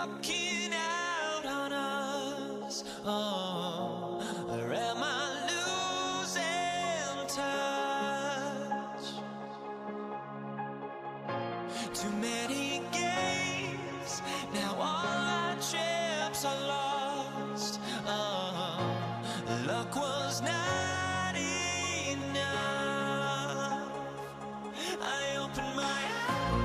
walking out on us. Oh, or am I losing touch? Too many games, now all our chips are lost. Oh, luck was not enough. I opened my eyes.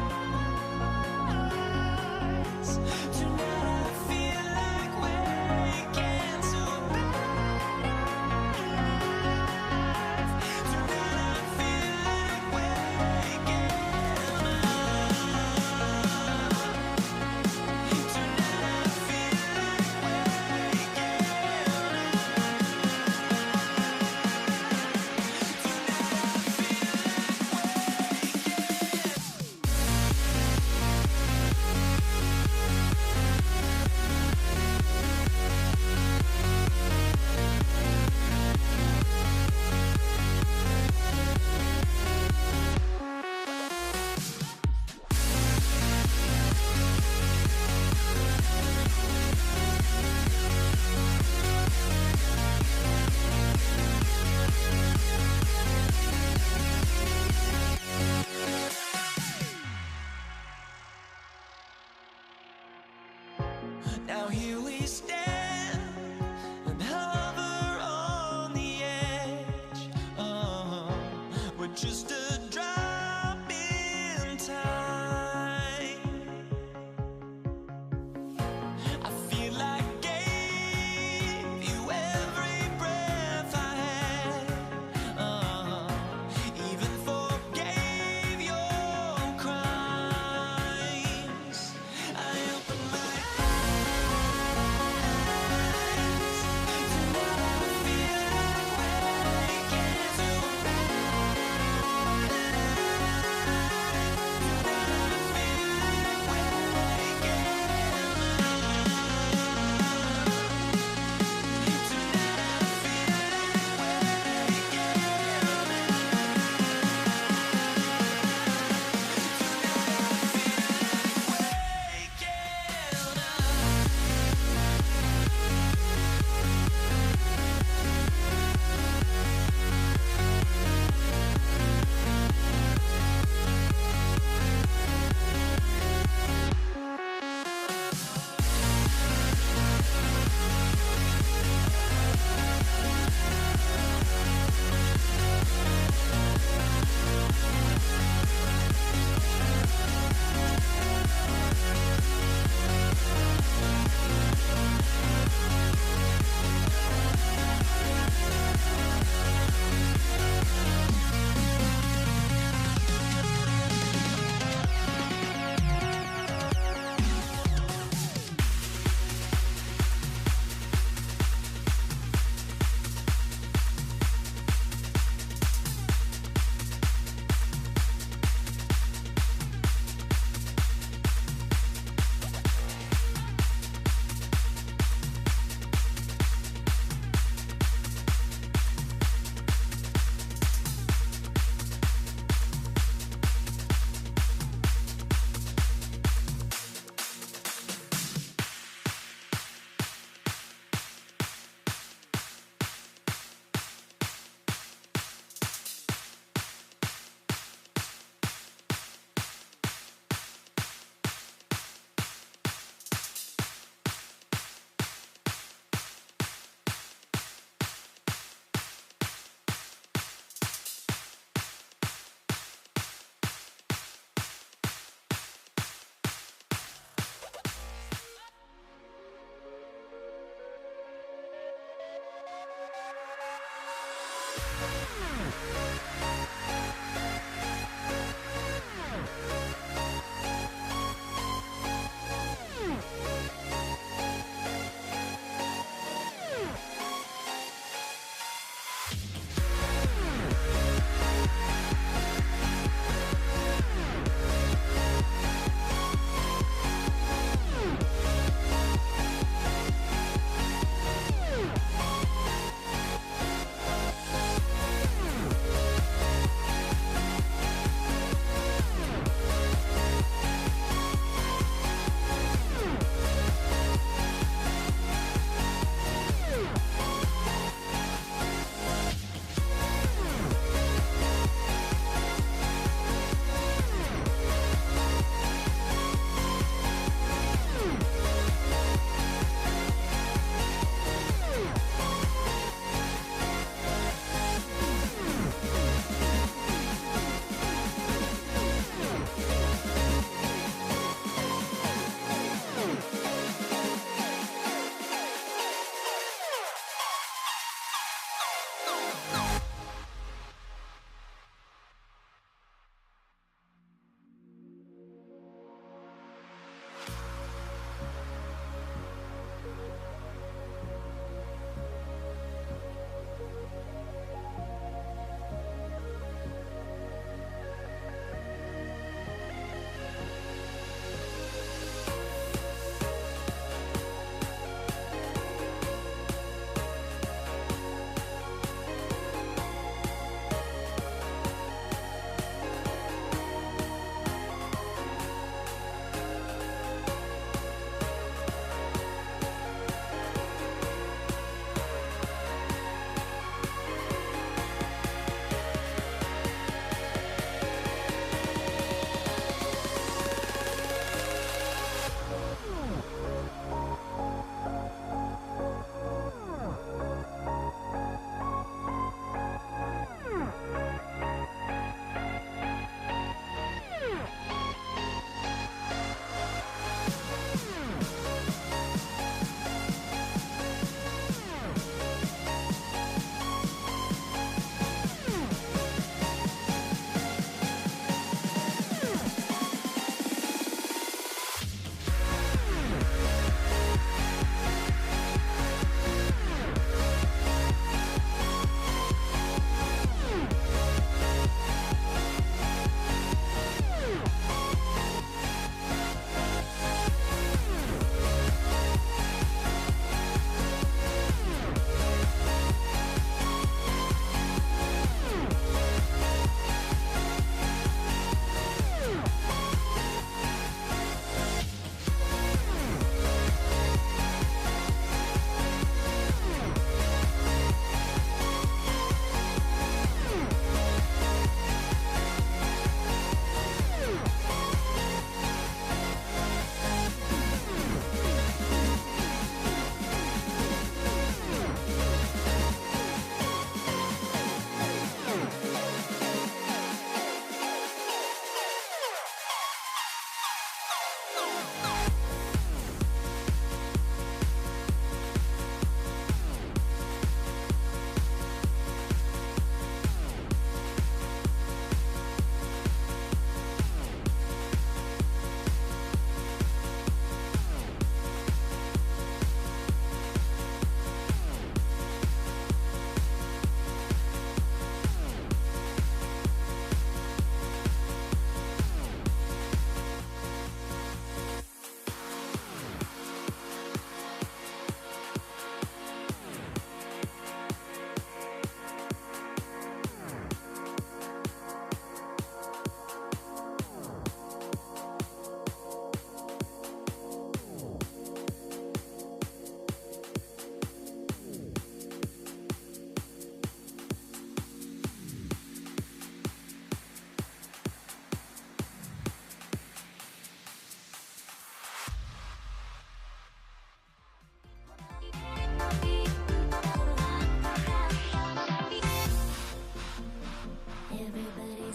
Tonight I feel like waking to life. Tonight I feel like waking up. Tonight I feel like waking Now here we stand and hover on the edge. Oh, we're just a drop in time. I feel like gave you every breath I had. Oh, even forgave your crimes. I opened my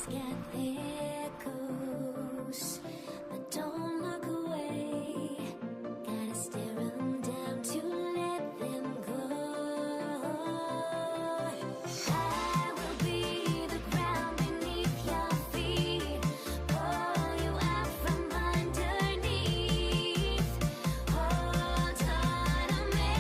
got echoes, but don't look away. Gotta stare 'em down to let them go. I will be the ground beneath your feet, pull you out from underneath. Hold on to me.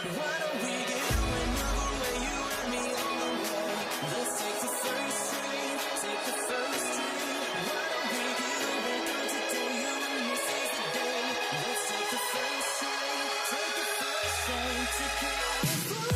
Why don't we get another way, you and me on the way? Let's take the first train, take the first train. Why don't we get away from today, you and me seize the day? Let's take the first train to California.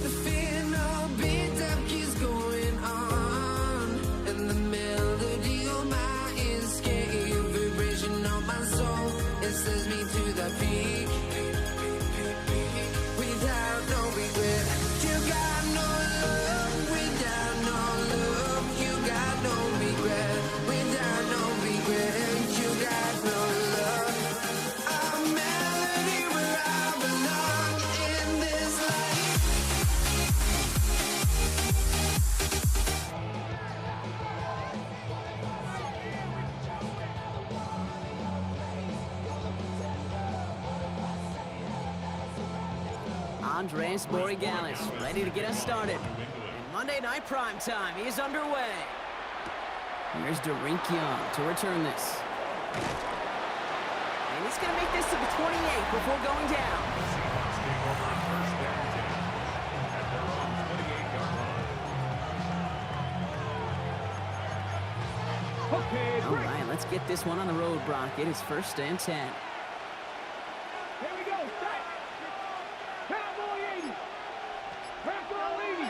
The fear no beat up keeps going on, and the melody on my escape, vibration on my soul, it sends me to the peak. Without no regret, you got no love. Without no love, you got no regret. Without no regret, you got no love. A melody where I belong in this life. Andres Borigalis ready to get us started. And Monday Night Primetime is underway. Here's Derink Young to return this. And he's going to make this to the 28 before going down. All right, let's get this one on the road, Brock. It is 1st and 10. Here we go, set. Cowboy 80. Cowboy 80.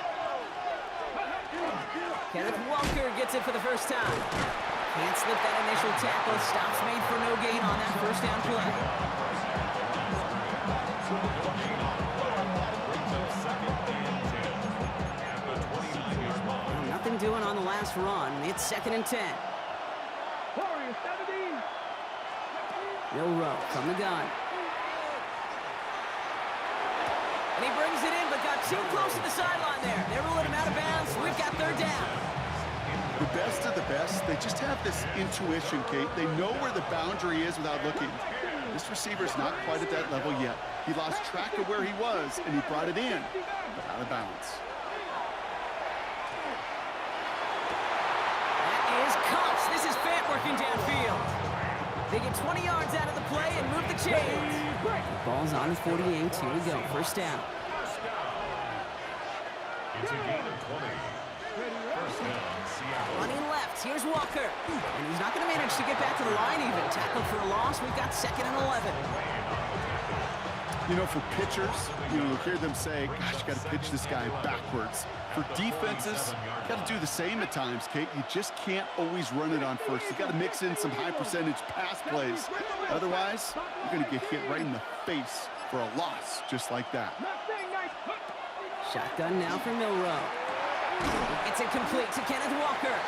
Kenneth Walker gets it for the first time. Can't slip that initial tackle. Stops made for no gain on that first down play. Well, nothing doing on the last run. It's 2nd and 10. Warriors 17. Milroe from the gun. And he brings it in, but got too close to the sideline there. They ruling him out of bounds. We've got 3rd down. The best of the best, they just have this intuition, Kate. They know where the boundary is without looking. This receiver's not quite at that level yet. He lost track of where he was, and he brought it in, but out of bounds. That is Cox. This is Fant working downfield. They get 20 yards out of the play and move the chains. Ball's on the 48. Here we go. 1st down. It's a gain of 20. First down, Seattle. Running left. Here's Walker. And he's not going to manage to get back to the line even. Tackled for a loss. We've got 2nd and 11. You know, for pitchers, you hear them say, gosh, you got to pitch this guy backwards. For defenses, you got to do the same at times, Kate. You just can't always run it on first. You got to mix in some high percentage pass plays. Otherwise, you're going to get hit right in the face for a loss just like that. Shotgun now for Milroe. It's incomplete to Kenneth Walker.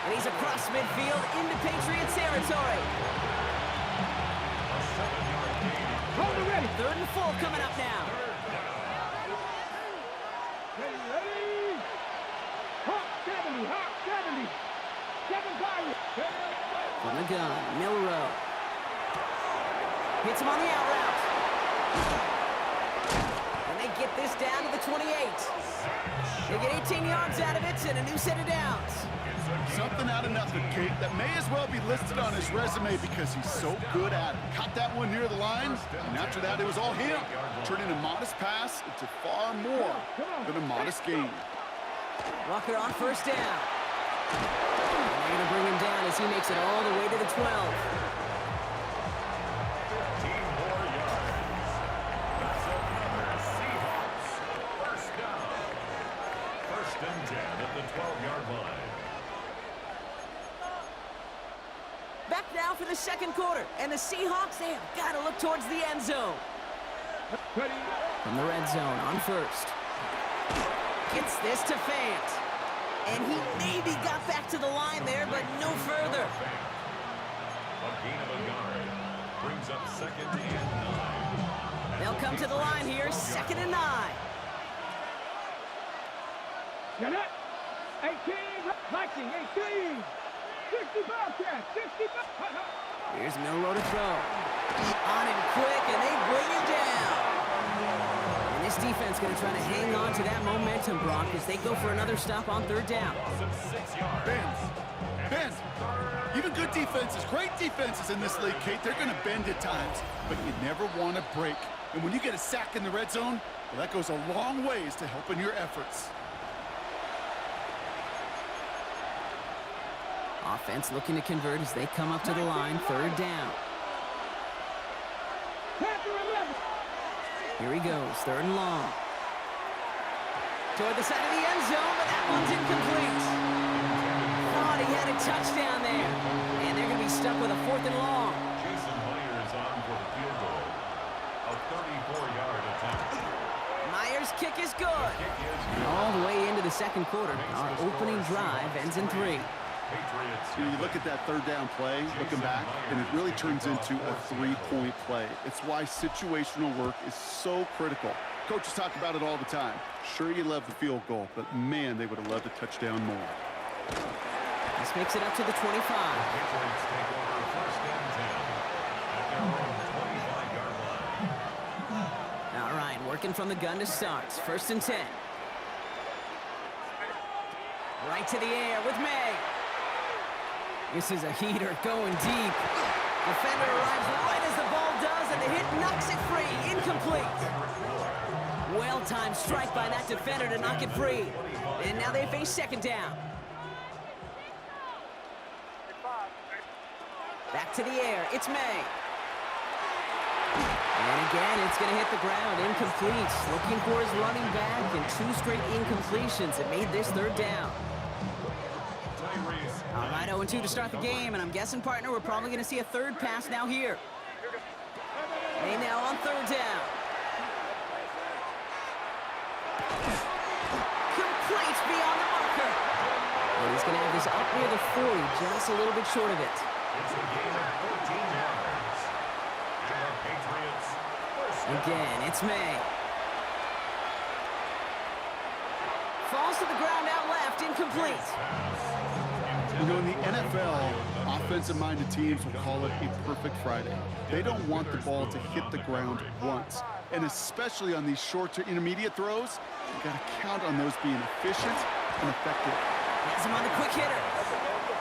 And he's across midfield into Patriots territory. Hold it ready. 3rd and full coming up now. Ready. Hawk 70. Hawk 70. 7-5. From the gun, Milroe. Hits him on the out route. And they get this down to the 28. They get 18 yards out of it and a new set of downs. Something out of nothing, Kate, that may as well be listed on his resume because he's so good at it. Caught that one near the line, and after that, it was all him. Turning a modest pass into far more than a modest gain. Walker on 1st down. And they're going to bring him down as he makes it all the way to the 12. 15 more yards. It's another Seahawks. First down. 1st and 10 at the 12-yard line. Back now for the second quarter, and the Seahawks, they have got to look towards the end zone. Ready. From the red zone on first. Gets this to Fant. And he maybe got back to the line there, but no further. A gain of a yard. Brings up 2nd and 9. They'll come to the line here, 2nd and 9. Gannett. 18. Viking. 18. 60 Bobcats. 60 Bobcats. Here's Milroe to throw. On him quick, and they bring him down. And this defense going to try to hang on to that momentum, Brock, as they go for another stop on 3rd down. Of 6 yards. Bend. Even good defenses, great defenses in this league, Kate, they're going to bend at times, but you never want to break. And when you get a sack in the red zone, well, that goes a long ways to helping your efforts. Offense looking to convert as they come up to the line, 3rd down. Panther 11. Here he goes, 3rd and long. Toward the side of the end zone, but that one's incomplete. Thought he had a touchdown there. And they're going to be stuck with a 4th and long. Jason Myers on for the field goal. A 34-yard attempt. Myers' kick is good. And all the way into the second quarter, our opening drive ends in 3. Patriots. You look at that 3rd down play, looking back, and it really turns into a 3-point play. It's why situational work is so critical. Coaches talk about it all the time. Sure, you love the field goal, but man, they would have loved a touchdown more. This makes it up to the 25. Patriots take over 1st and 10 at their own 25-yard line. All right, working from the gun to start. 1st and 10. Right to the air with May. This is a heater going deep. Defender arrives right as the ball does, and the hit knocks it free. Incomplete. Well-timed strike by that defender to knock it free. And now they face 2nd down. Back to the air. It's May. And again, it's going to hit the ground. Incomplete. Looking for his running back, and 2 straight incompletions that made this 3rd down. All right, 0-2 to start the game, and I'm guessing, partner, we're probably going to see a 3rd pass now here. They now on 3rd down. Complete beyond the marker. And he's going to have this up near the 40, just a little bit short of it. It's a gain of 14 yards. And the Patriots first down. Again, it's May. Falls to the ground out left, incomplete. You know, in the NFL, offensive-minded teams will call it a perfect Friday. They don't want the ball to hit the ground once. And especially on these short to intermediate throws, you got to count on those being efficient and effective. Has him on the quick hitter.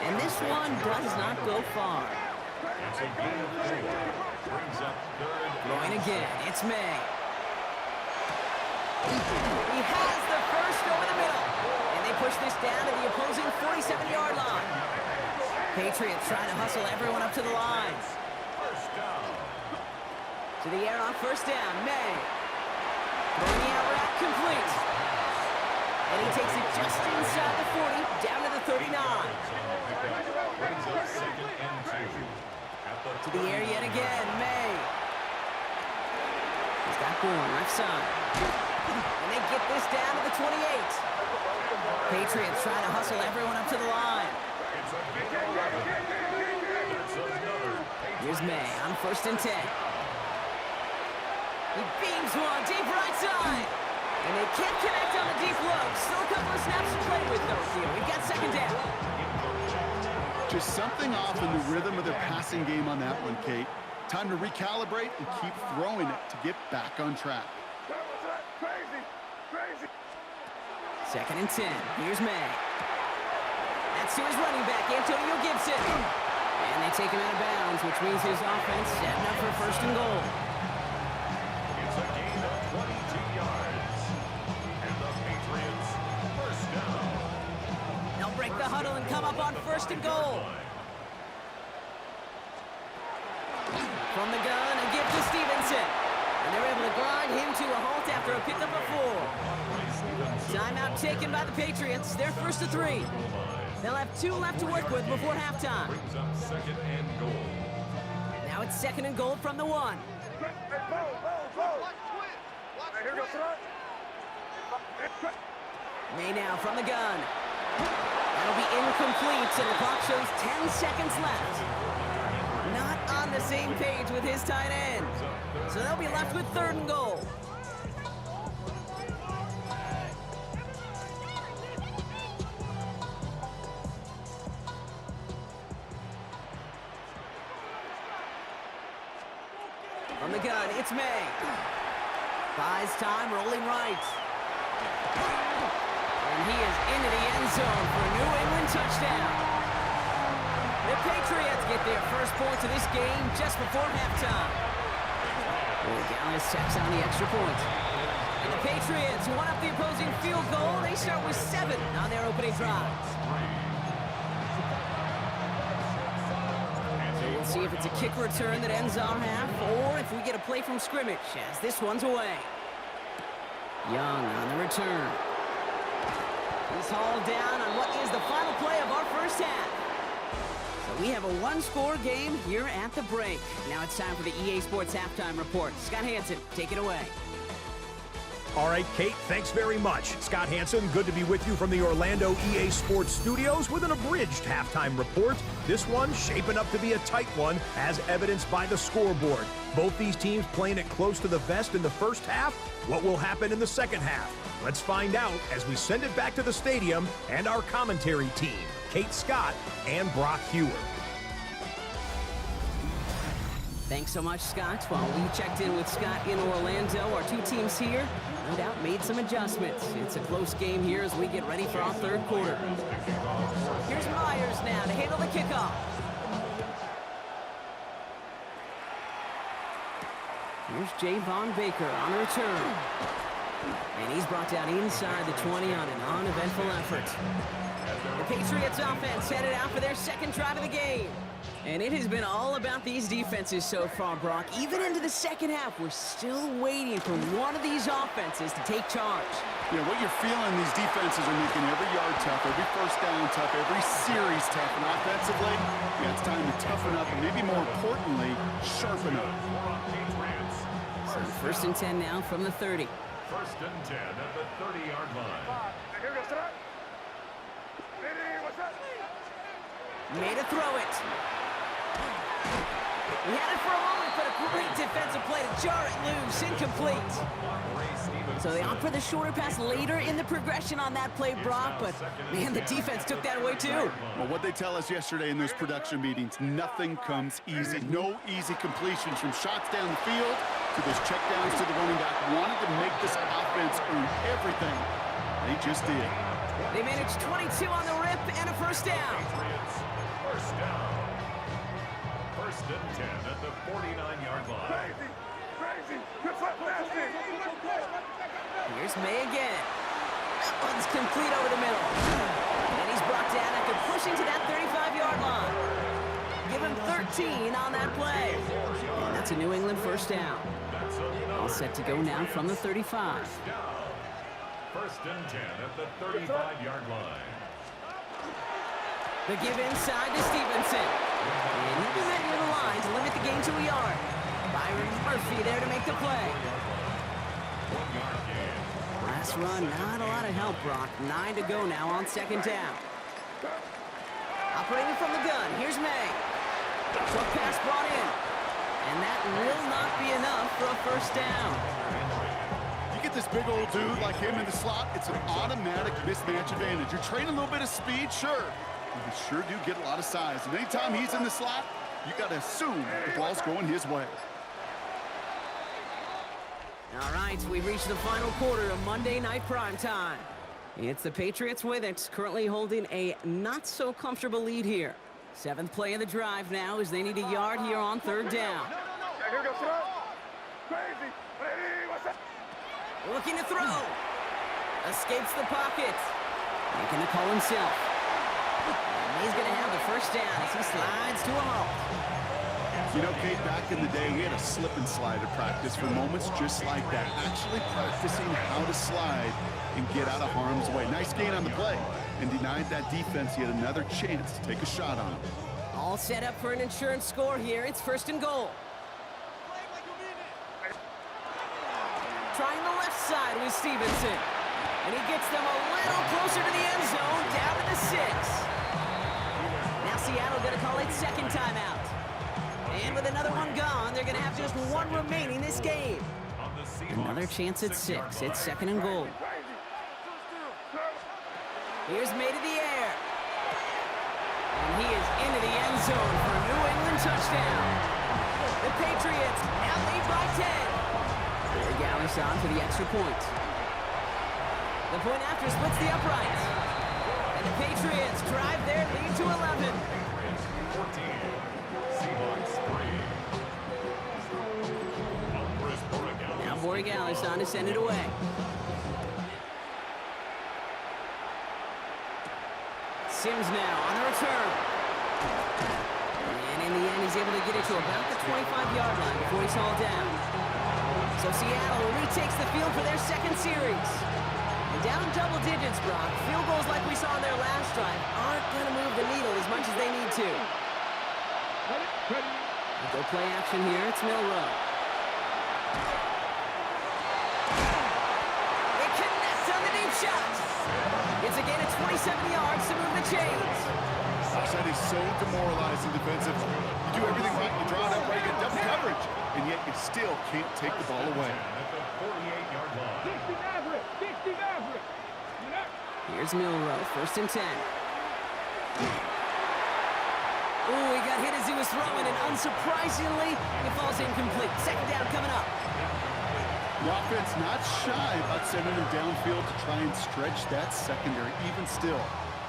And this one does not go far. It's a gain of 4. Brings up 3rd. Throwing again, it's May. He has the first over the middle. And they push this down to the opposing 47-yard line. Patriots trying to hustle everyone up to the line. First down. To the air on 1st down, May. Throwing the out route complete. And he takes it just inside the 40, down to the 39. Brings up 2nd and 2. To the air yet again, May. He's got Bourne, left side. And they get this down to the 28. Patriots trying to hustle everyone up to the line. It's a big 11. It's another. Here's May on 1st and 10. He beams one deep right side. And they can't connect on the deep look. Still a couple of snaps to play with, though, here. We've got 2nd down. Just something off in the rhythm of their passing game on that one, Kate. Time to recalibrate and keep throwing it to get back on track. Crazy. Crazy. 2nd and 10. Here's May. That's to his running back, Antonio Gibson. And they take him out of bounds, which means his offense setting up for 1st and goal. It's a gain of 22 yards. And the Patriots first down. They'll break the huddle and come up on 1st and goal. From the gun, a give to Stevenson. And they're able to grind him to a halt after a pickup of 4. Timeout taken by the Patriots. They're 1st to 3. They'll have 2 left to work with before halftime. Brings up second and goal. Now it's 2nd and goal from the 1. Hey, bow. Hey, here goes tonight. May now from the gun. That'll be incomplete, and the clock shows 10 seconds left. Not on the same page with his tight end. So they'll be left with 3rd and goal. From the gun, it's May. Buys time, rolling right. And he is into the end zone for a New England touchdown. The Patriots get their first points of this game just before halftime. Gallus checks on the extra point. And the Patriots one up the opposing field goal. They start with 7 on their opening drive. So we'll see if it's a kick return that ends our half, or if we get a play from scrimmage as this one's away. Young on the return. He's hauled down on what is the final play of our first half. So we have a 1-score game here at the break. Now it's time for the EA Sports Halftime Report. Scott Hansen, take it away. All right, Kate, thanks very much. Scott Hansen, good to be with you from the Orlando EA Sports Studios with an abridged halftime report. This one shaping up to be a tight one, as evidenced by the scoreboard. Both these teams playing it close to the vest in the first half. What will happen in the second half? Let's find out as we send it back to the stadium and our commentary team, Kate Scott and Brock Hewer. Thanks so much, Scott. While we checked in with Scott in Orlando, our 2 teams here no doubt made some adjustments. It's a close game here as we get ready for our 3rd quarter. Here's Myers now to handle the kickoff. Here's Javon Baker on the return. And he's brought down inside the 20 on an uneventful effort. The Patriots offense headed out for their 2nd drive of the game. And it has been all about these defenses so far, Brock. Even into the second half, we're still waiting for one of these offenses to take charge. Yeah, what you're feeling, these defenses are making every yard tough, every first down tough, every series tough. And offensively, yeah, it's time to toughen up and maybe more importantly, sharpen up. So 1st and 10 now from the 30. 1st and 10 at the 30-yard line. Hey, here goes tonight. Hey, what's up? Made a throw it. He had it for a moment, but a great defensive play to jar it loose. Incomplete. So they opt for the shorter pass later in the progression on that play, Brock, but man, the defense took that away too. Well, what they tell us yesterday in those production meetings, nothing comes easy. No easy completions from shots down the field to those checkdowns to the running back. Wanted to make this offense earn everything. They just did. They managed 22 on the rip and a first down. First down. 1st and 10 at the 49-yard line. Crazy. Good foot, nasty. Here's May again. That one's complete over the middle. And he's brought down after pushing to that 35-yard line. Give him 13 on that play. And that's a New England first down. All set to go now from the 35. 1st and 10 at the 35-yard line. The give inside to Stevenson. And he'll be met near the line to limit the game to a yard. Byron Murphy there to make the play. 1-yard gain. Last run, not a lot of help, Brock. 9 to go now on 2nd down. Operating from the gun, here's May. Short pass brought in. And that will not be enough for a first down. You get this big old dude like him in the slot, it's an automatic mismatch advantage. You're training a little bit of speed, sure. You sure do get a lot of size. And anytime he's in the slot, you got to assume the ball's going his way. All right, we've reached the final quarter of Monday Night Primetime. It's the Patriots with it, currently holding a not-so-comfortable lead here. 7th play of the drive now as they need a yard here on 3rd down. Hey, here goes tonight. Crazy. Hey, what's up? Looking to throw. Escapes the pocket. Making the call himself. And he's going to have the first down as he slides to a halt. You know, Kate, back in the day, we had a slip and slide at practice for moments just like that. Actually practicing how to slide and get out of harm's way. Nice gain on the play, and denied that defense yet another chance to take a shot on him. All set up for an insurance score here. It's first and goal. Trying the left side with Stevenson. And he gets them a little closer to the end zone, down to the 6. Now Seattle going to call it second timeout. And with another one gone, they're going to have just one remaining this game. Another chance at 6. It's second and goal. Here's May to the air. And he is into the end zone for a New England touchdown. The Patriots now lead by 10. Corey Gallis on for the extra point. The point after splits the uprights. And the Patriots drive their lead to 11. 14, Seahawks 3. Now Borregales on to send it away. Sims now on the return. And in the end, he's able to get it to about the 25-yard line before he's hauled down. So Seattle retakes the field for their second series. And down double digits, Brock. Field goals like we saw in their last drive aren't going to move the needle as much as they need to. Go play action here. It's Milroe. They connect on the deep shot. It's a gain of 27 yards to move the chains. Gosh, that is so demoralizing defensively. You do everything right, you draw it up right, you get double coverage, and yet you still can't take the ball away. At the 48-yard line. Here's Milroe, first and 10. Ooh, he got hit as he was throwing, and unsurprisingly, it falls incomplete. Second down coming up. The offense not shy about sending him downfield to try and stretch that secondary. Even still,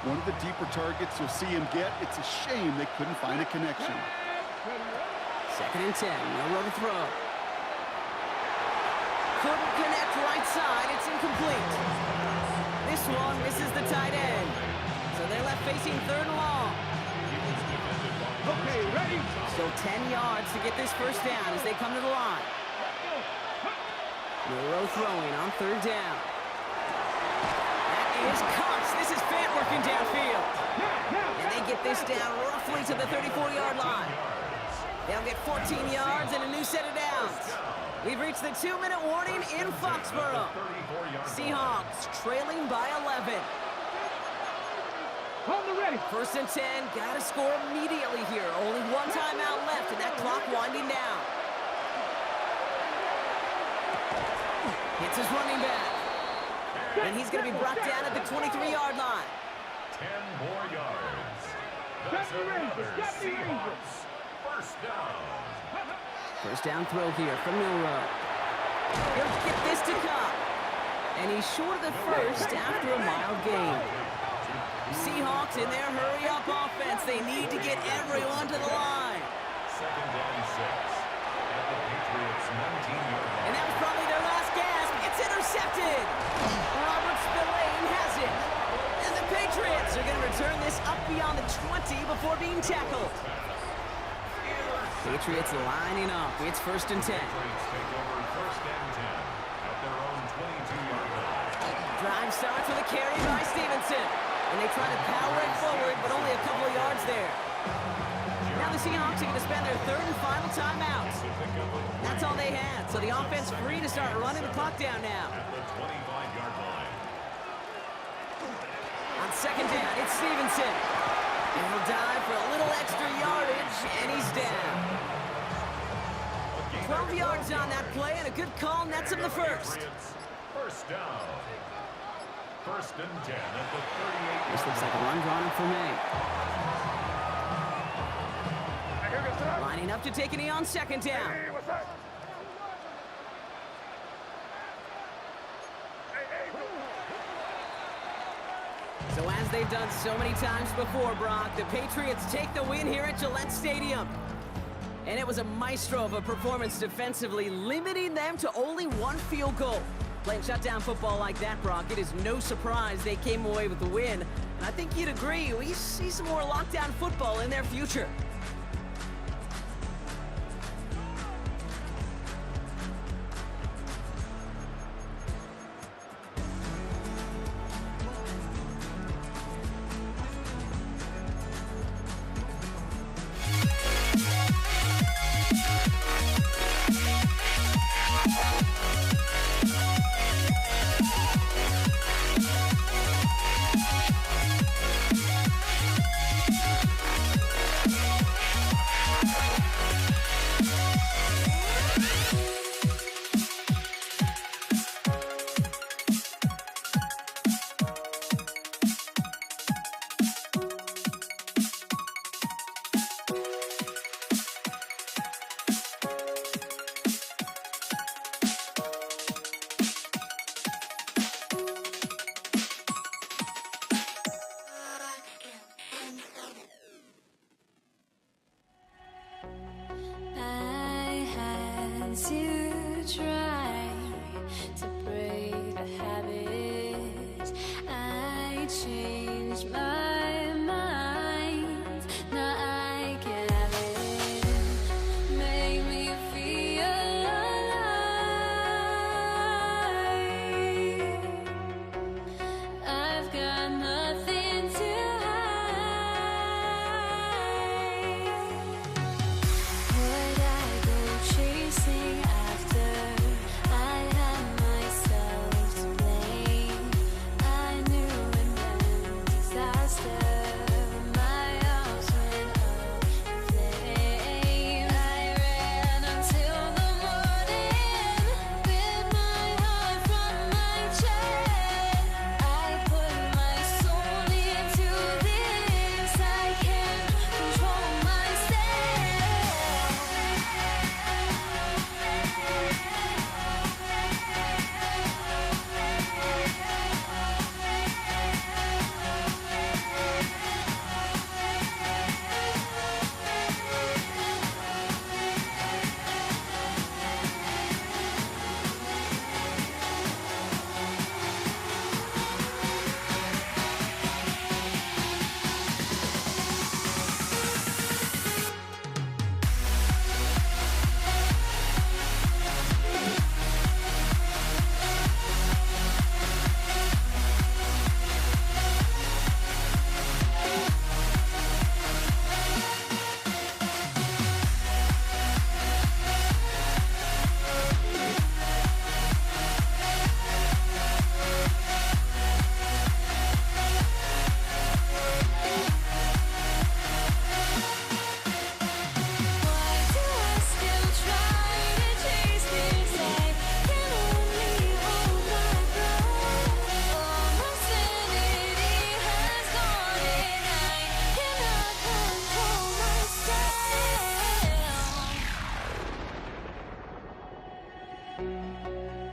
one of the deeper targets you'll see him get. It's a shame they couldn't find a connection. Second and 10, Milroe to throw. Couldn't connect right side, it's incomplete. This one misses the tight end. So they're left facing third and long. Okay, ready? So 10 yards to get this first down as they come to the line. Milroe throwing on third down. That is Cox. This is Fant working downfield. And they get this down roughly to the 34-yard line. They'll get 14 yards and a new set of downs. We've reached the 2-minute warning in Foxborough. Seahawks trailing by 11. Hold the ready. First and 10, gotta score immediately here. Only one timeout left and that clock winding down. Hits his running back. And he's gonna be brought down at the 23-yard line. 10 more yards. That's another Seahawks first down. First down throw here from Milroe. He'll get this to Cobb. And he's short of the first after a mild gain. Seahawks in their hurry-up offense. They need to get everyone to the line. Second down 6. At the Patriots 19-yard line. And that was probably their last gasp. It's intercepted. Robert Spillane has it. And the Patriots are going to return this up beyond the 20 before being tackled. Patriots lining up. It's first and 10. Patriots take over first and 10 at their own 22-yard line. Drive starts with a carry by Stevenson. And they try to power it forward, but only a couple of yards there. Now the Seahawks are going to spend their third and final timeout. That's all they had, so the offense free to start running the clock down now. At the 25-yard line. On second down, it's Stevenson. And he'll dive for a little extra yardage, and he's down. 12 yards on that play, and a good call nets him the first. Patriots first down. First and 10 at the 38. This looks like a run drawn up for May. Lining up to take a knee on second down. Hey, what's up? So as they've done so many times before, Brock, the Patriots take the win here at Gillette Stadium. And it was a maestro of a performance defensively, limiting them to only one field goal. Playing shutdown football like that, Brock, it is no surprise they came away with the win. And I think you'd agree, we see some more lockdown football in their future. I had to try to break the habit. I changed my mind. Now I can have it. Make me feel alive. I've got nothing to hide. Would I go chasing after? I had myself to blame. I knew it meant disaster. My arms went up in flame. I ran until the morning with my heart from my chest. I put my soul into this. I can't control myself. Why do I still try to chase this? I can only hold my breath. All my sanity has gone and I cannot control myself.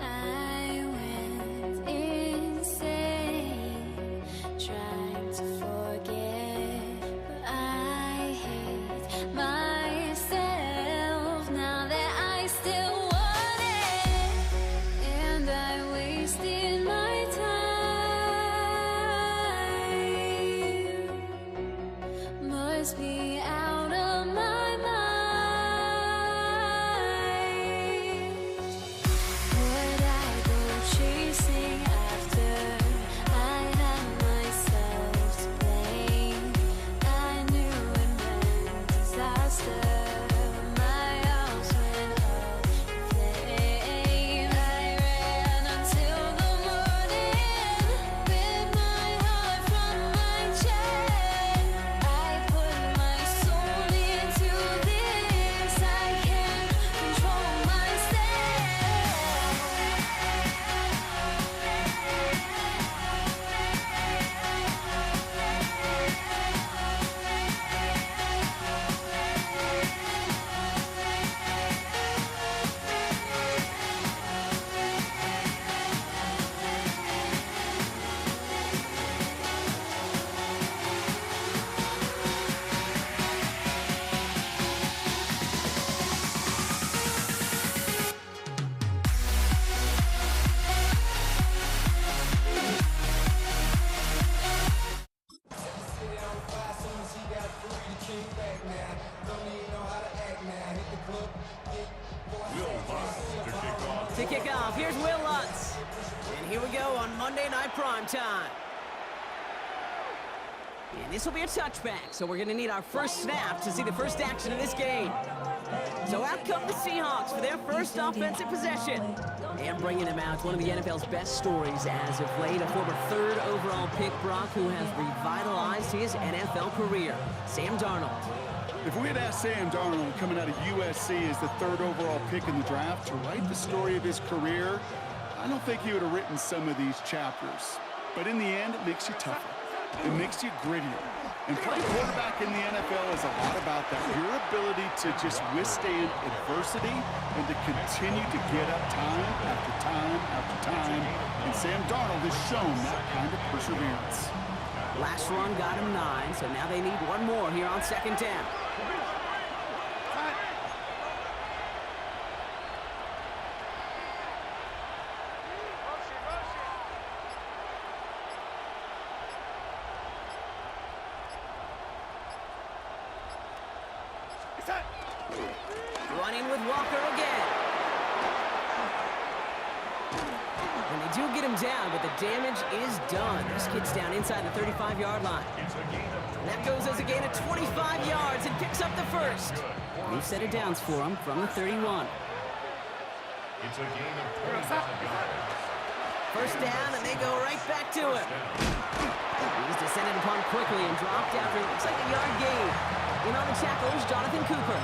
I went insane trying to forget, but I hate myself now that I still want it, and I wasted my time. Must be out of my mind. Would I go chasing after? I had myself to blame. I knew it meant disaster. My arms went up in flame. I ran until the morning with my heart from my chest. I put my soul Will Lutz to kick off. To kick off, here's Will Lutz. And here we go on Monday Night Primetime. And this will be a touchback, so we're going to need our first snap to see the first action of this game. So out come the Seahawks for their first offensive possession. And bringing him out, one of the NFL's best stories as of late, a former third overall pick, Brock, who has revitalized his NFL career, Sam Darnold. If we had asked Sam Darnold coming out of USC as the third overall pick in the draft to write the story of his career, I don't think he would have written some of these chapters. But in the end, it makes you tougher. It makes you grittier. And playing quarterback in the NFL is a lot about that. Your ability to just withstand adversity and to continue to get up time after time after time. And Sam Darnold has shown that kind of perseverance. Last run got him 9, so now they need one more here on second down. Running with Walker again. And they do get him down, but the damage is done. This kid's down inside the 35-yard line. And that goes as a gain of 25 yards and picks up the first. New set of downs for him from the 31. It's a gain of 25 yards. First down, and they go right back to him. He's descended upon quickly and dropped after it looks like a yard gain. In on the tackles, Jonathan Cooper.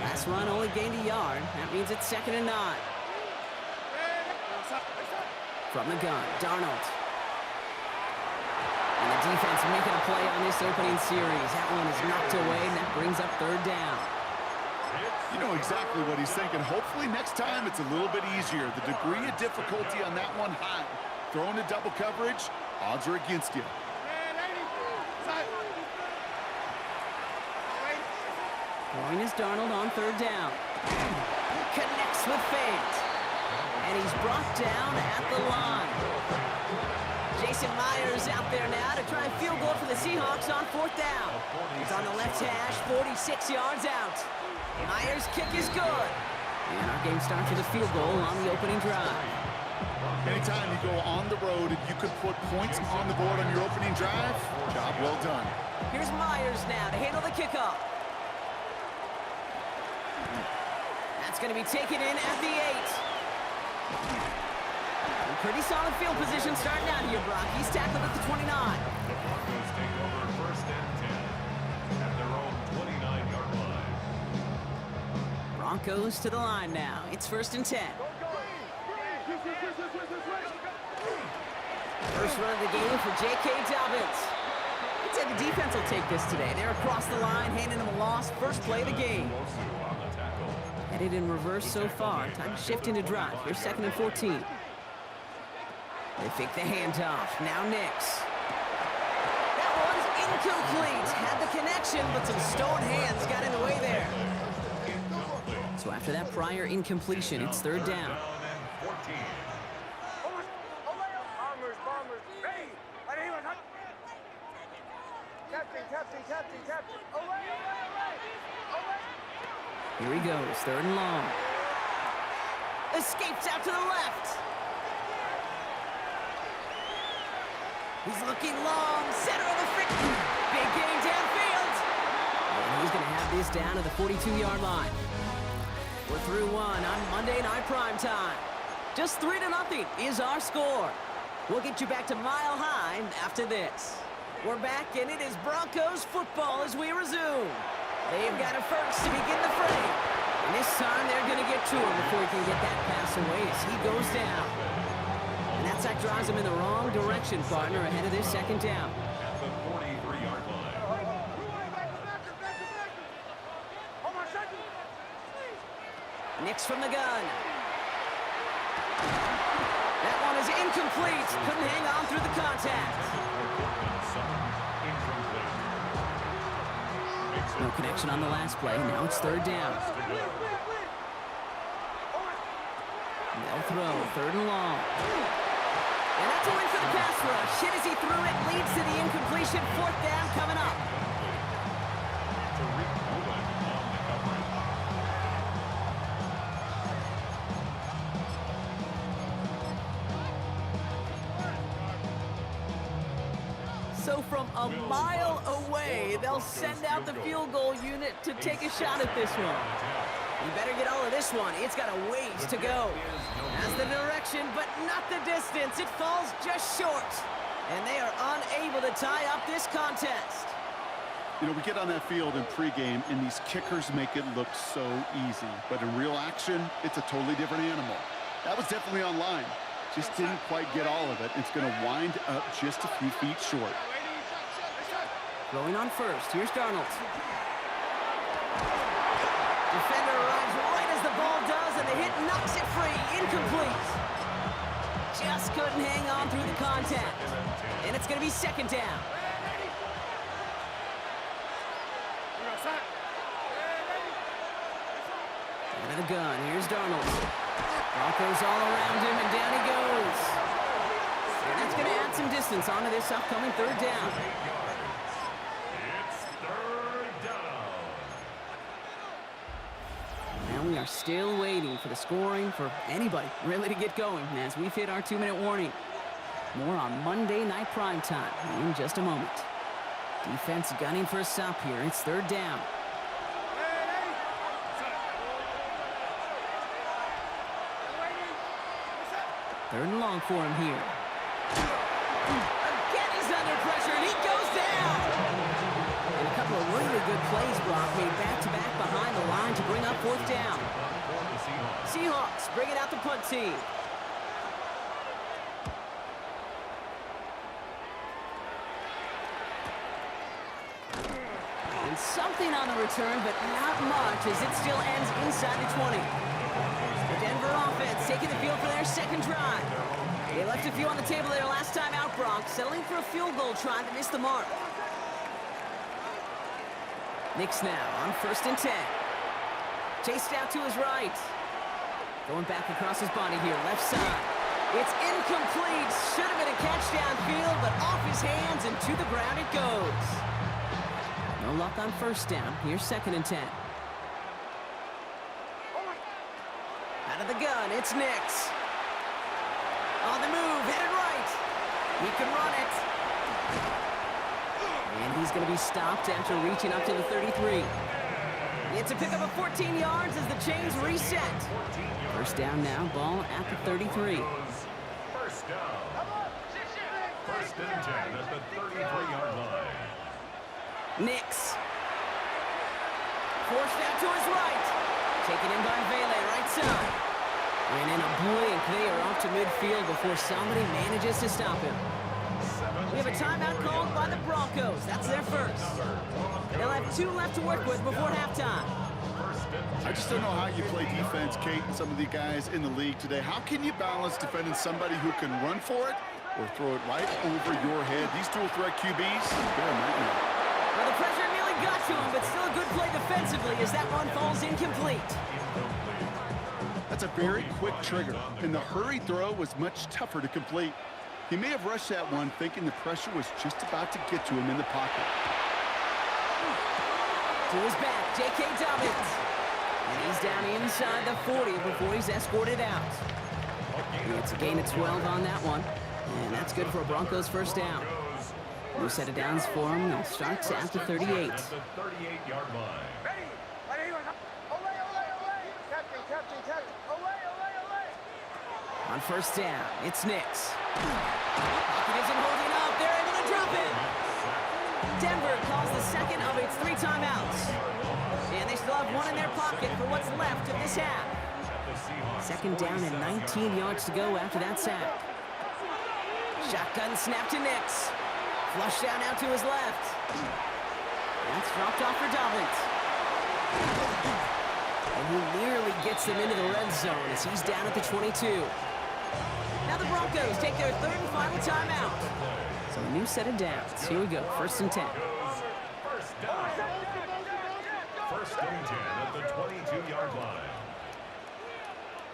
Last run only gained a yard. That means it's 2nd and 9. From the gun, Darnold. And the defense making a play on this opening series. That one is knocked away, and that brings up 3rd down. You know exactly what he's thinking. Hopefully next time it's a little bit easier. The degree of difficulty on that one high. Throwing to double coverage, odds are against you. Throwing is Darnold on 3rd down. Connects with Fant. And he's brought down at the line. Jason Myers out there now to try and field goal for the Seahawks on 4th down. He's on the left hash, 46 yards out. Myers' kick is good. And our game starts with a field goal on the opening drive. Anytime you go on the road and you could put points on the board on your opening drive, job well done. Here's Myers now to handle the kickoff. That's going to be taken in at the 8. Pretty solid field position starting out here, Brock. He's tackled at the 29. The Broncos take over 1st and 10 at their own 29-yard line. Broncos to the line now. It's 1st and 10. First run of the game for J.K. Dobbins. I'd say the defense will take this today. They're across the line, handing them a loss. First play of the game. Headed in reverse so far. Time to shift into drive. Here's 2nd and 14. They fake the handoff. Now Nix. That one's incomplete. Had the connection, but some stone hands got in the way there. So after that prior incompletion, it's 3rd down. Here he goes, 3rd and long. Escapes out to the left. He's looking long, center of the field. Big gain downfield. And he's going to have this down to the 42-yard line. We're through 1 on Monday Night Primetime. Just 3-0 is our score. We'll get you back to Mile High after this. We're back, and it is Broncos football as we resume. They've got a first to begin the fray. And this time they're going to get to him before he can get that pass away as he goes down. And that sack drives him in the wrong direction, partner, ahead of this 2nd down. At the 43-yard line. Nix from the gun. That one is incomplete. Couldn't hang on through the contact. No connection on the last play. Now it's 3rd down. They'll throw. 3rd and long. And that's a win for the pass rush. Hit as he threw it. Leads to the incompletion. position. 4th down coming up. Tariq Woolen on the coverage. So from a mile away, they'll send out the field goal unit to take a shot at this one. You better get all of this one. It's got a ways to go. That's the direction, but not the distance. It falls just short. And they are unable to tie up this contest. You know, we get on that field in pregame, and these kickers make it look so easy. But in real action, it's a totally different animal. That was definitely on line. Just didn't quite get all of it. It's going to wind up just a few feet short. Going on first. Here's Darnold. Defender arrives right as the ball does, and the hit knocks it free. Incomplete. Just couldn't hang on through the contact. And it's going to be 2nd down. Out of the gun. Here's Darnold. Broncos all around him, and down he goes. And that's going to add some distance onto this upcoming 3rd down. It's 3rd down. And we are still waiting for the scoring for anybody really to get going as we've hit our 2-minute warning. More on Monday Night Primetime in just a moment. Defense gunning for a stop here. It's 3rd down. 3rd and long for him here. Again, he's under pressure, and he goes down! And a couple of really good plays, Brock, made back-to-back behind the line to bring up 4th down. Seahawks bring it out the punt team. And something on the return, but not much, as it still ends inside the 20. The Denver offense taking the field for their 2nd drive. They left a few on the table there last time out, Brock, settling for a field goal try to miss the mark. Nix now on 1st and 10. Chased out to his right. Going back across his body here, left side. It's incomplete. Should have been a catch downfield, but off his hands and to the ground it goes. No luck on 1st down. Here's 2nd and 10. Out of the gun, it's Nix. On the move, headed right. He can run it. And he's going to be stopped after reaching up to the 33. It's a pickup of 14 yards as the chains reset. 1st down now, ball at the 33. 1st down. 1st and 10 at the 33-yard line. Nix. Forced out to his right. Taken in by Vele, right side. And in a blink, they are off to midfield before somebody manages to stop him. We have a timeout called by the Broncos. That's their first. They'll have 2 left to work with before halftime. I just don't know how you play defense, Kate, and some of the guys in the league today. How can you balance defending somebody who can run for it or throw it right over your head? These dual threat QBs, they're a nightmare. Well, the pressure nearly got to him, but still a good play defensively as that one falls incomplete. That's a very quick trigger, and the hurry throw was much tougher to complete. He may have rushed that one thinking the pressure was just about to get to him in the pocket. To his back, J.K. Dobbins. And he's down inside the 40 before he's escorted out. It's a gain of 12 on that one. And that's good for a Broncos 1st down. New set of downs for him. They'll start at the 38. At the 38-yard line. On 1st down, it's Nix. Pocket isn't holding up. They're able to drop it. Denver calls the 2nd of its 3 timeouts. And they still have 1 in their pocket for what's left of this half. 2nd down and 19 yards to go after that sack. Shotgun snap to Nix. Flush down out to his left. That's dropped off for Dobbins. And he nearly gets them into the red zone as he's down at the 22. Now the Broncos take their 3rd and final timeout. So a new set of downs. Here we go, 1st and 10. 1st down. 1st and 10 at the 22-yard line.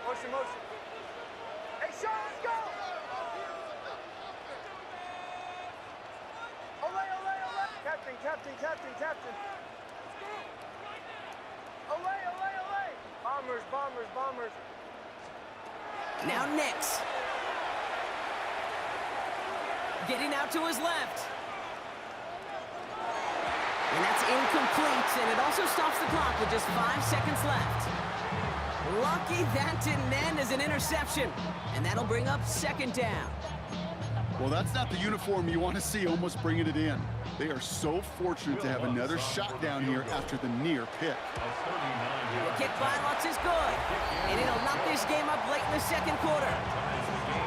Motion, motion. Hey, Sean, let's go! Ole, ole! Captain. Olay. Bombers. Now Nix. Getting out to his left. And that's incomplete, and it also stops the clock with just 5 seconds left. Lucky that didn't end as an interception, and that'll bring up second down. Well, that's not the uniform you want to see almost bringing it in. They are so fortunate to have another shot down here after the near pick. The kick by Lutz is good, and it'll knock this game up late in the second quarter.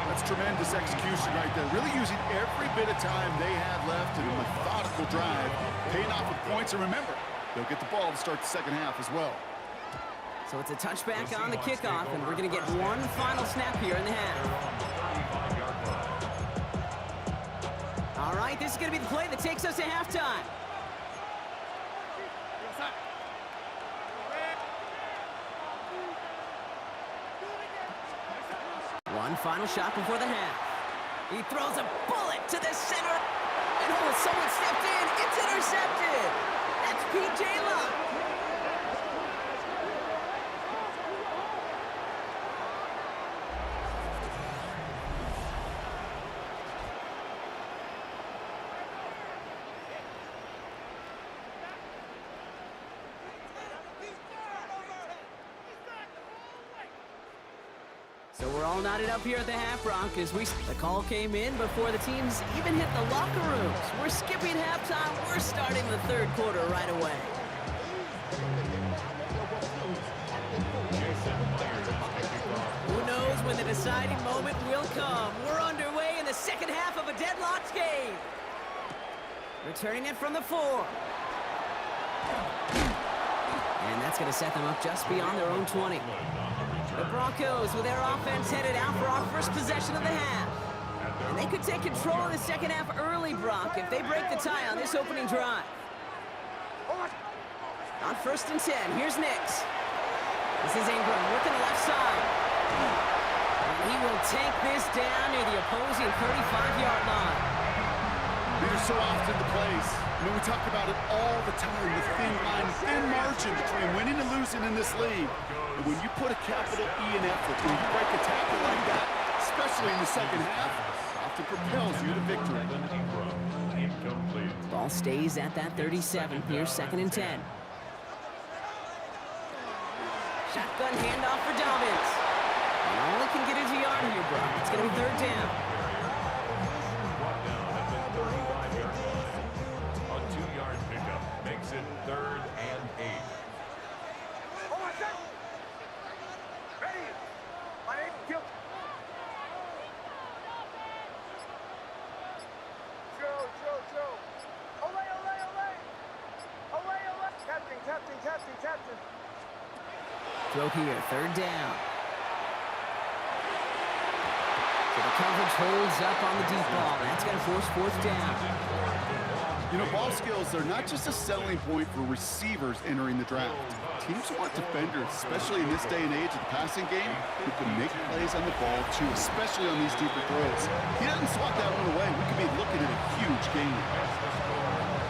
That's tremendous execution right there. Really using every bit of time they had left in a methodical drive, paying off with points. And remember, they'll get the ball to start the second half as well. So it's a touchback on the kickoff, and we're going to get one final snap here in the half. All right, this is going to be the play that takes us to halftime. One final shot before the half. He throws a bullet to the center. And oh, someone stepped in. It's intercepted. That's P.J. Luck. So we're all knotted up here at the half, Brock, as the call came in before the teams even hit the locker rooms. We're skipping halftime. We're starting the third quarter right away. Who knows when the deciding moment will come? We're underway in the second half of a deadlocked game. Returning it from the 4. And that's going to set them up just beyond their own 20. The Broncos with their offense headed out for our first possession of the half. And they could take control of the second half early, Brock, if they break the tie on this opening drive. On 1st and 10, here's Nix. This is Ingram working the left side. And he will take this down near the opposing 35-yard line. These are so often the plays. I mean, we talk about it all the time, the thin line, thin margin between winning and losing in this league. And when you put a capital E in effort, when you break a tackle like that, especially in the second half, often propels you to victory. Ball stays at that 37. Here's 2nd and 10. Shotgun handoff for Dobbins. And all he can get is a yard here, bro. It's going to be 3rd down. A 2-yard pickup makes it 3rd and 8. Captain. Throw here, 3rd down. So the coverage holds up on the deep ball. That's going to force 4th down. You know, ball skills are not just a selling point for receivers entering the draft. Teams want defenders, especially in this day and age of the passing game, who can make plays on the ball too, especially on these deeper throws. He doesn't swat that one away. We could be looking at a huge game.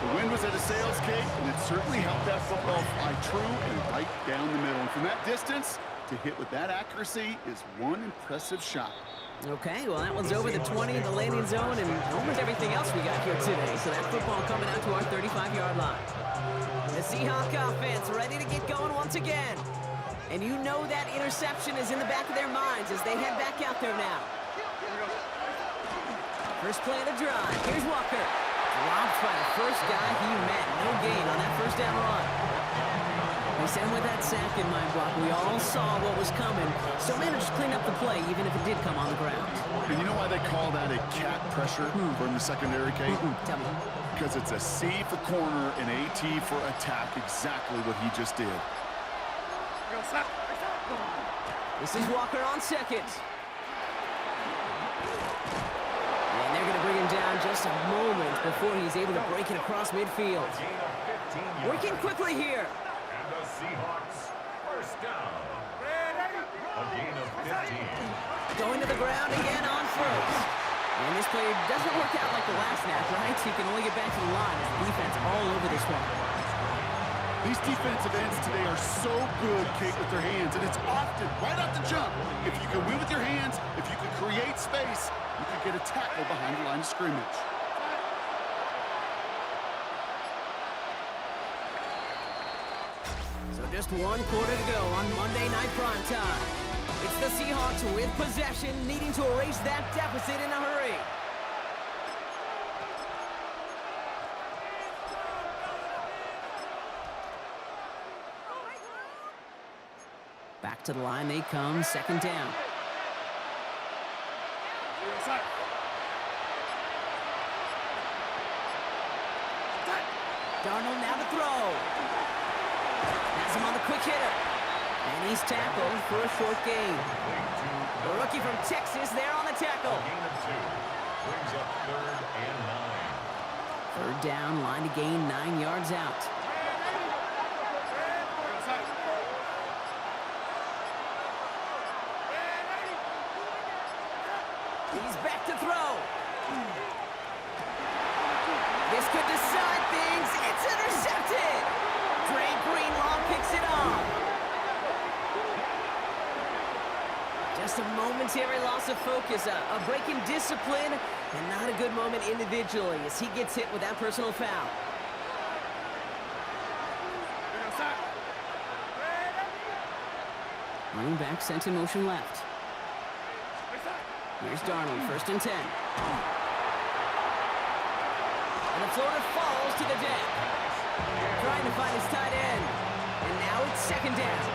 The wind was at a sails, Kate, and it certainly helped that football fly true and right down the middle. And from that distance, to hit with that accuracy is one impressive shot. Okay, well, that one's over the 20, the landing zone, and almost everything else we got here today. So that football coming out to our 35-yard line. The Seahawk offense ready to get going once again. And you know that interception is in the back of their minds as they head back out there now. First play of the drive. Here's Walker. Dropped by the first guy he met. No gain on that 1st down run. He said with that sack in mind, Brock, we all saw what was coming, so managed to clean up the play, even if it did come on the ground. And you know why they call that a cat pressure from the secondary, Kate? Tell me. Because it's a C for corner and AT for attack, exactly what he just did. This is Walker on 2nd. And they're going to bring him down just a moment before he's able to break it across midfield. Working quickly here. And the Seahawks 1st down. A gain of 15. Going to the ground again on 1st. And this play doesn't work out like the last snap, right? He can only get back to the line as the defense all over These defensive ends today are so good, Kate, with their hands, and it's often right off the jump. If you can win with your hands, if you can create space, you can get a tackle behind the line of scrimmage. So just 1 quarter to go on Monday Night Primetime. It's the Seahawks with possession, needing to erase that deficit in a hurry. Back to the line they come, second down. Darnold now to throw. Has him on the quick hitter. And he's tackled for a short gain. The rookie from Texas there on the tackle. Gain of 2. Brings up 3rd and 9. 3rd down, line to gain 9 yards out. He's back to throw. This could decide things. It's intercepted. Dre Greenlaw picks it off. Just a momentary loss of focus, a break in discipline, and not a good moment individually as he gets hit with that personal foul. Running back sent in motion left. Here's Darnold, 1st and 10. And the floater falls to the deck. Trying to find his tight end. And now it's 2nd down.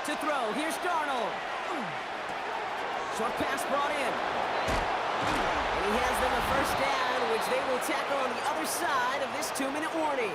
To throw, here's Darnold. Short pass brought in. And he has them a 1st down, which they will tackle on the other side of this 2-minute warning.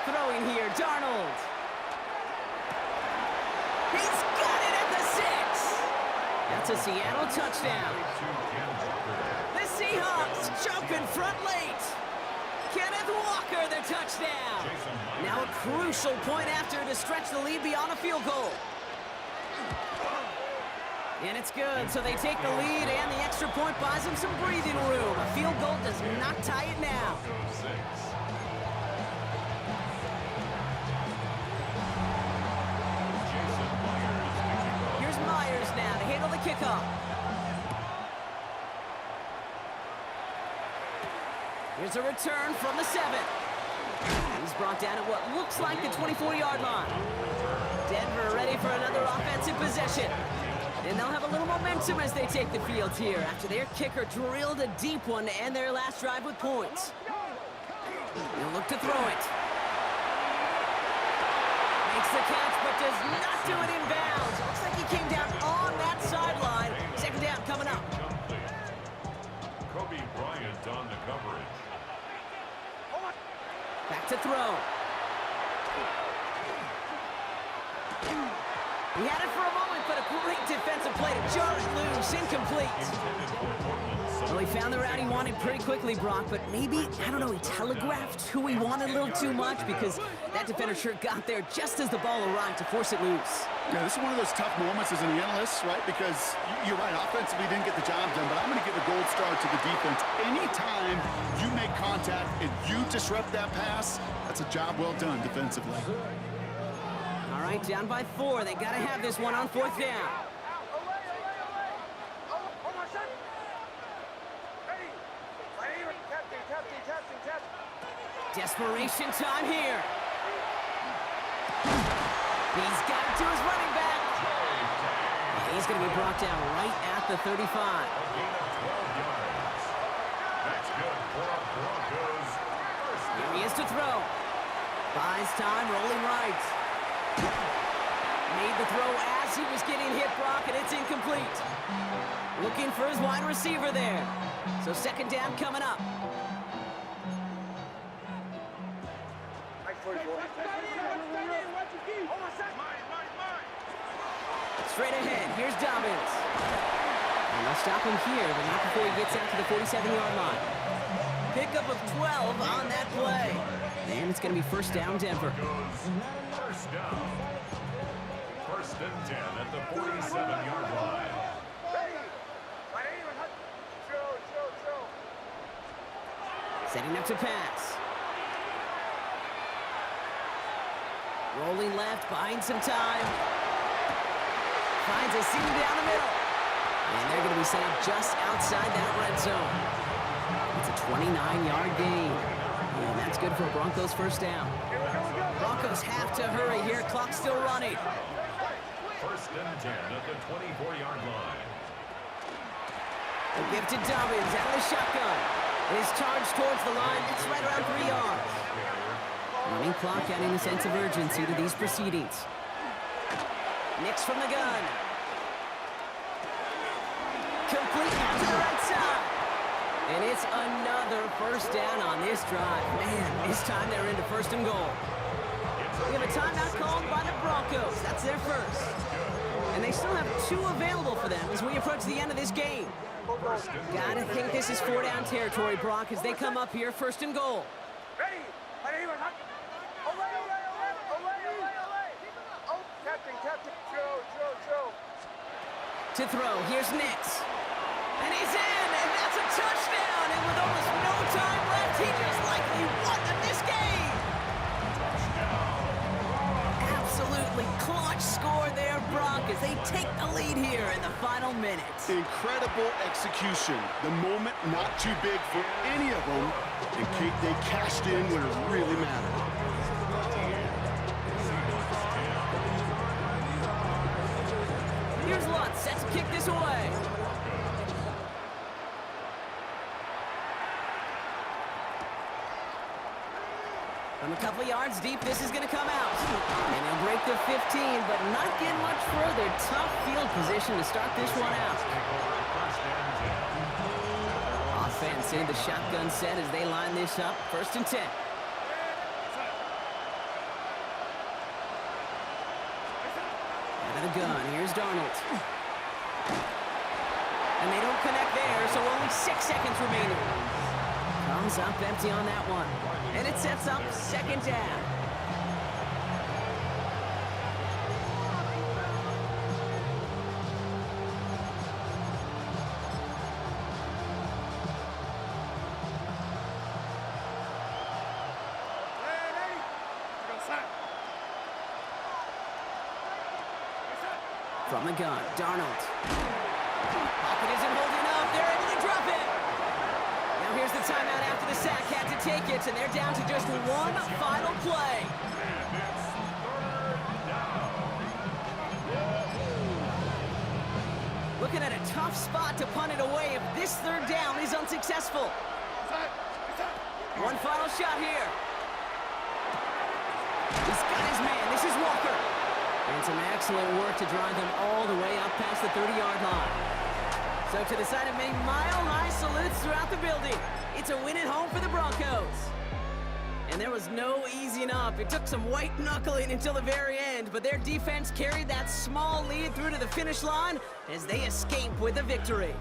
Throwing here, Darnold. He's got it at the 6. That's a Seattle touchdown. The Seahawks choking front late. Kenneth Walker, the touchdown. Now a crucial point after to stretch the lead beyond a field goal. And it's good, so they take the lead, and the extra point buys them some breathing room. A field goal does not tie it now. Here's Myers now to handle the kickoff. Here's a return from the 7. He's brought down at what looks like the 24-yard line. Denver ready for another offensive possession. And they'll have a little momentum as they take the field here after their kicker drilled a deep one to end their last drive with points. They'll look to throw it. Makes the catch, but does not do it in bounds. Looks like he came down on that sideline. 2nd down coming up. Kobe Bryant on the coverage. Back to throw. He had it for a moment, but a great defensive play to jar it loose, incomplete. Well, he found the route he wanted pretty quickly, Brock, but maybe, I don't know, he telegraphed who he wanted a little too much because that defender sure got there just as the ball arrived to force it loose. Yeah, this is one of those tough moments as an analyst, right? Because you're right, offensively didn't get the job done, but I'm going to give a gold star to the defense. Anytime you make contact and you disrupt that pass, that's a job well done defensively. All right, down by 4. They got to have this one on 4th down. Desperation time here. He's got it to his running back. He's going to be brought down right at the 35. A gain of 12 yards. That's good for Broncos. Here he is to throw. Buys time, rolling right. Made the throw as he was getting hit, Brock, and it's incomplete. Looking for his wide receiver there. So second down coming up. Straight ahead, here's Dobbins. And they'll stop him here, but not before he gets out to the 47-yard line. Pickup of 12 on that play. And it's going to be first down, Denver. First down. First and 10 at the 47-yard line. Setting up to pass. Rolling left, buying some time. Finds a seam down the middle. And they're going to be set up just outside that red zone. It's a 29-yard gain. And that's good for Broncos first down. Broncos have to hurry here. Clock's still running. First and 10 at the 24-yard line. The give to Dobbins out of the shotgun. His charge towards the line. It's right around 3 yards. Running clock adding a sense of urgency to these proceedings. Nix from the gun. Complete out to the right side. And it's another first down on this drive. Man, this time they're into first and goal. We have a timeout called by the Broncos. That's their first. And they still have 2 available for them as we approach the end of this game. Gotta think this is 4-down territory, Brock, as they come up here first and goal. To throw, here's Nix. And he's in, and that's a touchdown! And with almost no time left, he just likely won them this game! Absolutely clutch score there, Brock, as they take the lead here in the final minutes. Incredible execution. The moment not too big for any of them. And Kate, they cashed in when it really mattered. Here's Lutz, set to kick this away. From a couple yards deep, this is going to come out. And he'll break the 15, but not get much further. Tough field position to start this one out. Offense in the shotgun set as they line this up. First and 10. Out of the gun, here's Darnold. And they don't connect there, so only 6 seconds remaining. Comes up empty on that one. And it sets up second down. From the gun, Darnold. Pocket isn't holding up. They're able to drop it. Now here's the timeout after the sack. Had to take it, and they're down to just one final play. Looking at a tough spot to punt it away if this third down is unsuccessful. One final shot here. He's got his man. This is Walker. And some excellent work to drive them all the way up past the 30-yard line. So to the side of many mile-high salutes throughout the building. It's a win at home for the Broncos. And there was no easing up. It took some white knuckling until the very end, but their defense carried that small lead through to the finish line as they escape with a victory.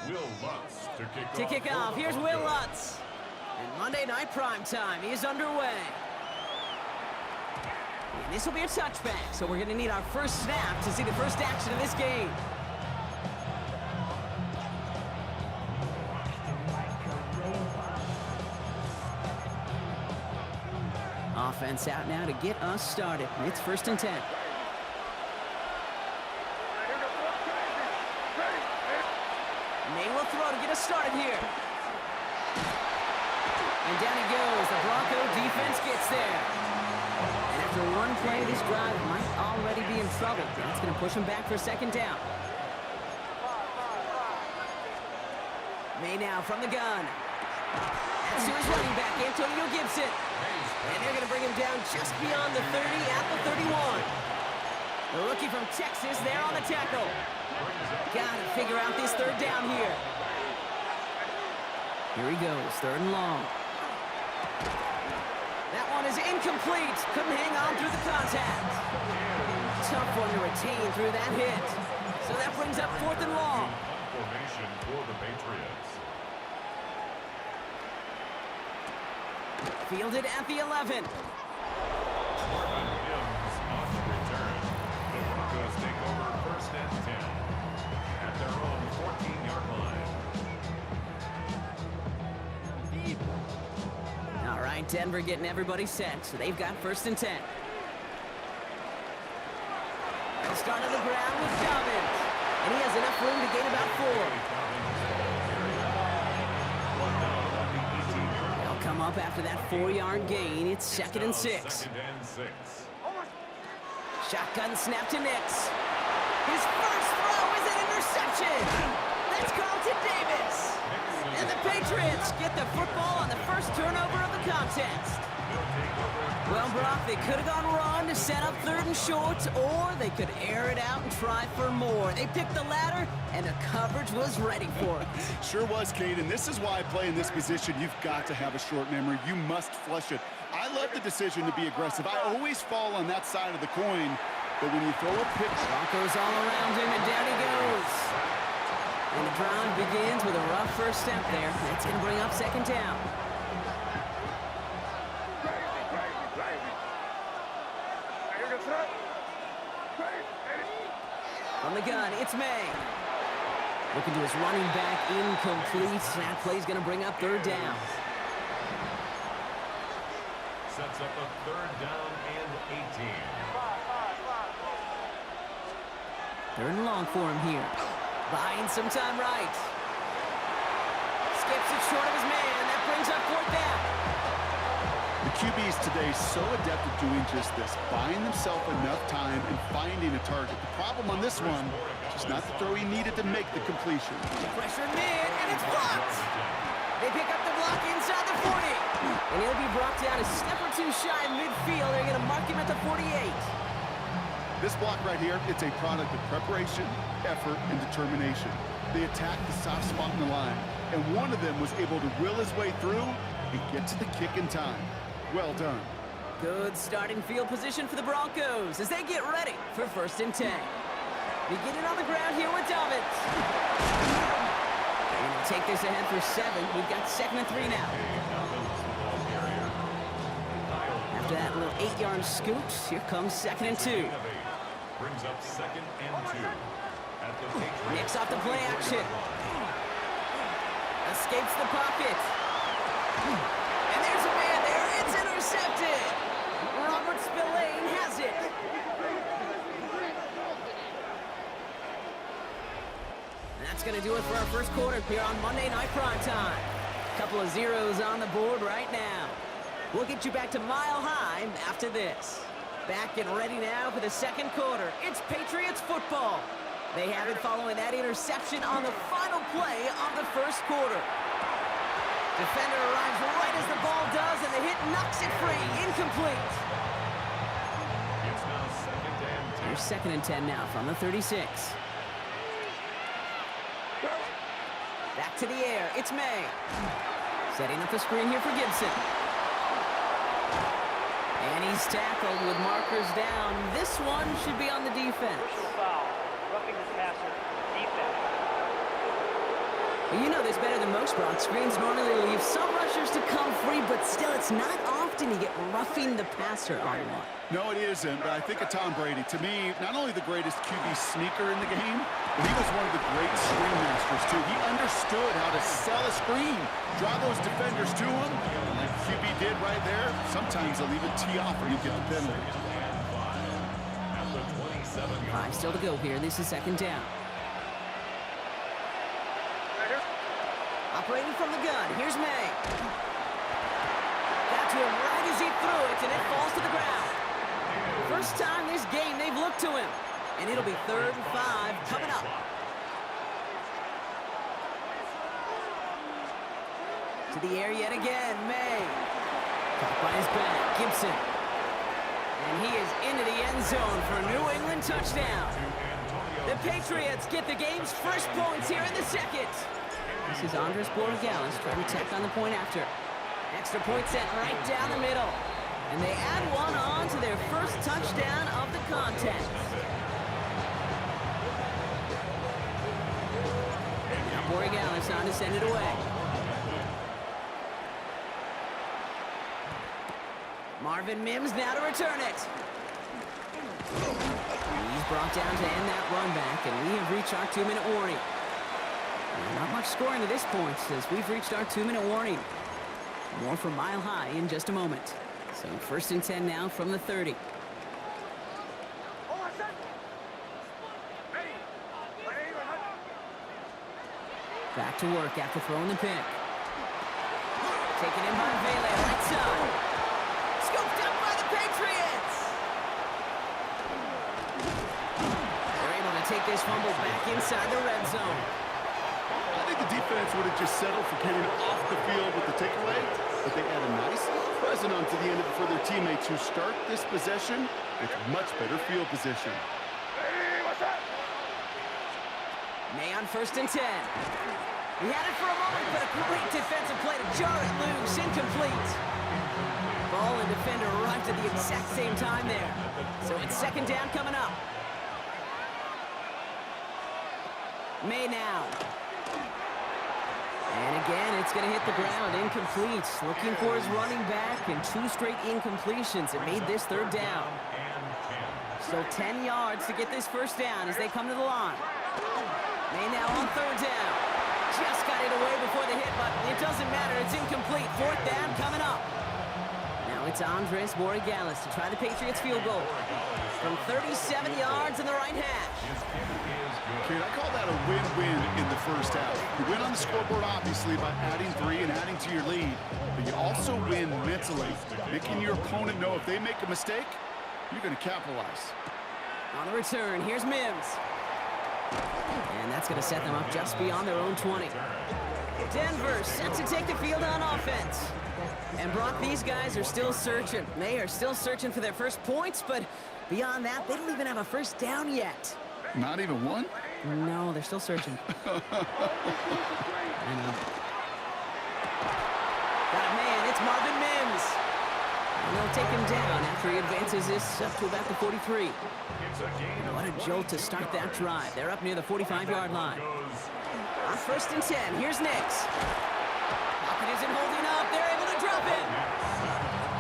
Will Lutz to kick To off. kick off, here's Will Lutz. And Monday Night Prime Time is underway. And this will be a touchback, so we're going to need our first snap to see the first action of this game. Offense out now to get us started. It's 1st and 10. May will throw to get us started here. And down he goes. The Bronco defense gets there. And after one play, this drive might already be in trouble. That's going to push him back for 2nd down. May now from the gun. That's to his running back, Antonio Gibson. And they're going to bring him down just beyond the 30 at the 31. The rookie from Texas there on the tackle. Got to figure out this 3rd down here. Here he goes, 3rd and long. That one is incomplete. Couldn't hang on through the contact. Tough one to retain through that hit. So that brings up 4th and long. Formation for the Patriots. Fielded at the 11. Marvin Mims on the return. The Broncos take over 1st and 10 at their own 14-yard line. All right, Denver getting everybody set. So they've got 1st and 10. Start on the ground with Dobbins. And he has enough room to gain about 4. They'll come up after that 4-yard gain. It's 2nd and 6. 2nd and 6. Shotgun snap to Nix. His first throw is an interception. That's Carlton Davis. And the Patriots get the football on the first turnover of the contest. Well, Brock, they could have gone run to set up 3rd and short, or they could air it out and try for more. They picked the latter, and the coverage was ready for it. Sure was, Kate, and this is why I play in this position. You've got to have a short memory. You must flush it. I love the decision to be aggressive. I always fall on that side of the coin, but when you throw a pitch... Broncos all around him, and down he goes. And the drive begins with a rough first step there. That's going to bring up 2nd down. From the gun, it's May. Looking to his running back, incomplete. That play's going to bring up 3rd down. Sets up a 3rd down and 18. 3rd and long for him here. Buying some time right. Skips it short of his man. That brings up 4th down. The QBs today so adept at doing just this, buying themselves enough time and finding a target. The problem on this one, just not the throw he needed to make the completion. Pressure mid, and it's blocked. They pick up the block inside the 40. And he'll be brought down a step or 2 shy of midfield. They're going to mark him at the 48. This block right here, it's a product of preparation, effort, and determination. They attacked the soft spot in the line, and one of them was able to will his way through and get to the kick in time. Well done. Good starting field position for the Broncos as they get ready for 1st and 10. Beginning on the ground here with Dobbins. They're going to take this ahead for 7. We've got 2nd and 3 now. After that little 8-yard scoot, here comes 2nd and 2. Brings up 2nd and 2. At the Patriots. Nix off the play action. Escapes the pocket. And there's a man there. It's intercepted. Robert Spillane has it. And that's going to do it for our first quarter here on Monday Night Prime Time. Couple of zeros on the board right now. We'll get you back to Mile High after this. Back and ready now for the 2nd quarter. It's Patriots football They have it following that interception on the final play of the first quarter. Defender arrives right as the ball does, and the hit knocks it free. Incomplete. It's now second and 10. Here's 2nd and 10 now from the 36. Back to the air. It's May. Setting up the screen here for Gibson. And he's tackled with markers down. This one should be on the defense. Personal foul, roughing the passer, defense. Well, you know this better than most, Brock. Screens normally leave some rushers to come free, but still, it's not often you get roughing the passer on one. No, it isn't, but I think of Tom Brady. To me, not only the greatest QB sneaker in the game, but he was one of the great screen masters, too. He understood how to sell a screen, draw those defenders to him, and like QB did right there, sometimes they'll even tee off and you get the penalty. At the 27-yard 5 still to go here. This is 2nd down. Operating from the gun. Here's May. Got to him right as he threw it, and it falls to the ground. First time this game they've looked to him. And it'll be 3rd and 5 coming up. To the air yet again. May. Caught by his back. Gibson. And he is into the end zone for a New England touchdown. The Patriots get the game's first points here in the second. This is Andres Borregales trying to tack on the point after. Extra point sent right down the middle. And they add one on to their first touchdown of the contest. Now Borregales on to send it away. Marvin Mims now to return it. He's brought down to end that run back, and we have reached our 2-minute warning. Not much scoring to this point as we've reached our 2-minute warning. More from Mile High in just a moment. So 1st and 10 now from the 30. Back to work after throwing the pick. Taken in by Vele, right side. Scooped up by the Patriots. They're able to take this fumble back inside the red zone. I think the defense would have just settled for getting off the field with the takeaway, but they add a nice present onto the end of it for their teammates who start this possession with much better field position. May on 1st and 10. He had it for a moment, but a great defensive play to jar it loose. Incomplete. Ball and defender arrived at the exact same time there. So it's 2nd down coming up. May now. And again, it's going to hit the ground. Incomplete. Looking for his running back, and 2 straight incompletions. It made this 3rd down. Still 10 yards to get this 1st down as they come to the line. May now on 3rd down. Just got it away before the hit, but it doesn't matter. It's incomplete. 4th down coming up. Now it's Andres Borregales to try the Patriots field goal from 37 yards in the right hash. Kid, I call that a win-win in the first half. You win on the scoreboard, obviously, by adding 3 and adding to your lead, but you also win mentally, making your opponent know if they make a mistake, you're going to capitalize. On the return, here's Mims. And that's going to set them up just beyond their own 20. Denver set to take the field on offense. And Brock, these guys are still searching. They are still searching for their first points, but beyond that, they don't even have a 1st down yet. Not even one? No, they're still searching. I know. Got a man, it's Marvin Mims. And they'll take him down after he advances this up to about the 43. What a jolt to start that drive. They're up near the 45-yard line. On 1st and 10, here's Nix. Pocket isn't holding up. They're able to drop it.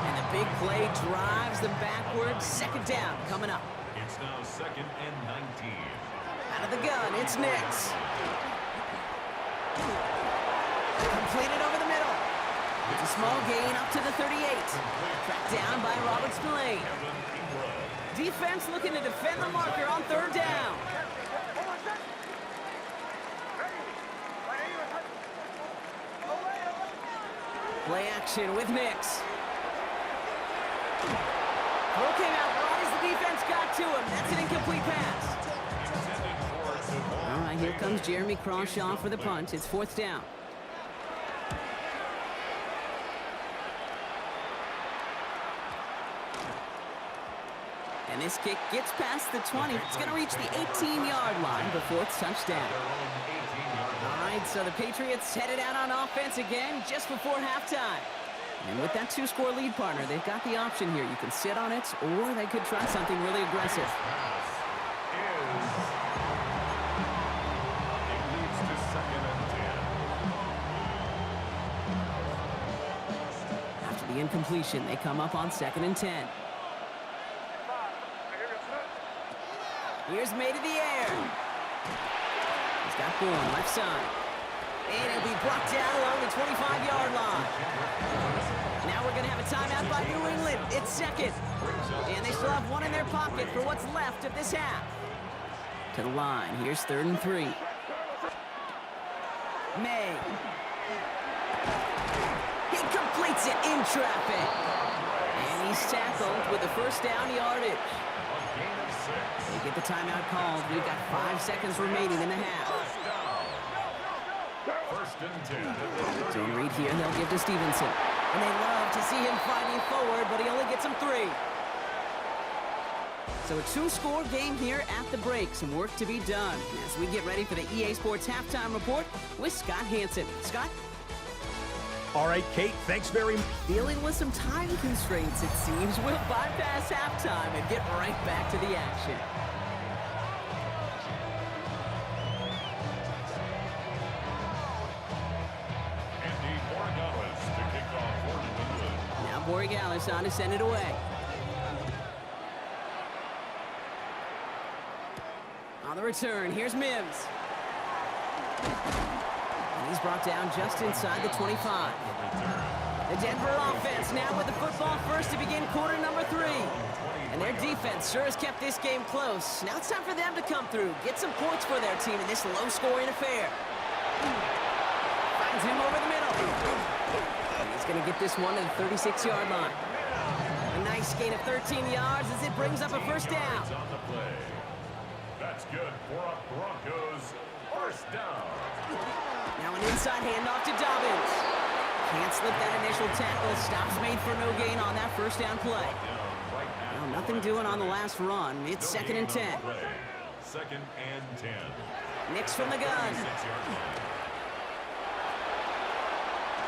And the big play drives them backwards. 2nd down coming up. It's now 2nd and 19. Out of the gun, it's Nix. Completed over the middle. It's a small gain up to the 38. Tracked down by Robert Spillane. Defense looking to defend the marker on 3rd down. Play action with Nix. Throw came out right as the defense got to him. That's an incomplete pass. Intended for comes Jeremy Crawshaw for the punt. It's 4th down. And this kick gets past the 20. It's going to reach the 18-yard line before it's touchdown. All right, so the Patriots headed out on offense again just before halftime. And with that 2-score lead, partner, they've got the option here. You can sit on it, or they could try something really aggressive. It leads to 2nd and 10. After the incompletion, they come up on 2nd and 10. Here's May to the air. He's got Bourne left side. And it'll be brought down along the 25-yard line. Now we're going to have a timeout by New England. It's 2nd. And they still have one in their pocket for what's left of this half. To the line. Here's 3rd and 3. May. He completes it in traffic. And he's tackled with the 1st down yardage. They get the timeout called. We've got 5 seconds remaining in the half. 1st and 10. Zone read here, and they'll give to Stevenson. And they love to see him fighting forward, but he only gets them 3. So a 2-score game here at the break. Some work to be done as we get ready for the EA Sports Halftime Report with Scott Hanson. Scott? All right, Kate, thanks very much. Dealing with some time constraints, it seems. We'll bypass halftime and get right back to the action. Andy Borregales to kick off for New England. Now Borregales on to send it away. On the return, here's Mims. And he's brought down just inside the 25. The Denver offense now with the football first to begin quarter number 3. And their defense sure has kept this game close. Now it's time for them to come through, get some points for their team in this low-scoring affair. Finds him over the middle. And he's going to get this one to the 36-yard line. A nice gain of 13 yards as it brings up a 1st down. On the play. That's good for a Broncos 1st down. Now an inside handoff to Dobbins. Can't slip that initial tackle. Stops made for no gain on that 1st down play. Well, nothing doing on the last run. It's 2nd and 10. 2nd and 10. Nix from the gun.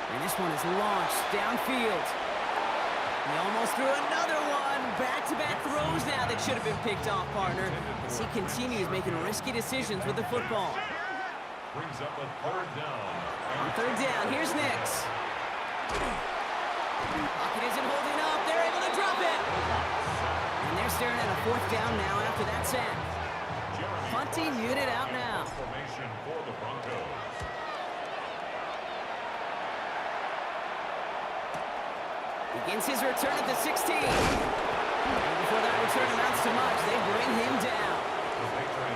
And this one is launched downfield. He almost threw another one. Back-to-back throws now that should have been picked off, partner, as he continues making risky decisions with the football. Brings up a 3rd down. On 3rd down, here's Nix. Pocket isn't holding up. They're able to drop it. And they're staring at a 4th down now after that sack. Punting unit out now. Formation for the Broncos. Begins his return at the 16. And before that return amounts to much, they bring him down.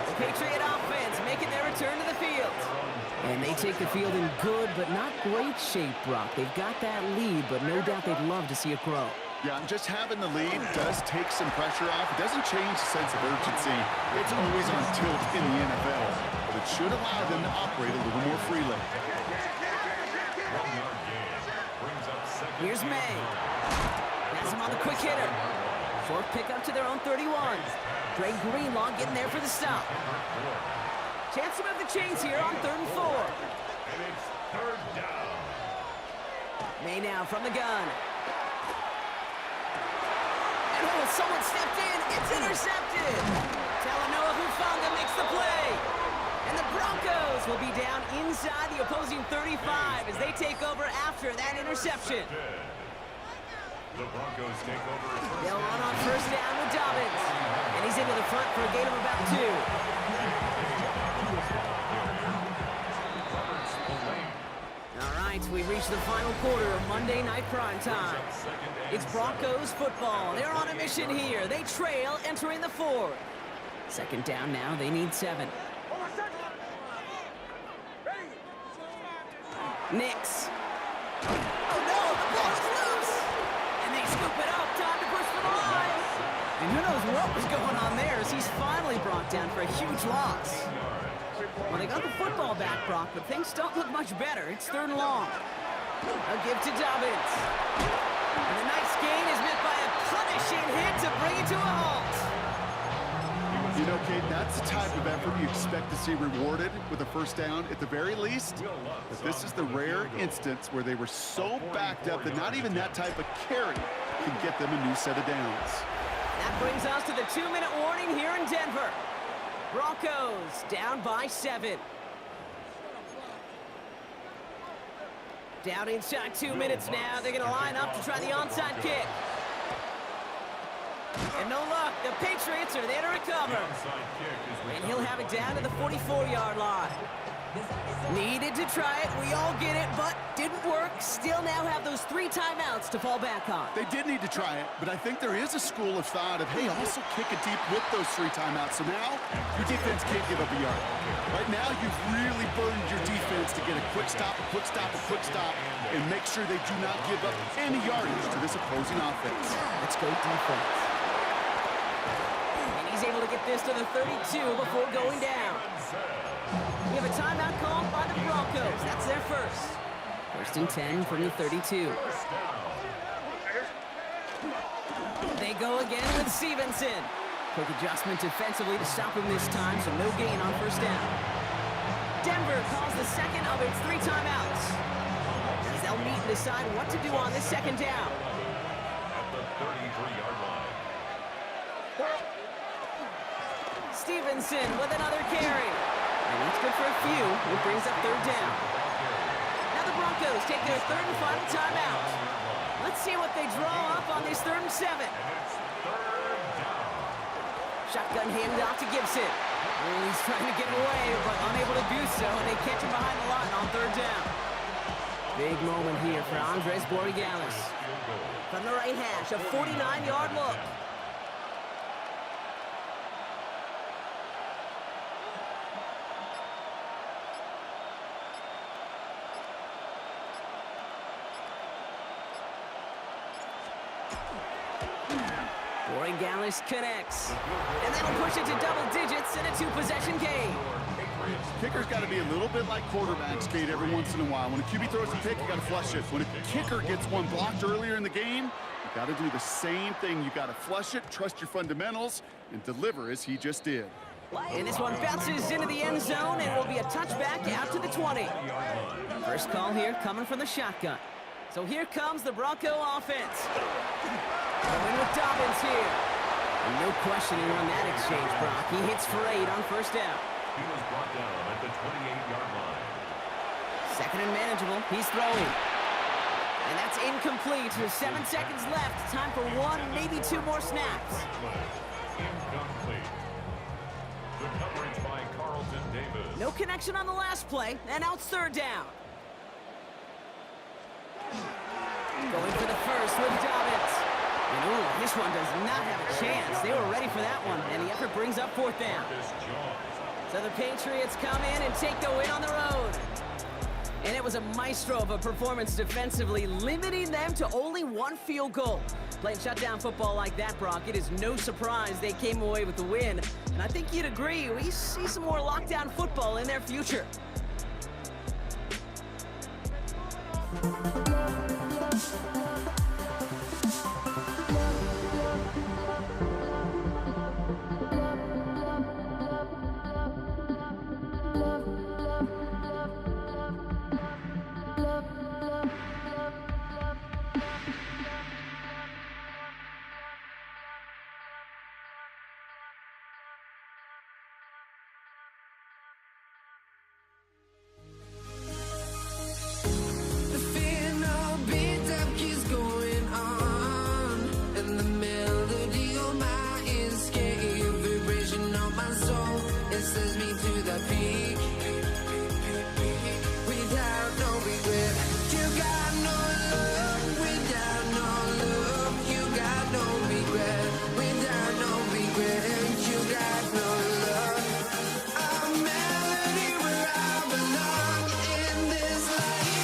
The Patriot offense making their return to the field. And they take the field in good but not great shape, Brock. They've got that lead, but no doubt they'd love to see it grow. Yeah, and just having the lead does take some pressure off. It doesn't change the sense of urgency. It's always on tilt in the NFL, but it should allow them to operate a little more freely. Here's May. Has him on the quick hitter. Short pickup to their own 31. Dre Greenlaw getting there for the stop. Chance to move the chains here on 3rd and 4. And it's 3rd down. May now from the gun. And oh, someone stepped in. It's intercepted. Talanoa Hufanga makes the play. And the Broncos will be down inside the opposing 35 as they take over after that interception. The Broncos take over. They'll run on 1st down with Dobbins. And he's into the front for a gain of about 2. All right, we've reached the final quarter of Monday Night Primetime. It's Broncos football. They're on a mission here. They trail entering the 4th. 2nd down now. They need 7. Nix. Oh no, the ball is loose! And they scoop it up, time to push for the line. And who knows what was going on there as he's finally brought down for a huge loss. Well, they got the football back, Brock, but things don't look much better. It's 3rd and long. A give to Dobbins. And the nice gain is met by a punishing hit to bring it to a halt. You know, Kate, that's the type of effort you expect to see rewarded with a first down at the very least. But this is the rare instance where they were so backed up that not even that type of carry can get them a new set of downs. That brings us to the 2-minute warning here in Denver. Broncos down by 7. Down inside 2 minutes now. They're going to line up to try the onside kick. And no luck. The Patriots are there to recover. And he'll have it down to the 44-yard line. Needed to try it. We all get it, but didn't work. Still now have those 3 timeouts to fall back on. They did need to try it, but I think there is a school of thought of, hey, also kick it deep with those 3 timeouts. So now your defense can't give up a yard. Right now, you've really burdened your defense to get a quick stop, a quick stop, a quick stop, and make sure they do not give up any yardage to this opposing offense. Let's go defense. And he's able to get this to the 32 before going down. We have a timeout called by the Broncos. That's their first. 1st and 10 from the 32. They go again with Stevenson. Quick adjustment defensively to stop him this time, so no gain on 1st down. Denver calls the second of its 3 timeouts, as they'll meet and decide what to do on this 2nd down. At the 33-yard line. Stevenson with another carry. And that's good for a few. It brings up 3rd down. Now the Broncos take their 3rd and final timeout. Let's see what they draw up on this 3rd and 7. Shotgun handoff to Gibson. Oh, he's trying to get away, but unable to do so. And they catch him behind the line on 3rd down. Big moment here for Andres Borregales. From the right hash, a 49-yard look. Borregales connects. And that'll push it to double digits in a 2-possession game. Kicker's got to be a little bit like quarterbacks, Kate, every once in a while. When a QB throws a pick, you got to flush it. When a kicker gets one blocked earlier in the game, you got to do the same thing. You got to flush it, trust your fundamentals, and deliver as he just did. And this one bounces into the end zone and will be a touchback out to the 20. First call here coming from the shotgun. So here comes the Bronco offense. Going with Dobbins here. And no questioning on that exchange, Brock. He hits for 8 on 1st down. He was brought down at the 28-yard line. 2nd and manageable. He's throwing. And that's incomplete. With 7 seconds left. Time for 1, maybe 2 more snaps. Incomplete. The coverage by Carlton Davis. No connection on the last play. And now it's 3rd down. Going for the first with Dobbins. And ooh, this one does not have a chance. They were ready for that one. And the effort brings up 4th down. So the Patriots come in and take the win on the road. And it was a maestro of a performance defensively, limiting them to only 1 field goal. Playing shutdown football like that, Brock, it is no surprise they came away with the win. And I think you'd agree, we see some more lockdown football in their future. The fear no beat up keeps going on, and the melody on my escape, vibration on my soul, it sends me to the peak. Without no regret, you got no love. Without no love, you got no regret. Without no regret, you got no love. A melody where I belong in this life.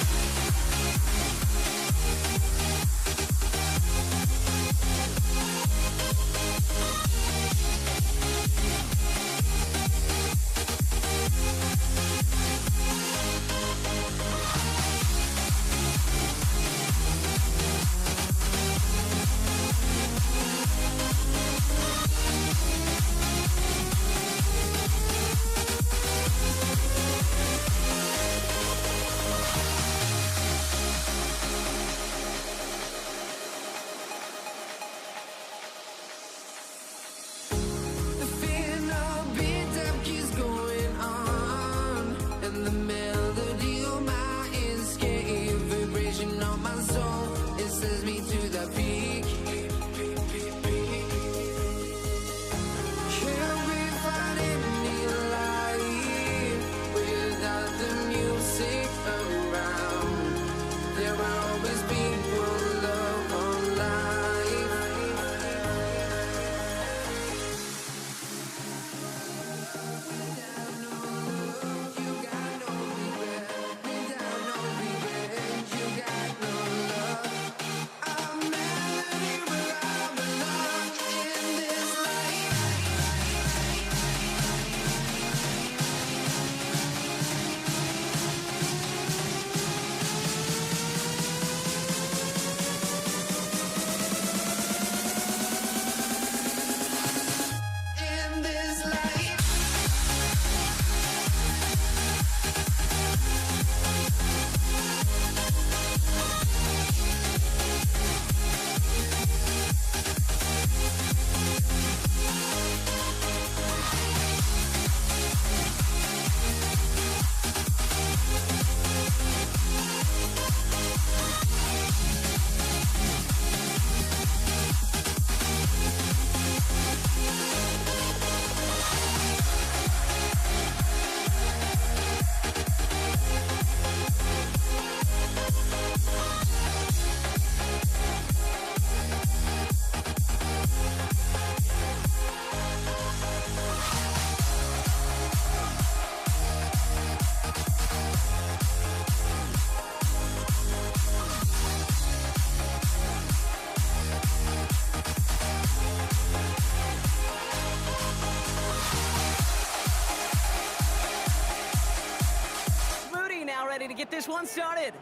get this one started.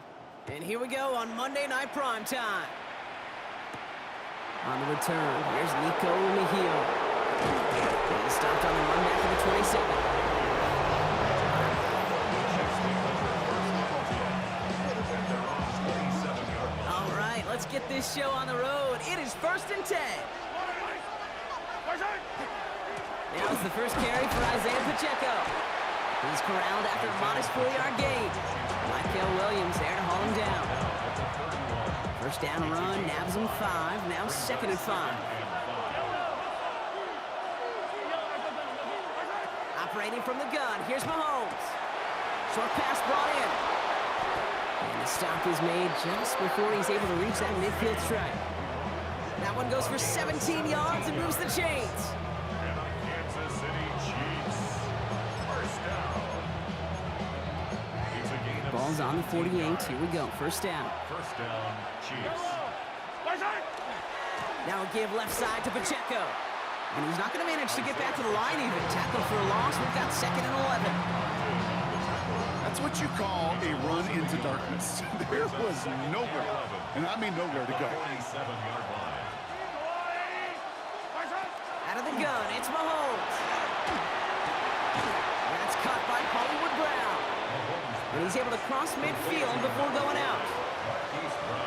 And here we go on Monday Night Prime Time. On the return, here's Nico Mejia. He stopped on the run back to the 27. All right, let's get this show on the road. It is 1st and 10. Now it's the first carry for Isaiah Pacheco. He's corralled after a modest 4-yard gain. Michael Williams there to haul him down. First down run, nabs him 5. Now 2nd and 5. Operating from the gun, here's Mahomes. Short pass brought in. And the stop is made just before he's able to reach that midfield strike. That one goes for 17 yards and moves the chains. Kansas City Chiefs. First down. It's a gain of Ball's on the 48. Here we go. First down. First down, Chiefs. Now a give left side to Pacheco. And he's not going to manage to get back to the line even. Tackle for a loss. We've got 2nd and 11. That's what you call a run into darkness. There was nowhere, and I mean nowhere to go. 47-yard line. Out of the gun, it's Mahomes. That's caught by Hollywood Brown. And he's able to cross midfield before going out.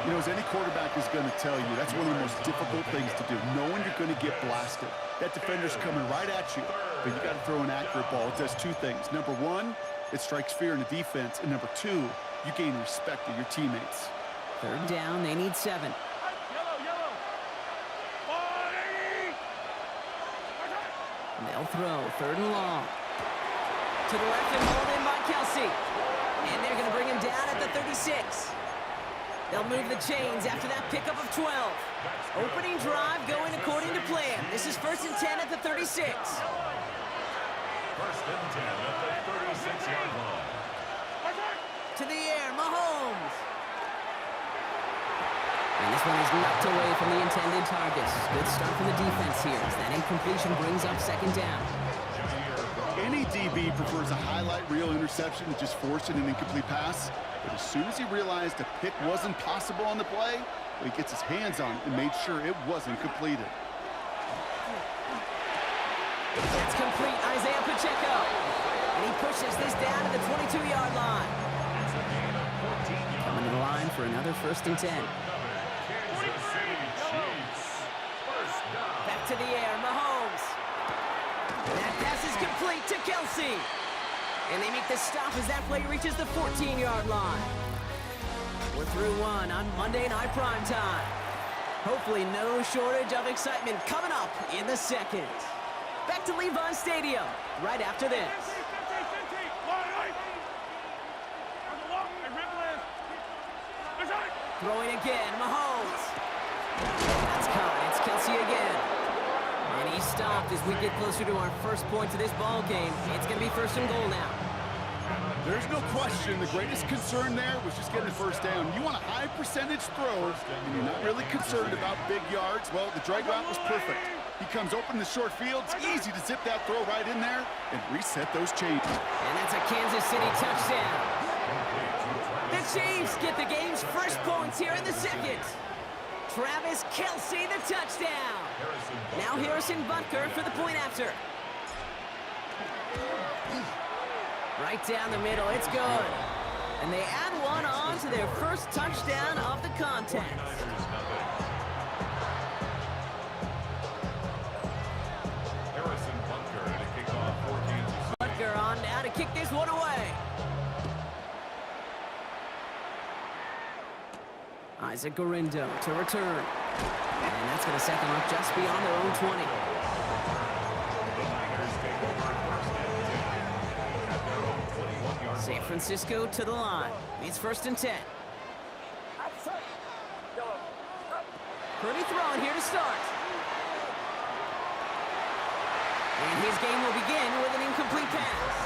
You know, as any quarterback is going to tell you, that's one of the most difficult things to do, knowing you're going to get blasted. That defender's coming right at you, but you got to throw an accurate ball. It does 2 things. Number 1, it strikes fear in the defense, and number 2, you gain respect of your teammates. 3rd down, they need 7. They'll throw, 3rd and long. To the left and hauled in by Kelsey. And they're going to bring him down at the 36. They'll move the chains after that pickup of 12. Opening drive going according to plan. This is 1st and 10 at the 36. First and 10 at the 36-yard line. To the air, Mahomes. And this one is knocked away from the intended targets. Good start from the defense here as that incompletion brings up 2nd down. Any DB prefers a highlight reel interception to just forcing an incomplete pass. But as soon as he realized a pick wasn't possible on the play, he gets his hands on it and made sure it wasn't completed. That's complete, Isaiah Pacheco. And he pushes this down to the 22-yard line. Coming to the line for another 1st and 10. Kansas City Chiefs. First down. Back to the air, Mahomes. That pass is complete to Kelsey. And they make the stop as that play reaches the 14-yard line. We're through 1 on Monday Night Prime Time. Hopefully no shortage of excitement coming up in the 2nd. Back to Levi Stadium right after this. Throwing again, Mahomes. That's caught. It's Kelsey again. And he stopped as we get closer to our first points of this ball game. It's going to be 1st and goal now. There's no question the greatest concern there was just getting the 1st down. You want a high percentage throw, and you're not really concerned about big yards. Well, the drag route was perfect. He comes open in the short field. It's easy to zip that throw right in there and reset those chains. And that's a Kansas City touchdown. The Chiefs get the game's first points here in the 2nd. Travis Kelsey, the touchdown. Now Harrison Butker for the point after. Right down the middle, it's good. And they add one on to their first touchdown of the contest. Harrison Butker to kick off for Kansas. Butker on now to kick this one away. Isaac Gorindo to return. And that's going to set them up just beyond their own 20. The Niners take over 1st and 10 at their own 21-yard line. San Francisco to the line. It's 1st and 10. Purdy throwing here to start. And his game will begin with an incomplete pass.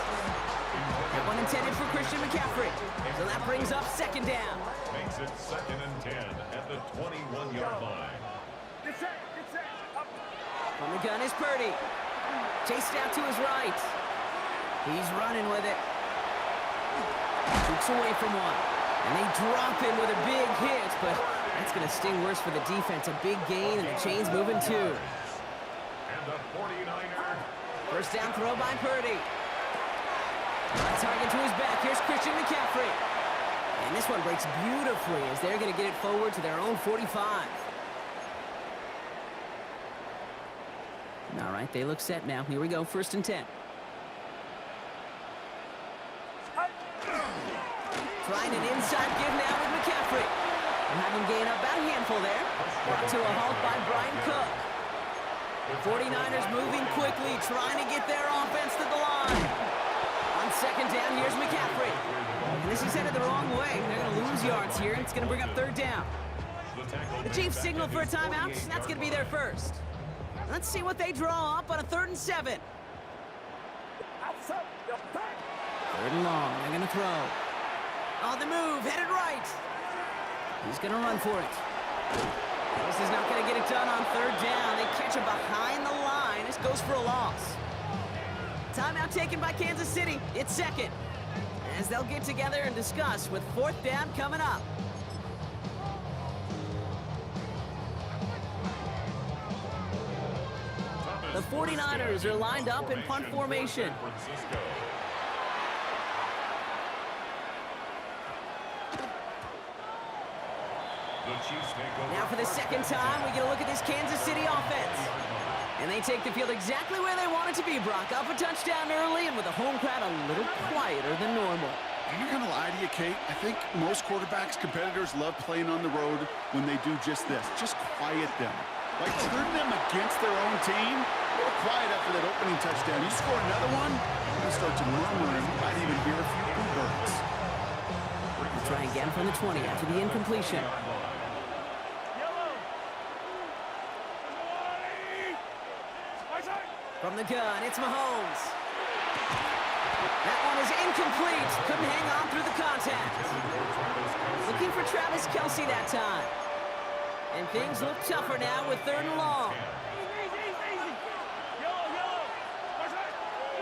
That one intended for Christian McCaffrey. So that brings up 2nd down. Makes it 2nd and 10 at the 21-yard line. From the gun is Purdy. Chased out to his right. He's running with it. Shoots away from one. And they drop him with a big hit, but that's going to sting worse for the defense. A big gain, and the chain's moving too. And the 49er. First down throw by Purdy. On target to his back. Here's Christian McCaffrey. And this one breaks beautifully as they're going to get it forward to their own 45. All right, they look set now. Here we go, 1st and 10. Trying an inside give now with McCaffrey. And having gained about a handful there. Brought to a halt by Brian Cook. The 49ers moving quickly, trying to get their offense to the line. On 2nd down, here's McCaffrey. And this is headed the wrong way. They're going to lose yards here, and it's going to bring up 3rd down. The Chiefs signal for a timeout. That's going to be their first. Let's see what they draw up on a 3rd and 7. 3rd and long. They're going to throw. On the move, headed right. He's going to run for it. This is not going to get it done on 3rd down. They catch him behind the line. This goes for a loss. Timeout taken by Kansas City. It's 2nd. As they'll get together and discuss with 4th down coming up. The 49ers are lined up in punt formation. Now for the 2nd time, we get a look at this Kansas City offense. And they take the field exactly where they want it to be, Brock. Up a touchdown early and with a home crowd a little quieter than normal. I'm not going to lie to you, Kate. I think most quarterbacks, competitors love playing on the road when they do just this. Just quiet them. Like turn them against their own team. A little quiet after that opening touchdown. You score another one, you start to murmur and you might even hear a few birds. We'll try again from the 20 after the incompletion. From the gun, it's Mahomes. That one is incomplete. Couldn't hang on through the contact. Looking for Travis Kelce that time. And things look tougher now with 3rd and long.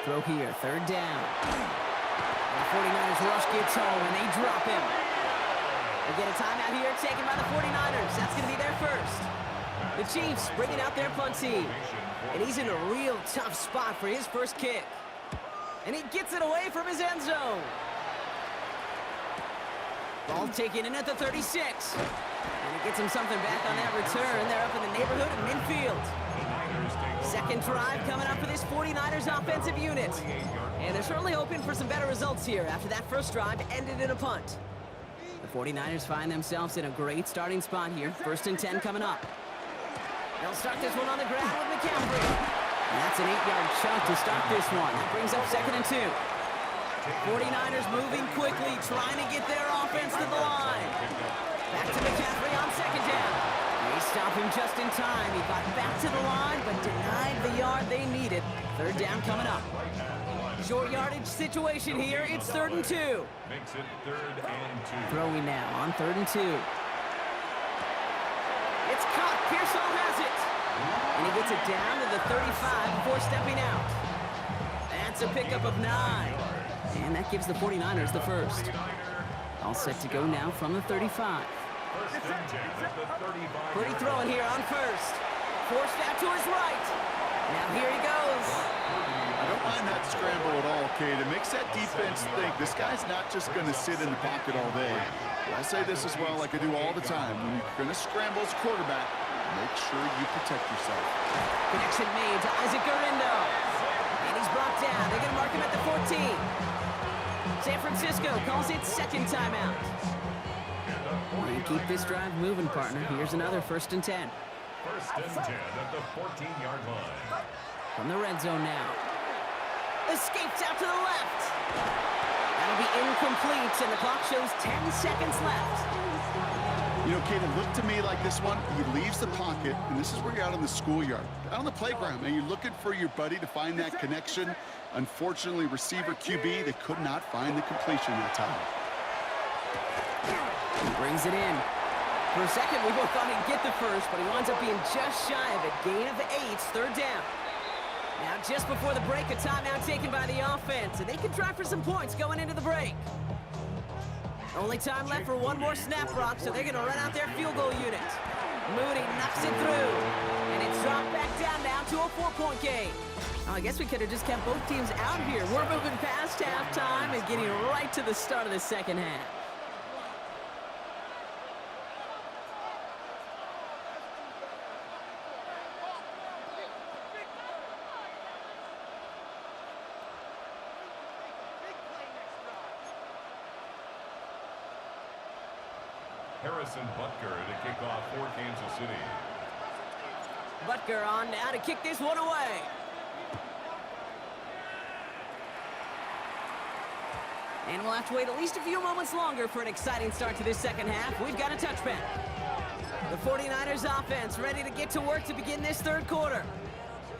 Throw here, 3rd down. And the 49ers rush gets home, and they drop him. They get a timeout here taken by the 49ers. That's going to be their first. The Chiefs bringing out their punt team. And he's in a real tough spot for his first kick. And he gets it away from his end zone. Ball taken in at the 36. And he gets him something back on that return. They're up in the neighborhood of midfield. 2nd drive coming up for this 49ers offensive unit. And they're certainly hoping for some better results here after that first drive ended in a punt. The 49ers find themselves in a great starting spot here. 1st and 10 coming up. They'll start this one on the ground with McCaffrey. And that's an 8-yard chunk to start this one. That brings up 2nd and 2. 49ers moving quickly, trying to get their offense to the line. Back to McCaffrey on 2nd down. They stop him just in time. He got back to the line, but denied the yard they needed. 3rd down coming up. Short yardage situation here. It's 3rd and 2. Makes it 3rd and 2. Throwing now on 3rd and 2. It's caught. Pearsall has it. And he gets it down to the 35 before stepping out. That's a pickup of 9. And that gives the 49ers the first. All set to go now from the 35. Pretty throwing here on 1st. Forced out to his right. Now here he goes. I don't mind that scramble at all, Kate. It makes that defense think this guy's not just going to sit in the pocket all day. I say this as well like I do all the time. When you're going to scramble as quarterback, make sure you protect yourself. Connection made to Isaac Guerrero. And he's brought down. They're going to mark him at the 14. San Francisco calls it 2nd timeout. You keep this drive moving, partner. Here's another 1st and 10. 1st and 10 at the 14-yard line. From the red zone now. Escapes out to the left. That'll be incomplete, and the clock shows 10 seconds left. You know, Kate, it looked to me like this one, he leaves the pocket, and this is where you're out on the schoolyard, out on the playground, and you're looking for your buddy to find that connection. Unfortunately, receiver QB, they could not find the completion that time. He brings it in. For a second, we both thought he'd get the first, but he winds up being just shy of a gain of 8, 3rd down. Now, just before the break, a timeout taken by the offense, and they can try for some points going into the break. Only time left for one more snap, Brock, so they're going to run out their field goal unit. Moody knocks it through, and it's dropped back down now to a 4-point game. I guess we could have just kept both teams out here. We're moving past halftime and getting right to the start of the second half. Harrison Butker to kick off for Kansas City. Butker on now to kick this one away. And we'll have to wait at least a few moments longer for an exciting start to this second half. We've got a touchback. The 49ers offense ready to get to work to begin this third quarter.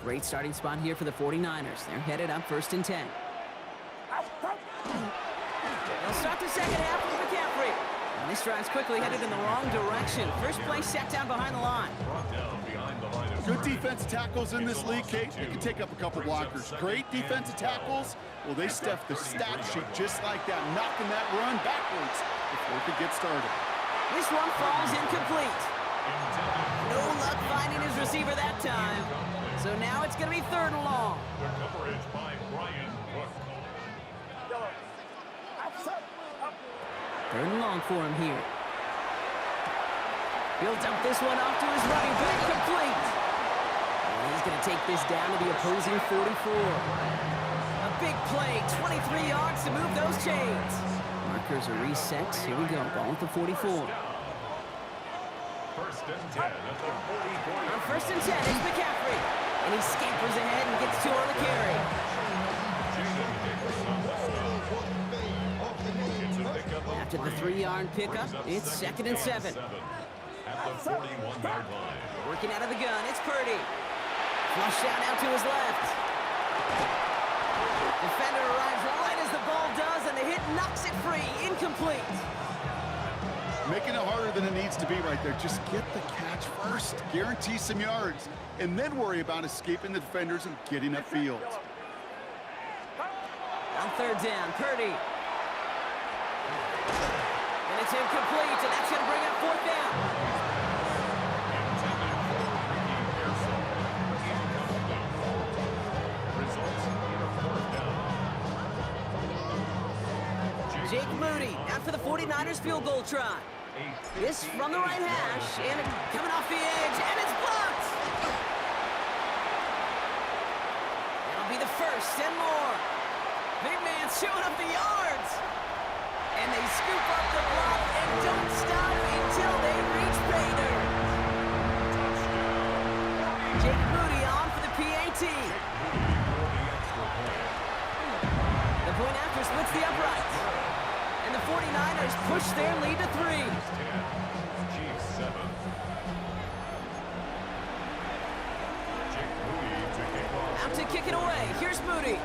Great starting spot here for the 49ers. They're headed up 1st and 10. They'll start the second half with McCaffrey. And this drive's quickly headed in the wrong direction. First play set down behind the line. Brought down behind the line of Good scrimmage. defensive tackles in this league, Kate. You can take up a couple blockers. Great defensive tackles. Well, they stuffed the stat sheet just like that, knocking that run backwards before it could get started. This one falls incomplete. No luck finding his receiver that time. So now it's going to be 3rd and long. The coverage by Brian Cook. 3rd and long for him here. He'll dump this one off to his running back, complete. And he's going to take this down to the opposing 44. A big play, 23 yards to move those chains. Markers are reset. Here we go, ball at the 44. 1st and 10 at the 44. On 1st and 10, it's McCaffrey. And he scampers ahead and gets 2 on the carry. Jaden Hicks on the stop. It's a pickup of After the 3. 3-yard pickup, it's 2nd and 7. At the 41-yard line. Working out of the gun, it's Purdy. Flush out now to his left. Defender arrives right as the ball does, and the hit knocks it free. Incomplete. Making it harder than it needs to be right there. Just get the catch first. Guarantee some yards. And then worry about escaping the defenders and getting upfield. On 3rd down, Purdy. And it's incomplete, and that's going to bring up 4th down. Intended for Ricky Pearson. Incomplete. Results in a 4th down. Jake Moody out for the 49ers field goal try. This from the right hash, and coming off the edge, and it's blocked! That'll be the 1st and more. Big man showing up the yards. And they scoop up the block and don't stop until they reach pay dirt. Jake Moody on for the PAT. The point after splits the uprights. And the 49ers push their lead to 3. 10. Chiefs 7. Jake Moody to kick off. Out to kick it away. Here's Moody.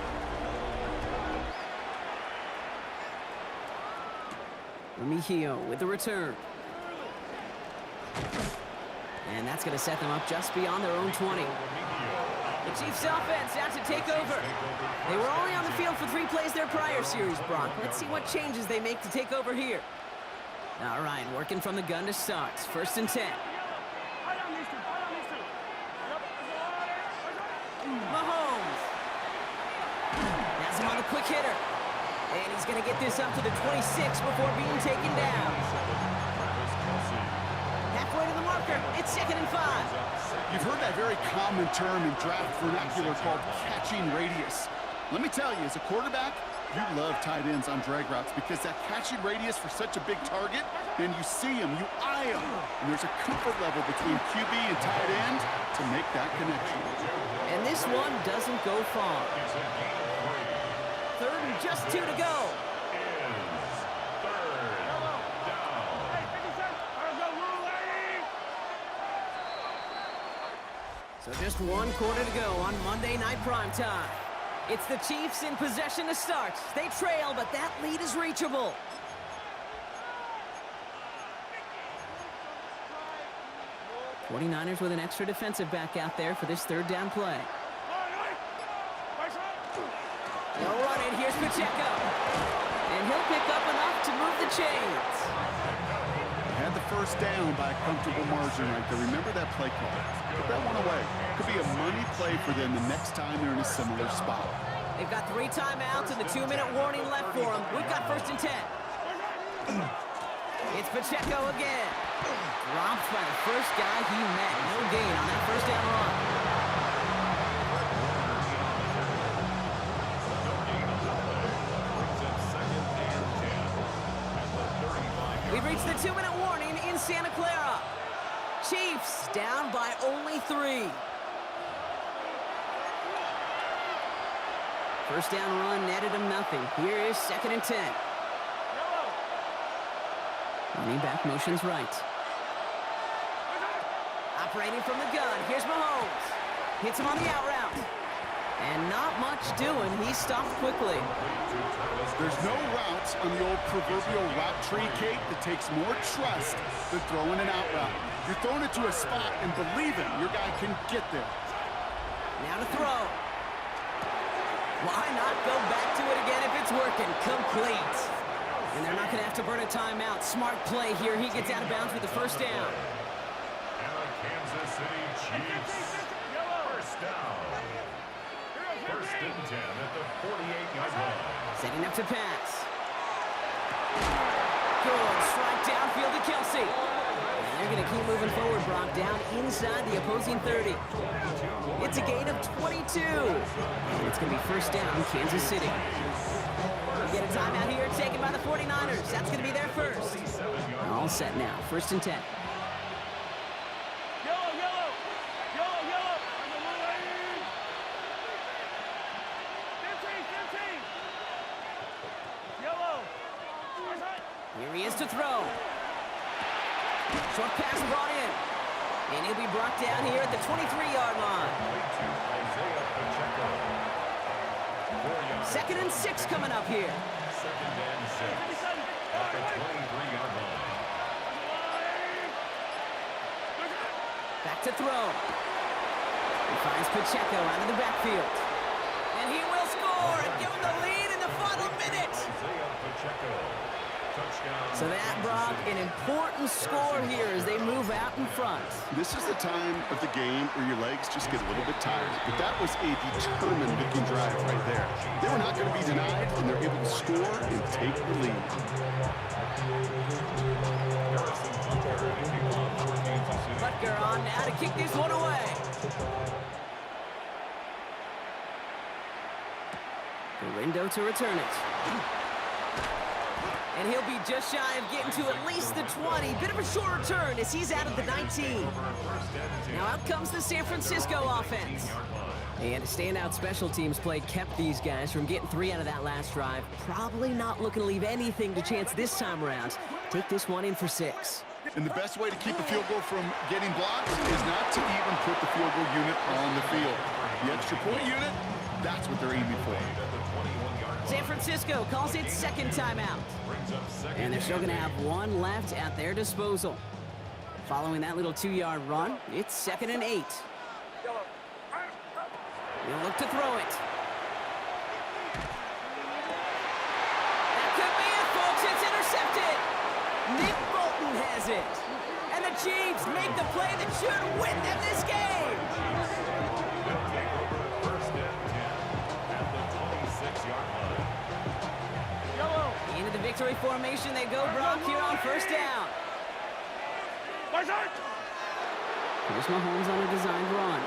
Remigio with the return. And that's going to set them up just beyond their own 20. The Chiefs offense out to take over. They were only on the field for 3 plays their prior series, Brock. Let's see what changes they make to take over here. All right, working from the gun to start. 1st and 10. Mahomes. Has him on the quick hitter. And he's going to get this up to the 26 before being taken down. Halfway to the marker. It's 2nd and 5. You've heard that very common term in draft vernacular called catching radius. Let me tell you, as a quarterback, you love tight ends on drag routes because that catching radius for such a big target, then you see him, you eye him, and there's a comfort level between QB and tight end to make that connection. And this one doesn't go far. 3rd and just 2 to go. So just 1 quarter to go on Monday Night Primetime. It's the Chiefs in possession to start. They trail, but that lead is reachable. '49ers with an extra defensive back out there for this 3rd down play. They'll run it. Here's Pacheco. And he'll pick up enough to move the chains. Had the first down by a comfortable margin right there. Remember that play call. Put that one away. Could be a money play for them the next time they're in a similar spot. They've got 3 timeouts and the 2-minute warning left for them. We've got 1st and 10. It's Pacheco again. Dropped by the first guy he met. No gain on that 1st down run. We've reached the 2-minute warning in Santa Clara. Chiefs down by only 3. First down run netted him nothing. Here is 2nd and 10. Running back motions right. Operating from the gun. Here's Mahomes. Hits him on the out route. And not much doing. He stopped quickly. There's no routes on the old proverbial route tree, Kate, that takes more trust than throwing an out route. You're throwing it to a spot and believing your guy can get there. Now to throw. Why not go back to it again if it's working? Complete. And they're not going to have to burn a timeout. Smart play here. He gets out of bounds with the 1st down. And the Kansas City Chiefs. First down. 1st and 10 at the 48-yard line. Setting up to pass. Good. Strike downfield to Kelsey. And they're going to keep moving forward, Brock, down inside the opposing 30. It's a gain of 22. And it's going to be 1st down, Kansas City. We get a timeout here taken by the 49ers. That's going to be their first. All set now. 1st and 10. Here he is to throw. Short pass brought in. And he'll be brought down here at the 23-yard line. 2nd and 6 coming up here. 2nd and 6 at the 23-yard line. Back to throw. He finds Pacheco out of the backfield. And he will score and give him the lead in the final minute. Isaiah Pacheco. Touchdown. So that, Brock, an important score here as they move out in front. This is the time of the game where your legs just get a little bit tired. But that was a determined looking drive right there. They were not going to be denied, and they're able to score and take the lead. Butker on now to kick this one away. Garindo to return it. And he'll be just shy of getting to at least the 20. Bit of a short return as he's out of the 19. Now out comes the San Francisco offense. And a standout special teams play kept these guys from getting 3 out of that last drive. Probably not looking to leave anything to chance this time around. Take this one in for 6. And the best way to keep a field goal from getting blocked is not to even put the field goal unit on the field. The extra point unit, that's what they're aiming for. San Francisco calls it 2nd timeout. And they're still going to have 1 left at their disposal. Following that little 2-yard run, it's 2nd and 8. He'll look to throw it. That could be it, folks. It's intercepted. Nick Bolton has it. And the Chiefs make the play that should win them this game. First and 10 at the 26-yard line. Into the victory formation they go, Brock, here on 1st down. Here's Mahomes on a designed run.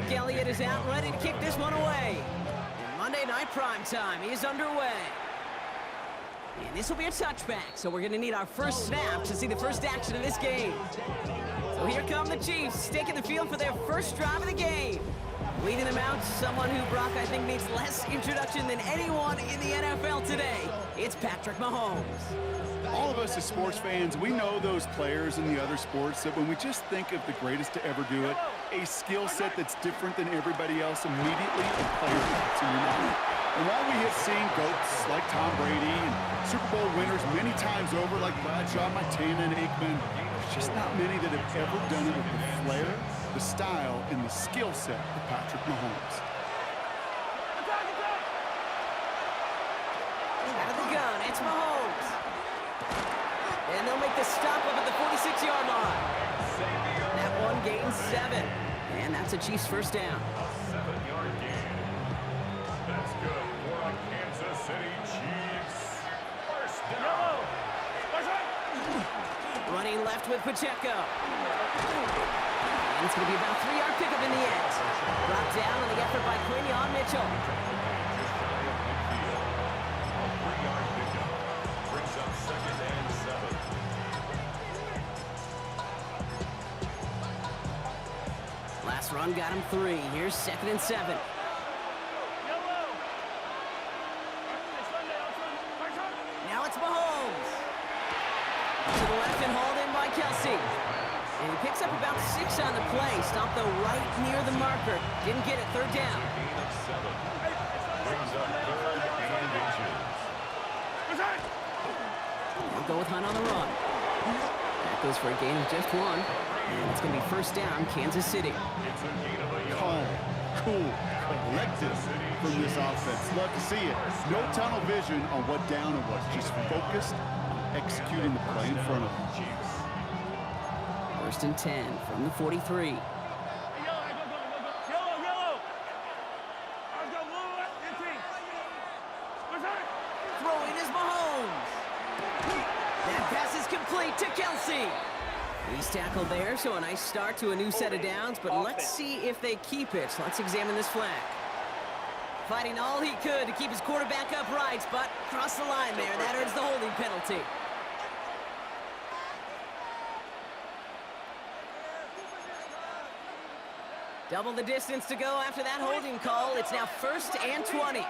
Zeke Elliott is out, ready to kick this one away. And Monday Night Primetime is underway. And this will be a touchback, so we're going to need our first snap to see the first action of this game. So here come the Chiefs, taking the field for their first drive of the game. Leading them out, someone who, Brock, I think needs less introduction than anyone in the NFL today. It's Patrick Mahomes. All of us as sports fans, we know those players in the other sports that when we just think of the greatest to ever do it, a skill set that's different than everybody else, immediately a player pops in your mind. And while we have seen GOATs like Tom Brady and Super Bowl winners many times over like Bradshaw, Montana, and Aikman, there's just not many that have ever done it with the flair, the style, and the skill set of Patrick Mahomes. Out of the gun, it's Mahomes. And they'll make the stop up at the 46-yard line. That one gains 7. And that's a Chiefs first down. A 7-yard gain. That's good for a Kansas City Chiefs. First down. Running left with Pacheco. And it's going to be about a 3-yard pickup in the end. Brought down on the effort by Quinion Mitchell. Just shy of midfield. A 3-yard pickup. Brings up 2nd and 7. Last run got him 3. Here's 2nd and 7. Now it's Mahomes. To the left and hauled in by Kelsey. And he picks up about 6 on the play. Stopped though right near the marker. Didn't get it. 3rd down. Gain of 7. Brings up 3rd and inches. We'll go with Hunt on the run. That goes for a gain of just 1. And it's going to be first down, Kansas City. It's a gain of a yard. Calm, cool, collected from this offense. Love to see it. No tunnel vision on what down it was. Just focused on executing the play in front of them. Chiefs. First and 10 from the 43. Throwing is Mahomes. That pass is complete to Kelsey. He's tackled there, so a nice start to a new set of downs, but let's see if they keep it. Let's examine this flag. Fighting all he could to keep his quarterback upright, but crossed the line there. That earns the holding penalty. Double the distance to go after that holding call. It's now 1st and 20.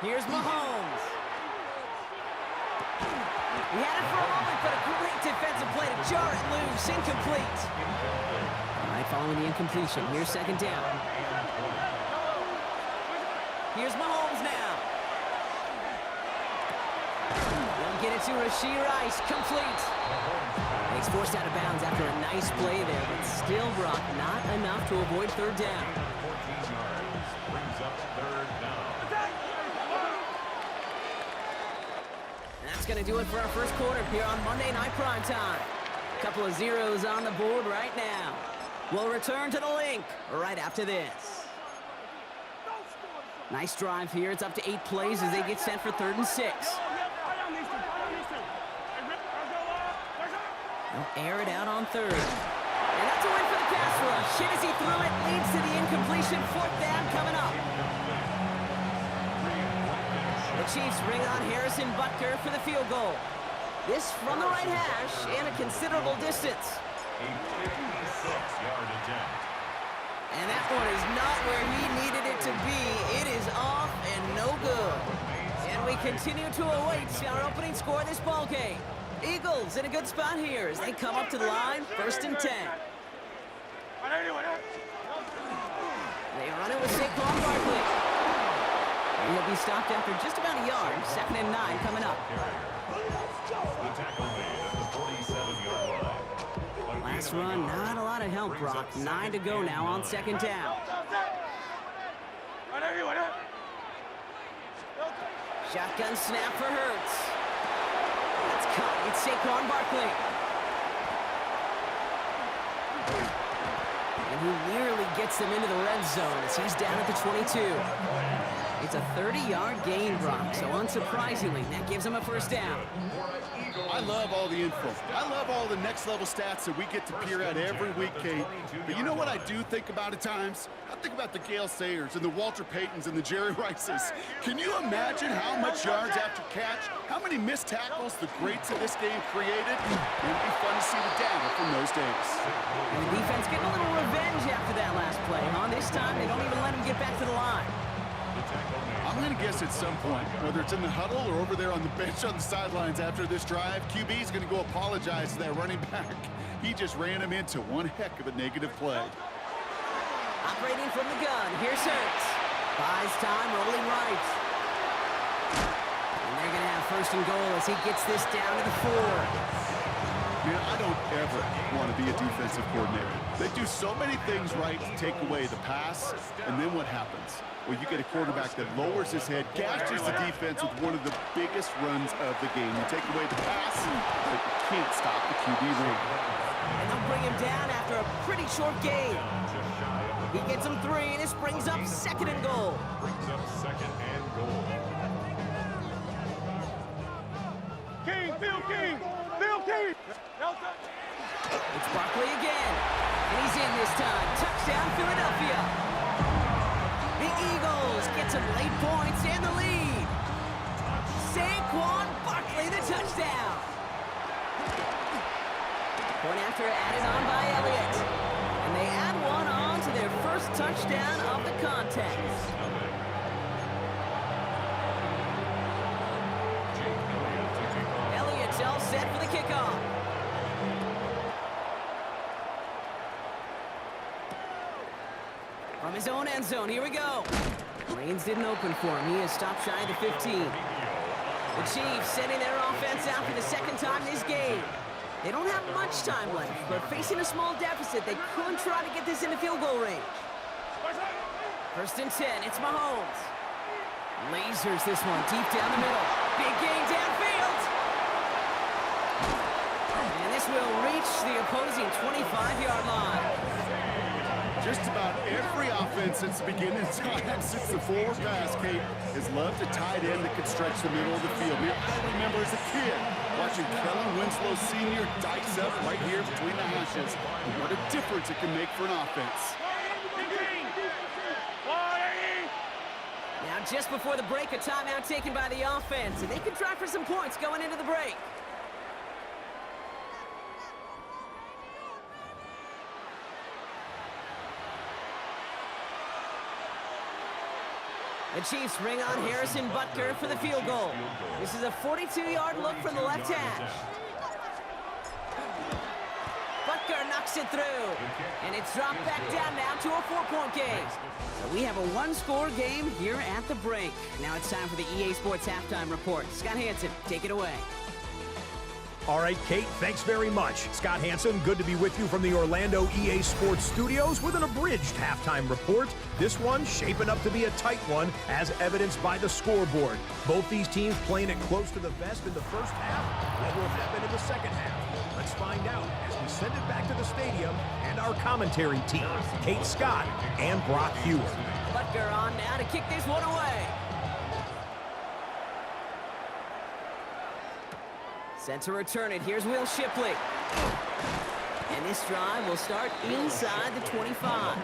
Here's Mahomes. He had it for a moment, but a great defensive play to jar it loose. Incomplete. All right, following the incompletion. Here's 2nd down. Here's Mahomes now. They'll get it to Rashee Rice. Complete. He's forced out of bounds after a nice play there, but still, Brock, not enough to avoid 3rd down. 14 yards. Brings up 3rd down. That's going to do it for our first quarter here on Monday Night Primetime. A couple of zeros on the board right now. We'll return to the link right after this. Nice drive here. It's up to 8 plays as they get set for 3rd and 6. They'll air it out on 3rd. And that's a win for the pass rush. Shit as he threw it, leads to the incompletion. 4th down coming up. The Chiefs bring on Harrison Butker for the field goal. This from the right hash and a considerable distance. A 56-yard attempt. And that one is not where he needed it to be. It is off and no good. And we continue to await our opening score of this ball game. Eagles in a good spot here as they come up to the line, 1st and 10. They run it with Saquon Barkley. He'll be stopped after just about a yard. 2nd and 9 coming up. The tackle made at the 47-yard line. Last run, not a lot of help, Brock. 9 to go now on 2nd down. Shotgun snap for Hurts. That's caught. It's Saquon Barkley. And he nearly gets them into the red zone as he's down at the 22. It's a 30-yard gain, Brock, so unsurprisingly, that gives them a first down. I love all the info. I love all the next-level stats that we get to peer at every week, Kate. But you know what I do think about at times? I think about the Gale Sayers and the Walter Paytons and the Jerry Rices. Can you imagine how much yards after catch, how many missed tackles the greats of this game created? It'd be fun to see the data from those days. And the defense getting a little revenge after that last play, huh? This time, they don't even let him get back to the line. I'm going to guess at some point, whether it's in the huddle or over there on the bench on the sidelines after this drive, QB's going to go apologize to that running back. He just ran him into one heck of a negative play. Operating from the gun, here's Hurts. Buys time, rolling right. And they're going to have first and goal as he gets this down to the 4. Man, I don't ever want to be a defensive coordinator. They do so many things right to take away the pass, and then what happens? Well, you get a quarterback that lowers his head, gashes the defense with one of the biggest runs of the game. You take away the pass, but you can't stop the QB run. And they'll bring him down after a pretty short game. He gets him 3, and this brings up second and goal. Brings up second and goal. King, Phil King, Phil King. It's Barkley again. And he's in this time. Touchdown, Philadelphia. The Eagles get some late points and the lead. Saquon Barkley, the touchdown. Point after added on by Elliott. And they add one on to their first touchdown of the contest. Elliott's all set for the kickoff. From his own end zone, here we go. Lanes didn't open for him. He is stopped shy of the 15. The Chiefs sending their offense out for the second time this game. They don't have much time left, but facing a small deficit, they could try to get this into field goal range. First and 10, it's Mahomes. Lasers this one deep down the middle. Big gain downfield. And this will reach the opposing 25-yard line. Just about every offense since the beginning of time, since the forward pass, Kate, has loved a tight end that could stretch the middle of the field. I remember as a kid watching Kellen Winslow Sr. dice up right here between the hashes. And what a difference it can make for an offense. Now, just before the break, a timeout taken by the offense, and they can try for some points going into the break. The Chiefs bring on Harrison Butker for the field goal. This is a 42-yard look from the left hash. Butker knocks it through, and it's dropped back down now to a 4-point game. So we have a one-score game here at the break. Now it's time for the EA Sports Halftime Report. Scott Hanson, take it away. All right, Kate, thanks very much. Scott Hanson, good to be with you from the Orlando EA Sports Studios with an abridged halftime report. This one shaping up to be a tight one, as evidenced by the scoreboard. Both these teams playing it close to the vest in the first half. What will happen in the second half? Let's find out as we send it back to the stadium and our commentary team, Kate Scott and Brock Hewer. Butker on now to kick this one away. Set to return it. Here's Will Shipley. And this drive will start inside the 25.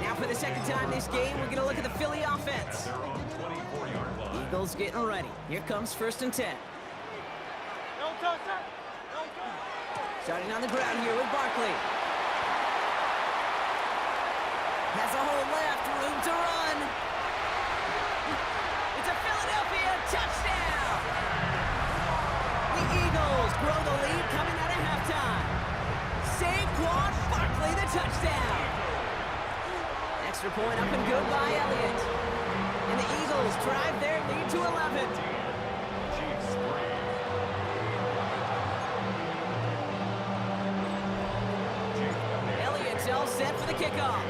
Now for the second time this game, we're going to look at the Philly offense. Eagles getting ready. Here comes first and 10. Starting on the ground here with Barkley. Has a hole left, room to run. It's a Philadelphia touchdown. The Eagles grow the lead coming out of halftime. Saquon Barkley, the touchdown. Extra point up and good by Elliott. And the Eagles drive their lead to 11. Elliott's all set for the kickoff.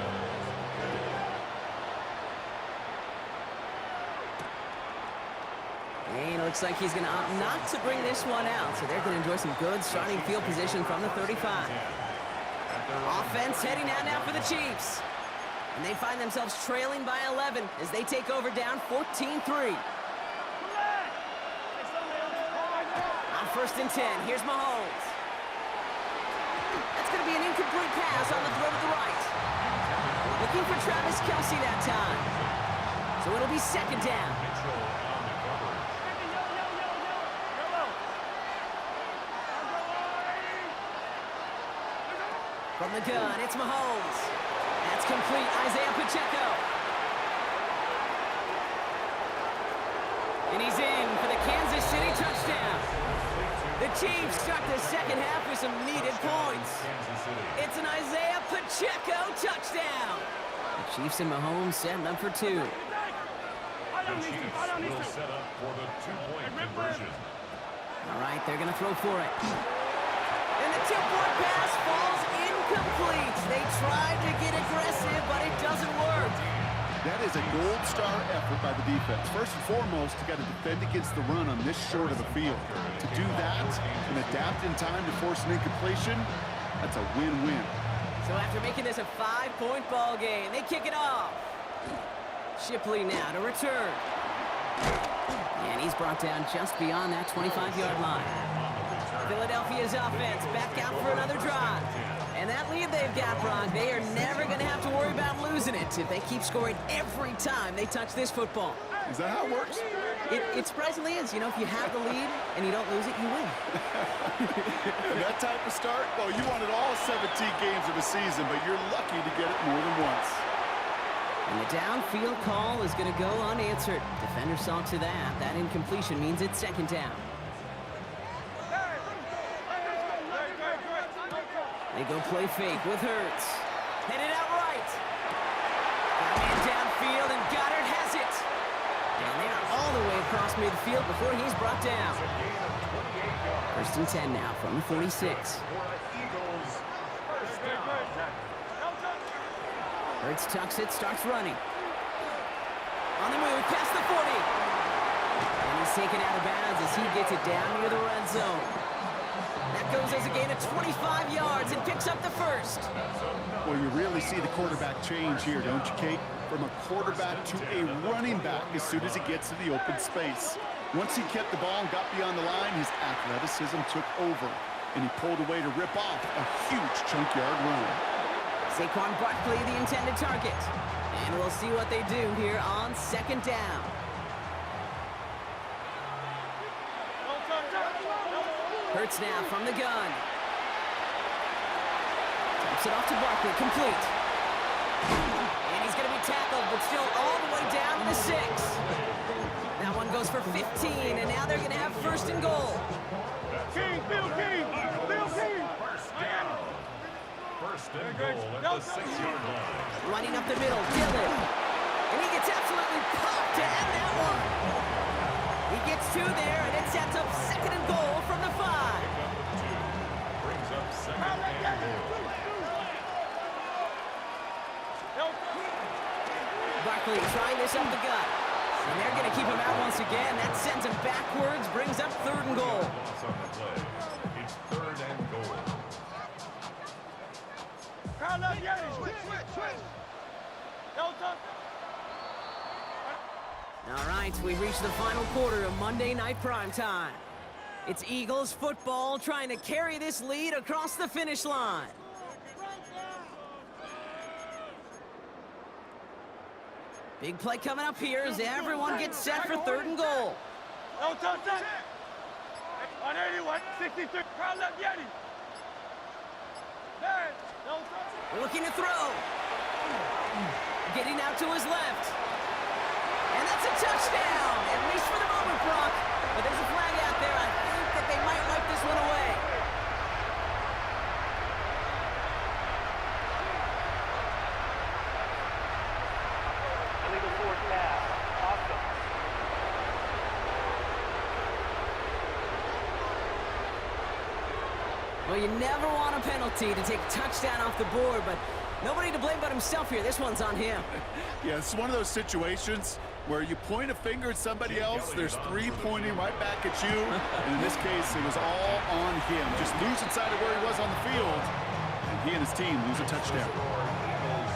And it looks like he's going to opt not to bring this one out, so they're going to enjoy some good starting field position from the 35. Offense heading out now for the Chiefs. And they find themselves trailing by 11 as they take over down 14-3. On 1st and 10, here's Mahomes. That's going to be an incomplete pass on the throw to the right. Looking for Travis Kelce that time. So it'll be 2nd down. From the gun, it's Mahomes. That's complete, Isaiah Pacheco. And he's in for the Kansas City touchdown. The Chiefs start the second half with some needed points. It's an Isaiah Pacheco touchdown. The Chiefs and Mahomes setting up for 2. The Chiefs will set up for the 2-point conversion. All right, they're going to throw for it. And the 2-point pass falls incomplete. They tried to get aggressive, but it doesn't work. That is a gold star effort by the defense. First and foremost, you got to defend against the run on this short of the field. To do that and adapt in time to force an incompletion, that's a win-win. So after making this a 5-point ball game, they kick it off. Shipley now to return. And he's brought down just beyond that 25-yard line. Philadelphia's offense back out for another drive. And that lead they've got, Brock, they are never going to have to worry about losing it if they keep scoring every time they touch this football. Is that how it works? It surprisingly is. You know, if you have the lead and you don't lose it, you win. That type of start, well, you wanted all 17 games of a season, but you're lucky to get it more than once. And the downfield call is going to go unanswered. Defender saw to that. That incompletion means it's 2nd down. They go play fake with Hurts. Headed out right. Got a man downfield, and Goddard has it. And they are all the way across midfield before he's brought down. 1st and 10 now from the 46. Hurts tucks it, starts running. On the move, past the 40. And he's taken out of bounds as he gets it down near the red zone. That goes as a gain of 25 yards and picks up the 1st. Well, you really see the quarterback change here, don't you, Kate? From a quarterback to a running back as soon as he gets to the open space. Once he kept the ball and got beyond the line, his athleticism took over, and he pulled away to rip off a huge chunk yard run. Saquon Barkley, the intended target. And we'll see what they do here on 2nd down. Hurts now from the gun. Taps it off to Barkley, complete. And he's going to be tackled, but still all the way down to the 6. That one goes for 15, and now they're going to have 1st and goal. King, Bill King, Bill King. 1st and goal at the 6-yard line. Running up the middle, Dillon. And he gets absolutely popped to end that one. He gets 2 there, and it sets up 2nd and goal from the 5. Brings up 2nd and goal. Barkley trying this up the gut. And they're going to keep him out once again. That sends him backwards, brings up 3rd and goal. Loss on the play. It's 3rd and goal. All right, we've reached the final quarter of Monday Night Primetime. It's Eagles football trying to carry this lead across the finish line. Big play coming up here as everyone gets set for 3rd and goal. No touchdown. On 81, 63. Crowd left Yeti. There. No touchdown. Looking to throw. Getting out to his left. And that's a touchdown, at least for the moment, Brock. But there's a flag out there. I think that they might wipe this one away. Illegal forward pass. Awesome. Well, you never want a penalty to take a touchdown off the board, but nobody to blame but himself here. This one's on him. Yeah, it's one of those situations where you point a finger at somebody else, there's 3 pointing right back at you, and in this case, it was all on him. Just losing sight of where he was on the field, and he and his team lose a touchdown. Score, Eagles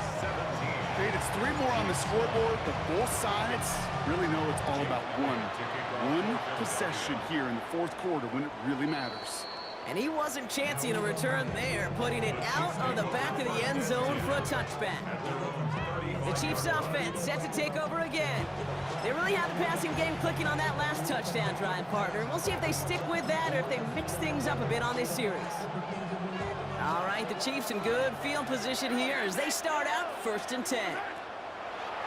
17. It's It's 3 more on the scoreboard, but both sides really know it's all about one possession here in the fourth quarter when it really matters. And he wasn't chancing a return there, putting it out of the back of the end zone for a touchback. The Chiefs offense set to take over again. They really have the passing game clicking on that last touchdown drive, partner. We'll see if they stick with that or if they mix things up a bit on this series. All right, the Chiefs in good field position here as they start out 1st and 10.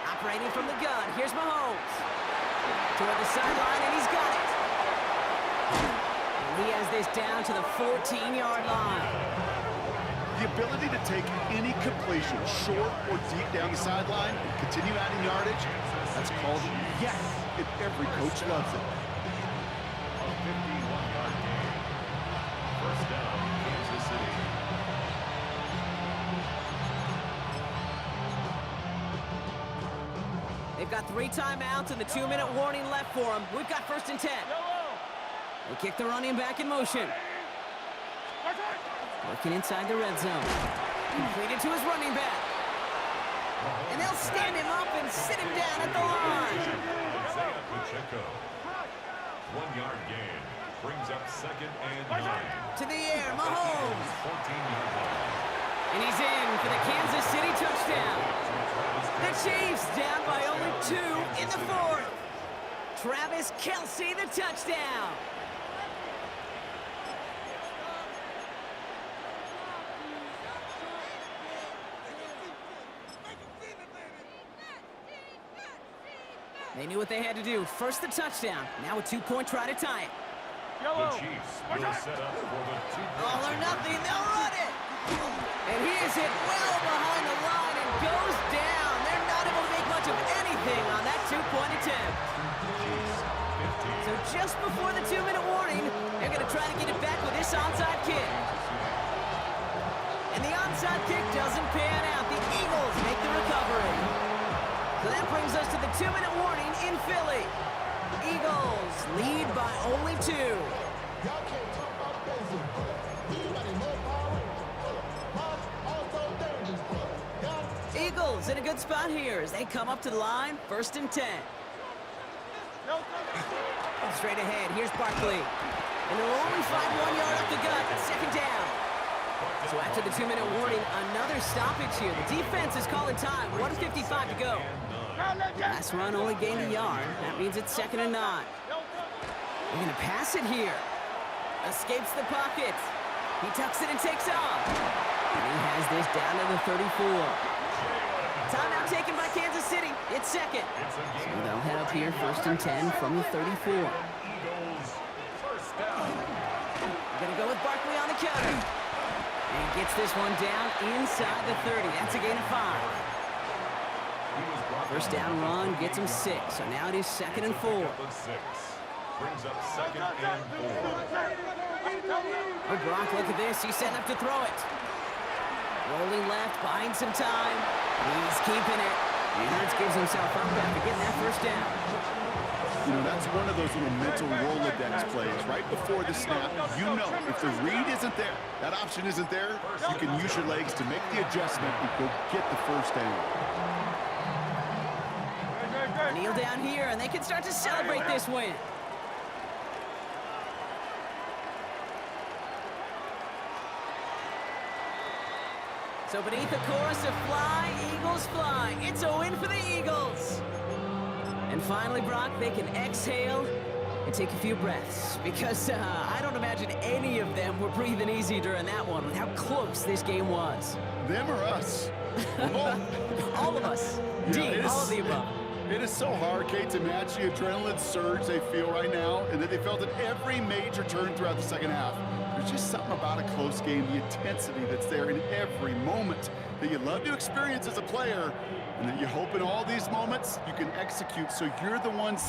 Operating from the gun, here's Mahomes. Toward the sideline, and he's got it. And he has this down to the 14-yard line. The ability to take any completion, short or deep down the sideline, and continue adding yardage, that's called yes, and every coach loves it. A 51-yard gain. First down, Kansas City. They've got 3 timeouts and the 2-minute warning left for them. We've got 1st and 10. They kick the running back in motion. Working inside the red zone. Completed to his running back. And they'll stand him up and sit him down at the line. Isaiah Pacheco. 1-yard gain. Brings up 2nd and 9. To the air, Mahomes. 14-yard line. And he's in for the Kansas City touchdown. The Chiefs down by only 2 in the 4th. Travis Kelce, the touchdown. They knew what they had to do. First the touchdown. Now a 2-point try to tie it. The Chiefs will set up for the 2-point. All or nothing, they'll run it. And he is hit well behind the line and goes down. They're not able to make much of anything on that 2-point attempt. So just before the 2-minute warning, they're going to try to get it back with this onside kick. And the onside kick doesn't pan out. The Eagles make the recovery. So that brings us to the 2-minute warning in Philly. Eagles lead by only 2. Eagles in a good spot here as they come up to the line, 1st and 10. Straight ahead, here's Barkley. And they'll only find 1 yard up the gut, 2nd down. So after the 2-minute warning, another stoppage here. The defense is calling time, 1:55 to go. Last run only gained a yard. That means it's 2nd and 9. They're going to pass it here. Escapes the pocket. He tucks it and takes off. And he has this down to the 34. Timeout taken by Kansas City. It's 2nd. So they'll head up here 1st and 10 from the 34. Eagles, first down. They're going to go with Barkley on the counter. And he gets this one down inside the 30. That's a gain of 5. First down run gets him 6. So now it is 2nd and 4. Brings up 2nd and 4. Oh, Brock, look at this. He's setting up to throw it. Rolling left, buying some time. He's keeping it. And Hurts gives himself up after getting that first down. You know, that's one of those little mental Rolodex plays. Right before the snap, you know if the read isn't there, that option isn't there, you can use your legs to make the adjustment and go get the first down. Kneel down here, and they can start to celebrate this win. So beneath the chorus of Fly, Eagles Fly, it's a win for the Eagles. And finally, Brock, they can exhale and take a few breaths because I don't imagine any of them were breathing easy during that one with how close this game was. Them or us? All of us. Yeah, Dean, all of the above. It is so hard, Kate, to match the adrenaline surge they feel right now and that they felt at every major turn throughout the second half. There's just something about a close game, the intensity that's there in every moment that you love to experience as a player and that you hope in all these moments you can execute so you're the ones...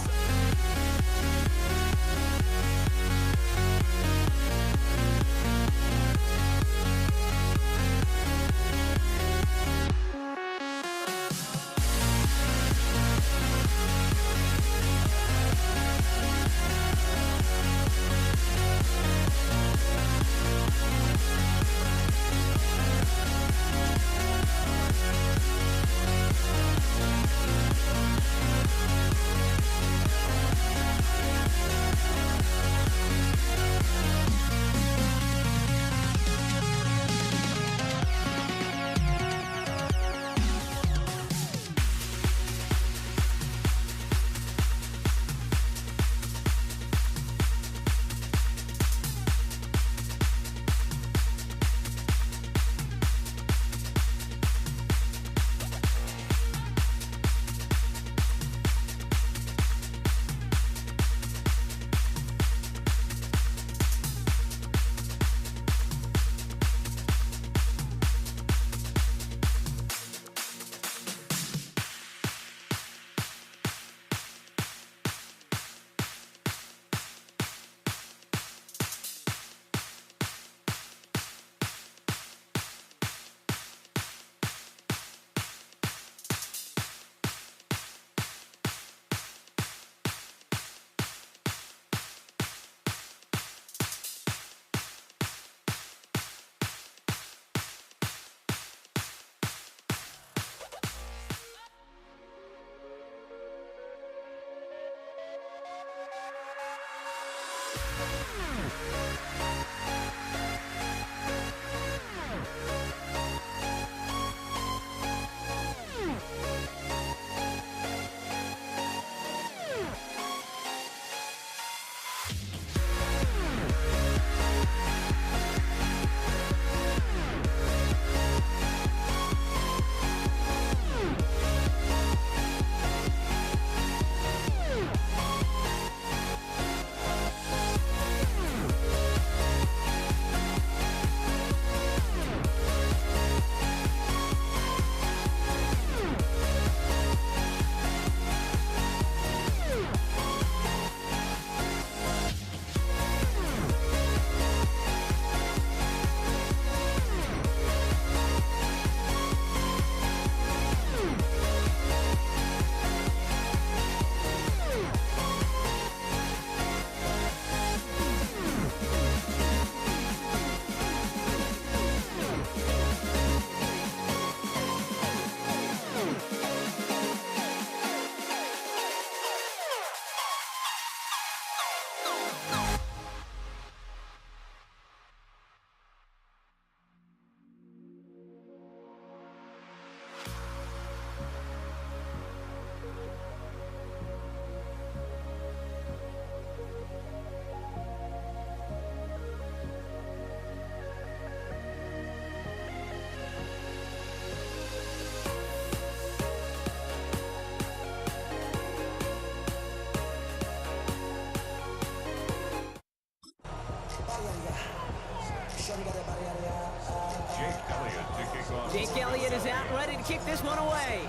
kick this one away.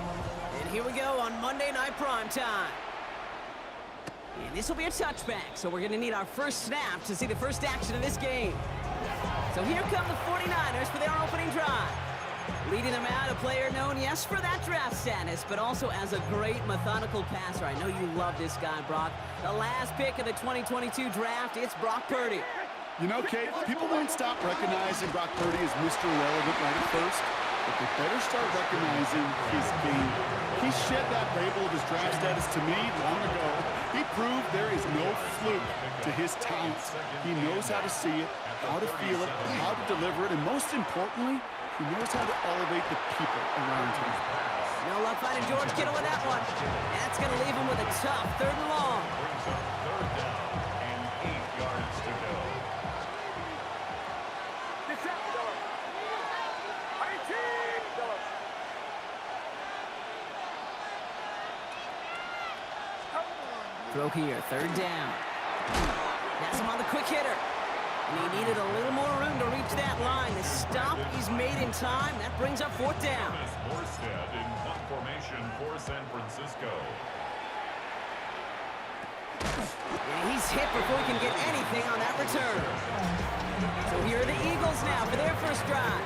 And here we go on Monday Night Primetime. And this will be a touchback, so we're going to need our first snap to see the first action of this game. So here come the 49ers for their opening drive. Leading them out, a player known, yes, for that draft status, but also as a great methodical passer. I know you love this guy, Brock. The last pick of the 2022 draft, it's Brock Purdy. You know, Kate, people won't stop recognizing Brock Purdy as Mr. Irrelevant right at first, but they better start recognizing his game. He shed that label of his draft status to me long ago. He proved there is no fluke to his talent. He knows how to see it, how to feel it, how to deliver it, and most importantly, he knows how to elevate the people around him. No luck finding George Kittle with that one. That's going to leave him with a tough 3rd and long. Brings up 3rd down and 8 yards to go. Get set. 18. Throw here, 3rd down. That's him on the quick hitter. And he needed a little more room to reach that line. The stop he's made in time. That brings up 4th down. Thomas Morstead in punt formation for San Francisco. And he's hit before he can get anything on that return. So here are the Eagles now for their first drive.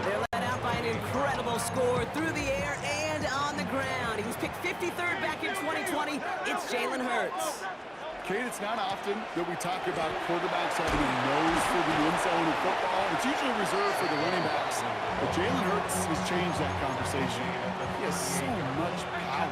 They're led out by an incredible score through the air and on the ground. He was picked 53rd back in 2020. It's Jalen Hurts. Kate, it's not often that we talk about quarterbacks having a nose for the end zone in football. It's usually reserved for the running backs. But Jalen Hurts has changed that conversation. He has so much power,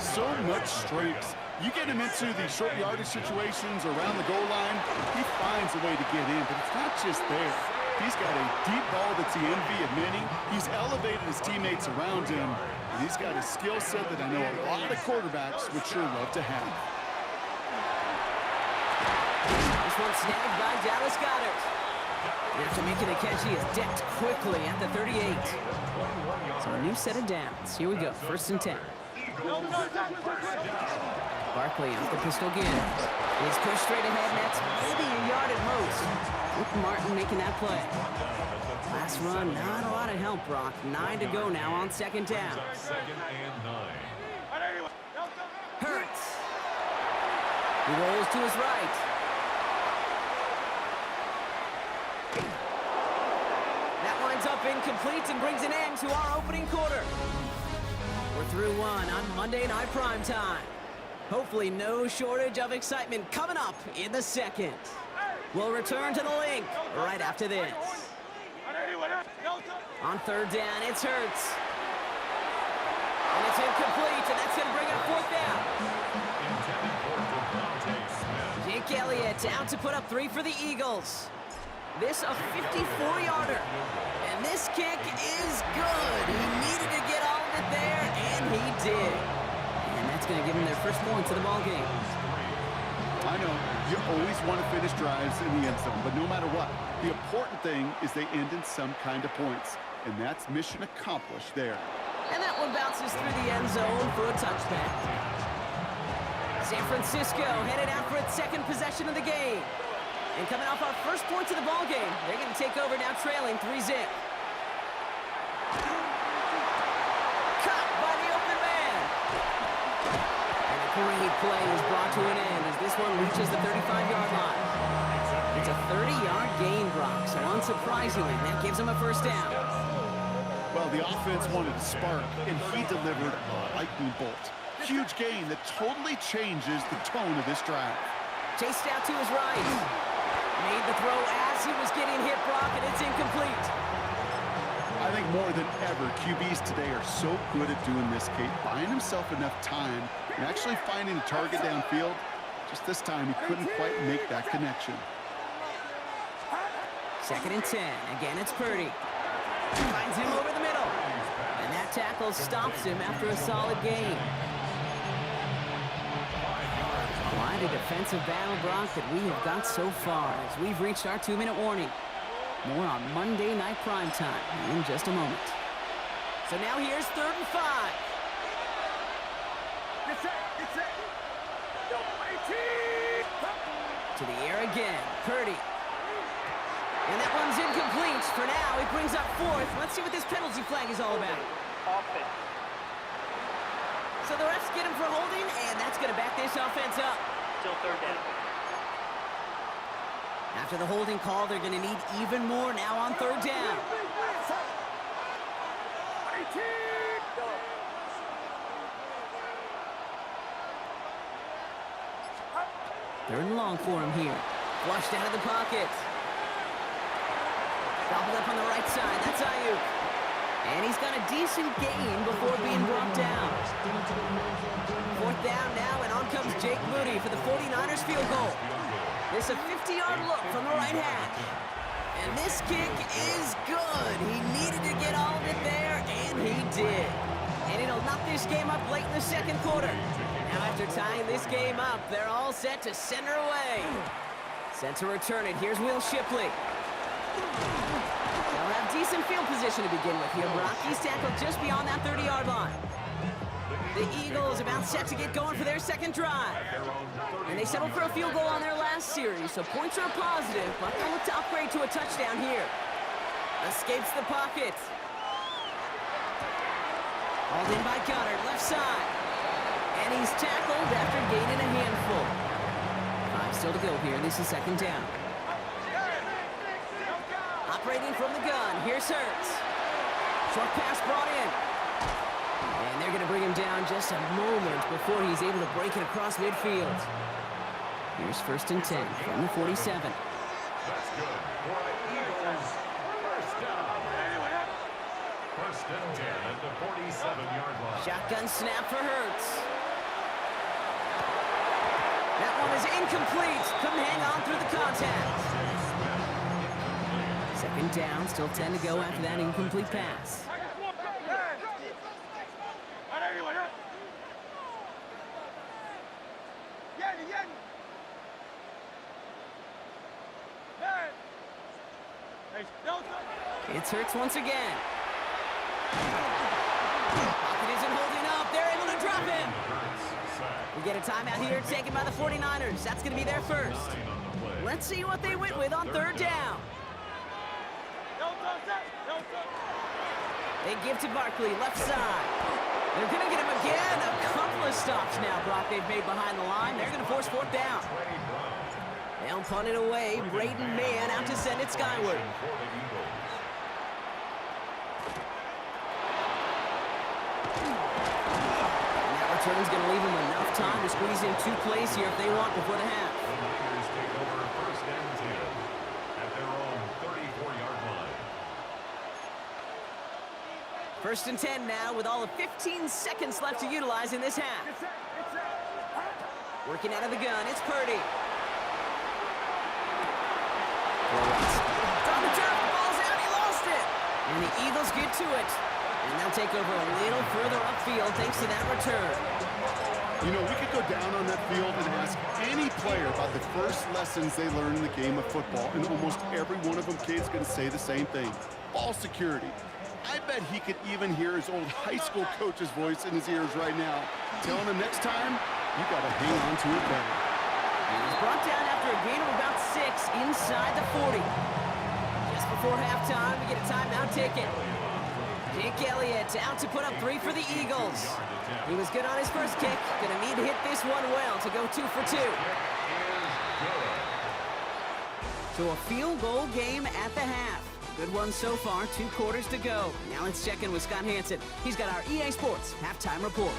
so much strength. You get him into the short yardage situations around the goal line, he finds a way to get in. But it's not just there. He's got a deep ball that's the envy of many. He's elevated his teammates around him. And he's got a skill set that I know a lot of quarterbacks would sure love to have. This one snagged by Dallas Goedert. After making the catch, he is decked quickly at the 38. So a new set of downs. Here we go, 1st and 10. Barkley off the pistol again. He's pushed straight ahead, and that's maybe a yard at most. Luke Martin making that play. Last run, not a lot of help, Brock. 9 to go now on 2nd down. 2nd and 9. Hurts. He rolls to his right. That winds up incomplete and brings an end to our opening quarter. We're through one on Monday Night Primetime. Hopefully no shortage of excitement coming up in the second. We'll return to the link right after this. On 3rd down, it's Hurts. And it's incomplete, and that's going to bring up 4th down. Intended for Devontae Smith. Jake Elliott out to put up 3 for the Eagles. This a 54-yarder. And this kick is good. He needed to get all of it there, and he did. And that's going to give him their first points of the ball game. I know, you always want to finish drives in the end zone, but no matter what, the important thing is they end in some kind of points, and that's mission accomplished there. And that one bounces through the end zone for a touchback. San Francisco headed out for its 2nd possession of the game. And coming off our first points of the ball game, they're going to take over now trailing 3-zip. Caught by the open man. And a great play is brought to an end as this one reaches the 35-yard line. It's a 30-yard gain, Brock, so unsurprisingly, that gives him a first down. Well, the offense wanted to spark, and he delivered a lightning bolt. Huge gain that totally changes the tone of this drive. Chased out to his right. Made the throw as he was getting hit, Brock, and it's incomplete. I think more than ever, QBs today are so good at doing this, Kate, buying himself enough time and actually finding a target downfield. Just this time, he couldn't quite make that connection. 2nd and 10. Again, it's Purdy. Finds him over the middle. And that tackle stops him after a solid gain. Quite a defensive battle, Brock, that we have got so far as we've reached our 2-minute warning. More on Monday Night Primetime in just a moment. So now here's 3rd and 5. Get set. To the air again, Purdy. And that one's incomplete. For now, it brings up 4th. Let's see what this penalty flag is all about. offense. So the refs get him for holding, and that's going to back this offense up. Still third down. After the holding call, they're going to need even more now on third down. Third and long for him here. Flushed out of the pocket. Gobbled up on the right side. That's Ayuk. And he's got a decent gain before being brought down. Fourth down now, and on comes Jake Moody for the 49ers field goal. This a 50-yard look from the right hash. And this kick is good. He needed to get all of it there, and he did. And it'll knock this game up late in the second quarter. Now after tying this game up, they're all set to center away. Set to return it. Here's Will Shipley. They'll have decent field position to begin with here. Brock, he's tackled just beyond that 30-yard line. The Eagles about set to get going for their second drive. And they settled for a field goal on their last series, so points are positive, but they'll look to upgrade to a touchdown here. Escapes the pocket. Hauled in by Goddard, left side. And he's tackled after gaining a handful. 5 still to go here. This is second down. Operating from the gun. Here's Hurts. Short pass brought in. And they're going to bring him down just a moment before he's able to break it across midfield. Here's first and 10 from the 47. That's good. For the Eagles, first down. First and 10 at the 47-yard line. Shotgun snap for Hurts. That one is incomplete. Couldn't hang on through the contact. Second down, still 10 to go after that incomplete pass. It's Hurts once again. Pocket isn't holding up. They're able to drop him. We get a timeout here taken by the 49ers. That's going to be their first. Let's see what they went with on third down. They give to Barkley, left side. They're going to get him again. A couple of stops now, Brock, they've made behind the line. They're going to force fourth down. They'll punt it away. Braden Mann out to send it skyward. And that return's going to leave them enough time to squeeze in 2 plays here if they want before the half. The Niners take over first and 10 at their own 34-yard line. First and 10 now with all of 15 seconds left to utilize in this half. Working out of the gun, it's Purdy. From the turf, the ball's out, he lost it. And the Eagles get to it. And they'll take over a little further upfield thanks to that return. You know, we could go down on that field and ask any player about the first lessons they learned in the game of football, and almost every one of them kids going to say the same thing. Ball security. I bet he could even hear his old high school coach's voice in his ears right now, telling him next time, you got to hang on to it better. And he's brought down after a gain of about 6 inside the 40. Just before halftime, we get a timeout ticket. Jake Elliott out to put up 3 for the Eagles. He was good on his first kick. Going to need to hit this one well to go 2 for 2. So a field goal game at the half. Good one so far, 2 quarters to go. Now let's check in with Scott Hanson. He's got our EA Sports halftime report.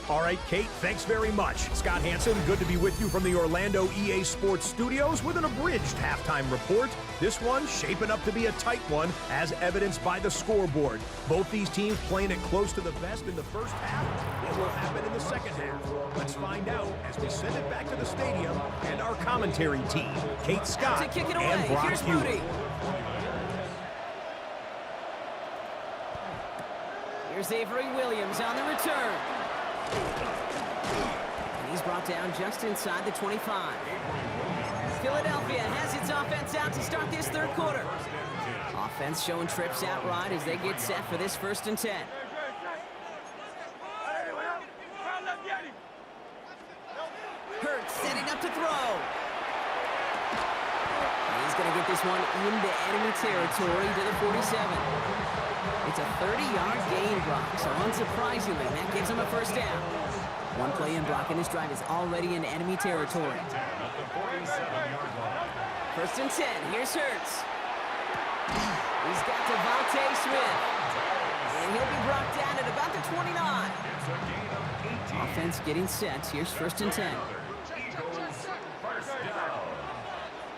All right, Kate, thanks very much. Scott Hanson, good to be with you from the Orlando EA Sports Studios with an abridged halftime report. This one shaping up to be a tight one, as evidenced by the scoreboard. Both these teams playing it close to the vest in the first half. What will happen in the second half? Let's find out as we send it back to the stadium and our commentary team, Kate Scott To kick it away, and Brock here's Hughes. Moody. Here's Avery Williams on the return. And he's brought down just inside the 25. Philadelphia has its offense out to start this third quarter. Offense showing trips out right as they get set for this first and 10. Hurts setting up to throw. And he's going to get this one into enemy territory to the 47. It's a 30-yard gain, Brock, so unsurprisingly, that gives him a first down. One play in, Brock, and his drive is already in enemy territory. At the 47-yard line. First and 10, here's Hurts. He's got Devontae Smith. And he'll be brought down at about the 29. It's a gain of 18. Offense getting set. Here's first and 10. Eagles first down.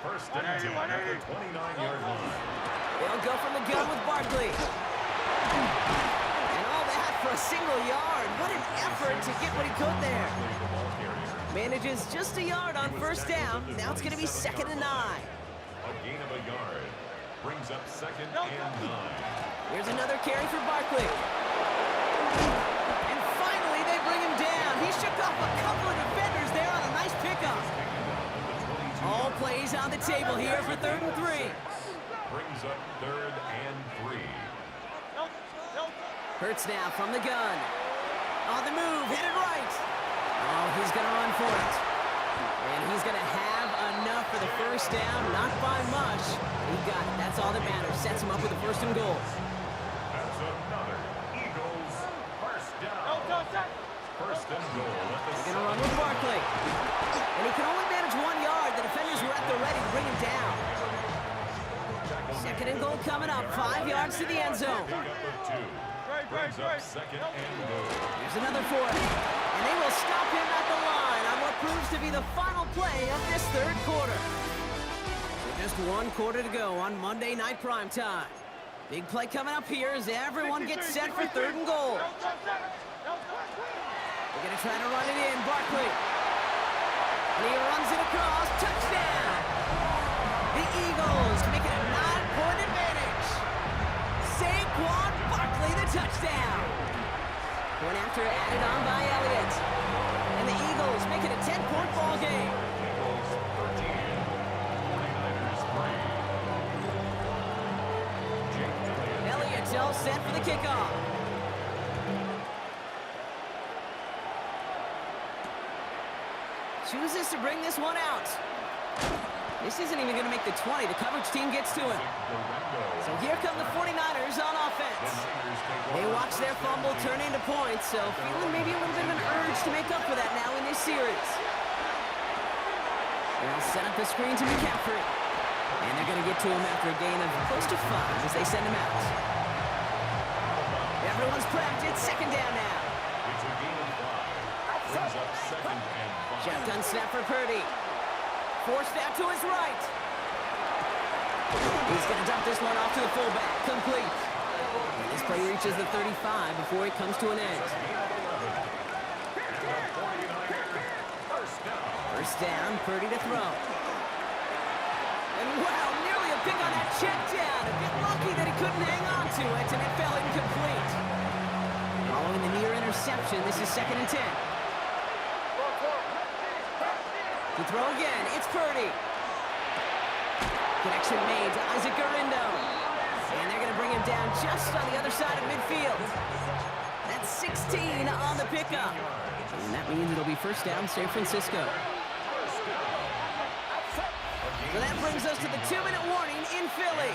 First and 10 at the 29-yard line. They'll go from the gun with Barkley. And all that for a single yard. What an effort to get what he could there. Manages just a yard on first down. Now it's going to be 2nd and 9. A gain of a yard brings up 2nd and 9. Here's another carry for Barkley. And finally, they bring him down. He shook off a couple of defenders there on a nice pickup. All plays on the table here for 3rd and 3. Brings up 3rd and 3. Hurts now from the gun. On the move, headed right. Oh, he's going to run for it. And he's going to have enough for the first down. Not by much. He got it. That's all that matters. Sets him up with a 1st and goal. That's another Eagles first down. 1st and goal at the They're going to run with Barkley. And he can only manage 1 yard. The defenders were at the ready to bring him down. 2nd and goal coming up. 5 yards to the end zone. Pick up of 2. Brings up 2nd and goal. Here's another for him. And they will stop him at the line on what proves to be the final play of this 3rd quarter. So just 1 quarter to go on Monday Night Primetime. Big play coming up here as everyone gets set for 3rd and goal. They're going to try to run it in. Barkley. And he runs it across. Touchdown! The Eagles make it a 9-point advantage. Saquon Barkley, the touchdown. Point after added on by Elliott. And the Eagles make it a 10-point ball game. Eagles 13. 49ers 3. Jake Elliott. Elliott's all set for the kickoff. Chooses to bring this one out. This isn't even going to make the 20. The coverage team gets to him. So here come the 49ers on offense. They watch their fumble turn into points, so feeling maybe a little bit of an urge to make up for that now in this series. They'll set up the screen to McCaffrey. And they're going to get to him after a gain of close to 5 as they send him out. Everyone's prepped. It's 2nd down now. It's a gain of 5. Brings up 2nd and 5. Shotgun snap for Purdy. Forced out to his right. He's going to dump this one off to the fullback. Complete. And this play reaches the 35 before it comes to an end. First down, Purdy to throw. And wow, nearly a pick on that check down. A bit lucky that he couldn't hang on to it, and it fell incomplete. Following the near interception, this is 2nd and 10. To throw again, it's Purdy. Connection made to Isaac Gurindo. And they're going to bring him down just on the other side of midfield. That's 16 on the pickup. And that means it'll be first down, San Francisco. So that brings us to the 2-minute warning in Philly.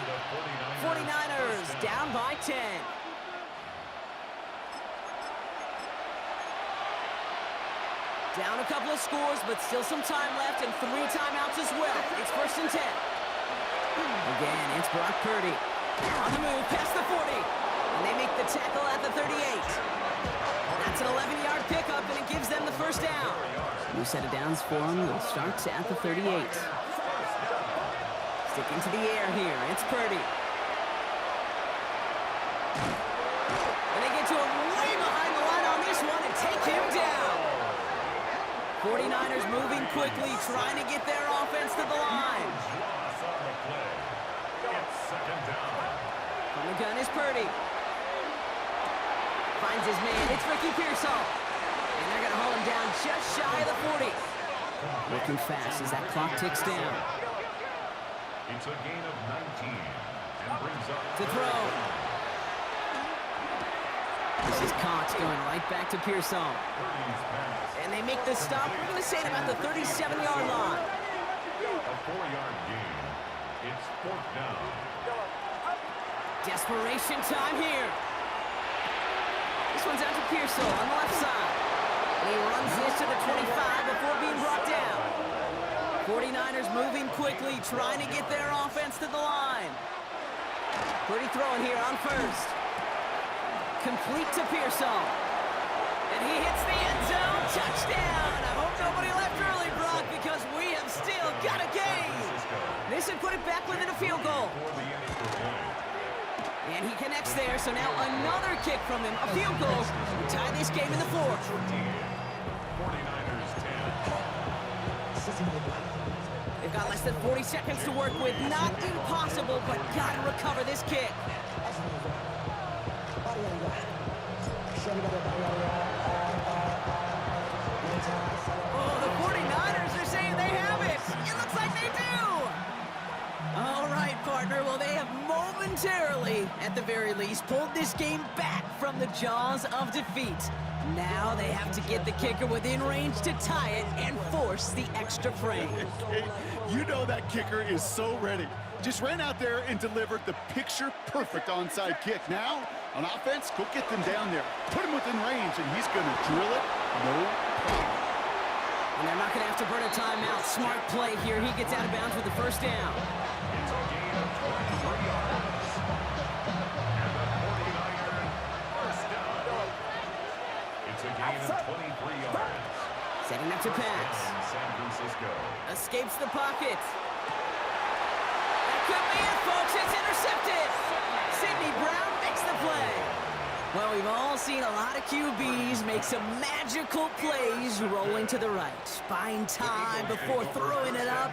49ers down by 10. Down a couple of scores, but still some time left and 3 timeouts as well. It's 1st and 10. Again, it's Brock Purdy. On the move, past the 40. And they make the tackle at the 38. That's an 11-yard pickup, and it gives them the first down. New set of downs for them. It starts at the 38. Sticking to the air here. It's Purdy. And they get to him way behind the line on this one and take him down. 49ers moving quickly, trying to get their offense to the line. From the gun is Purdy. Finds his man. It's Ricky Pearsall. And they're going to haul him down just shy of the 40. Looking fast as that clock ticks down. It's a gain of 19 and brings up To throw. This is Cox going right back to Pearsall. And they make the stop. We're going to say at about the 37-yard line. a 4-yard gain. It's fourth down. Desperation time here. This one's out to Pearsall on the left side. And he runs this to the 25 before being brought down. 49ers moving quickly, trying to get their offense to the line. Pretty throwing here on first. Complete to Pearsall. And he hits the end zone. Touchdown! I hope nobody left early, Brock, because we have still got a game. This would put it back within a field goal. And he connects there, so now another kick from him. A field goal to tie this game in the fourth. 49ers 10. They've got less than 40 seconds to work with. Not impossible, but gotta recover this kick. Oh, the 49ers are saying they have it. It looks like they do. All right, partner. Well, they have momentarily, at the very least, pulled this game back from the jaws of defeat. Now they have to get the kicker within range to tie it and force the extra frame. You know that kicker is so ready. Just ran out there and delivered the picture-perfect onside kick. Now, on offense, go get them down there. Put him within range, and he's going to drill it. No problem. And they're not going to have to burn a timeout. Smart play here. He gets out of bounds with the first down. It's a gain of 23 yards. And the 49er first down. It's a gain of 23 yards. Setting up to pass. San Francisco. Escapes the pocket. That could be it, folks. It's intercepted. Sidney Brown makes the play. Well, we've all seen a lot of QBs make some magical plays rolling to the right. Buying time before throwing it up.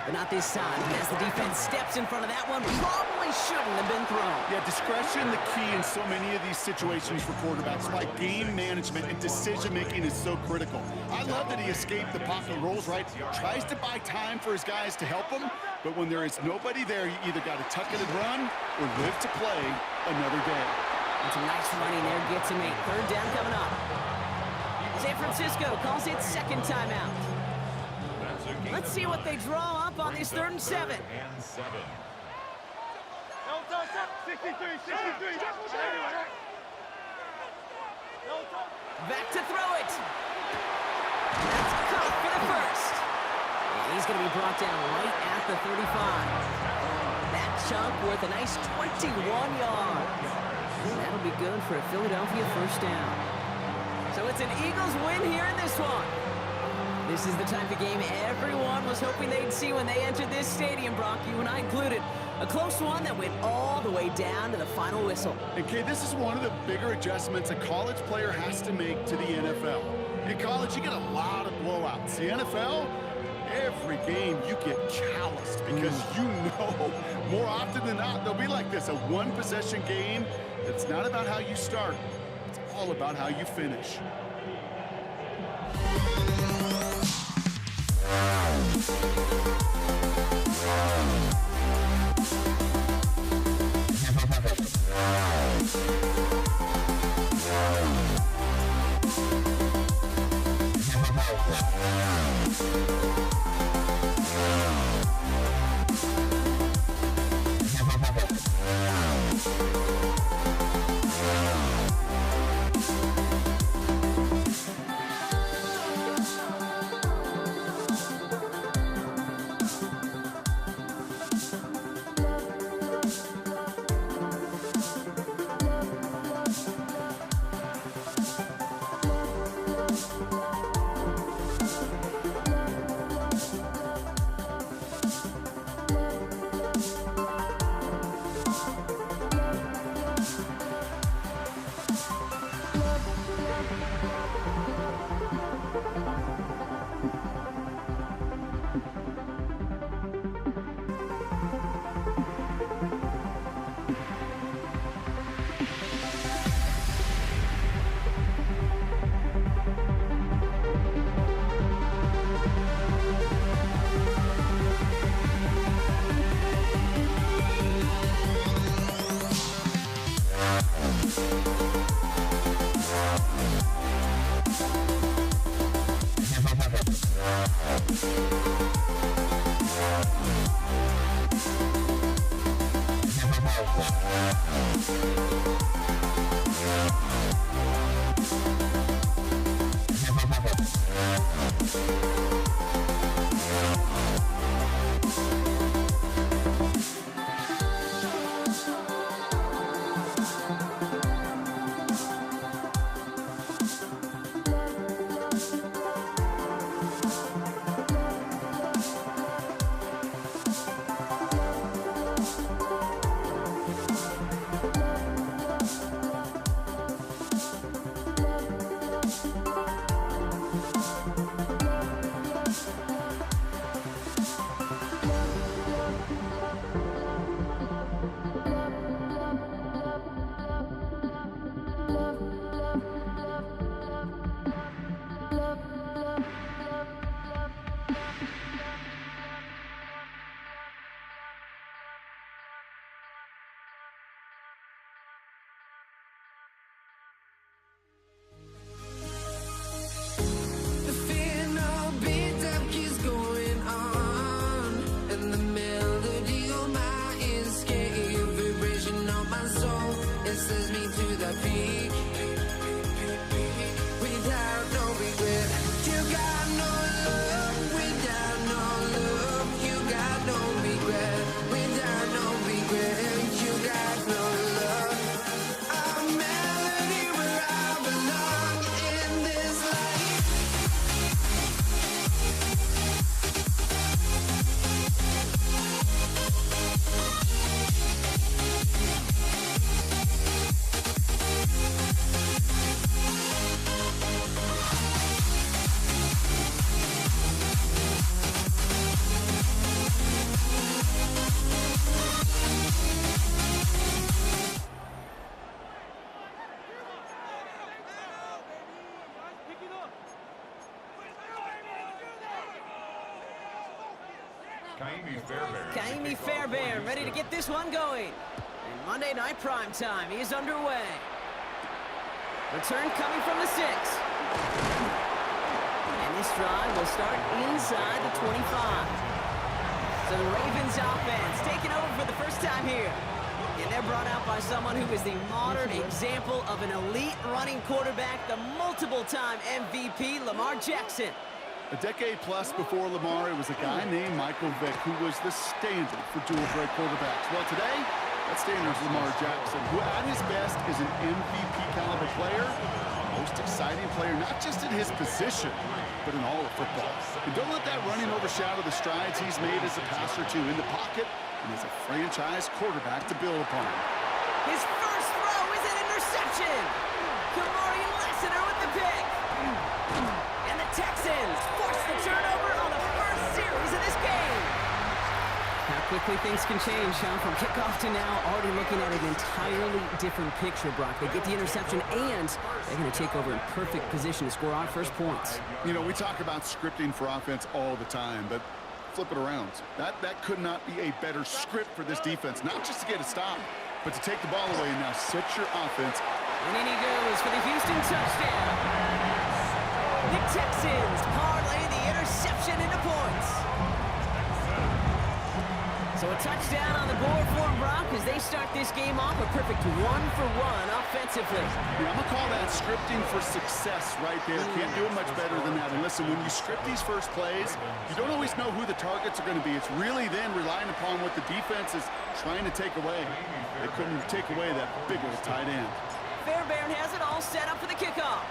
But not this time. As the defense steps in front of that one, probably shouldn't have been thrown. Yeah, discretion, the key in so many of these situations for quarterbacks. Why game management and decision-making is so critical. I love that he escaped the pocket rolls, right? Tries to buy time for his guys to help him, but when there is nobody there, you either got to tuck it and run or live to play another day. That's a nice running there. Gets him 8. Third down coming up. San Francisco calls it second timeout. That's a gain Let's of see what they draw up on this 3rd and 7. and 7. No, 63, 63. No, Back to throw it. That's caught for the first. And he's going to be brought down right at the 35. That chunk worth a nice 21 yards. That'll be good for a Philadelphia first down. So it's an Eagles win here in this one. This is the type of game everyone was hoping they'd see when they entered this stadium, Brock, you and I included. A close one that went all the way down to the final whistle. And Kay, this is one of the bigger adjustments a college player has to make to the NFL. In college, you get a lot of blowouts. The NFL, every game you get calloused because you know more often than not they'll be like this, a one-possession game. It's not about how you start. It's all about how you finish. The fear no beat up keeps going on, and the melody on my ears, scary vibration on my soul. It sends me to the peak without no regret. You got no love without no love. You got no regret without no regret. You got no love. A melody where I belong in this life. Kaimi Fairbairn. Kaimi Fairbairn ready to get this one going. And Monday Night Prime Time is underway. Return coming from the 6. And this drive will start inside the 25. So the Ravens offense taking over for the first time here. And they're brought out by someone who is the modern example of an elite running quarterback, the multiple-time MVP, Lamar Jackson. A decade plus before Lamar, it was a guy named Michael Vick who was the standard for dual-threat quarterbacks. Well, today, that standard is Lamar Jackson, who at his best is an MVP-caliber player, a most exciting player, not just in his position, but in all of football. And don't let that running overshadow the strides he's made as a passer, too, in the pocket and as a franchise quarterback to build upon. His first throw is an interception. Kamari Lassiter with the pick. And the Texans force the turnover on the first series of this game. How quickly things can change, huh? From kickoff to now, already looking at an entirely different picture, Brock. They get the interception, and they're going to take over in perfect position to score our first points. You know, we talk about scripting for offense all the time, but flip it around. That could not be a better script for this defense, not just to get a stop, but to take the ball away and now set your offense. And in he goes for the Houston touchdown. The Texans parlay the interception into points. So a touchdown on the board for them, Brock, as they start this game off a perfect 1-for-1 offensively. Yeah, I'm going to call that scripting for success right there. Can't do it much better than that. And listen, when you script these first plays, you don't always know who the targets are going to be. It's really then relying upon what the defense is trying to take away. They couldn't take away that big old tight end. Fairbairn has it all set up for the kickoff.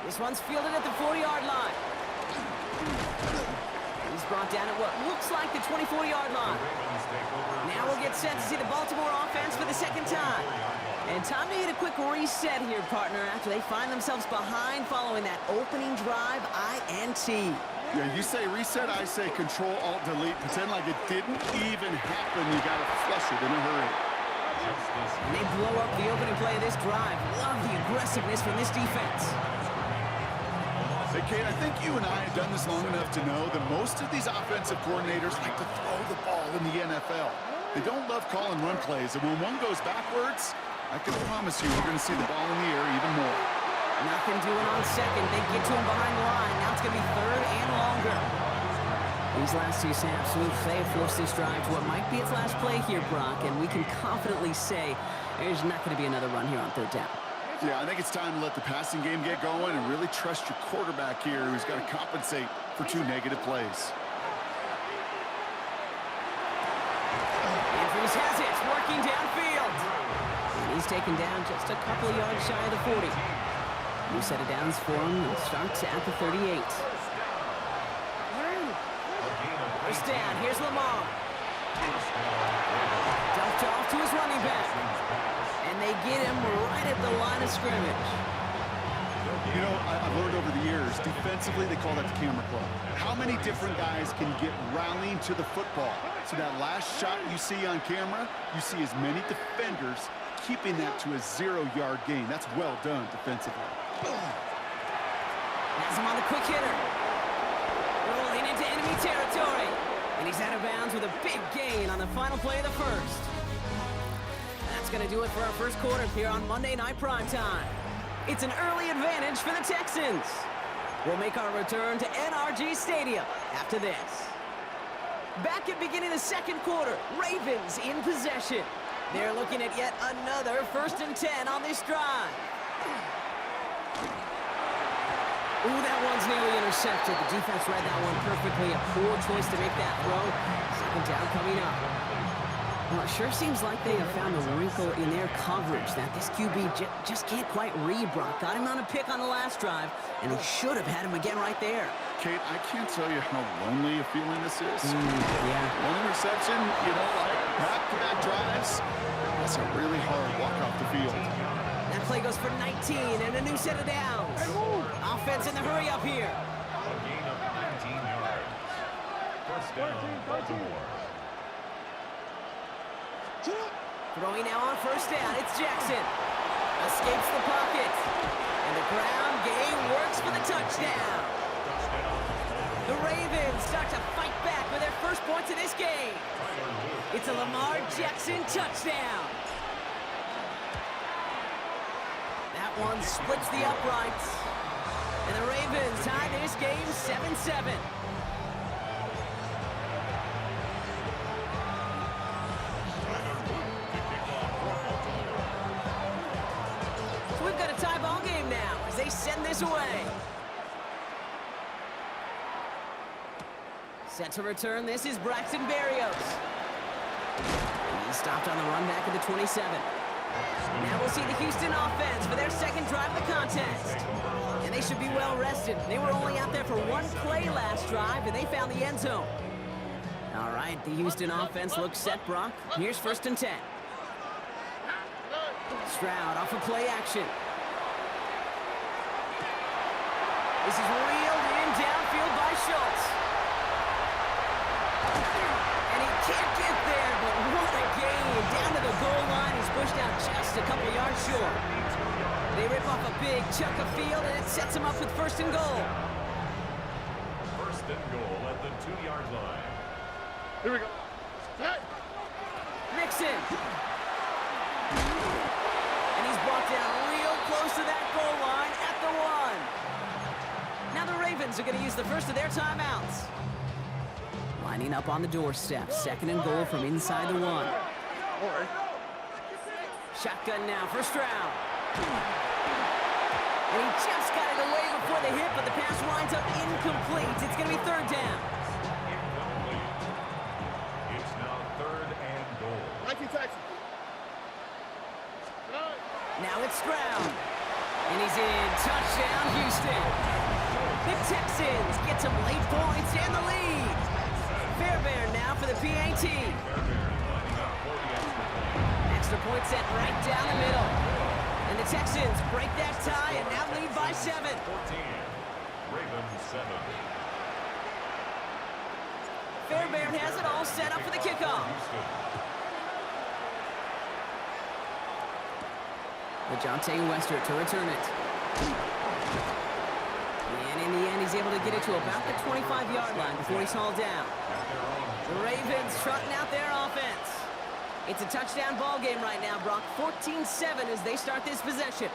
This one's fielded at the 40-yard line. He's brought down at what looks like the 24-yard line. Now we'll get set to see the Baltimore offense for the second time. And time to hit a quick reset here, partner, after they find themselves behind following that opening drive INT. Yeah, you say reset, I say Control-Alt-Delete. Pretend like it didn't even happen. You got to flush it in a hurry. And they blow up the opening play of this drive. Love the aggressiveness from this defense. Hey, Kate, I think you and I have done this long enough to know that most of these offensive coordinators like to throw the ball in the NFL. They don't love calling run plays, and when one goes backwards, I can promise you we're going to see the ball in the air even more. Nothing doing on second. They get to him behind the line. Now it's going to be third and longer. These last two snaps, they have forced this drive to what might be its last play here, Brock, and we can confidently say there's not going to be another run here on third down. Yeah, I think it's time to let the passing game get going and really trust your quarterback here who's got to compensate for 2 negative plays. Andrews has it, working downfield. And he's taken down just a couple of yards shy of the 40. New set of downs for him and starts at the 38. First down, here's Lamar. Dumped off to his running back. And they get him right at the line of scrimmage. You know, I've learned over the years, defensively, they call that the camera club. How many different guys can get rallying to the football? So that last shot you see on camera, you see as many defenders keeping that to a 0-yard gain. That's well done defensively. Has him on the quick hitter. Rolling into enemy territory. And he's out of bounds with a big gain on the final play of the first. That's going to do it for our first quarter here on Monday Night Primetime. It's an early advantage for the Texans. We'll make our return to NRG Stadium after this. Back at beginning of the second quarter, Ravens in possession. They're looking at yet another 1st and 10 on this drive. Ooh, that one's nearly intercepted. The defense read that one perfectly. A poor choice to make that throw. Second down coming up. Well, it sure seems like they have found a wrinkle in their coverage that this QB just can't quite read, Brock. Got him on a pick on the last drive, and he should have had him again right there. Kate, I can't tell you how lonely a feeling this is. Yeah. One interception, you know, like back-to-back drives. That's a really hard walk off the field. That play goes for 19 and a new set of downs. Offense in the hurry up here. A gain of 19 yards. First down, Baltimore. Throwing now on first down, it's Jackson. Escapes the pocket. And the ground game works for the touchdown. The Ravens start to fight back with their first points of this game. It's a Lamar Jackson touchdown. That one splits the uprights. And the Ravens tie this game 7-7. So we've got a tie ball game now as they send this away. Set to return, this is Braxton Berrios. He's stopped on the run back at the 27. Now we'll see the Houston offense for their second drive of the contest. And they should be well rested. They were only out there for one play last drive, and they found the end zone. All right, the Houston offense looks set, Brock. Here's 1st and 10. Stroud off of play action. This is reeled in downfield by Schultz. And he can't get there, but what a gain. Down to the goal line, he's pushed out just a couple yards short. They rip off a big chunk of field, and it sets them up with 1st and goal. 1st and goal at the 2-yard line. Here we go. Mixon. And he's brought down real close to that goal line at the 1. Now the Ravens are going to use the first of their timeouts. Lining up on the doorstep. 2nd and goal from inside the 1. Shotgun now for Stroud. And he just got it away before the hit, but the pass winds up incomplete. It's going to be 3rd down. Incomplete. It's now 3rd and goal. Nike Texas. Now it's Stroud. And he's in. Touchdown, Houston. The Texans get some late points and the lead. Fairbairn now for the PAT. Extra point set right down the middle. And the Texans break that tie and now lead by 7. 14. Ravens 7. Fairbairn has it all set up for the kickoff. LeJontay Westert to return it. And in the end, he's able to get it to about the 25-yard line before he's hauled down. The Ravens trotting out their offense. It's a touchdown ball game right now, Brock. 14-7 as they start this possession.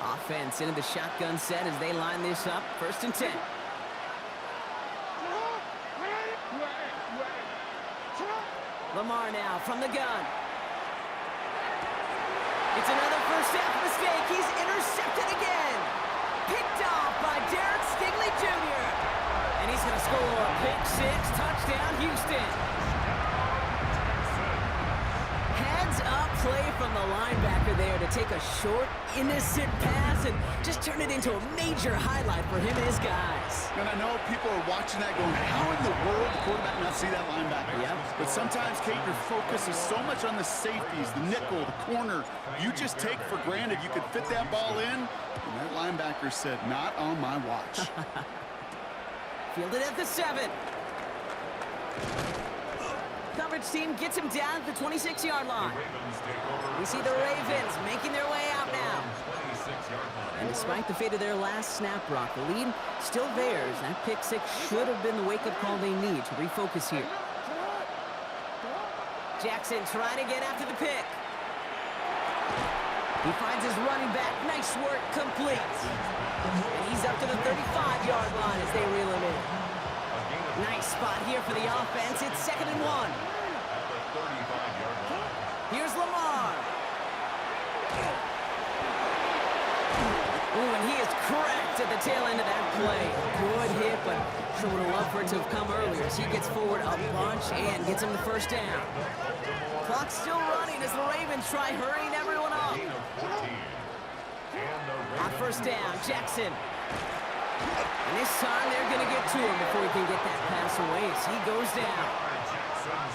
Offense into the shotgun set as they line this up. 1st and 10. Lamar now from the gun. It's another first half mistake. He's intercepted again. Picked off by Derek Stingley Jr. And he's going to score a pick 6, touchdown Houston. Heads up play from the linebacker there to take a short, innocent pass and just turn it it into a major highlight for him and his guys. And I know people are watching that going, how in the world the quarterback not see that linebacker? Yep. But sometimes, Kate, your focus is so much on the safeties, the nickel, the corner. You just take for granted you could fit that ball in, and that linebacker said, not on my watch. Fielded at the 7. Coverage team gets him down at the 26-yard line. We see the Ravens making their way out now. And despite the fate of their last snap, Brock, the lead still theirs. That pick six should have been the wake-up call they need to refocus here. Jackson trying to get after the pick. He finds his running back. Nice work, complete. And he's up to the 35-yard line as they reel him in. Nice spot here for the offense. It's 2nd and 1. Here's Lamar. Ooh, and he is cracked at the tail end of that play. Good hit, but sure would have loved for it to have come earlier as he gets forward a bunch and gets him the first down. Clock's still running as the Ravens try hurrying everyone up. On first down, Jackson. And this time they're going to get to him before he can get that pass away as he goes down.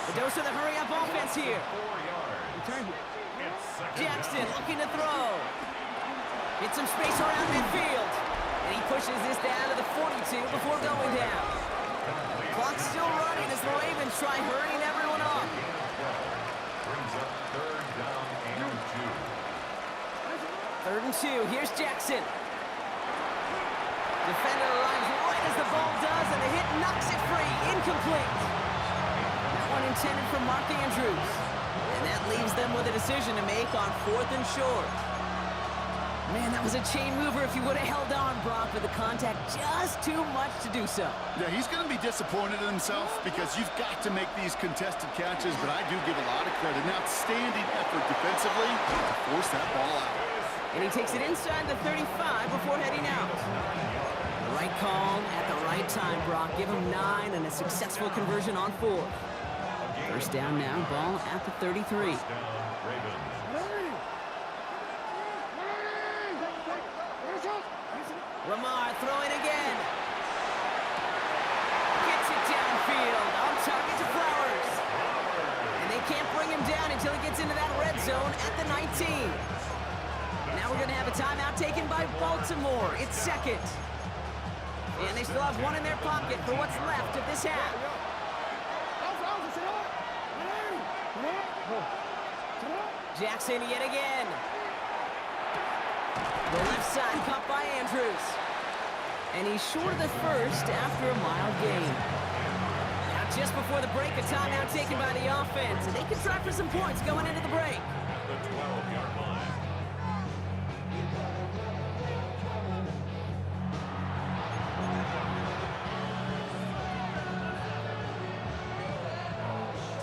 The dose of the hurry-up offense here. Jackson looking to throw. Gets some space around midfield. And he pushes this down to the 42 before going down. Clock's still running as the Ravens try hurrying everyone up. Third and 2. Here's Jackson. Defender arrives right as the ball does, and the hit knocks it free. Incomplete. That one intended for Mark Andrews. And that leaves them with a decision to make on 4th and short. Man, that was a chain mover if he would have held on, Brock, but the contact just too much to do so. Yeah, he's going to be disappointed in himself because you've got to make these contested catches, but I do give a lot of credit. An outstanding effort defensively to force that ball out. And he takes it inside the 35 before heading out. The right call at the right time, Brock. Give him 9 and a successful conversion on 4. First down now, ball at the 33. Lamar throwing again. Gets it downfield. On target to Flowers. And they can't bring him down until he gets into that red zone at the 19. Now we're going to have a timeout taken by Baltimore. It's 2nd. And they still have one in their pocket for what's left of this half. Jackson yet again. The left side cut by Andrews. And he's short of the first after a mild gain. Now just before the break, a timeout taken by the offense. And they can try for some points going into the break. The 12-yard line.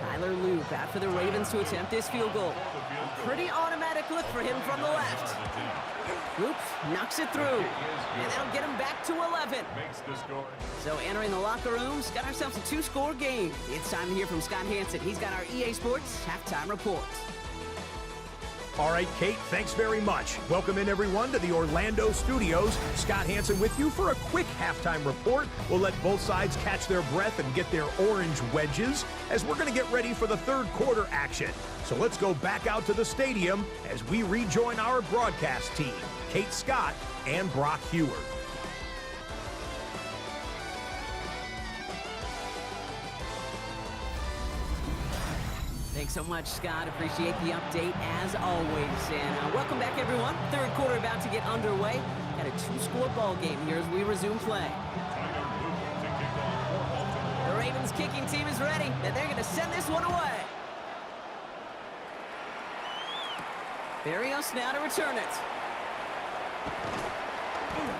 Tyler Loop out for the Ravens to attempt this field goal. A pretty automatic look for him from the left. Loop knocks it through. And that'll get him back to 11. So entering the locker rooms, got ourselves a 2-score game. It's time to hear from Scott Hanson. He's got our EA Sports halftime report. All right, Kate, thanks very much. Welcome in, everyone, to the Orlando studios. Scott Hanson with you for a quick halftime report. We'll let both sides catch their breath and get their orange wedges as we're going to get ready for the third quarter action. So let's go back out to the stadium as we rejoin our broadcast team, Kate Scott and Brock Huard. Thanks so much, Scott. Appreciate the update as always. And welcome back, everyone. Third quarter about to get underway. Got a 2-score ball game here as we resume play. The Ravens kicking team is ready, and they're going to send this one away. Berrios now to return it.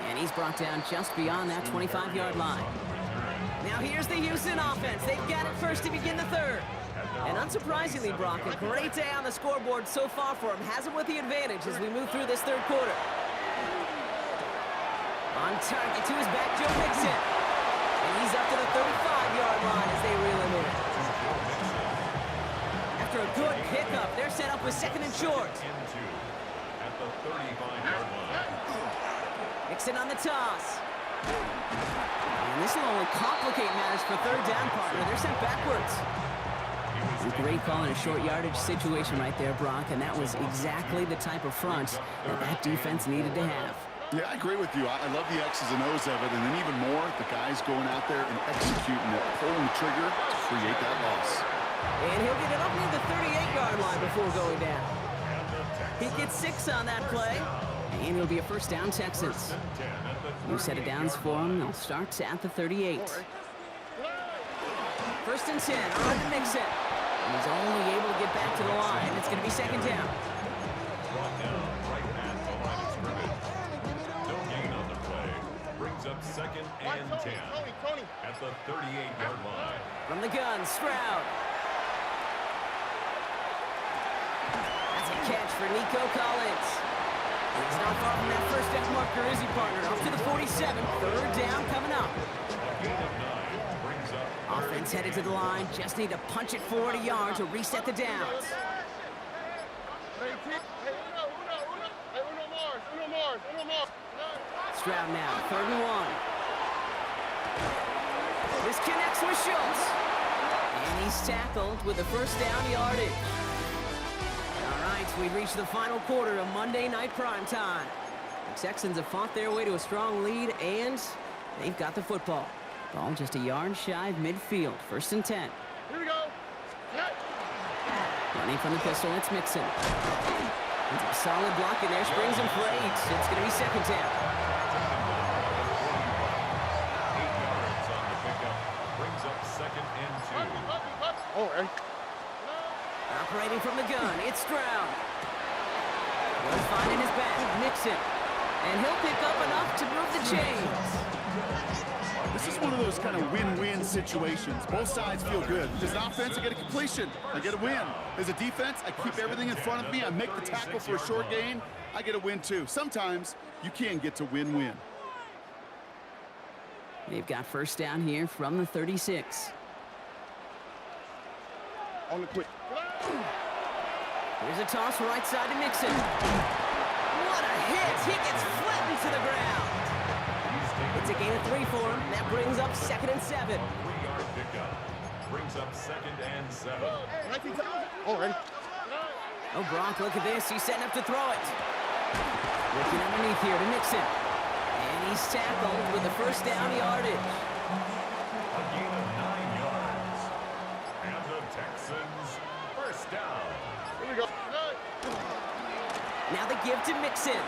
And he's brought down just beyond that 25-yard line. Now here's the Houston offense. They've got it first to begin the third. And unsurprisingly, Brock, a great day on the scoreboard so far for him. Has him with the advantage as we move through this third quarter. On target to his back, Joe Mixon. And he's up to the 35-yard line as they reel him in. After a good pickup, they're set up with 2nd and short. Mixon on the toss. And this will only complicate matters for third down, partner. They're sent backwards. A great call in a short yardage situation right there, Brock, and that was exactly the type of front that defense needed to have. Yeah, I agree with you. I love the X's and O's of it, and then even more, the guys going out there and executing it, pulling the trigger to create that loss. And he'll get it up near the 38-yard line before going down. He gets 6 on that play, and it'll be a first down, Texans. New set of downs for him. They'll start at the 38. First and 10, on to Mixon. And he's only able to get back to the line. It's going to be second down. Brought down right at the line of scrimmage. No gain on the play. Brings up second and 10 at the 38-yard line. From the gun, Stroud. That's a catch for Nico Collins. And he's not far from that first down marker, is he, partner? Up to the 47. Third down coming up. A gain of 9 brings up Offense headed to the line. Just need to punch it forward a yard to reset the downs. Stroud now, third and 1. This connects with Schultz. And he's tackled with the first down yardage. All right, we've reached the final quarter of Monday Night Primetime. The Texans have fought their way to a strong lead, and they've got the football. Ball just a yard shy of midfield. First and 10. Here we go. Running from the pistol, it's Mixon. It's a solid block in there, springs and plays. It's going to be second down. 8 yards on the pickup. Brings up second and 2. Oh, and Operating from the gun, it's Stroud. He'll find in his back, Mixon. And he'll pick up enough to move the chains. This is one of those kind of win-win situations. Both sides feel good. As an offense, I get a completion. I get a win. As a defense, I keep everything in front of me. I make the tackle for a short gain. I get a win, too. Sometimes you can get to win-win. They've got first down here from the 36. on the quick. Here's a toss right side to Mixon. What a hit! He gets flattened to the ground. It's a gain of 3 for him. That brings up second and 7. 3-yard pickup. Brings up second and 7. Already. Oh, Brock, look at this. He's setting up to throw it. Looking underneath here to Mixon. And he's tackled with the first down yardage. A gain of 9 yards. And the Texans first down. Here we go. Now the give to Mixon.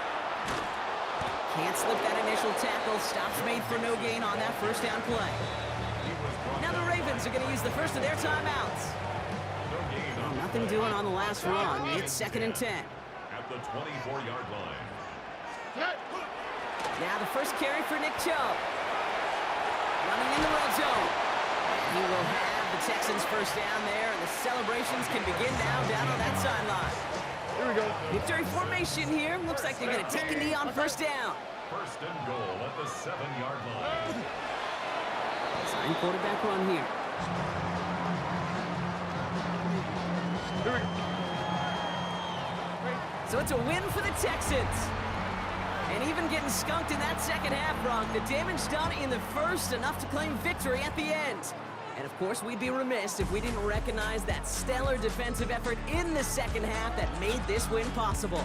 Can't slip that initial tackle. Stops made for no gain on that first down play. Now the Ravens are going to use the first of their timeouts. No gain on Nothing doing on the last run. It's second and 10. at the 24-yard line. Now the first carry for Nick Chubb. Running in the red zone. And he will have the Texans first down there, and the celebrations can begin now down on that sideline. Here we go. Victory formation here. Looks like they're going to take a knee on first down. First and goal at the 7-yard line. Sign quarterback run here. Here we go. So it's a win for the Texans. And even getting skunked in that second half, Brock, the damage done in the first, enough to claim victory at the end. And of course, we'd be remiss if we didn't recognize that stellar defensive effort in the second half that made this win possible.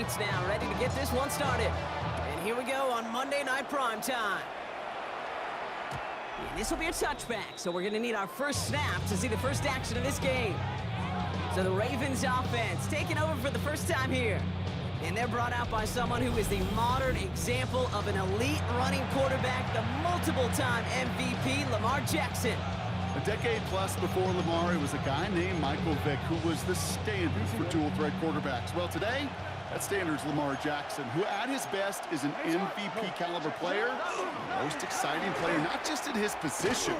seats now, ready to get this one started. And here we go on Monday Night Prime Time. And this will be a touchback, so we're going to need our first snap to see the first action of this game. So the Ravens offense taking over for the first time here. And they're brought out by someone who is the modern example of an elite running quarterback, the multiple-time MVP, Lamar Jackson. A decade plus before Lamar, it was a guy named Michael Vick who was the standard for dual-threat quarterbacks. Well, today, that standard's Lamar Jackson, who at his best is an MVP-caliber player, the most exciting player, not just in his position,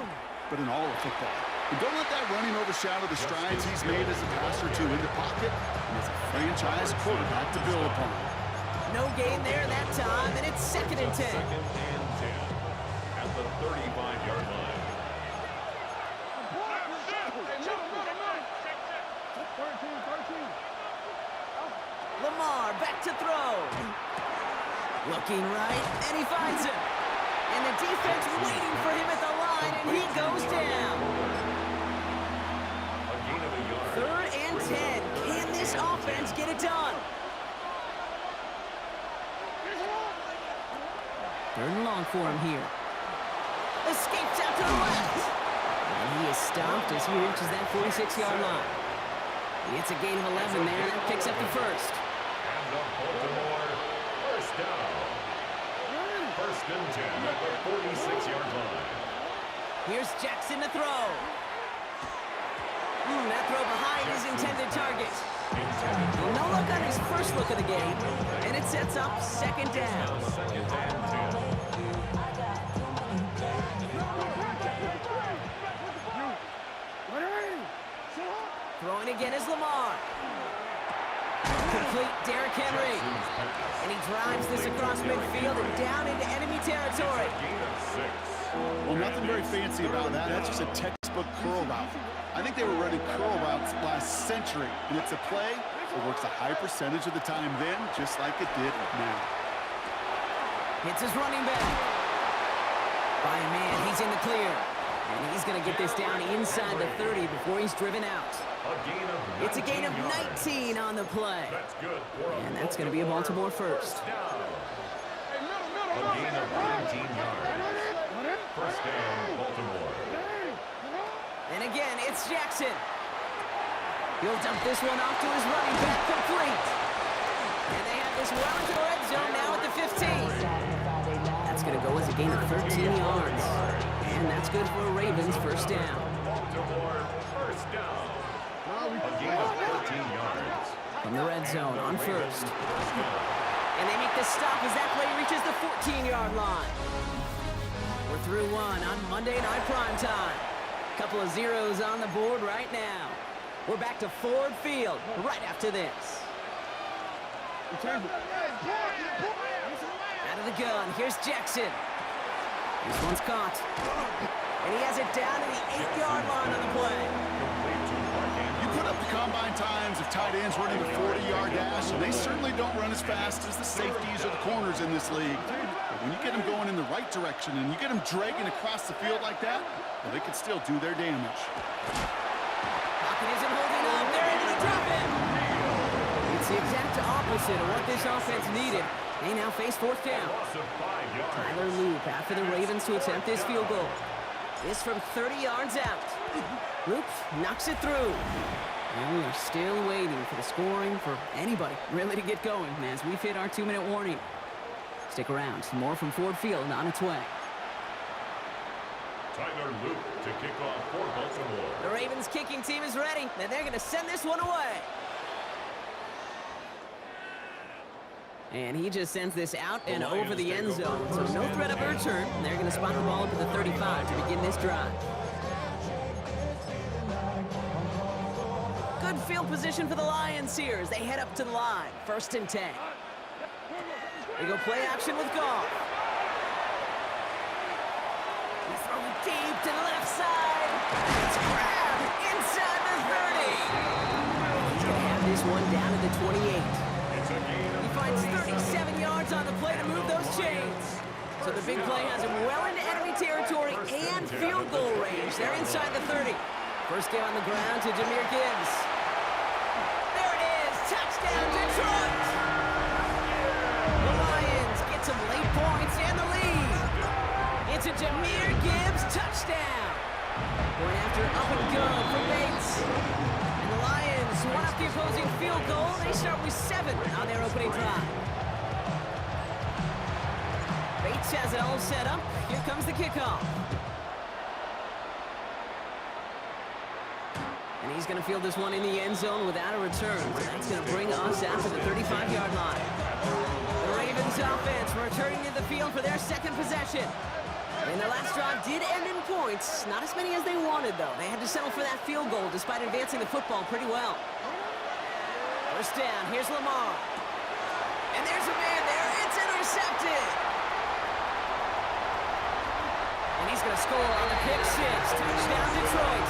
but in all of football. And don't let that running overshadow the strides he's made as a passer, too, in the pocket and as a franchise quarterback to build upon. No gain there that time, and it's 2nd and 10. Second and 10 at the 35-yard line. Lamar back to throw. Looking right, and he finds him. And the defense waiting for him at the line, and he goes down. A gain of a yard. 3rd and 10. Can this offense get it done? 3rd and long for him here. Escapes out to the left. And he is stopped as he reaches that 46-yard line. It's a gain of 11 there. That picks up the first. And the Baltimore first down. 1st and 10 at the 46-yard line. Here's Jackson to throw. That throw behind his intended target. No look on his first look of the game, and it sets up 2nd down. 2nd and 10. Throwing again is Lamar. Complete Derrick Henry. And he drives this across midfield and down into enemy territory. Gain of 6. Well, nothing very fancy about that. That's just a textbook curl route. I think they were running curl routes last century, and it's a play that works a high percentage of the time then, just like it did now. Hits his running back. By a man, he's in the clear. And he's going to get this down inside the 30 before he's driven out. It's a gain of 19 on the play. That's good. And that's going to be a Baltimore first. A gain of 19 yards. First down, Baltimore. And again, it's Jackson. He'll dump this one off to his running back, complete. And they have this well into the red zone now at the 15. That's going to go as a gain of 13 yards. And that's good for a Ravens first down. Baltimore first down. A gain of 13 yards. From the red zone on first. And they make the stop as that play reaches the 14-yard line. We're through one on Monday Night Prime Time. Couple of zeros on the board right now. We're back to Ford Field right after this. Out of the gun, here's Jackson. This one's caught. And he has it down to the 8-yard line on the play. You put up the combine times of tight ends running a 40-yard dash, and they certainly don't run as fast as the safeties or the corners in this league. But when you get them going in the right direction and you get them dragging across the field like that, well, they can still do their damage. Pocket isn't holding up. They're into the drop in. It's the exact opposite of what this offense needed. They now face 4th down. Tyler Loop after the Ravens to attempt this field goal. This from 30 yards out. Loop knocks it through. And we are still waiting for the scoring for anybody really to get going as we've hit our 2-minute warning. Stick around. Some more from Ford Field on its way. Tyler Loop to kick off for Baltimore. The Ravens kicking team is ready, and they're going to send this one away. And he just sends this out and over the end zone. So no threat of a return. They're going to spot the ball up at the 35 to begin this drive. Good field position for the Lions here as they head up to the line. 1st and 10. They go play action with Goff. He's throwing deep to the left side. It's grabbed inside the 30. He's going to have this one down to the 28. He finds 37 yards on the play to move those chains. So the big play has him well into enemy territory and field goal range. They're inside the 30. First game on the ground to Jahmyr Gibbs. There it is. Touchdown, Detroit. Jahmyr Gibbs, touchdown. Going after up and good for Bates. And the Lions one up the opposing field goal. They start with 7 on their opening drive. Bates has it all set up. Here comes the kickoff. And he's going to field this one in the end zone without a return. So that's going to bring us out to the 35-yard line. The Ravens offense returning to the field for their second possession. And their last drive did end in points. Not as many as they wanted, though. They had to settle for that field goal despite advancing the football pretty well. First down. Here's Lamar. And there's a man there. It's intercepted. And he's going to score on the pick six. Touchdown, Detroit.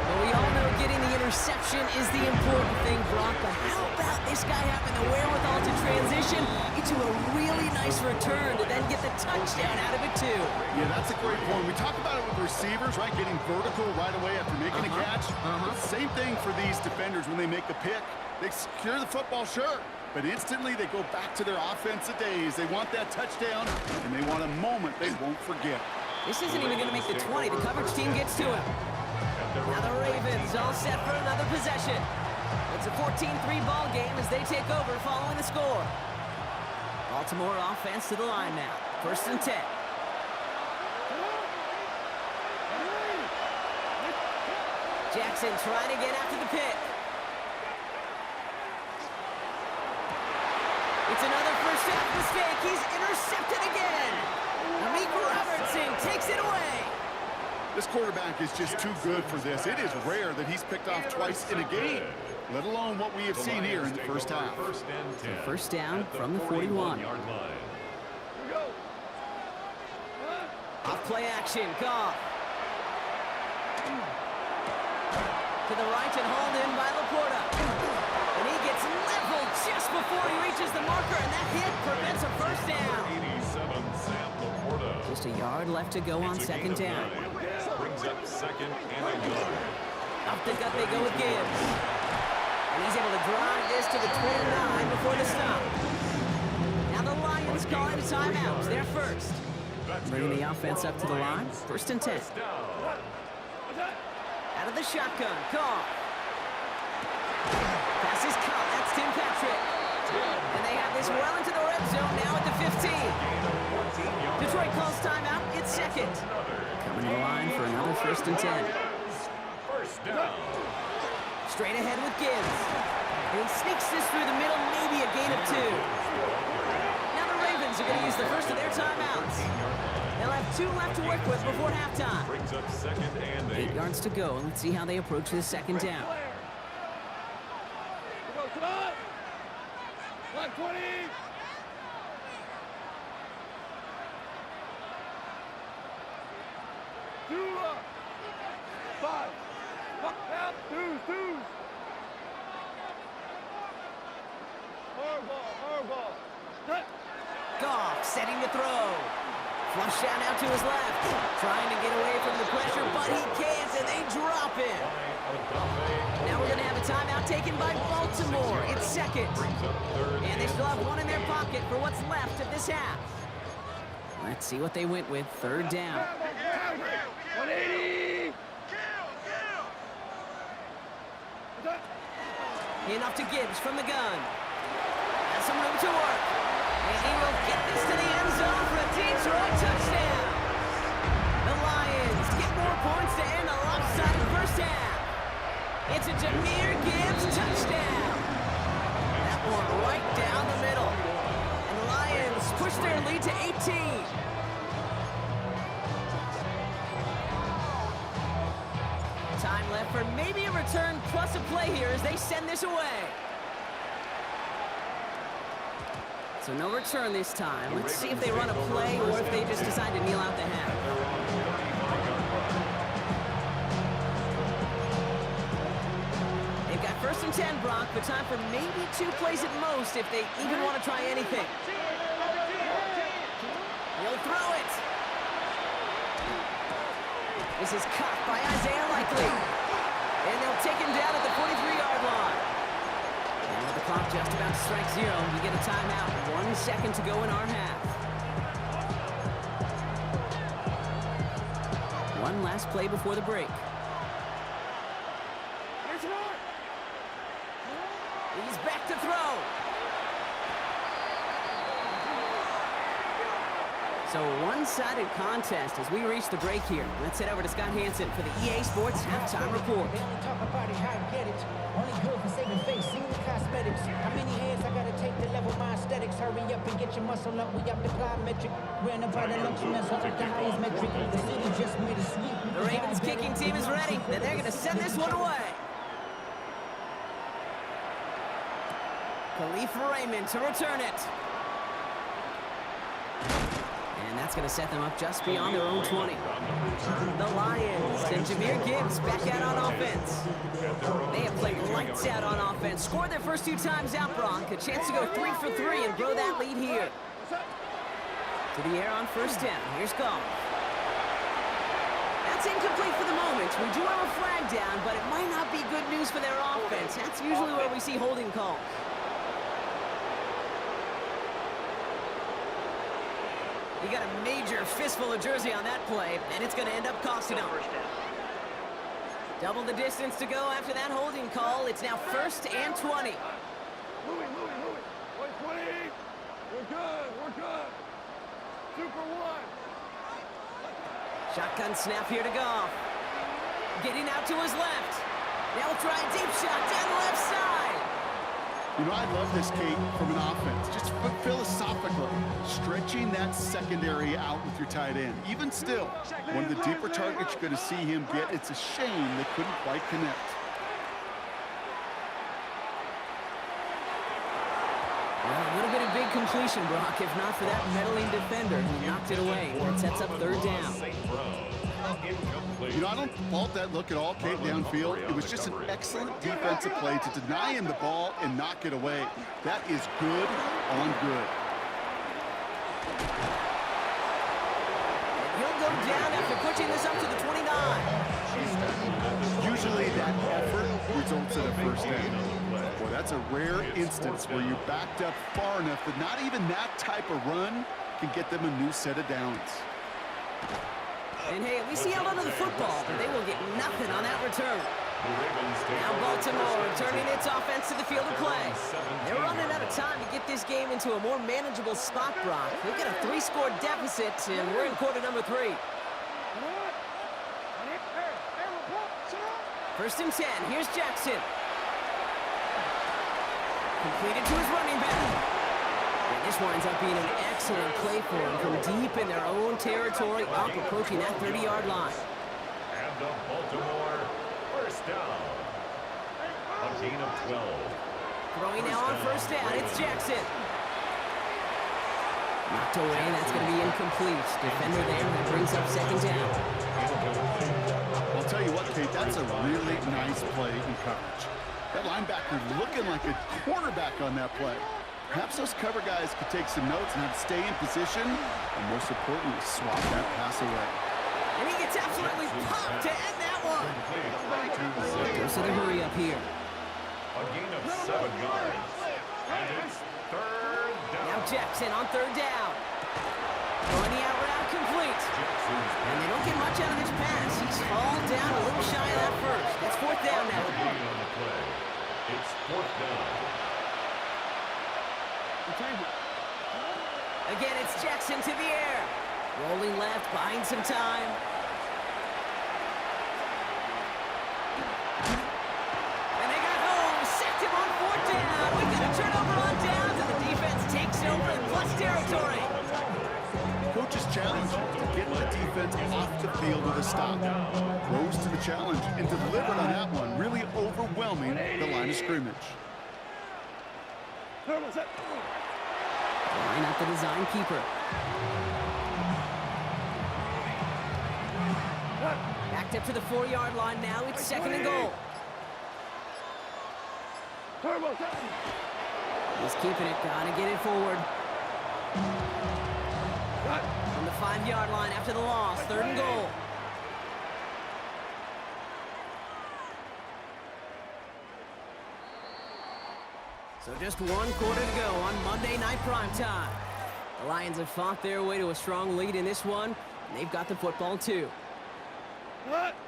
Well, we all know getting the interception is the important thing, Brock, but how about this guy having the wherewithal to transition into a really nice return to then get the touchdown out of it, too? Yeah, that's a great point. We talk about it with receivers, right? Getting vertical right away after making a catch. Same thing for these defenders when they make a pick. They secure the football, sure, but instantly they go back to their offensive days. They want that touchdown, and they want a moment they won't forget. This isn't even going to make the 20. The coverage team gets to him. Now the Ravens all set for another possession. It's a 14-3 ball game as they take over following the score. Baltimore offense to the line now. First and 10. Jackson trying to get after the pick. It's another first half mistake. He's intercepted again. Amik Robertson takes it away. This quarterback is just too good for this. It is rare that he's picked off twice in a game, let alone what we have seen here in the first half. First down from the 41. Off play action, Goff. To the right and hauled in by Laporta. And he gets leveled just before he reaches the marker, and that hit prevents a first down. 87, Sam Laporta. Just a yard left to go on second down. Brings up second and a yard. Up the gut they go with Gibbs. And he's able to drive this to the 29 before the stop. Now the Lions calling a timeout. They're first. Bringing the offense up to the line. First and 10. Out of the shotgun. Goff. Pass is caught. That's Tim Patrick. And they have this well into the red zone now at the 15. Detroit calls timeout. It's second. Coming to the line for another first and 10. First down. Straight ahead with Gibbs. And he sneaks this through the middle, maybe a gain of 2. Now the Ravens are going to use the first of their timeouts. They'll have 2 left to work with before halftime. Brings up second and 8 yards to go. Let's see how they approach this second down. Come on! 120! Five. Fuck out. Twos. Hardball. Cut. Goff setting the throw. Flush down out to his left. Trying to get away from the pressure, but he can't, and they drop him. Now we're going to have a timeout taken by Baltimore. It's second. And they still have 1 in their pocket for what's left of this half. Let's see what they went with. Third down. 180! Enough to Gibbs from the gun. Has some room to work. And he will get this to the end zone for a Detroit touchdown. The Lions get more points to end a lopsided first half. It's a Jahmyr Gibbs touchdown. That one right down the middle. And the Lions push their lead to 18. Time left for maybe a return plus a play here as they send this away. So no return this time. Let's see if they run a play or if they just decide to kneel out the half. They've got first and 10, Brock, but time for maybe 2 plays at most if they even want to try anything. He'll throw it. This is caught by Isaiah Likely. And they'll take him down at the 43-yard line. And with the clock just about to strike 0, we get a timeout. 1 second to go in our half. one last play before the break. He's back to throw. So a one-sided contest as we reach the break here. Let's head over to Scott Hansen for the EA Sports Halftime Report. They only talk about it, how to get it. Only good for saving face, seen the cosmetics. How many hands I gotta take to level my aesthetics? Hurry up and get your muscle up, we up the plyometric. Ran about the lunch and that's all the highest metric. The city just made a sweep. The Ravens kicking team is ready, and they're going to send this one away. Khalifa Raymond to return it. And that's going to set them up just beyond their own 20. The Lions and Jahmyr Gibbs back out on offense. They have played lights out on offense. Scored their first 2 times out, Bronk. A chance to go 3 for 3 and grow that lead here. To the air on first down. Here's Goff. That's incomplete for the moment. We do have a flag down, but it might not be good news for their offense. That's usually where we see holding calls. You got a major fistful of jersey on that play, and it's going to end up costing them. Double the distance to go after that holding call. It's now 1st and 20. Louis. 120. We're good. Super 1. Shotgun snap here to Goff. Getting out to his left. Now we'll try a deep shot down the left side. You know, I love this, Kate, from an offense. Just philosophically, stretching that secondary out with your tight end. Even still, one of the deeper targets you're going to see him get. It's a shame they couldn't quite connect. Well, a little bit of big completion, Brock, if not for that meddling defender who knocked it away. It sets up 3rd down. You know, I don't fault that look at all, Kate, downfield. It was just an excellent defensive play to deny him the ball and knock it away. That is good on good. He'll go down after pushing this up to the 29. Usually that effort results in a first down. Well, that's a rare instance where you backed up far enough that not even that type of run can get them a new set of downs. And hey, at least he held onto the football, but they will get nothing on that return. Now Baltimore turning its offense to the field of play. They're running out of time to get this game into a more manageable spot, Brock. They've got a 3-score deficit, and we're in quarter number 3. 1st and 10. Here's Jackson. Completed to his running back. And this winds up being an excellent play for him from deep in their own territory, up approaching that 30-yard line. And the Baltimore 1st down. A gain of 12. Throwing now on 1st down, it's Jackson. Knocked away, that's going to be incomplete. Defender there, that brings up 2nd down. I'll tell you what, Kate, that's a really nice play in coverage. That linebacker looking like a quarterback on that play. Perhaps those cover guys could take some notes and have to stay in position, and most importantly, swap that pass away. And he gets absolutely popped to end that one. Goes to the hurry up here. A gain of 7 yards. And it's 3rd down. Now Jackson on 3rd down. Throwing the out route complete. And they don't get much out of this pass. He's fallen down a little shy of that first. That's 4th down now. On the play. It's 4th down. Again, it's Jackson to the air. Rolling left, buying some time. And they got home, sacked him on 4th down. We've got a turnover on downs, and the defense takes over in plus territory. Coach's challenge to get the defense off the field with a stop. Rose to the challenge and delivered on that one, really overwhelming the line of scrimmage. Line up the design keeper. Backed up to the 4-yard line now. It's 2nd and goal. He's keeping it. Gotta get it forward. On the 5-yard line after the loss. 3rd and goal. So just 1 quarter to go on Monday Night Primetime. The Lions have fought their way to a strong lead in this one, and they've got the football too.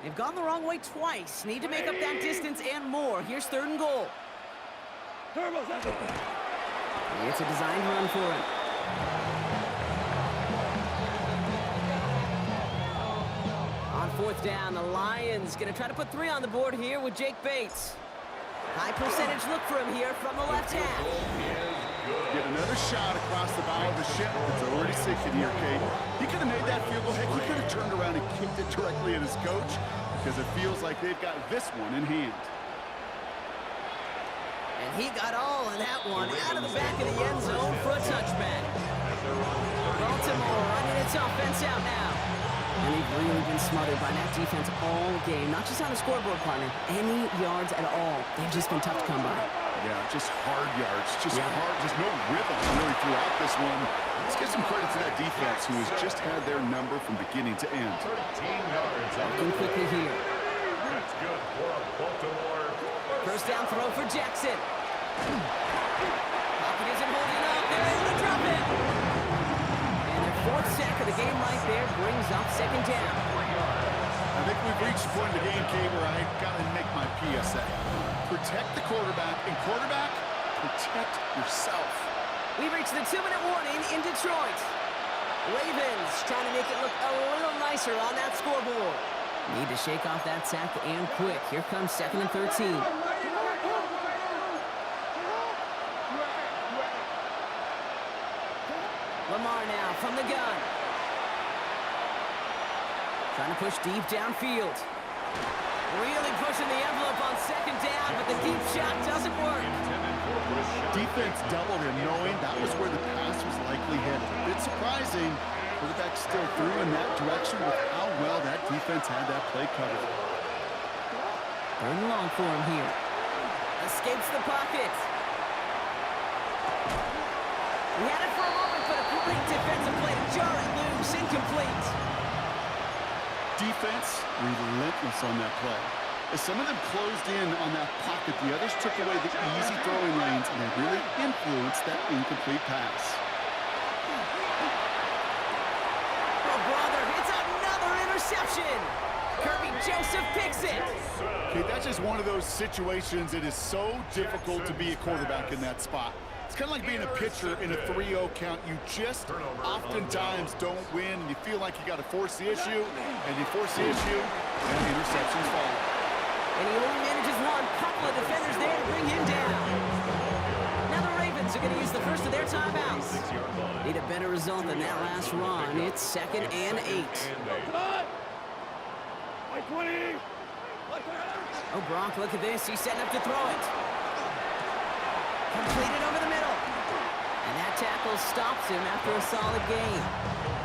They've gone the wrong way twice. Need to make up that distance and more. Here's 3rd and goal. It's a designed run for him. On 4th down, the Lions going to try to put 3 on the board here with Jake Bates. High percentage look for him here from the left half. Get another shot across the bow of the ship. It's already sinking here, Kate. He could have made that field goal. Heck, he could have turned around and kicked it directly at his coach because it feels like they've got this one in hand. And he got all of that one out of the back of the end zone for a touchback. Baltimore running its offense out now. And they've really been smothered by that defense all game. Not just on the scoreboard, partner. Any yards at all. They've just been tough to come by. Yeah, just hard yards. Just hard. Just no rhythm really throughout this one. Let's give some credit to that defense who has just had their number from beginning to end. 13 yards. Working quickly here. That's good for Baltimore. 1st down throw for Jackson. Pocket isn't holding up. They're able to drop it. And their 4th sack of the game right there brings up 2nd down. I think we've reached the point of the game, Kate, where I got to make my PSA. Protect the quarterback, and quarterback, protect yourself. We've reached the 2-minute warning in Detroit. Ravens trying to make it look a little nicer on that scoreboard. Need to shake off that sack and quick. Here comes 2nd and 13. Lamar now from the gun. Trying to push deep downfield. Really pushing the envelope on 2nd down, but the deep shot doesn't work. Defense doubled him, knowing that was where the pass was likely headed. A bit surprising. Quarterback still threw in that direction with how well that defense had that play covered. 3rd and long for him here. Escapes the pocket. He had it for a moment, but a great defensive play to jar it loose. Incomplete. Defense relentless on that play. As some of them closed in on that pocket, the others took away the easy throwing lanes, and they really influenced that incomplete pass. Oh, brother, it's another interception. Kirby Joseph picks it. Okay, that's just one of those situations. It is so difficult to be a quarterback in that spot. It's kind of like being a pitcher in a 3-0 count. You just oftentimes don't win. You feel like you got to force the issue, and you force the issue, and the interceptions fall. And he only manages one. Couple of defenders there to bring him down. Now the Ravens are going to use the first of their timeouts. Need a better result than that last run. It's 2nd and 8. Oh, Gronk, look at this. He's setting up to throw it. Completed over the middle. And that tackle stops him after a solid gain.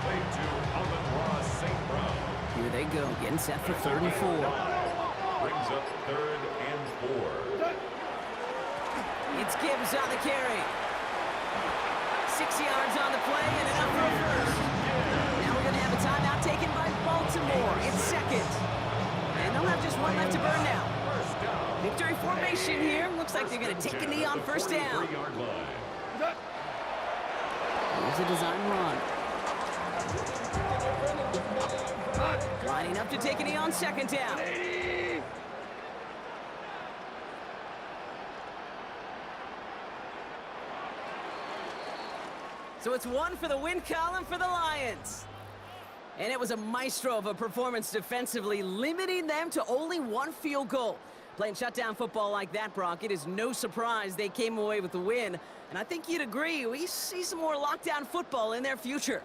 Play to Amon-Ra St. Brown. Here they go, getting set for 3rd and 4. Brings up 3rd and 4. It's Gibbs on the carry. 6 yards on the play and enough for a first. Now we're going to have a timeout taken by Baltimore. It's 2nd. And they'll have just one left to burn now. Victory formation here. Looks like they're going to take a knee on 1st down. Here's a design run. Lining up to take a knee on 2nd down. So it's 1 for the win column for the Lions. And it was a maestro of a performance defensively, limiting them to only 1 field goal. Playing shutdown football like that, Brock, it is no surprise they came away with the win. And I think you'd agree, we see some more lockdown football in their future.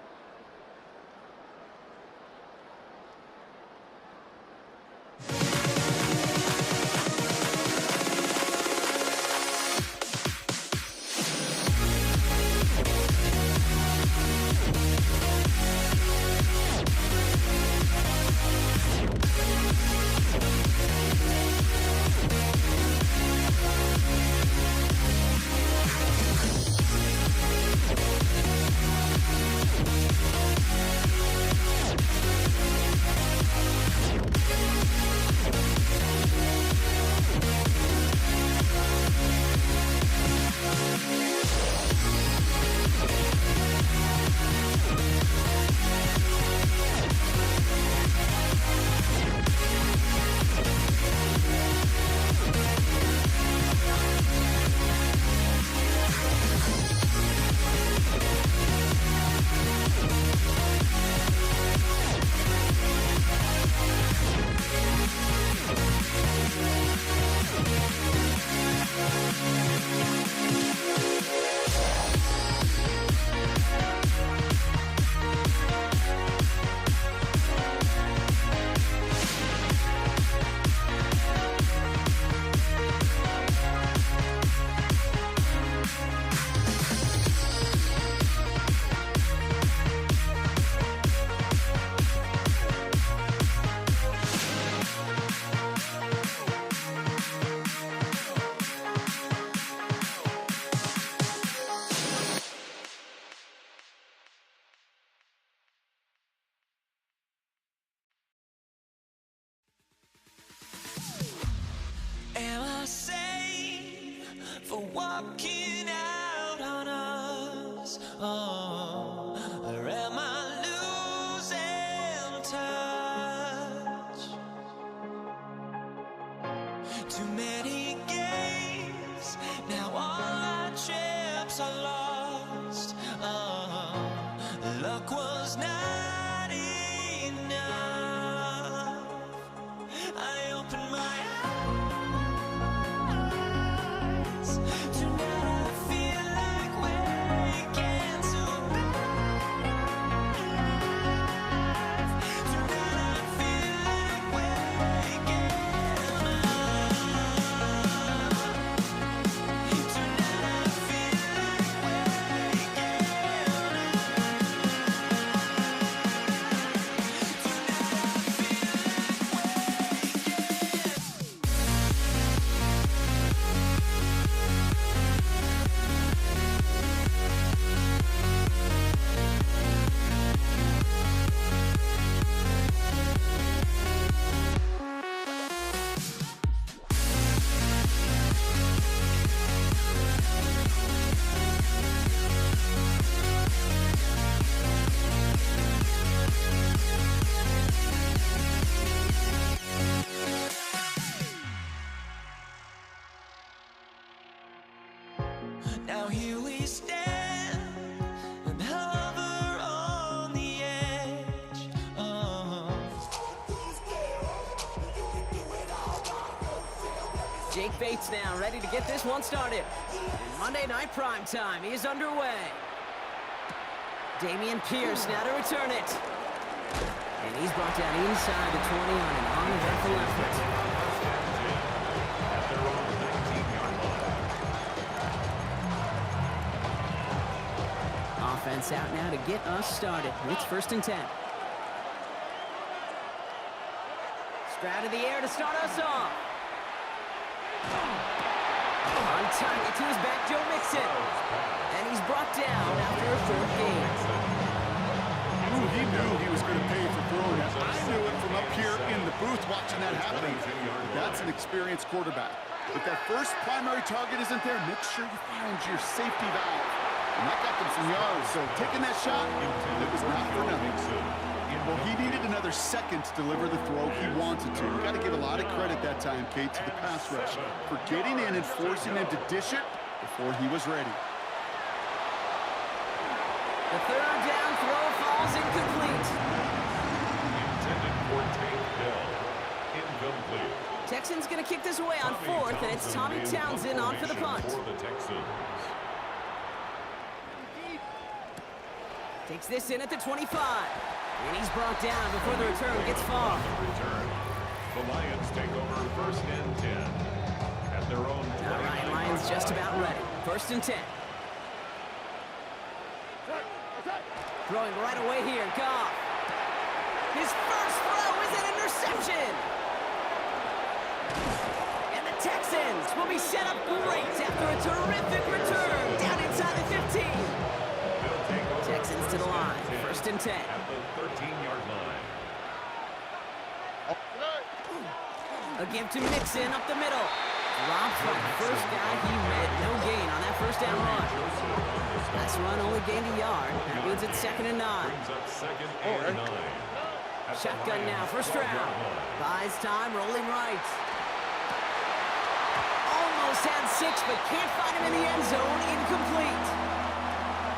was not enough. I opened my eyes. Tonight I feel like waking to life. Tonight I feel like waking up. Tonight I feel like waking Now here we stand and hover on the edge. Jake Bates now ready to get this one started. And Monday Night Prime Time is underway. Damian Pierce now to return it. And he's brought down inside the 20 on an on-the-rifle effort. At their own 19-yard line. Offense out now to get us started. It's 1st and 10. Stroud of the air to start us off. On target to his back, Joe Mixon. And he's brought down after a 4th gain. Ooh, he knew he was going to pay for throwing it. I knew it from up here in the booth watching that happen. That's an experienced quarterback. If that first primary target isn't there, make sure you find your safety valve. And that got them some yards, so taking that shot, it was not for nothing. Well, he needed another second to deliver the throw he wanted to. You got to give a lot of credit that time, Kate, to the pass rush for getting in and forcing him to dish it before he was ready. The 3rd down throw falls incomplete. Intended for Tank Dell. Incomplete. Texans going to kick this away on 4th, and it's Tommy Townsend on for the punt. For the Texans. Takes this in at the 25. And he's brought down before the return gets far. On the return, the Lions take over 1st and 10 at their own 20. All right, Lions just about ready. 1st and 10. Throwing right away here, Goff. His first throw is an interception. And the Texans will be set up great after a terrific return down inside the 15. Texans to the line, 1st and 10. At the 13-yard line. A give to Mixon up the middle. Dropped by the first guy he met. No gain on that 1st down run. Last run only gained a yard. That means it's 2nd and 9. Brings up 2nd and 9. Shotgun now for Stroud. Buys time, rolling right. Almost had 6, but can't find him in the end zone. Incomplete.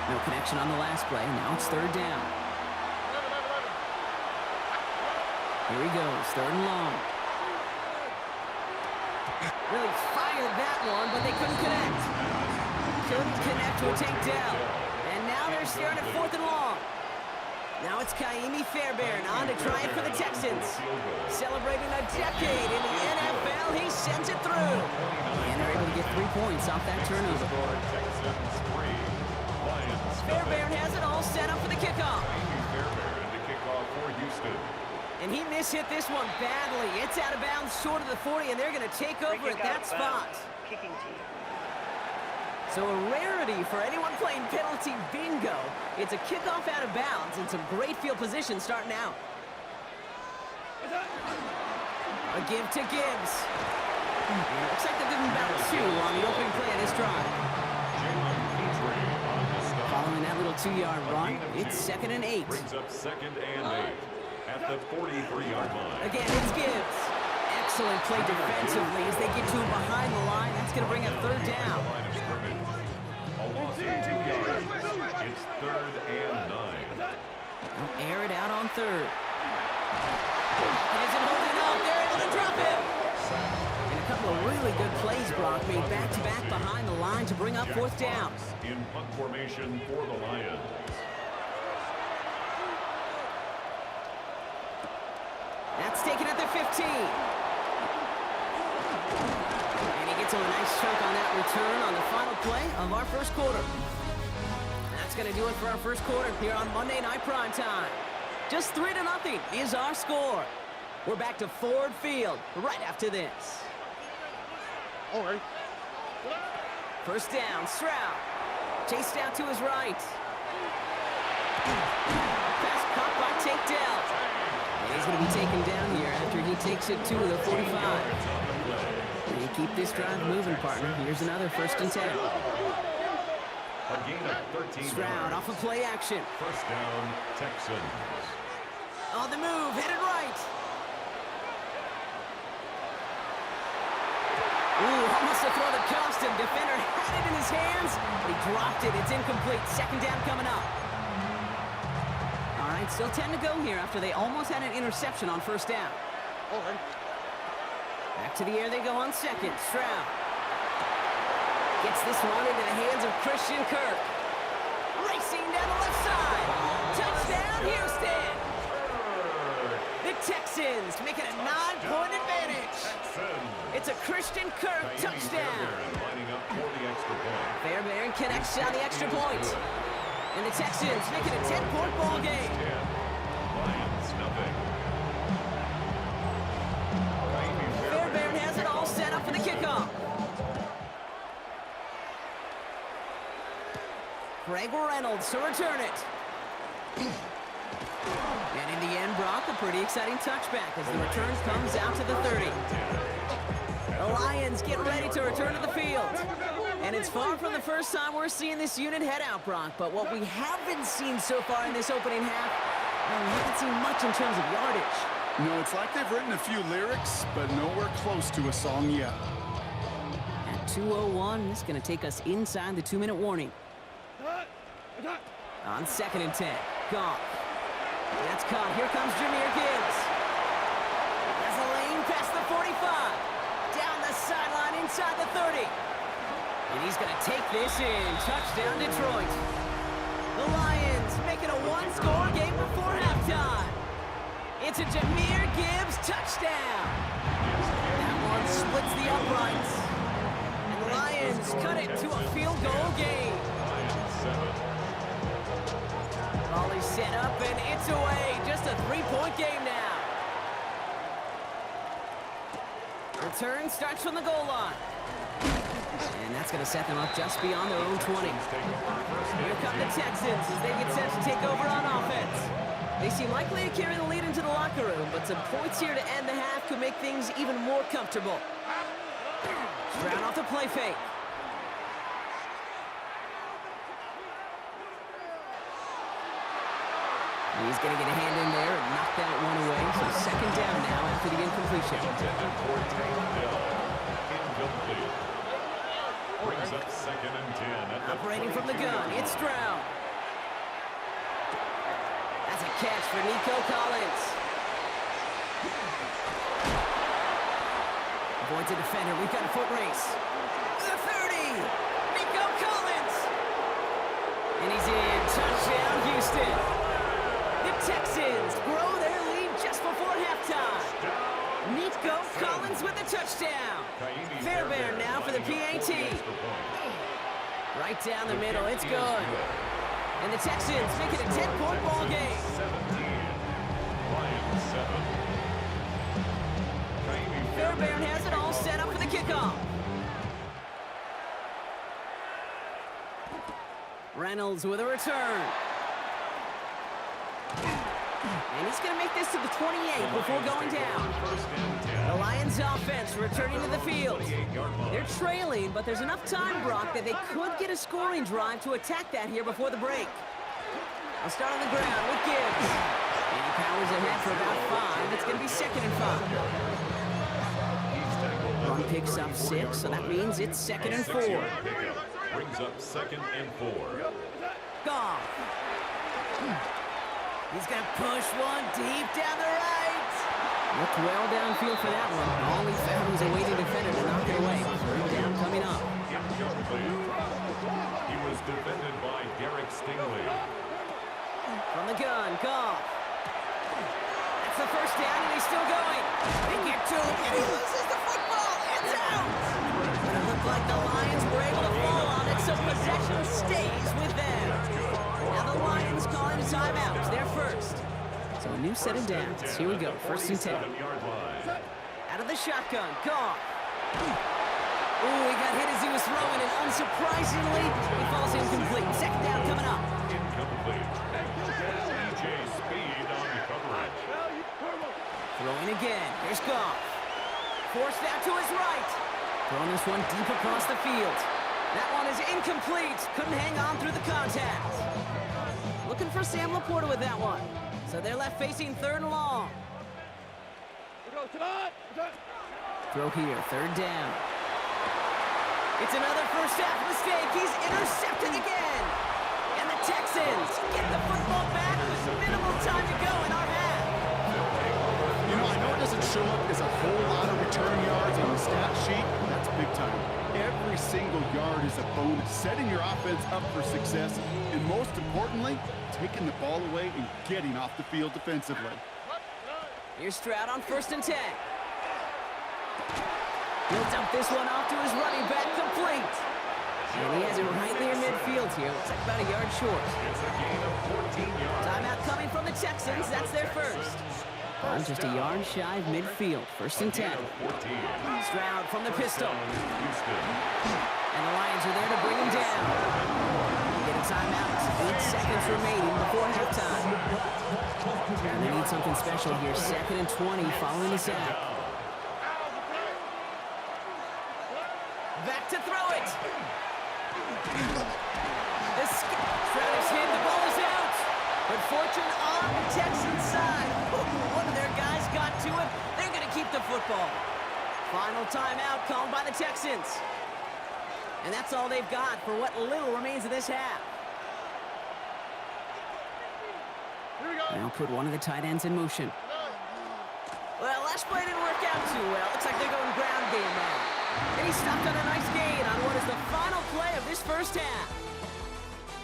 No connection on the last play. Now it's 3rd down. Here he goes, 3rd and long. Really fired that one, but they couldn't connect. Couldn't connect with Tank Dell. And now they're staring at 4th and long. Now it's Kaimi Fairbairn on to try it for the Texans. Celebrating a decade in the NFL, he sends it through. And they're able to get 3 points off that turnover. Texans 3. Lions Fairbairn has it all set up for the kickoff. Fairbairn to kick off for Houston. And he mishit this one badly. It's out of bounds short of the 40, and they're going to take over at that spot. Kicking team. So a rarity for anyone playing penalty bingo. It's a kickoff out of bounds and some great field position starting out. A give to Gibbs. And it looks like they're giving about 2 on the opening play of this drive. Jalen Petrie on the stop. Following that little 2-yard run, it's 2nd and 8. Brings up 2nd and 8 at the 43-yard line. Again, it's Gibbs. Excellent play defensively as they get to him behind the line. That's going to bring up 3rd down. Line of scrimmage. A loss of 2 yards. It's 3rd and 9. air it out on third. He isn't holding up. They're able to drop him. And a couple of really good plays, Brock, made back-to-back behind the line to bring up fourth down. In punt formation for the Lions. That's taken at the 15. And he gets him a nice chunk on that return on the final play of our first quarter. That's going to do it for our first quarter here on Monday Night Primetime. Just 3-0 is our score. We're back to Ford Field right after this. All right. First down, Stroud. Chased out to his right. Pass caught by Tank Dell. And he's going to be taken down here after he takes it to the 45. And you keep this drive moving, partner. Here's another 1st and 10. A gain of 13 Stroud yards. off of play action. First down, Texans. On the move, headed right. Ooh, almost a throw that cost him. Defender had it in his hands, but he dropped it. It's incomplete. Second down coming up. All right, still 10 to go here after they almost had an interception on first down. All right. Back to the air they go on second. Stroud gets this one into the hands of Christian Kirk. Racing down the left side. Touchdown, Houston. The Texans make it a 9-point advantage. It's a Christian Kirk touchdown. Lining up for the extra point. Fairbairn connects on the extra point. And the Texans make it a 10-point ball game. 10. Lions, nothing. Fairbairn has it all set up for the kickoff. Greg Reynolds to return it. And in the end, Brock, a pretty exciting touchback as the return comes out to the 30. The Lions get ready to return to the field. And it's far from the first time we're seeing this unit head out, Brock. But what we haven't seen so far in this opening half, well, we haven't seen much in terms of yardage. No, it's like they've written a few lyrics, but nowhere close to a song yet. At 2:01, this is going to take us inside the 2-minute warning. On 2nd and 10, Goff. That's caught. Here comes Jahmyr Gibbs. There's a lane past the 45. Down the sideline inside the 30. And he's going to take this in. Touchdown, Detroit. The Lions make it a one-score game before halftime. It's a Jahmyr Gibbs touchdown. That one splits the uprights. And the Lions cut it to a field goal game. Ball is set up and it's away. Just a 3-point game now. Return starts from the goal line. And that's going to set them up just beyond their own 20. Here come the Texans as they get set to take over on offense. They seem likely to carry the lead into the locker room, but some points here to end the half could make things even more comfortable. Stroud off the play fake. He's going to get a hand in there and knock that one away. So second down now after the incompletion. Incomplete. Brings up 2nd and 10. Operating from the gun, it's Stroud. That's a catch for Nico Collins. Avoids a defender. We've got a foot race. The 30. Nico Collins. And he's in. Touchdown, Houston. The Texans grow their lead just before halftime. Nico Collins with a touchdown. Fairbairn now for the PAT. Right down the middle, it's good. And the Texans make it a 10-point ball game. 17. Lions 7. Fairbairn has it all set up for the kickoff. Reynolds with a return. And he's going to make this to the 28 before going down. The Lions offense returning to the field. They're trailing, but there's enough time, Brock, that they could get a scoring drive to attack that here before the break. They'll start on the ground with Gibbs. And he powers ahead for about 5. It's going to be 2nd and 5. Run picks up 6, so that means it's 2nd and 4. Brings up 2nd and 4. Goff. He's going to push one deep down the right. Looked well downfield for that one. All he found was a waiting defender to knock it away. Third down coming up. Incomplete. He was defended by Derek Stingley. From the gun, Goff. That's the first down, and he's still going. They get to him, and he loses the football. It's out. But it looked like the Lions were able to fall on it, so possession stays with them. Now the Lions calling a timeout. They're first. So a new set of downs. Here we go, first and 10. Out of the shotgun, Goff. Ooh, he got hit as he was throwing, and unsurprisingly, he falls incomplete. Second down coming up. Incomplete. DJ Speed on coverage. Throwing again. Here's Goff. Forced out to his right. Throwing this one deep across the field. That one is incomplete. Couldn't hang on through the contact. Looking for Sam Laporta with that one. So they're left facing third and long. Throw here, third down. It's another first half mistake. He's intercepted again. And the Texans get the football back with minimal time to go in our half. You know, I know it doesn't show up as a whole lot of return yards on the stat sheet. That's big time. Every single yard is a bonus, setting your offense up for success, and most importantly, taking the ball away and getting off the field defensively. Here's Stroud on first and 10. He'll dump this one off to his running back, complete. And he has it right near midfield here. Looks like about a yard short. It's a gain of 14 yards. Timeout coming from the Texans. That's their first. I'm just a yard shy of midfield. First and 10. Stroud from the pistol. And the Lions are there to bring him down. Get a timeout. 8 seconds remaining before halftime. And they need something special here. Second and 20 following the sack. Back to throw it. Stroud is hit. The ball is out. But fortune on the Texans side. One of their guys got to it. They're going to keep the football. Final timeout called by the Texans. And that's all they've got for what little remains of this half. Now put one of the tight ends in motion. Well, last play didn't work out too well. Looks like they're going ground game now. And he stopped on a nice gain on what is the final play of this first half.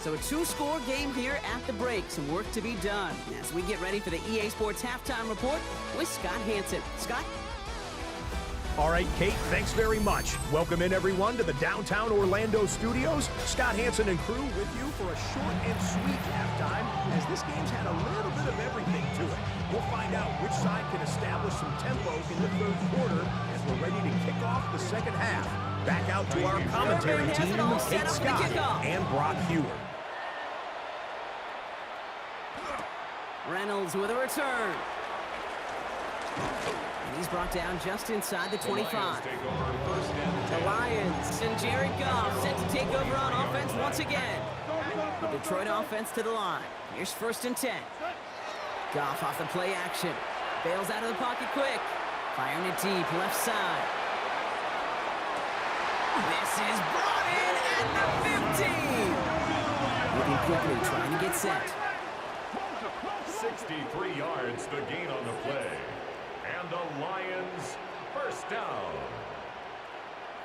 So a 2-score game here at the break. Some work to be done as we get ready for the EA Sports Halftime Report with Scott Hanson. Scott? All right, Kate, thanks very much. Welcome in, everyone, to the downtown Orlando studios. Scott Hanson and crew with you for a short and sweet halftime, as this game's had a little bit of everything to it. We'll find out which side can establish some tempo in the third quarter as we're ready to kick off the second half. Back out to our commentary team, Kate Scott and Brock Hewer. Reynolds with a return. And he's brought down just inside the 25. The Lions and Jared Goff set to take over on offense once again. The Detroit offense to the line. Here's first and 10. Goff off the play action. Bails out of the pocket quick. Firing it deep, left side. This is brought in at the 15. Moving quickly, trying to get set. 63 yards the gain on the play. And the Lions first down.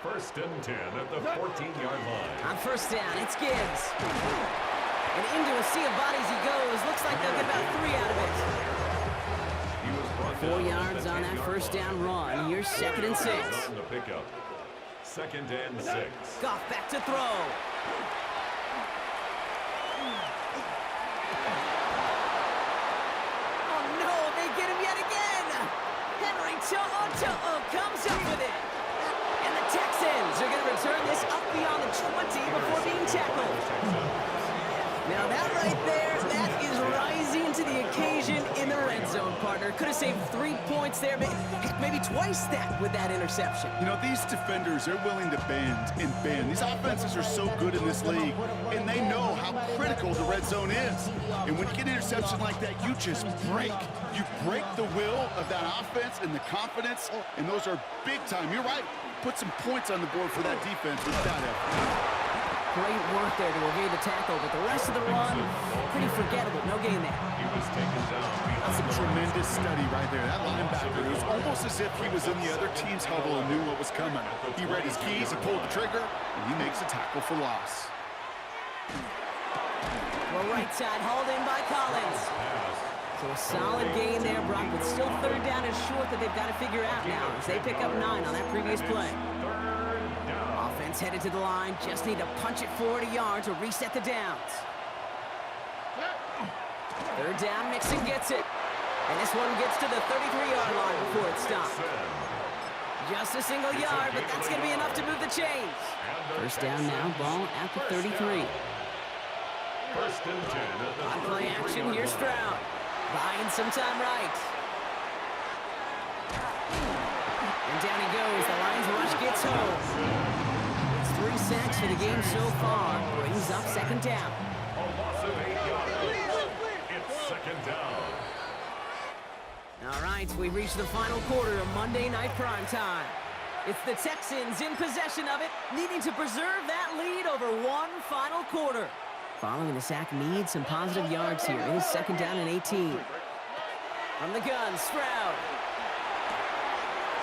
First and 10 at the 14-yard line. On first down, it's Gibbs. And into a sea of bodies he goes. Looks like they'll get about 3 out of it. 4 yards on that first down run. Here's second and 6. On the pickup. Second and 6. Goff back to throw. To'o comes up with it. And the Texans are going to return this up beyond the 20 before being tackled. Now that right there, that is rising to the occasion in the red zone, partner. Could have saved 3 points there, maybe twice that with that interception. You know, these defenders, they're willing to bend and bend. These offenses are so good in this league, and they know how critical the red zone is. And when you get an interception like that, you just break. You break the will of that offense and the confidence, and those are big time. You're right. Put some points on the board for that defense with that effort. Great work there to evade the tackle, but the rest of the run, pretty forgettable. No gain there. He was taken down That's behind a tremendous study right there. That linebacker, it was almost as if he was in the other team's huddle and knew what was coming. He read his keys, he pulled the trigger, and he makes a tackle for loss. Well, right side hauled in by Collins. So a solid gain there, Brock, but still third down and short that they've got to figure out now as they pick up 9 on that previous play. Offense headed to the line, just need to punch it forward a yard to reset the downs. Third down, Mixon gets it. And this one gets to the 33-yard line before it stops. Just a single yard, but that's going to be enough to move the chains. First down now, ball at the 33. First and 10 at the On play action, here's Stroud. Buying some time right. And down he goes. The Lions rush gets home. It's 3 sacks for the game so far. Brings up second down. A loss of 8 yards. It's second down. All right, we reach the final quarter of Monday Night Primetime. It's the Texans in possession of it, needing to preserve that lead over one final quarter. Following the sack needs some positive yards here. It is second down and 18. From the gun, Stroud.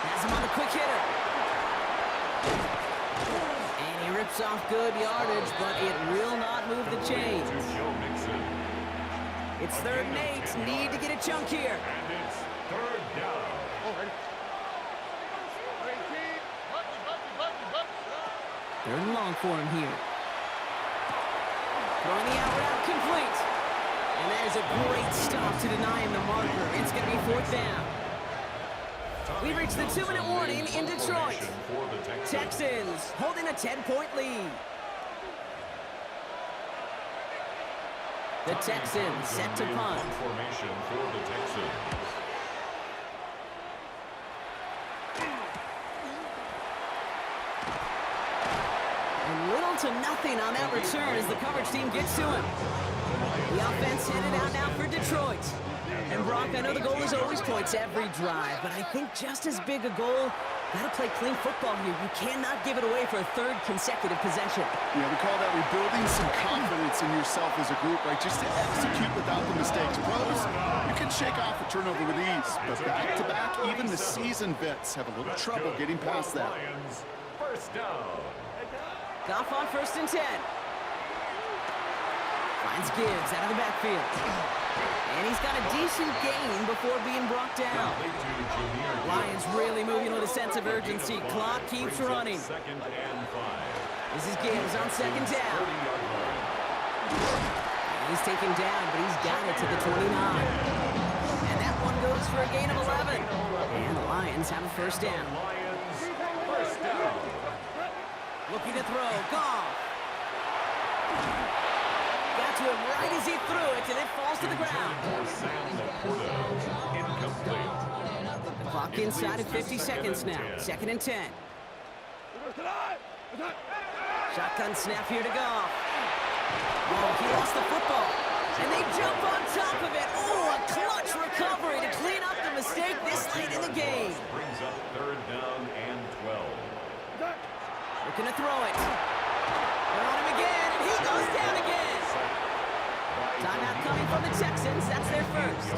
Has him on the quick hitter. And he rips off good yardage, but it will not move the chains. It's third and 8. Need to get a chunk here. And it's third down. Third and long for him here. Throwing the out route complete. And that is a great stop to deny him the marker. It's going to be fourth down. We reach the 2-minute warning in Detroit. Texans holding a 10-point lead. The Texans set to punt. Formation for the Texans. And little to nothing on that return as the coverage team gets to him. The offense headed out now for Detroit. And Brock, I know the goal is always points every drive, but I think just as big a goal, gotta play clean football here. You cannot give it away for a third consecutive possession. Yeah, we call that rebuilding some confidence in yourself as a group, right? Just to execute without the mistakes. Pros, you can shake off a turnover with ease, but back-to-back, even the seasoned vets have a little trouble getting past that. Lions, first down. Goff on first and 10. Finds Gibbs out of the backfield. And he's got a decent gain before being brought down. Lions really moving with a sense of urgency. Clock keeps running. Second and 5. This is Gibbs on second down. He's taken down, but he's got it to the 29. And that one goes for a gain of 11. And the Lions have a first down. Lions, first down. Looking to throw. Goff. Got to him right as he threw it, and it falls to the ground. Sam Laporta, incomplete. The clock inside of 50 seconds now. Second and 10. Shotgun snap here to Goff. Oh, he lost the football. And they jump on top of it. Oh, a clutch recovery to clean up the mistake this late in the game. Brings up third down and 12. Looking to throw it. They're on him again, and he goes down again. Timeout coming from the Texans. That's their first.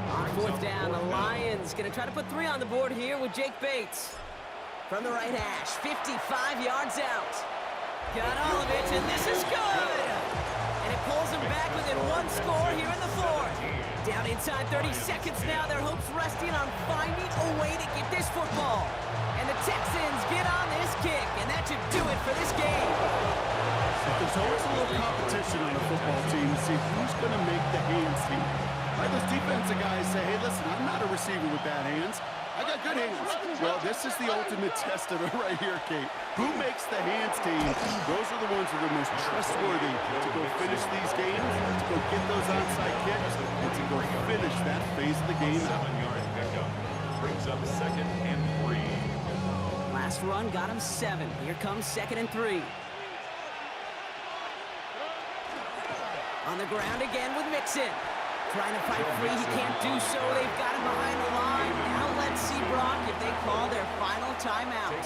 On fourth down, the Lions going to try to put 3 on the board here with Jake Bates. From the right hash, 55 yards out. Got all of it, and this is good. And it pulls them back within 1 score here in the fourth. Down inside 30 seconds now. Their hopes resting on finding a way to get this football. And the Texans get on this kick, and that should do it for this game. There's always a little competition on a football team to see who's going to make the hands team. Right, those defensive guys say, hey, listen, I'm not a receiver with bad hands. I got good hands. Well, this is the ultimate test of it right here, Kate. Who makes the hands team? Those are the ones who are the most trustworthy to go finish these games, to go get those onside kicks, and to go finish that phase of the game out. 7-yard pickup. Brings up second and 3. Last run got him 7. Here comes second and 3. On the ground again with Mixon. Trying to fight free, he can't do so. They've got him behind the line. Now let's see, Brock, if they call their final timeout.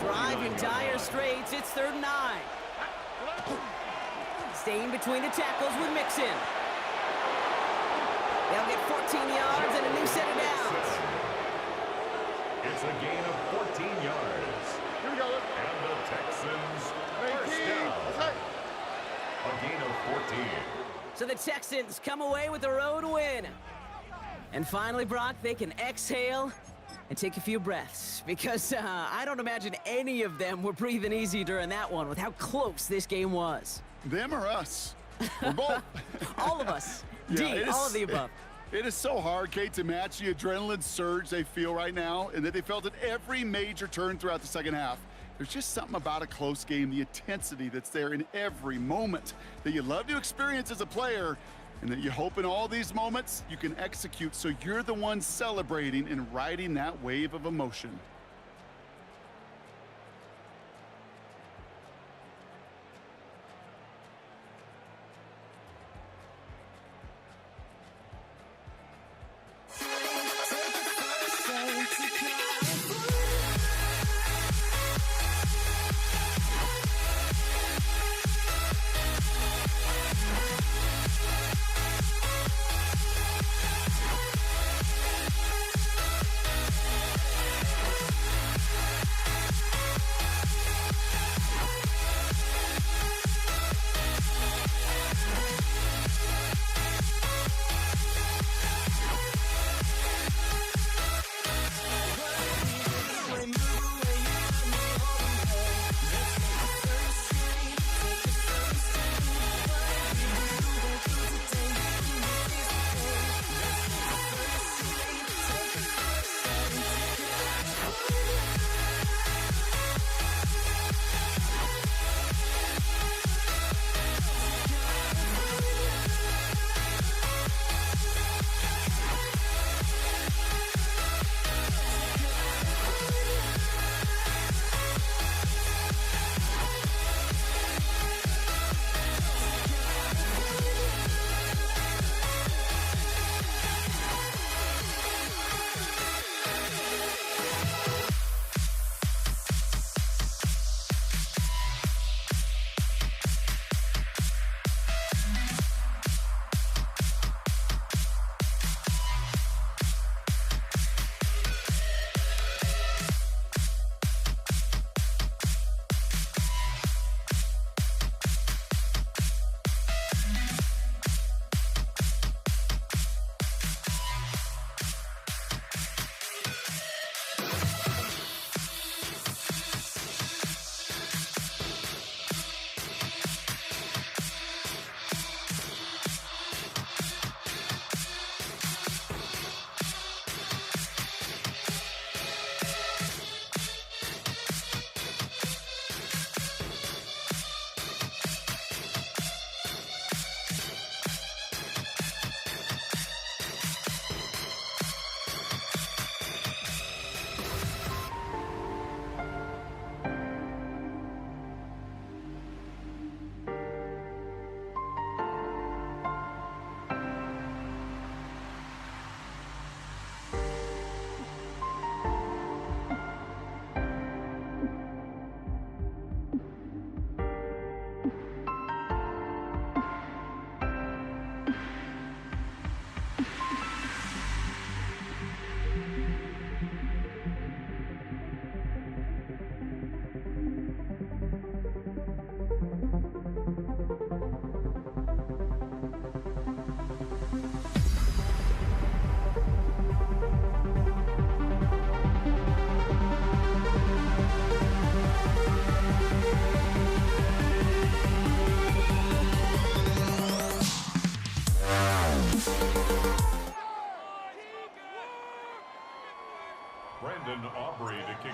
Drive in dire straits, it's third and 9. Staying between the tackles with Mixon. 15 yards and a new set of downs. It's a gain of 14 yards. Here we go. And the Texans first down. A gain of 14. So the Texans come away with a road win. And finally, Brock, they can exhale and take a few breaths. Because I don't imagine any of them were breathing easy during that one with how close this game was. Them or us? We're both. All of us. Yeah, D, it all is- of the above. It is so hard, Kate, to match the adrenaline surge they feel right now and that they felt at every major turn throughout the second half. There's just something about a close game, the intensity that's there in every moment that you love to experience as a player and that you hope in all these moments you can execute so you're the one celebrating and riding that wave of emotion.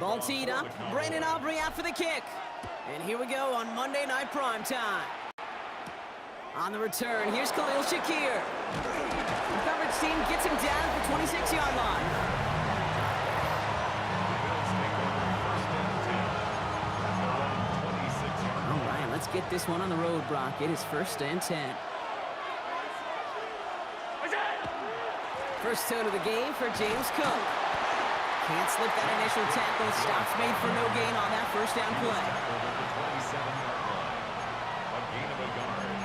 Ball teed up. Brandon Aubrey out for the kick. And here we go on Monday Night Primetime. On the return, here's Khalil Shakir. The coverage team gets him down at the 26-yard line. All right, let's get this one on the road, Brock. It is 1st and 10. First tone of the game for James Cook. Can't slip that initial tackle. Stops made for no gain on that first down play. A gain of a yard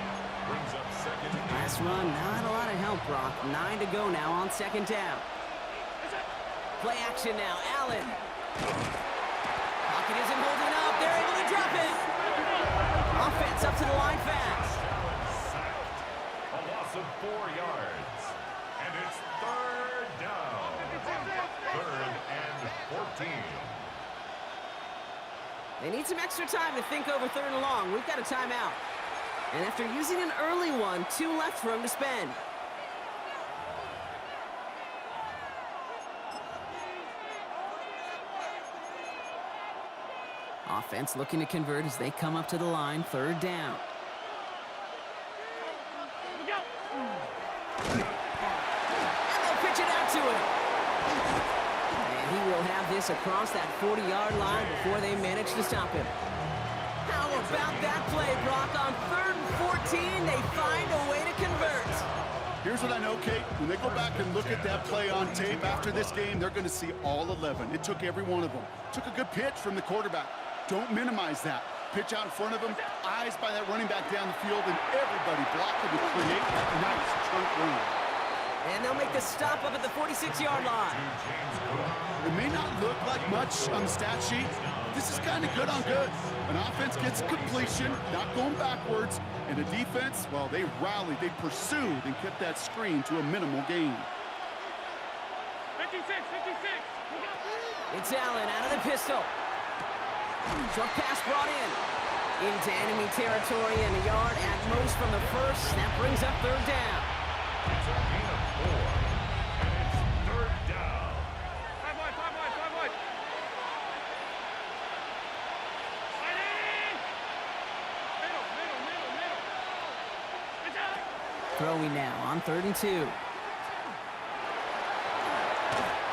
brings up second. Last run, not a lot of help timeout, Brock. 9 to go now on second down. Play action now. Allen. Pocket isn't holding up. They're able to drop it. Offense up to the line fast. A loss of 4 yards. And it's third down. 3rd and 14. They need some extra time to think over 3rd and long. We've got a timeout. And after using an early one, 2 left for him to spend. Offense looking to convert as they come up to the line, 3rd down. And they'll pitch it out to him. And he will have this across that 40-yard line before they manage to stop him. How about that play, Brock? On 3rd and 14, they find a way to convert. Here's what I know, Kate. When they go back and look at that play on tape after this game, they're going to see all 11. It took every one of them. Took a good pitch from the quarterback. Don't minimize that. Pitch out in front of him, eyes by that running back down the field, and everybody blocking to create that nice chunk run. And they'll make the stop up at the 46-yard line. It may not look like much on the stat sheet. This is kind of good on good. An offense gets completion, not going backwards, and a defense, well, they rallied, they pursued, and kept that screen to a minimal gain. 56. It's Allen out of the pistol. Short pass brought in. Into enemy territory and a yard at most from the first. That brings up 3rd down. It's a gain of 4. And it's 3rd down. 5 wide. Middle. It's out. Throwing now on 3rd and 2.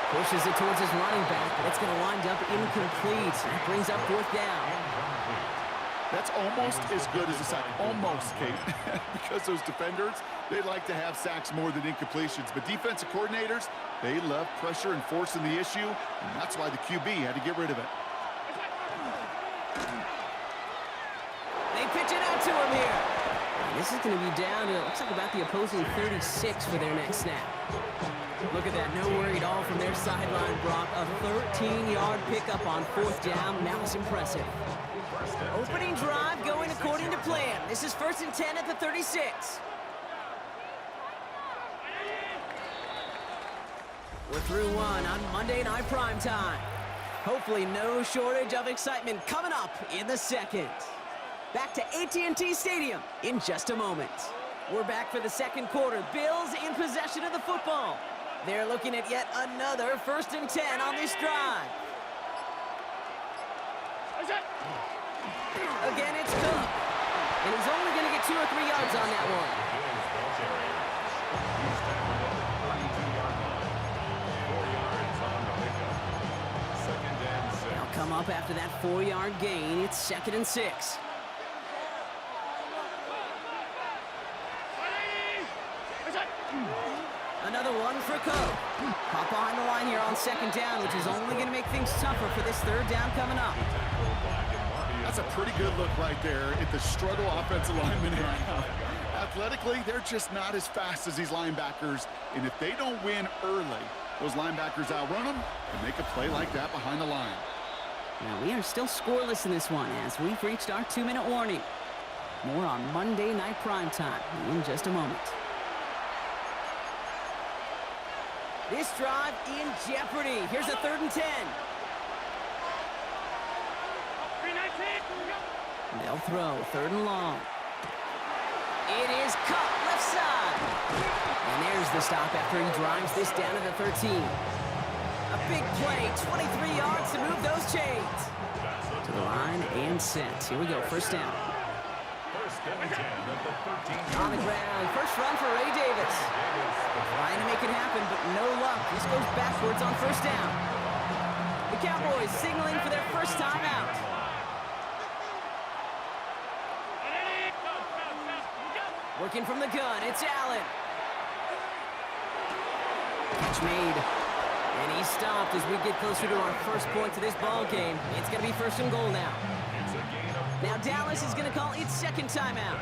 Pushes it towards his running back, but it's going to wind up incomplete. That brings up 4th down. That's almost as good as a sack. Almost, Kate. Because those defenders, they like to have sacks more than incompletions. But defensive coordinators, they love pressure and forcing the issue, and that's why the QB had to get rid of it. They pitch it out to him here. This is going to be down to, it looks like about the opposing 36 for their next snap. Look at that, no worry at all from their sideline, Brock. A 13-yard pickup on 4th down. That was impressive. Opening drive going according to plan. This is 1st and 10 at the 36. We're through one on Monday Night Primetime. Hopefully no shortage of excitement coming up in the second. Back to AT&T Stadium in just a moment. We're back for the second quarter. Bills in possession of the football. They're looking at yet another 1st and 10 on this drive. Again, it's Cook. And he's only going to get 2 or 3 yards on that one. They'll come up after that 4-yard gain. It's 2nd and 6. Another one for Cook. Pop behind the line here on 2nd down, which is only going to make things tougher for this 3rd down coming up. That's a pretty good look right there at the struggle offensive linemen have. Athletically, they're just not as fast as these linebackers, and if they don't win early, those linebackers outrun them and make a play like that behind the line. Now, we are still scoreless in this one as we've reached our 2-minute warning. More on Monday Night Primetime in just a moment. This drive in jeopardy. Here's a 3rd and 10. They'll throw 3rd and long. It is cut left side. And there's the stop after he drives this down to the 13. A big play, 23 yards to move those chains. To the line and set. Here we go, 1st down. 1st and 10 at the 13. On the ground, first run for Ray Davis. Trying to make it happen, but no luck. This goes backwards on 1st down. The Cowboys signaling for their first time out. Working from the gun, it's Allen. Catch made. And he's stopped as we get closer to our first point to this ball game. It's going to be 1st and goal now. It's a gain of Now Dallas is going to call its second timeout.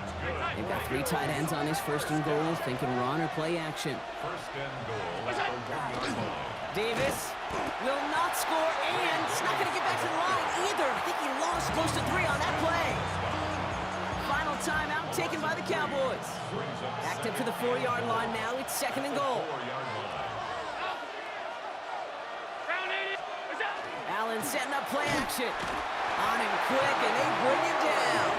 They've got 3 tight ends on this first and goal, thinking run or play action. First and goal at the 1-yard line. Davis will not score, and it's not going to get back to the line either. I think he lost close to 3 on that play. Final timeout taken by the Cowboys. Backed up to the 4-yard line now. It's second and goal. 4-yard line. Allen setting up play action. On him quick, and they bring him down.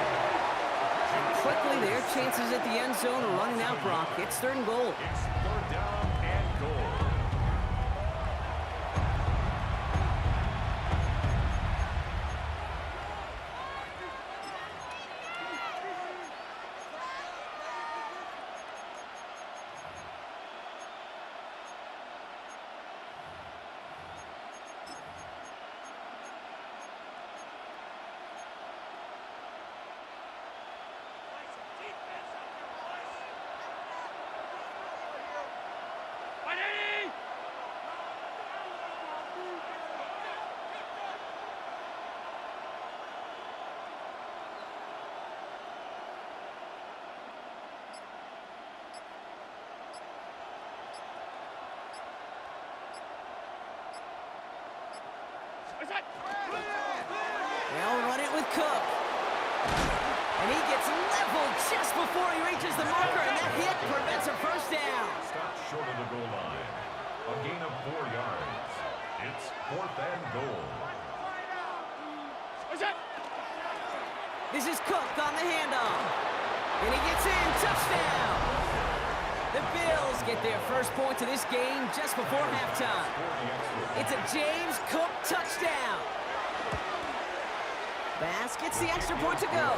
And quickly, their chances at the end zone are running out, Brock. It's third and goal. It's 3rd down and goal. They'll run it with Cook. And he gets leveled just before he reaches the marker, and that hit prevents a first down. Stopped short of the goal line. A gain of 4 yards. It's 4th and goal. This is Cook on the handoff. And he gets in, touchdown. The Bills get their first point of this game just before halftime. It's a James Cook touchdown. Bass gets the extra point to go.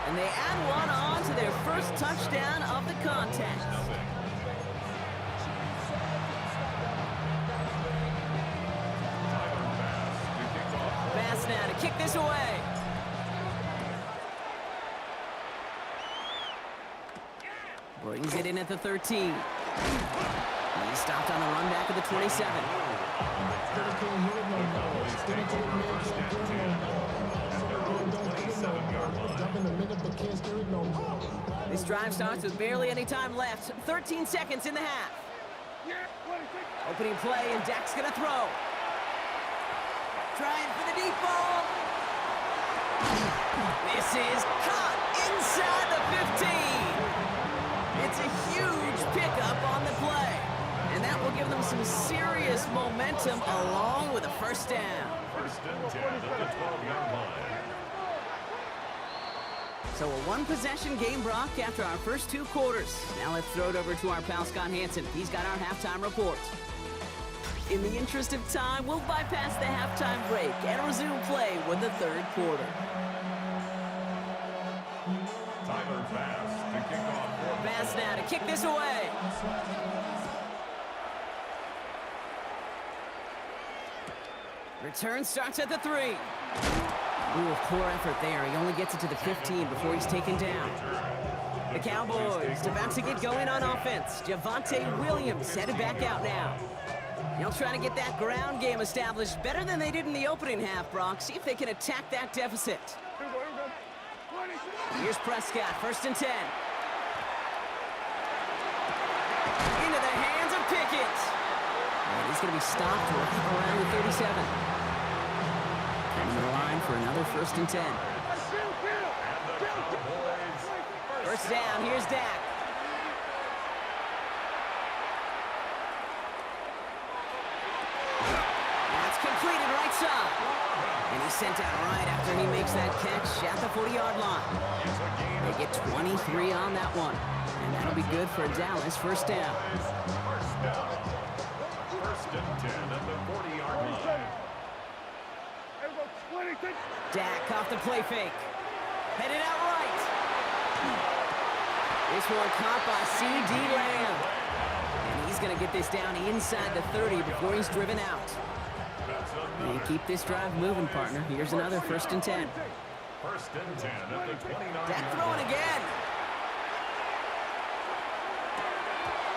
And they add one on to their first touchdown of the contest. Bass now to kick this away. Brings it in at the 13. He stopped on the run back of the 27. This drive starts with barely any time left. 13 seconds in the half. Opening play, and Dak's gonna throw. Trying for the deep ball. This is caught inside the 15. It's a huge pickup on the play. And that will give them some serious momentum along with a first down. First and 10 at the 12-yard line. So a one-possession game, Brock, after our first 2 quarters. Now let's throw it over to our pal Scott Hanson. He's got our halftime report. In the interest of time, we'll bypass the halftime break and resume play with the 3rd quarter. Tyler Bass to kick off. Bass now to kick this away. Return starts at the 3. Ooh, poor effort there. He only gets it to the 15 before he's taken down. The Cowboys about to get going on offense. Javonte Williams headed back out now. They'll try to get that ground game established better than they did in the opening half, Brock. See if they can attack that deficit. Here's Prescott, first and 10. Into the hands of Pickett. And he's going to be stopped around the 37. Coming to the line for another first and 10. First down, here's Dak. That's completed right side. And he's sent out right after he makes that catch at the 40-yard line. They get 23 on that one. And that'll be good for Dallas first down. First and 10 at the 40-yard line. Dak off the play fake. Headed out right. This one caught by C.D. Lamb. And he's going to get this down inside the 30 before he's driven out. And keep this drive moving, partner. Here's another first and 10. First and 10 at the 29. Dak throwing again.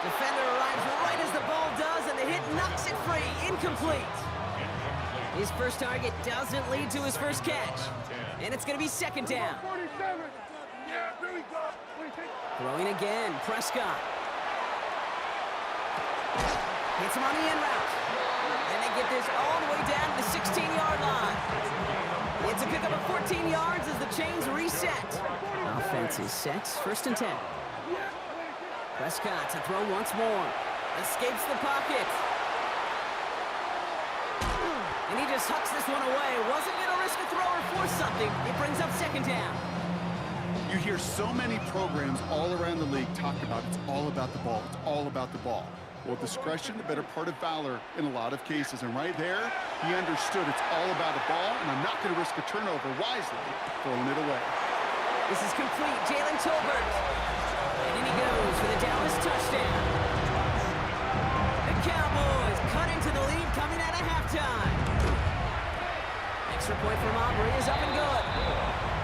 Defender arrives right as the ball does, and the hit knocks it free. Incomplete. His first target doesn't lead to his first catch. And it's going to be second down. 47. Yeah, there we go. Throwing again, Prescott. Hits him on the in route. And they get this all the way down to the 16-yard line. It's a pickup of 14 yards as the chains reset. Offense is set, first and 10. Prescott to throw once more. Escapes the pocket. And he just hucks this one away. Wasn't going to risk a throw or force something. It brings up second down. You hear so many programs all around the league talk about it's all about the ball. It's all about the ball. Well, discretion, the better part of valor in a lot of cases. And right there, he understood it's all about the ball, and I'm not going to risk a turnover wisely, throwing it away. This is complete. Jalen Tolbert. And in he goes for the Dallas touchdown. The Cowboys cut into the lead coming out of halftime. Extra point from Aubrey is up and good.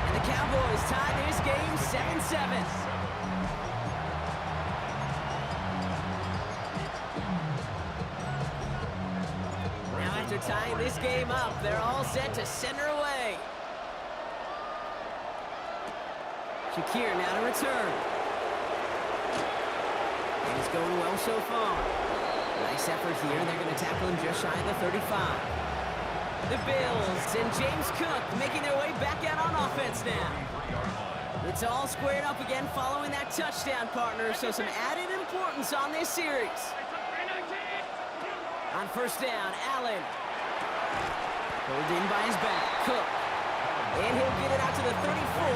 And the Cowboys tie this game 7-7. Now after tying this game up, they're all set to send her away. Shakir now to return. And it's going well so far. Nice effort here. They're going to tackle him just shy of the 35. The Bills and James Cook making their way back out on offense now. It's all squared up again following that touchdown, partner, so some added importance on this series. On first down, Allen. Pulled in by his back, Cook. And he'll get it out to the 34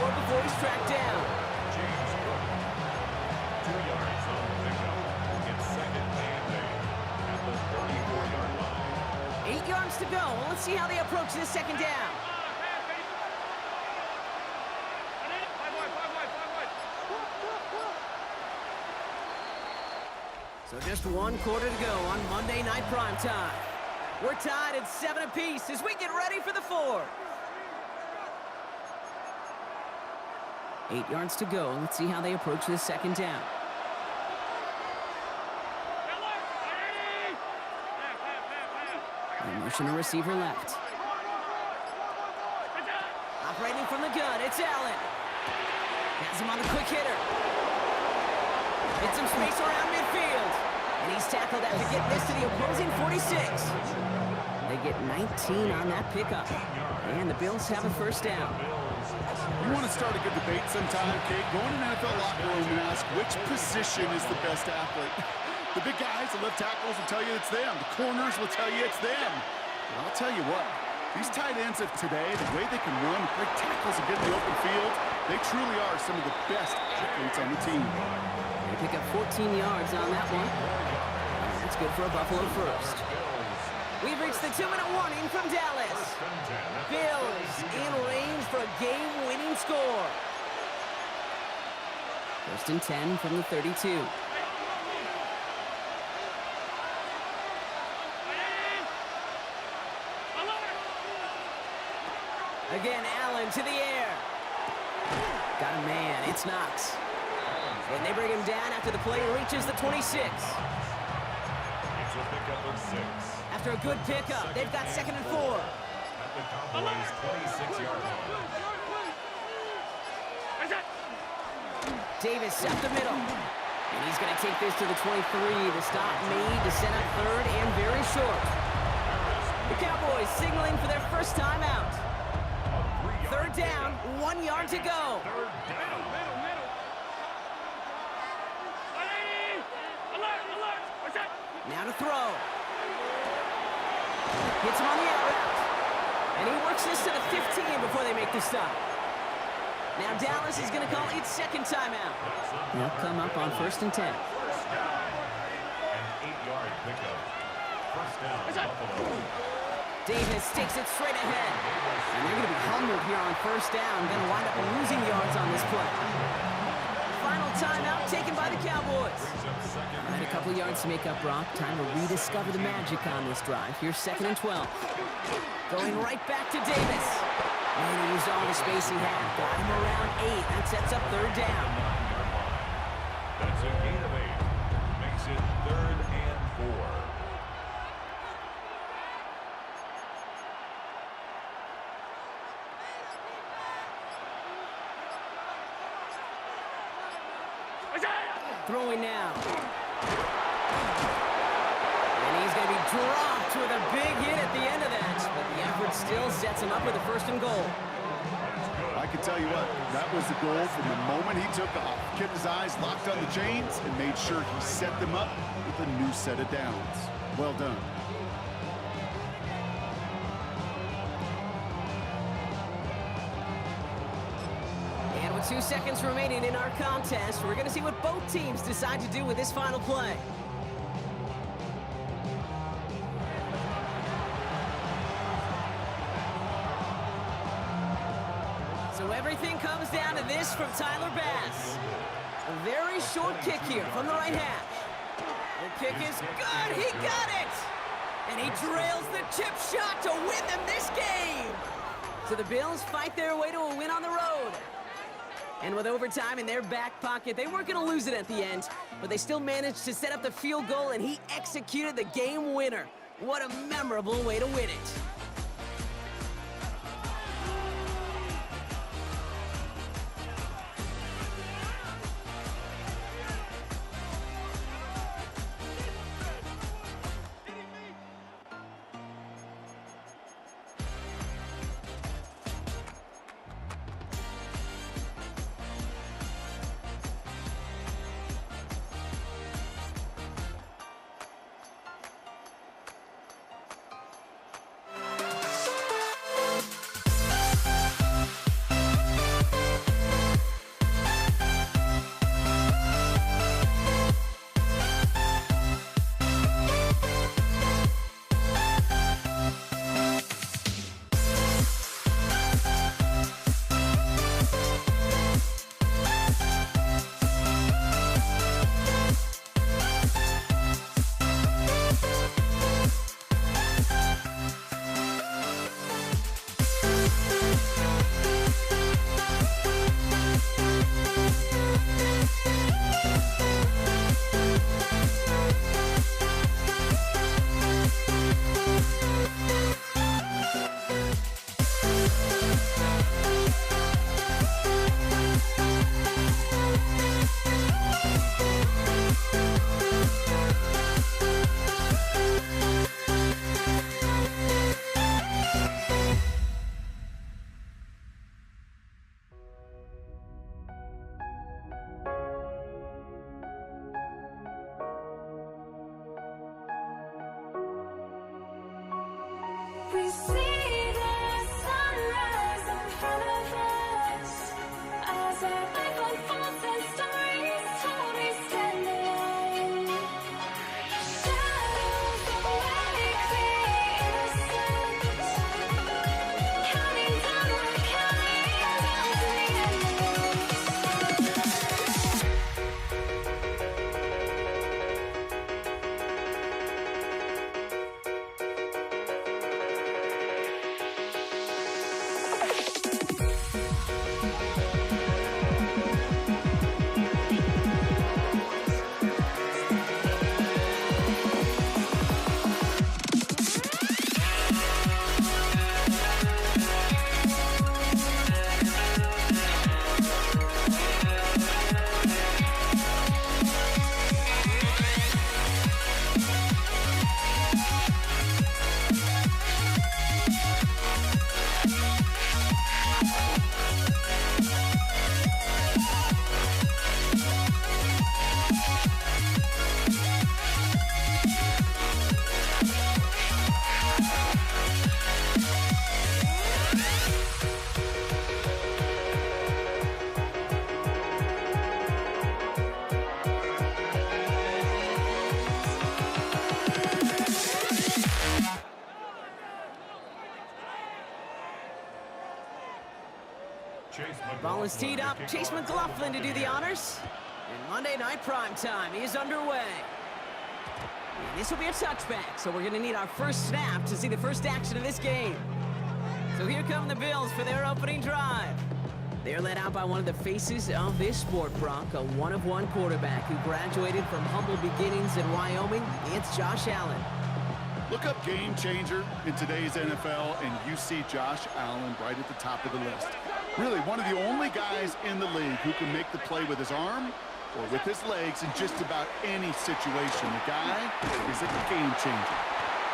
before he's tracked down. James Cook, 2 yards on the pickup. It's second and 8 at the 34-yard line. 8 yards to go. Well, let's see how they approach this second down. So just 1 quarter to go on Monday Night Primetime. We're tied at 7 apiece as we get ready for the fourth. 8 yards to go. Let's see how they approach this second down. They motion a receiver left. Operating from the gun, it's Allen. Has him on the quick hitter. Gets some space around midfield. And he's tackled after getting this to the opposing 46. They get 19 on that pickup. And the Bills have a first down. You want to start a good debate sometime, Kate? Go in an NFL locker room and ask which position is the best athlete. The big guys, the left tackles will tell you it's them. The corners will tell you it's them. But I'll tell you what, these tight ends of today, the way they can run, break tackles and get in the open field, they truly are some of the best athletes on the team. They pick up 14 yards on that one. That's good for a Buffalo first. We've reached the 2-minute warning from Dallas. Bills in range for a game-winning score. First and 10 from the 32. Again, Allen to the air. Got a man, it's Knox. And they bring him down after the play reaches the 26. It's a pickup of 6. After a good pickup, they've got second and 4. At the Cowboys' 26-yard line. Davis up the middle. And he's going to take this to the 23. The stop made to set up third and very short. The Cowboys signaling for their first time out. Third down, 1 yard to go. Third down. Now to throw. Hits him on the out route. And he works this to the 15 before they make the stop. Now Dallas is going to call its second timeout. They'll come up on first and 10. First down. An 8-yard pickup. First down, Buffalo. Davis takes it straight ahead. And they're going to be humbled here on first down. Going to wind up losing yards on this play. Final timeout taken by the Cowboys. All right, a couple yards to make up, Brock. Time to rediscover the magic on this drive. Here's second and 12. Going right back to Davis. And he used all the space he had. Got him around 8. That sets up third down. That's a gain of 8. Makes it third and 4. throwing now. And he's going to be dropped with a big hit at the end of that. But the effort still sets him up with a 1st and goal. I can tell you what, that was the goal from the moment he took off. Kept his eyes locked on the chains and made sure he set them up with a new set of downs. Well done. And with 2 seconds remaining in our contest, we're going to see what both teams decide to do with this final play. So everything comes down to this from Tyler Bass. A very short kick here from the right hash. The kick is good. He got it. And he drills the chip shot to win them this game. So the Bills fight their way to a win on the road. And with overtime in their back pocket, they weren't going to lose it at the end, but they still managed to set up the field goal, and he executed the game winner. What a memorable way to win it. We see the sunrise in front of us as our life unfolds and stories told. We stand alone. Shadows awake the innocent, counting down, we're counting down to the end. Ball is teed up. Chase McLaughlin to do the honors. And Monday Night Primetime is underway. And this will be a touchback, so we're going to need our first snap to see the first action of this game. So here come the Bills for their opening drive. They're led out by one of the faces of this sport, Brock, a one-of-one quarterback who graduated from humble beginnings in Wyoming. It's Josh Allen. Look up game changer in today's NFL, and you see Josh Allen right at the top of the list. Really, one of the only guys in the league who can make the play with his arm or with his legs in just about any situation. The guy is a game changer.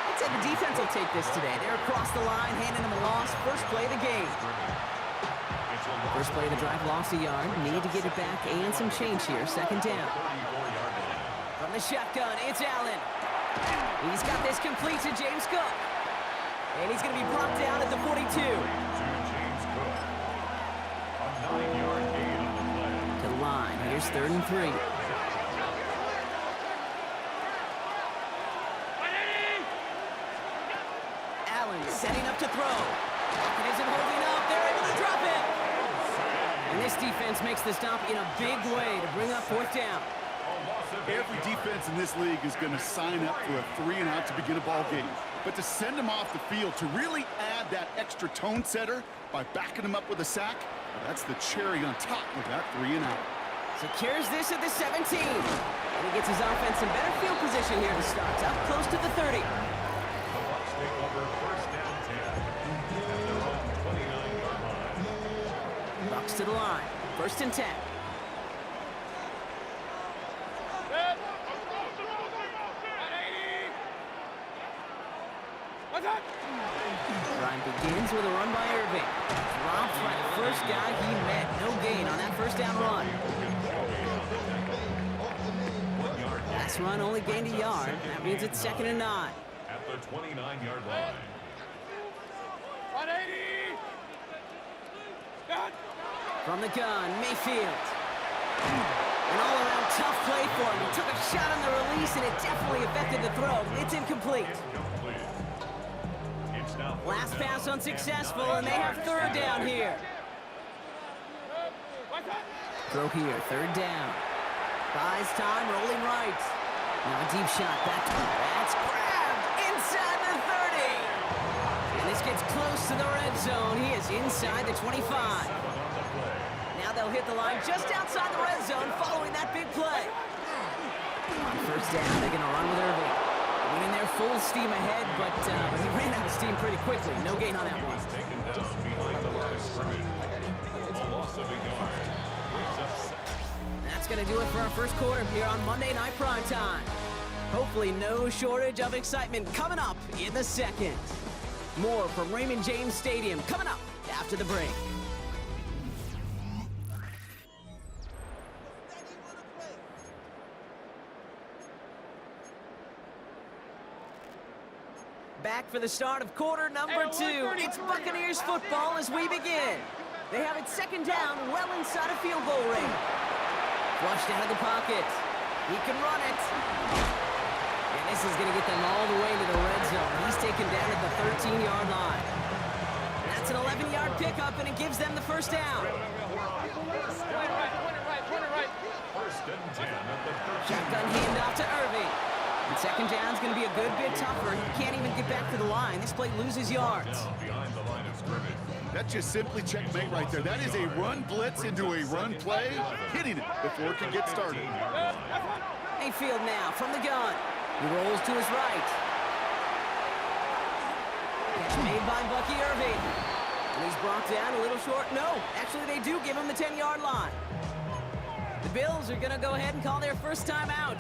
I'd say the defense will take this today. They're across the line, handing him a loss. First play of the game. First play of the drive, lost a yard. Need to get it back and some change here. Second down. From the shotgun, it's Allen. He's got this complete to James Cook. And he's going to be brought down at the 42. To James Cook. A 9-yard gain on the play. To the line. Here's 3rd and 3. Allen setting up to throw. It isn't holding up. They're able to drop it. And this defense makes the stop in a big way to bring up 4th down. Every defense in this league is going to sign up for a 3-and-out to begin a ball game. But to send them off the field, to really add that extra tone setter by backing them up with a sack, well, that's the cherry on top of that 3-and-out. Secures this at the 17. And he gets his offense in better field position here to start. Up close to the 30. The Bucs take over first down 10 at their own 29-yard line. Bucks to the line. 1st and 10. Ryan begins with a run by Irving. Dropped by the first guy he met. No gain on that first down run. Last run only gained a yard. That means it's 2nd and 9. At the 29-yard line. 180. From the gun, Mayfield. An all-around tough play for him. He took a shot on the release, and it definitely affected the throw. It's incomplete. Last pass unsuccessful, and they have 3rd down here. Throw here, 3rd down. Buys time, rolling right. Now a deep shot, back to that's grabbed inside the 30. And this gets close to the red zone. He is inside the 25. Now they'll hit the line just outside the red zone following that big play. On 1st down, they're going to run with Irving. Winning their full steam ahead, but he ran out of steam pretty quickly. No gain on that one. Taken down behind the line of scrimmage. A loss of a yard. Brings up 7. That's going to do it for our first quarter here on Monday Night Primetime. Hopefully no shortage of excitement coming up in the second. More from Raymond James Stadium coming up after the break. Back for the start of quarter number 2. It's Buccaneers football as we begin. They have it 2nd down, well inside a field goal range. Flushed out of the pocket. He can run it. And this is going to get them all the way to the red zone. He's taken down at the 13-yard line. That's an 11-yard pickup, and it gives them the 1st down. First and 10 at the 13. Shotgun handoff to Irving. And 2nd down's going to be a good bit tougher. He can't even get back to the line. This play loses yards. Down behind the line of scrimmage. That's just simply checkmate right there. That is a run blitz into a run play, hitting it before it can get started. Mayfield now from the gun. He rolls to his right. Catch made by Bucky Irving. And he's brought down a little short. No, actually they do give him the 10-yard line. The Bills are going to go ahead and call their first time out.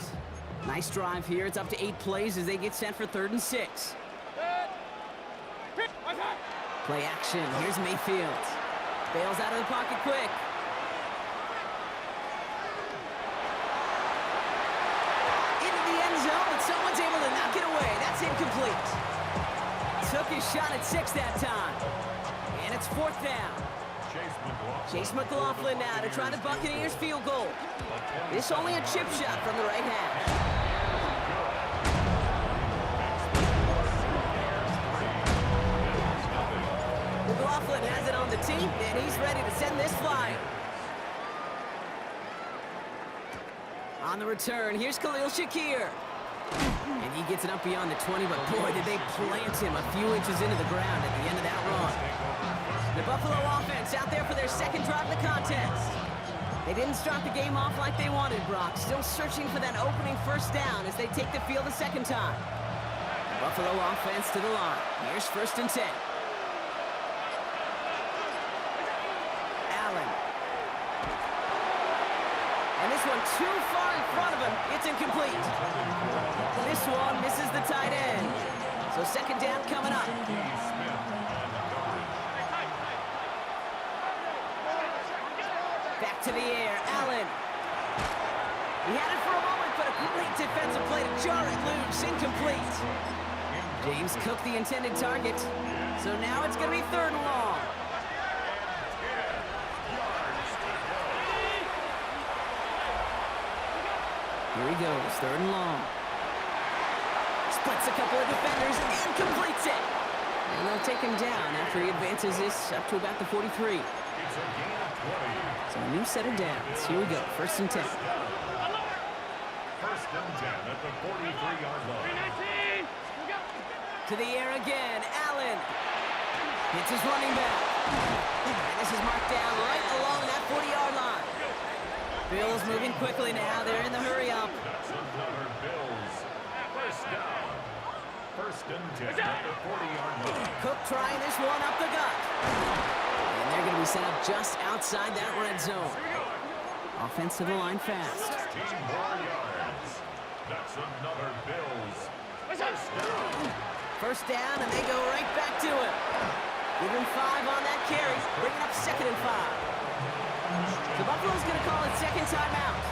Nice drive here. It's up to 8 plays as they get set for 3rd and 6. Play action. Here's Mayfield. Bails out of the pocket quick. Into the end zone, but someone's able to knock it away. That's incomplete. Took his shot at 6 that time. And it's 4th down. Chase McLaughlin now to try the Buccaneers field goal. This only a chip shot from the right hash. McLaughlin has it on the tee, and he's ready to send this flying. On the return, here's Khalil Shakir. And he gets it up beyond the 20, but boy, did they plant him a few inches into the ground at the end of that run. The Buffalo offense out there for their 2nd drive of the contest. They didn't start the game off like they wanted, Brock. Still searching for that opening 1st down as they take the field a 2nd time. The Buffalo offense to the line. Here's 1st and 10. Allen. And this one too far in front of him. It's incomplete. This one misses the tight end. So second down coming up. Back to the air, Allen. He had it for a moment, but a great defensive play to jar it loose. Incomplete. James Cook the intended target. So now it's going to be third and long. Here he goes, third and long. Splits a couple of defenders and completes it. And they'll take him down after he advances this up to about the 43. So a new set of downs. Here we go, first and 10. First and 10 at the 43-yard line. To the air again, Allen. Hits his running back. And this is marked down right along that 40-yard line. Bills moving quickly now. They're in the hurry up. That's another Bills. First down. First and 10 at the 40-yard line. Cook trying this one up the gut. And they're going to be set up just outside that red zone. Offense to the line fast. 16 more yards. That's another Bills. First down. First down, and they go right back to it. Give him 5 on that carry. Bringing up second and 5. So Buffalo's going to call it second timeout.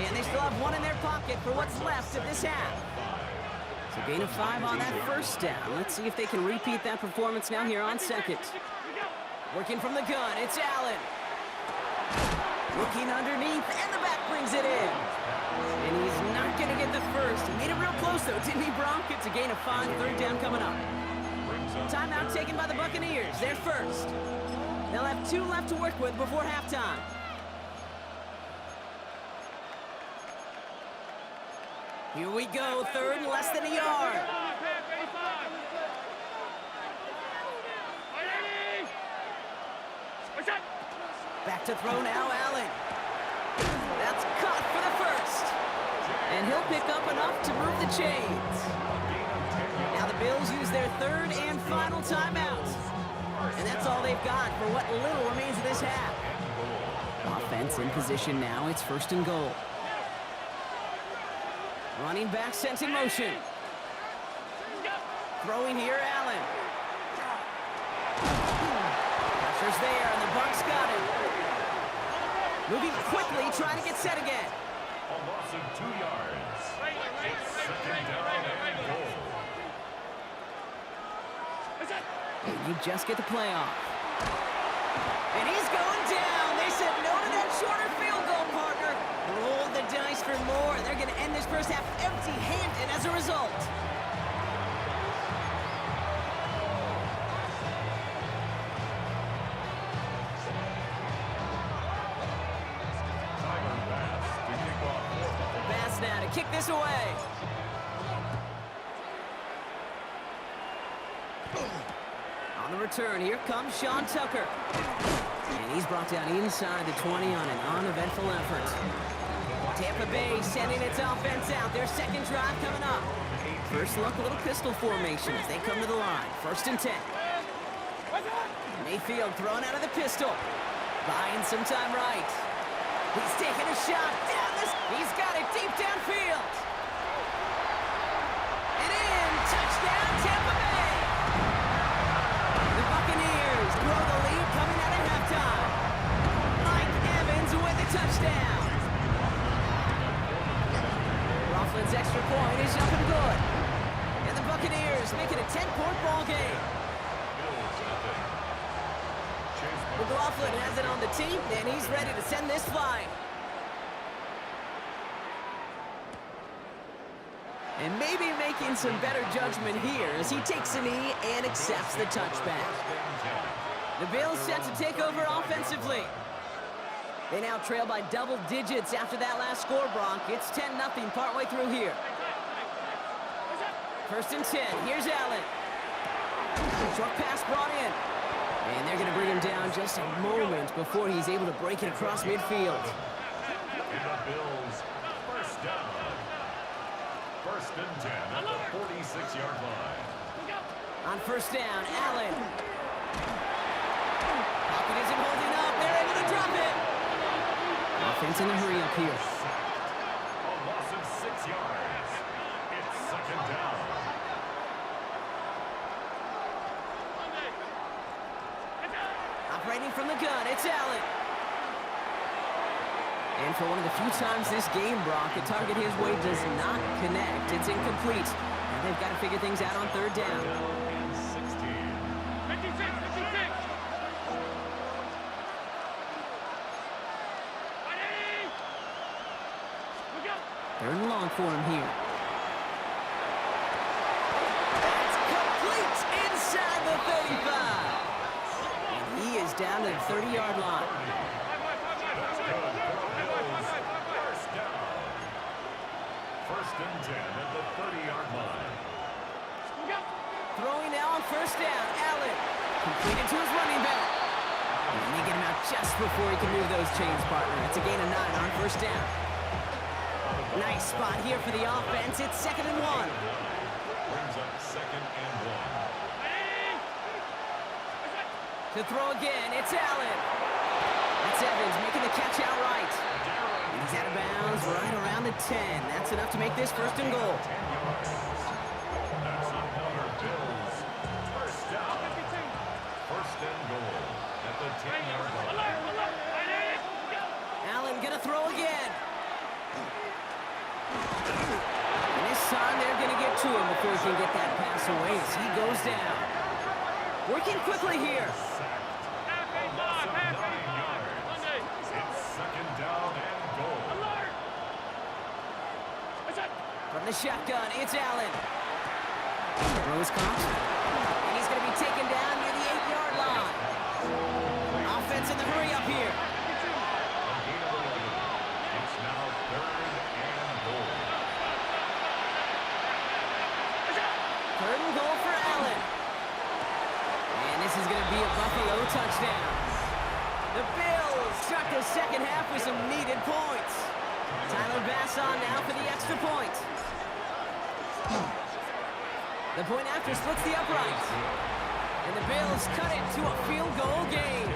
And they still have one in their pocket for what's left of this half. So gain of 5 on that first down. Let's see if they can repeat that performance now here on second. Working from the gun, it's Allen. Looking underneath, and the back brings it in. And he's not going to get the first. He made it real close, though, didn't he, Bronk? It's a gain of 5, third down coming up. Timeout taken by the Buccaneers. They're first. They'll have 2 left to work with before halftime. Here we go, third and less than a yard. Back to throw now, Allen. That's caught for the first. And he'll pick up enough to move the chains. Now the Bills use their third and final timeout. And that's all they've got for what little remains of this half. Offense in position now. It's first and goal. Running back sent in motion. Throwing here, Allen. Pressure's there, and the Bucs got him. Moving quickly, trying to get set again. A loss of 2 yards. Second down and goal. And you just get the play off. And he's going down. They said no to that shorter field goal, partner. Roll the dice for more. They're going to end this first half empty-handed as a result. Bass now to kick this away. On the return, here comes Sean Tucker. And he's brought down inside the 20 on an uneventful effort. Tampa Bay sending its offense out. Their second drive coming up. First look, a little pistol formation as they come to the line. First and 10. Mayfield thrown out of the pistol. Buying some time right. He's taking a shot down this. He's got it deep downfield. And in. Touchdown, Tampa Bay. The Buccaneers grow the lead coming out of halftime. Mike Evans with a touchdown. Coughlin's extra point is up and good. And the Buccaneers make it a 10-point ball game. McLaughlin has it on the team, and he's ready to send this flying. And maybe making some better judgment here as he takes a knee and accepts the touchback. The Bills set to take over offensively. They now trail by double digits after that last score, Bronk. It's 10-0 partway through here. First and 10. Here's Allen. Short pass brought in. And they're going to bring him down just a moment before he's able to break it across midfield. And the Bills, first down. First and 10 at the 46-yard line. On first down, Allen. Pocket isn't holding up. They're able to drop it. Offense in the hurry up here. second down. Operating from the gun, it's Allen. And for one of the few times this game, Brock, the target his way does not connect. It's incomplete. And they've got to figure things out on third down. And 16. 56, 56. Third and long for him here. That's complete inside the 35. And he is down to the 30-yard line. First and 10 at the 30-yard line. Throwing now on first down. Allen completed to his running back. And they get him out just before he can move those chains, partner. It's a gain of 9 on first down. Nice spot here for the offense. It's 2nd and 1. Brings up 2nd and 1. To throw again, it's Allen. That's Evans making the catch outright. And he's out of bounds right around the 10. That's enough to make this 1st and goal. 10 yards. That's another Bills. First down. 1st and goal at the 10-yard line. Allen gonna throw again. And this time they're gonna get to him before he can get that pass away as he goes down. Working quickly here. It's 2nd down and goal. From the shotgun, it's Allen. Throws caught. And he's going to be taken down near the 8-yard line. Offense in the hurry up here. It's now 3rd and goal. 3rd and goal for Allen. And this is going to be a Buffalo touchdown. The Bills start the second half with some needed points. Tyler Bass on now for the extra point. The point after splits the upright. And the Bills cut it to a field goal game.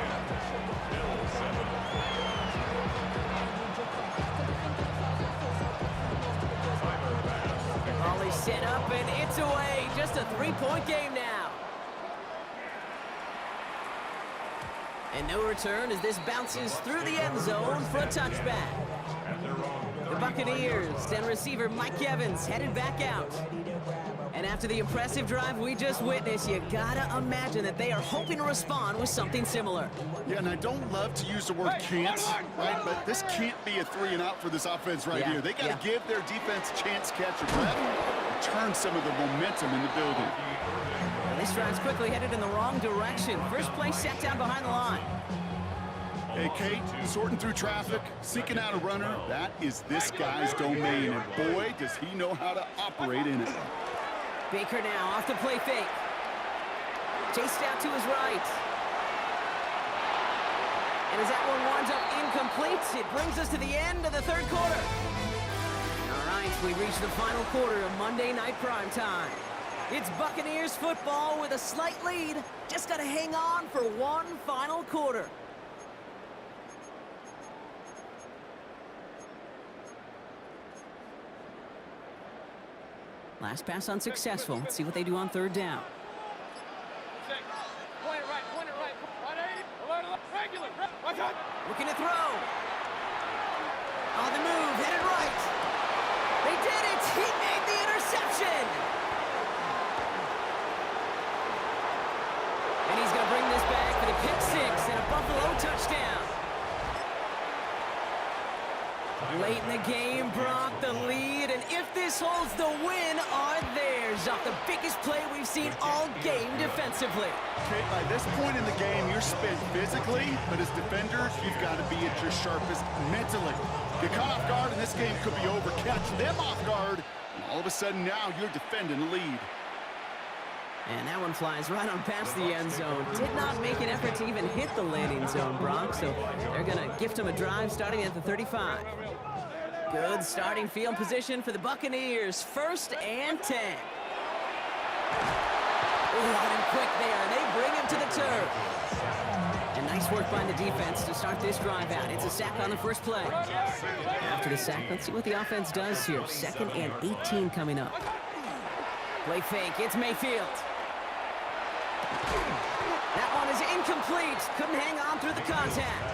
Ball is set up and it's away. Just a 3-point game now. And no return as this bounces through the end zone for a touchback. The Buccaneers and receiver Mike Evans headed back out. And after the impressive drive we just witnessed, you gotta imagine that they are hoping to respond with something similar. Yeah, and I don't love to use the word can't, right? But this can't be a 3-and-out for this offense right here. They got to give their defense a chance to catch a breath and turn some of the momentum in the building. And this drive's quickly headed in the wrong direction. First play set down behind the line. Hey, Kate, sorting through traffic, seeking out a runner, that is this guy's domain, and boy, does he know how to operate in it. Baker now off the play fake. Chased out to his right. And as that one winds up incomplete, it brings us to the end of the 3rd quarter. All right, we reach the final quarter of Monday Night Primetime. It's Buccaneers football with a slight lead. Just got to hang on for one final quarter. Last pass unsuccessful. Let's see what they do on 3rd down. Point it right. 180. Alert. Regular. Watch out. Looking to throw. On the move, headed right. They did it. He made the interception. And he's going to bring this back for the pick 6 and a Buffalo touchdown. Late in the game, Brock the lead, and if this holds, the win are theirs off the biggest play we've seen all game defensively. Okay, by this point in the game, you're spent physically, but as defenders, you've got to be at your sharpest mentally. Get caught off guard, and this game could be over. Catch them off guard, and all of a sudden now you're defending the lead. And that one flies right on past the end zone. Did not make an effort to even hit the landing zone, Brock, so they're going to gift him a drive starting at the 35. Good starting field position for the Buccaneers. 1st and 10. Ooh, hit him quick there, and they bring him to the turf. And nice work by the defense to start this drive out. It's a sack on the first play. After the sack, let's see what the offense does here. 2nd and 18 coming up. Play fake, it's Mayfield. That one is incomplete. Couldn't hang on through the contact.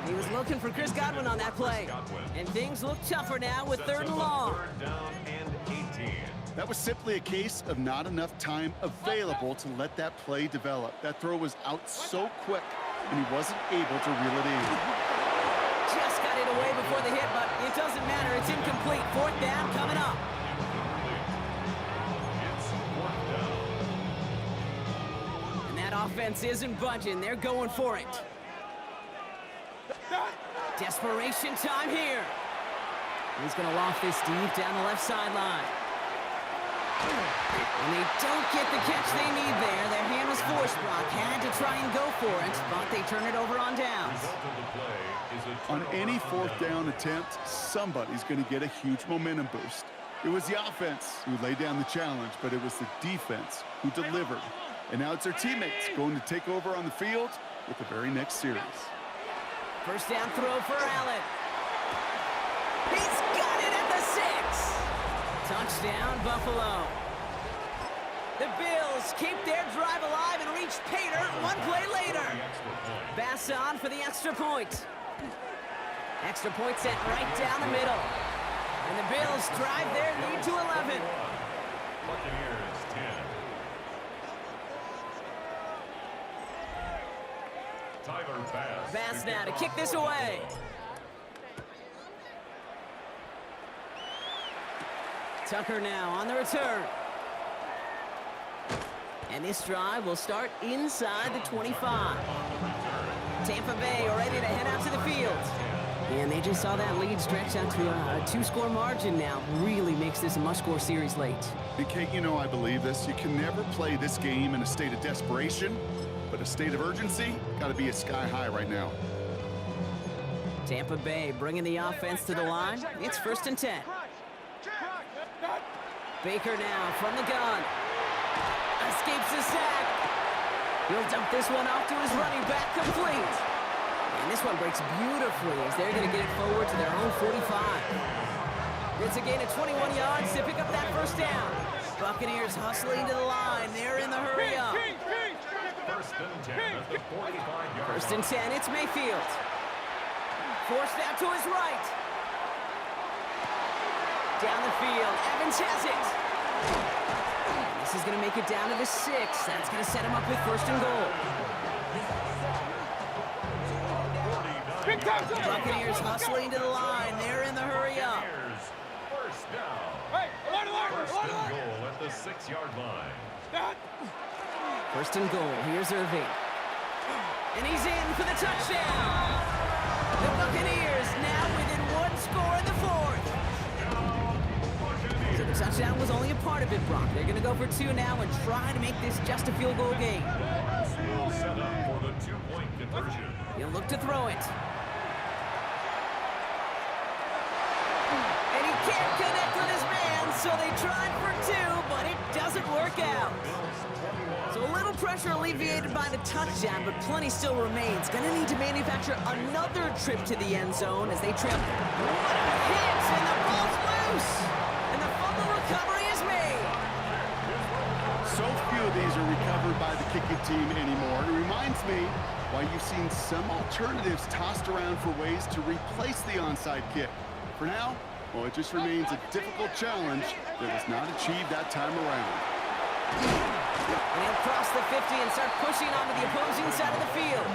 He was looking for Chris Godwin on that play. And things look tougher now with 3rd and long. Third down and 18. That was simply a case of not enough time available to let that play develop. That throw was out so quick, and he wasn't able to reel it in. Just got it away before the hit, but it doesn't matter. It's incomplete. 4th down coming up. It's 4th down. And that offense isn't budging. They're going for it. Desperation time here. He's going to loft this deep down the left sideline. And they don't get the catch they need there. Their hand was forced. Brock had to try and go for it, but they turn it over on downs. Result of the play is a On any turnover 4th down attempt, somebody's going to get a huge momentum boost. It was the offense who laid down the challenge, but it was the defense who delivered. And now it's their teammates going to take over on the field with the very next series. 1st down throw for Allen. He's got it at the 6. Touchdown, Buffalo. The Bills keep their drive alive and reach Pater 1 play later. Bass on for the extra point. Extra point sent right down the middle. And the Bills drive their lead to 11. Buccaneers 10. Tyler Bass. Bass now to kick this away. Tucker now on the return. And this drive will start inside the 25. Tampa Bay are ready to head out to the field. And they just saw that lead stretch out to a 2-score margin now. Really makes this a must-score series late. And Kate, you know I believe this. You can never play this game in a state of desperation, but a state of urgency got to be at sky high right now. Tampa Bay bringing the offense to the line. It's 1st and 10. Baker now from the gun. Escapes the sack. He'll dump this one off to his running back, complete. And this one breaks beautifully as they're going to get it forward to their own 45. It's a gain of 21 yards to pick up that 1st down. Buccaneers hustling to the line. They're in the hurry up. 1st and 10 at the 45-yard 1st and 10, it's Mayfield. Forced out to his right. Down the field, Evans has it. This is going to make it down to the 6. That's going to set him up with 1st and goal. Buccaneers hustling to the line. They're in the hurry up. First down. First and goal at the 6-yard line. 1st and goal. Here's Irving. And he's in for the touchdown. The Buccaneers now within 1 score in the 4th. So the touchdown was only a part of it, Brock. They're going to go for 2 now and try to make this just a field goal game. Will set up for the 2-point conversion. He'll look to throw it. And he can't connect with his man, so they tried for 2, but it doesn't work out. So a little pressure alleviated by the touchdown, but plenty still remains. Gonna need to manufacture another trip to the end zone as they trail. What a hit, and the ball's loose. And the fumble recovery is made. So few of these are recovered by the kicking team anymore. It reminds me why you've seen some alternatives tossed around for ways to replace the onside kick. For now, well, it just remains a difficult challenge that was not achieved that time around. And he'll cross the 50 and start pushing onto the opposing side of the field.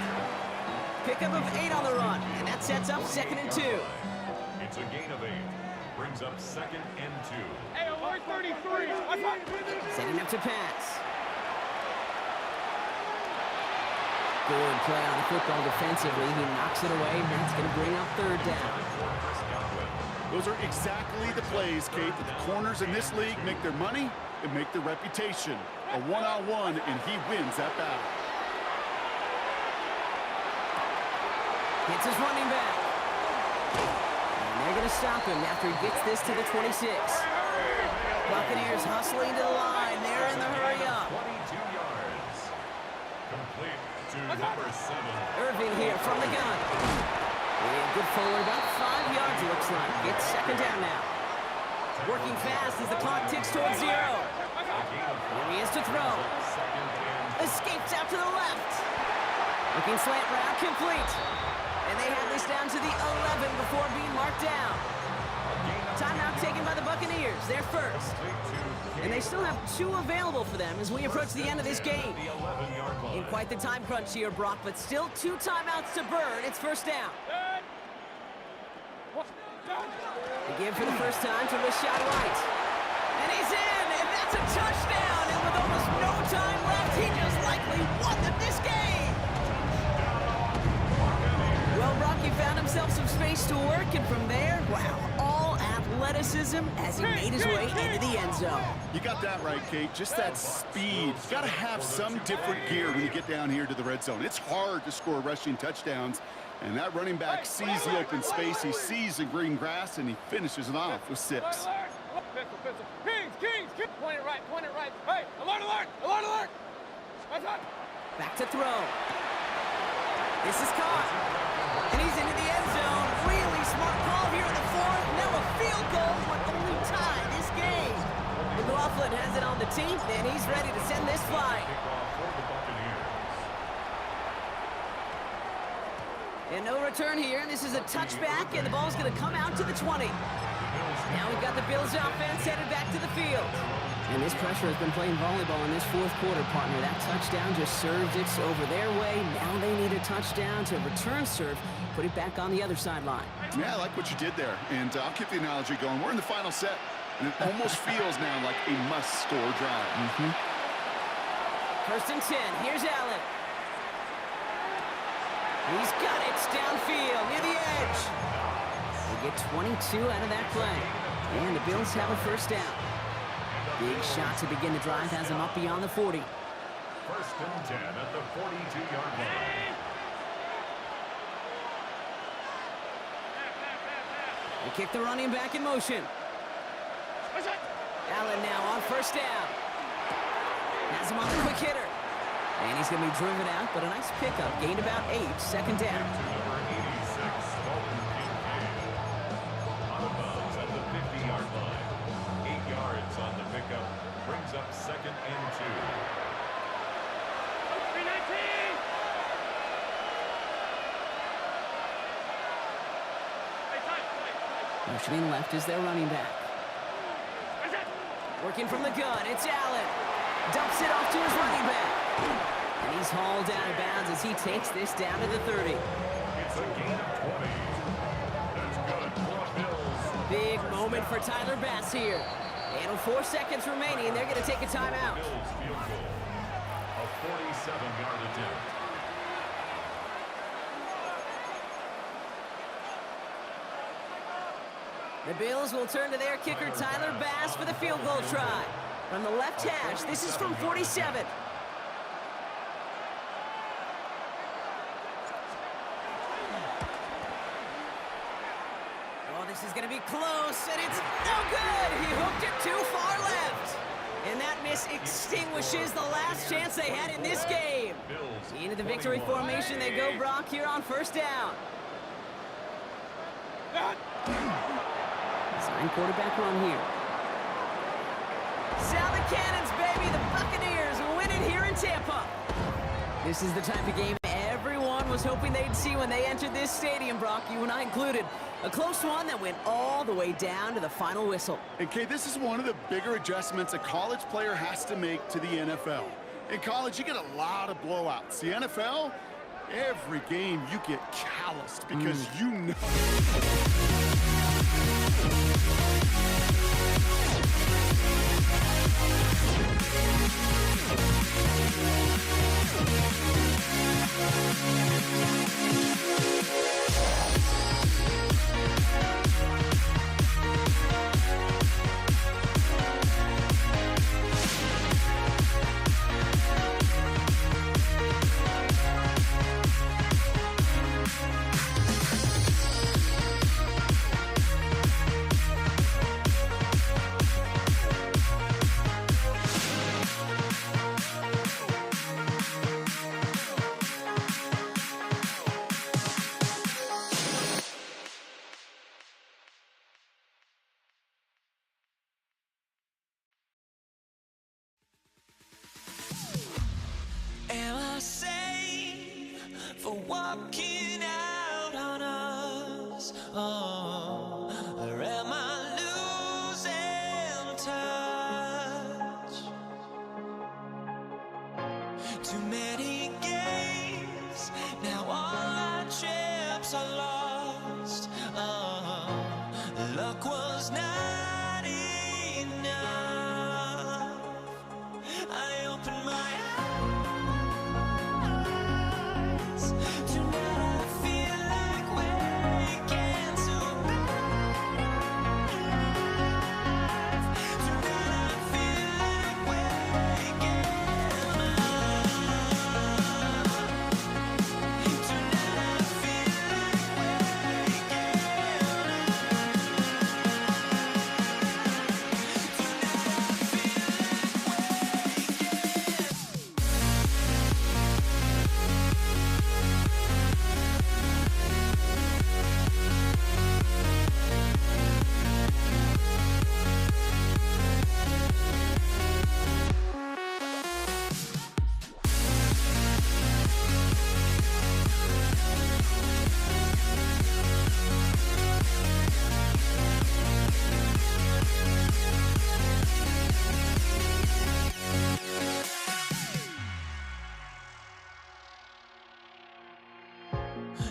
Pickup of 8 on the run, and that sets up 2nd and 2. It's a gain of 8. Brings up 2nd and 2. Hey, alert 33. Setting up to pass. Good play on the football defensively. He knocks it away, and that's going to bring up 3rd down. Those are exactly the plays, Kate, that the corners in this league make their money and make their reputation. A one-on-one, and he wins that battle. Hits his running back. And they're going to stop him after he gets this to the 26. Buccaneers hustling to the line. They're in the hurry up. 22 yards. Complete to number 7. Irving here from the gun. And good forward, about 5 yards it looks like. It's 2nd down now. Working fast as the clock ticks towards 0. to throw. Escapes out to the left. Looking slant route, complete. And they have this down to the 11 before being marked down. Timeout taken by the Buccaneers, their first. And they still have 2 available for them as we approach the end of this game. In quite the time crunch here, Brock, but still 2 timeouts to burn. It's first down. They give for the first time to Rashad White. And he's in, and that's a touchdown. And with almost no time left, he just likely won them this game. Well, Brock, he found himself some space to work, and from there, wow, all athleticism as he made his way into the end zone. You got that right, Kate. Just that speed. You got to have some different gear when you get down here to the red zone. It's hard to score rushing touchdowns, and that running back sees the open space, he sees the green grass, and he finishes it off with 6. Pistol. Kings. Point it right. Hey, alert. That's up. Back to throw. This is caught. And he's into the end zone. Really smart call here in the 4th. Now a field goal would only tie this game. McLaughlin has it on the team, and he's ready to send this flying. And no return here, and this is a touchback, and the ball's going to come out to the 20. Now we've got the Bills offense headed back to the field. And this pressure has been playing volleyball in this 4th quarter, partner. That touchdown just served it over their way. Now they need a touchdown to return serve, put it back on the other sideline. Yeah, I like what you did there. And I'll keep the analogy going. We're in the final set, and it almost feels now like a must-score drive. First and 10. Here's Allen. He's got it downfield near the edge. They get 22 out of that play. And the Bills have a first down. Big shot to begin the drive has him up beyond the 40. First and 10 at the 42-yard line. They kick the running back in motion. Allen now on first down. Has him on the quick hitter. And he's going to be driven out, but a nice pickup. Gained about 8, second down. Number 86, Dalton Kincaid. Out of bounds at the 50-yard line. 8 yards on the pickup. Brings up second and 2. 319. Motioning left is their running back. Working from the gun, it's Allen. Dumps it off to his running back. And he's hauled out of bounds as he takes this down to the 30. It's a gain of 20. That's good for the Bills. Big moment for Tyler Bass here. And with 4 seconds remaining, they're going to take a timeout. Bills field goal. A 47-yard attempt. The Bills will turn to their kicker, Tyler Bass, for the field goal try. From the left hash, this is from 47. Oh, this is going to be close, and it's no good. He hooked it too far left. And that miss extinguishes the last chance they had in this game. Into the victory formation they go, Brock, here on first down. Sign quarterback run here. Sound the cannons, baby. The Buccaneers win it here in Tampa. This is the type of game everyone was hoping they'd see when they entered this stadium, Brock, you and I included. A close one that went all the way down to the final whistle. And Kate, this is one of the bigger adjustments a college player has to make to the NFL. In college, you get a lot of blowouts. The NFL, every game you get calloused because you know. walking out on us. Oh, or am I losing touch? Too many games, now all our chips are lost. Oh, luck was not enough. I opened my eyes. Tonight I feel like waking to life. Tonight I feel like waking up. Tonight I feel like waking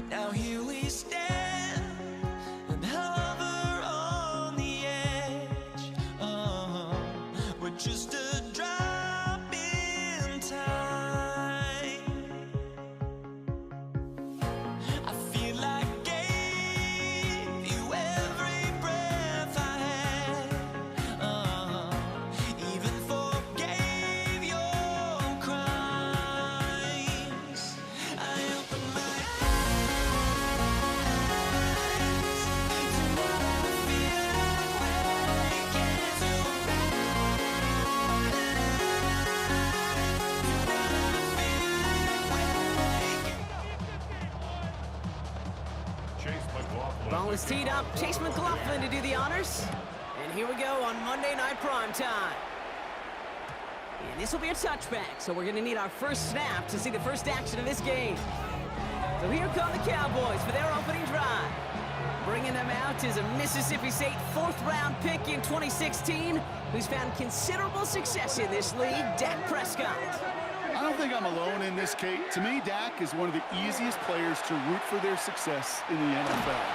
Now here we stand and hover on the edge. Oh, we're just a drop in time. I feel like gave you every breath I had. Even forgave your crimes. I opened my Chase McLaughlin. Ball is teed up. Chase McLaughlin to do the honors. And here we go on Monday Night Primetime. And this will be a touchback, so we're going to need our first snap to see the first action of this game. So here come the Cowboys for their opening drive. Bringing them out is a Mississippi State fourth-round pick in 2016 who's found considerable success in this league, Dak Prescott. I don't think I'm alone in this, Kate. To me, Dak is one of the easiest players to root for their success in the NFL.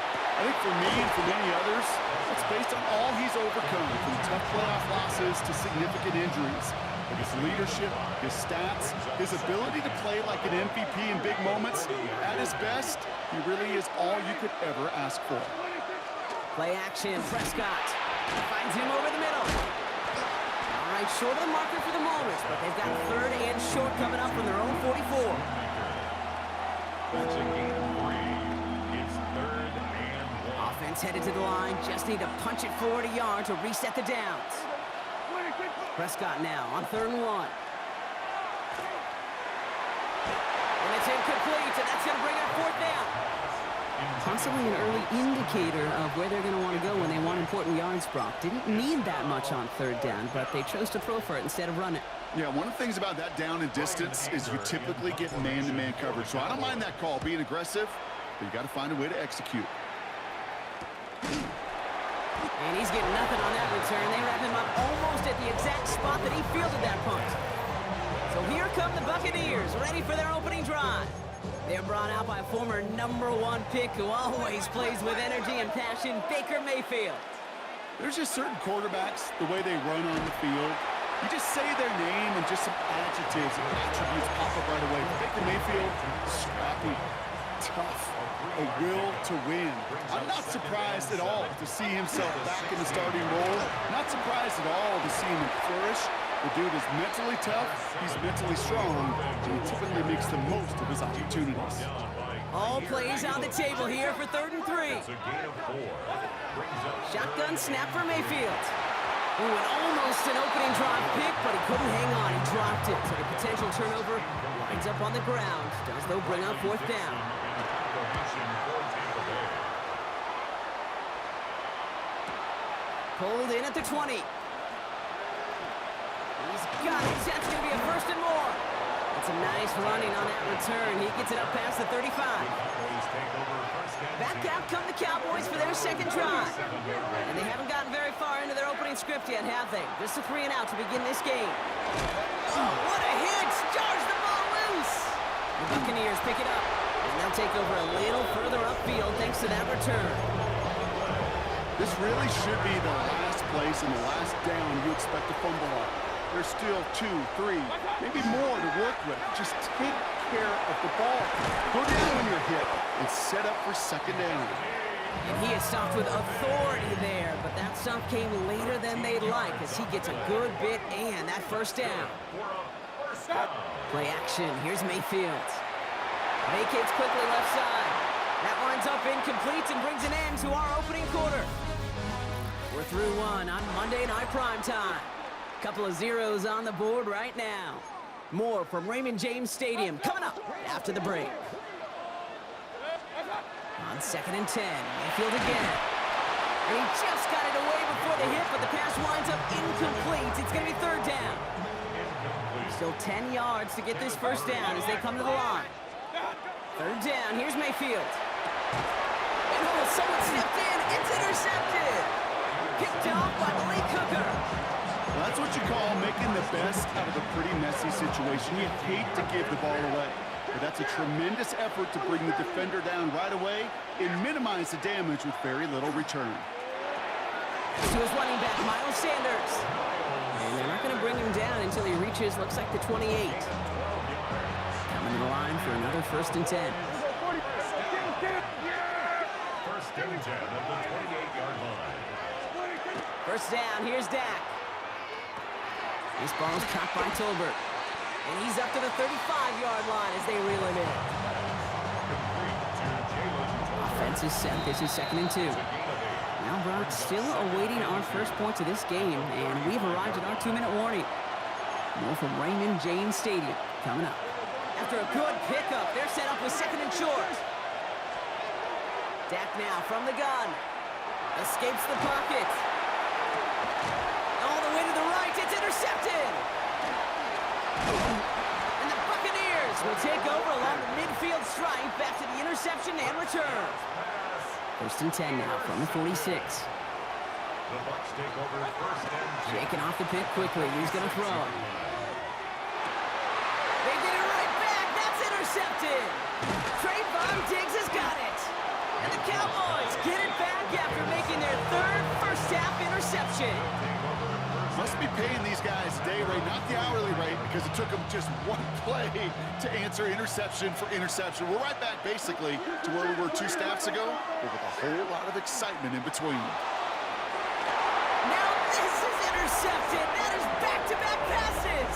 I think for me and for many others, it's based on all he's overcome, from tough playoff losses to significant injuries. But his leadership, his stats, his ability to play like an MVP in big moments, at his best, he really is all you could ever ask for. Play action, Prescott finds him over the middle. All right, short of the marker for the moment, but they've got third and short coming up from their own 44. That's a gain of 3. It's 3rd and 1. Offense headed to the line, just need to punch it forward a yard to reset the downs. Prescott now on 3rd and 1. And it's incomplete, and that's going to bring up 4th down. Possibly an early indicator of where they're going to want to go when they want important yards, Brock. Didn't need that much on 3rd down, but they chose to throw for it instead of run it. Yeah, one of the things about that down and distance is you typically get man-to-man coverage. So I don't mind that call, being aggressive, but you got to find a way to execute. And he's getting nothing on that return. They wrap him up almost at the exact spot that he fielded that punt. So here come the Buccaneers, ready for their opening drive. They're brought out by a former #1 pick who always plays with energy and passion, Baker Mayfield. There's just certain quarterbacks, the way they run on the field, you just say their name and just some adjectives and attributes pop up right away. Baker Mayfield, scrappy, tough, a will to win. I'm not surprised at all to see himself back in the starting role. Not surprised at all to see him flourish. The dude is mentally tough, he's mentally strong, and he typically makes the most of his opportunities. All plays on the table here for 3rd and 3. It's a gain of 4. Brings up Shotgun snap for Mayfield. Ooh, and almost an opening drive pick, but he couldn't hang on. He dropped it. So the potential turnover winds up on the ground. Does, though, bring up 4th down. Pulled in at the 20. He's got it. That's going to be a 1st and more. It's Some nice running on that return. He gets it up past the 35. Cowboys take over first and Back out come the Cowboys for their second drive. And they haven't gotten very far into their opening script yet, have they? Just a 3 and out to begin this game. Oh, what a hit! Jars the ball loose! The Buccaneers pick it up. And they'll take over a little further upfield thanks to that return. This really should be the last place and the last down you expect to fumble on. There's still 2, 3, maybe more to work with. Just take care of the ball. Go down when you're hit and set up for second down. And he is stopped with authority there, but that stop came later than they'd like as he gets a good bit and that first down. Play action. Here's Mayfield. Vacates quickly left side. That winds up incomplete and brings an end to our opening quarter. We're through one on Monday Night Primetime. Couple of zeros on the board right now. More from Raymond James Stadium coming up after the break. On 2nd and 10, Mayfield again. And he just got it away before the hit, but the pass winds up incomplete. It's going to be 3rd down. Still 10 yards to get this first down as they come to the line. 3rd down, here's Mayfield. And oh, someone stepped in. It's intercepted. Picked off by Malik Hooker. Well, that's what you call making the best out of a pretty messy situation. You hate to give the ball away, but that's a tremendous effort to bring the defender down right away and minimize the damage with very little return. To his running back, Miles Sanders. And they're not going to bring him down until he reaches, looks like the 28. Coming to the line for another 1st and 10. First and 10 at the 28-yard line. First down, here's Dak. This ball's caught by Tolbert. And he's up to the 35-yard line as they reel him in. Offense is set. This is 2nd and 2. Now, Brock, still awaiting our first points of this game, and we've arrived at our 2-minute warning. More from Raymond James Stadium coming up. After a good pickup, they're set up with 2nd and short. Dak now from the gun. Escapes the pocket. All the way to the right, it's intercepted! And the Buccaneers will take over along the midfield stripe back to the interception and return. 1st and 10 now from the 46. The Bucs take over first and 10. Shaking off the pit quickly, he's gonna throw. They get it right back, that's intercepted! Trayvon Diggs has got it! And the Cowboys get it back after making their 3rd first-half interception. Must be paying these guys a day rate, not the hourly rate, because it took them just one play to answer interception for interception. We're right back, basically, to where we were 2 snaps ago, but with a whole lot of excitement in between. Now this is intercepted. That is back-to-back passes.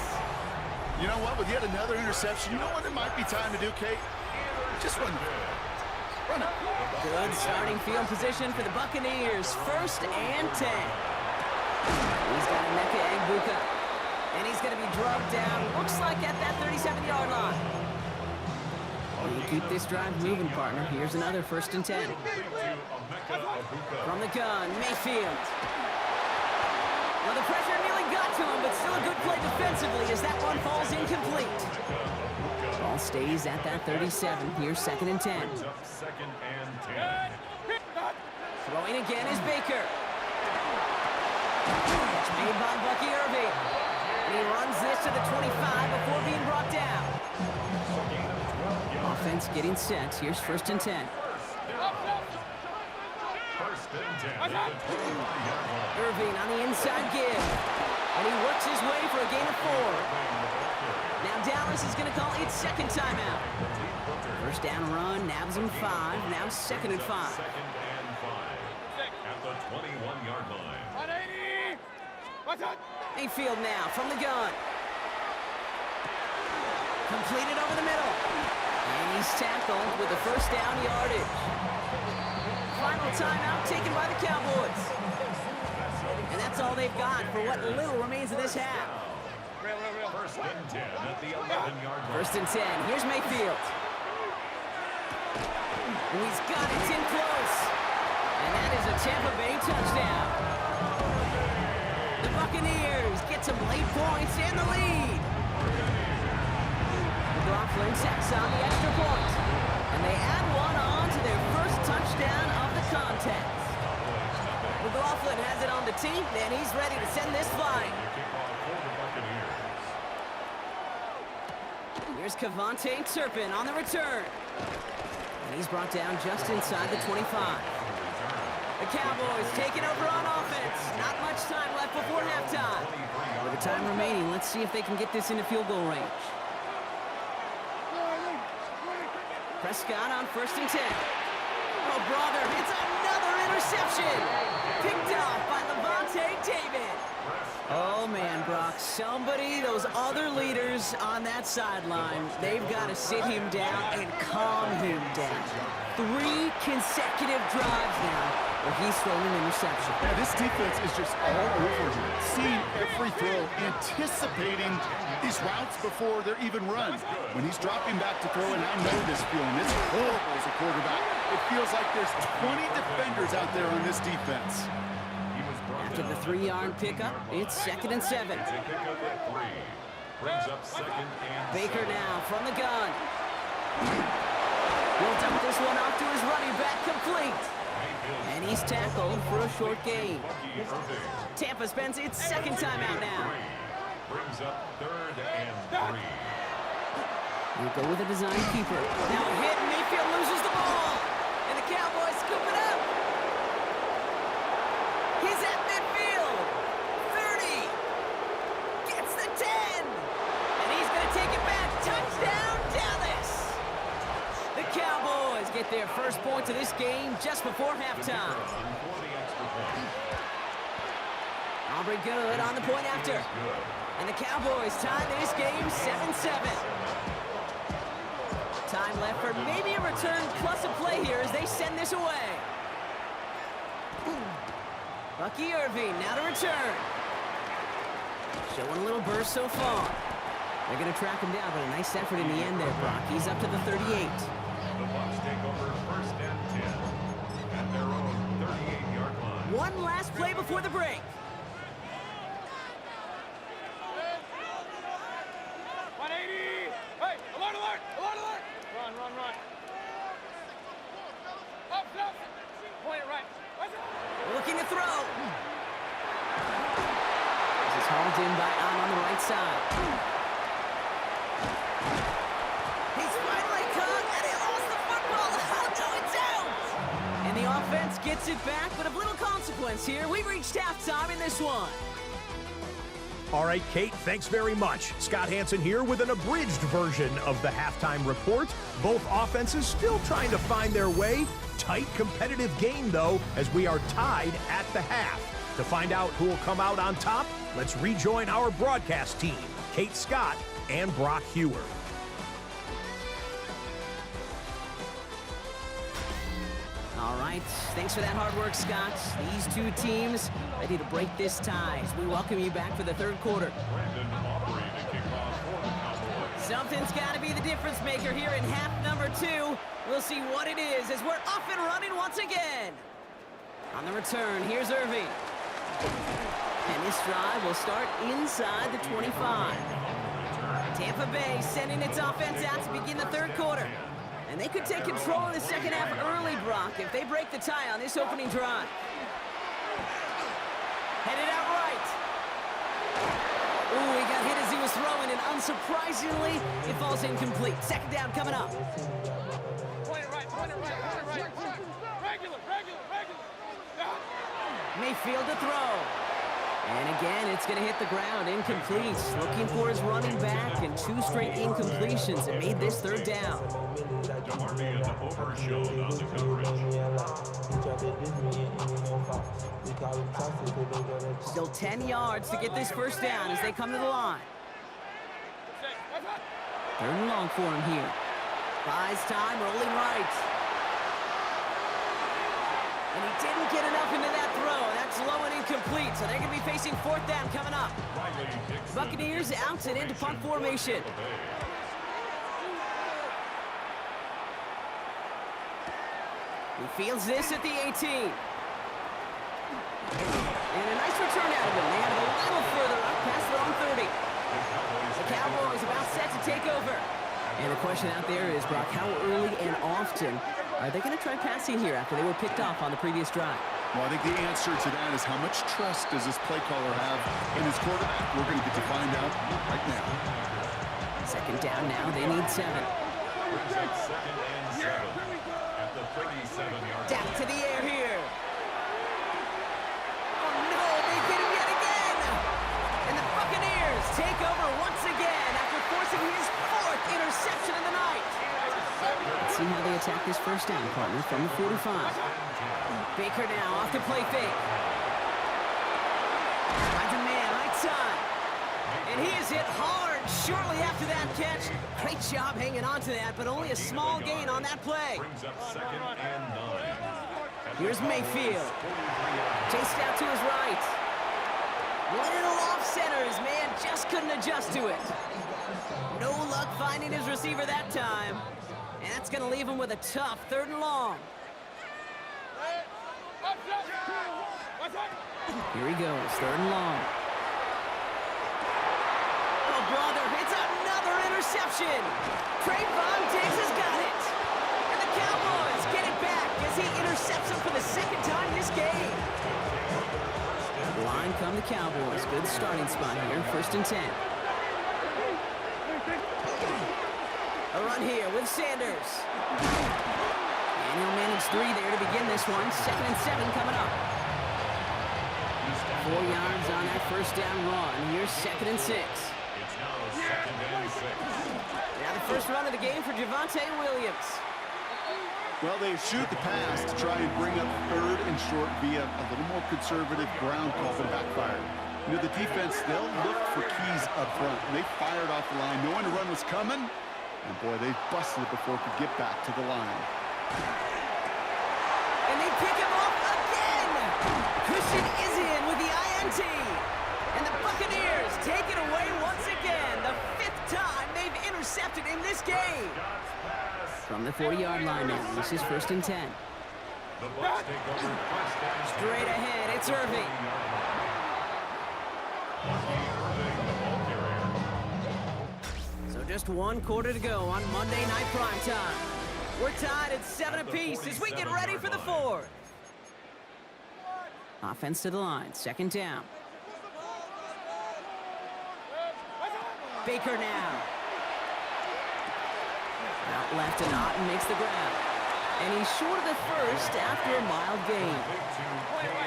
You know what? With yet another interception, you know what it might be time to do, Kate? Just run it. Run it. Good starting field position for the Buccaneers. 1st and 10. He's got Emeka Egbuka. And he's going to be drugged down, looks like at that 37-yard line. You keep this drive moving, partner. Here's another 1st and 10. From the gun, Mayfield. Well, the pressure nearly got to him, but still a good play defensively as that one falls incomplete. Ball stays at that 37. Here's 2nd and 10. Second and 10. Throwing again is Baker. Catch made by Bucky Irving. And he runs this to the 25 before being brought down. Offense getting set. Here's 1st and 10. First and 10 at the 25-yard line. Irving on the inside give. And he works his way for a gain of 4. Now Dallas is going to call its 2nd timeout. First down run, nabs him 5. Now 2nd and 5. Second and 5 at the 21-yard line. 180! What's up? Mayfield now from the gun. Completed over the middle. And he's tackled with the first down yardage. Final timeout taken by the Cowboys. And that's all they've got for what little remains of this half. First and 10 at the 11-yard line. 1st and 10. Here's Mayfield. And he's got it in close. And that is a Tampa Bay touchdown. The Buccaneers get some late points and the lead. McLaughlin tacks on the extra point. And they add one on to their first touchdown of the contest. McLaughlin has it on the tee, and he's ready to send this flying. Here's Cavante Turpin on the return. And he's brought down just inside the 25. The Cowboys taking over on offense. Not much time left before halftime. With the time remaining, let's see if they can get this into field goal range. Prescott on 1st and 10. Oh, brother, it's another interception. Picked off by Levante David. Oh, man, Brock, those other leaders on that sideline, they've got to sit him down and calm him down. 3 consecutive drives now where he's thrown an interception. Yeah, this defense is just all over him. Seeing every throw, anticipating these routes before they're even run. When he's dropping back to throw, and I know this feeling, it's horrible as a quarterback. It feels like there's 20 defenders out there on this defense. After the 3-yard pickup, it's 2nd and 7. Baker now from the gun. He'll dump this one off to his running back, complete. And he's tackled for a short gain. Tampa spends its 2nd timeout now. Brings up 3rd and 3. We go with a design keeper. Now hit, Mayfield loses the ball. And the Cowboys scoop it up. He's at midfield. 30. Gets the 10. And he's going to take it back. Touchdown, Dallas. The Cowboys get their first point of this game just before halftime. Aubrey Good on the point after. And the Cowboys tie this game 7-7. Time left for maybe a return plus a play here as they send this away. Bucky Irving now to return. Showing a little burst so far. They're going to track him down, but a nice effort in the end there, Brock. He's up to the 38. The Bucs take over 1st and 10 at their own 38-yard line. One last play before the break. 180. Hey, alert, alert, alert, alert. Run, run, run. Up, up. Point it right. Looking to throw. This is hauled in by on the right side. He's finally caught, and he lost the football. Oh, no, it's out. And the offense gets it back, but of little consequence here. We've reached halftime in this one. All right, Kate, thanks very much. Scott Hanson here with an abridged version of the halftime report. Both offenses still trying to find their way. Tight, competitive game, though, as we are tied at the half. To find out who will come out on top, let's rejoin our broadcast team, Kate Scott and Brock Hewer. All right, thanks for that hard work, Scott. These two teams ready to break this tie as we welcome you back for the 3rd quarter. Brandon Aubrey to kick off for the Cowboys. Something's got to be the difference maker here in half number 2. We'll see what it is as we're off and running once again. On the return, here's Irving. And this drive will start inside the 25. Tampa Bay sending its offense out to begin the 3rd quarter. And they could take control of the 2nd half early, Brock, if they break the tie on this opening drive. Headed out right. Ooh, he got hit as he was throwing, and unsurprisingly, it falls incomplete. 2nd down coming up. Point it right, point it right, point it right. Regular, regular, regular. Mayfield to throw. And again, it's going to hit the ground, incomplete. Looking for his running back, and 2 straight incompletions that made this 3rd down. DeMarvion overshowed on the coverage. Still 10 yards to get this 1st down as they come to the line. 3rd and long for him here. Buys time, rolling right. And he didn't get enough into that throw. That's low and incomplete, so they're going to be facing 4th down coming up. Buccaneers out and into punt formation. He fields this at the 18. And a nice return out of him. They have it a little further up past their own 30. The Cowboys about set to take over. And the question out there is, Brock, how early and often are they going to try passing here after they were picked off on the previous drive? Well, I think the answer to that is how much trust does this play caller have in his quarterback? We're going to get to find out right now. Second down now. They need 7. Brings up 2nd and 7 at the 37-yard Down line. to the air here. Oh, no, they get him yet again. And the Buccaneers take over once again after forcing his 4th interception of the night. Let's see how they attack this first down, partner, from the 45. Baker now off the play fake. Finds a man right side. And he is hit hard shortly after that catch. Great job hanging on to that, but only a small gain on that play. Brings up 2nd and 9. Here's Mayfield. Chased out to his right. Little off center. His man just couldn't adjust to it. No luck finding his receiver that time. And that's going to leave him with a tough 3rd and long. Here he goes, 3rd and long. Oh, brother, it's another interception. Trayvon Diggs has got it. And the Cowboys get it back as he intercepts him for the 2nd time this game. Line come the Cowboys. Good starting spot here, 1st and 10. A run here with Sanders. And he'll manage 3 there to begin this one. 2nd and 7 coming up. 4 yards on that first down run. Here's 2nd and 6. It's now 2nd and 6. Now the first run of the game for Javonte Williams. Well, they shoot the pass to try and bring up 3rd and short via a little more conservative ground call, but backfired. You know, the defense, they'll look for keys up front. They fired off the line knowing the run was coming. And boy, they busted it before it could get back to the line. And they pick him off again. Christian is in with the INT. And the Buccaneers take it away once again. The 5th time they've intercepted in this game. From the 40-yard line now, this is 1st and 10. The Bucs take over 1st down. Straight ahead, it's Irving. So just 1 quarter to go on Monday Night Primetime. We're tied at 7 apiece as we get ready for the 4th. Offense to the line, 2nd down. Baker now. Out left and Otten makes the grab. And he's short of the first after a mild gain.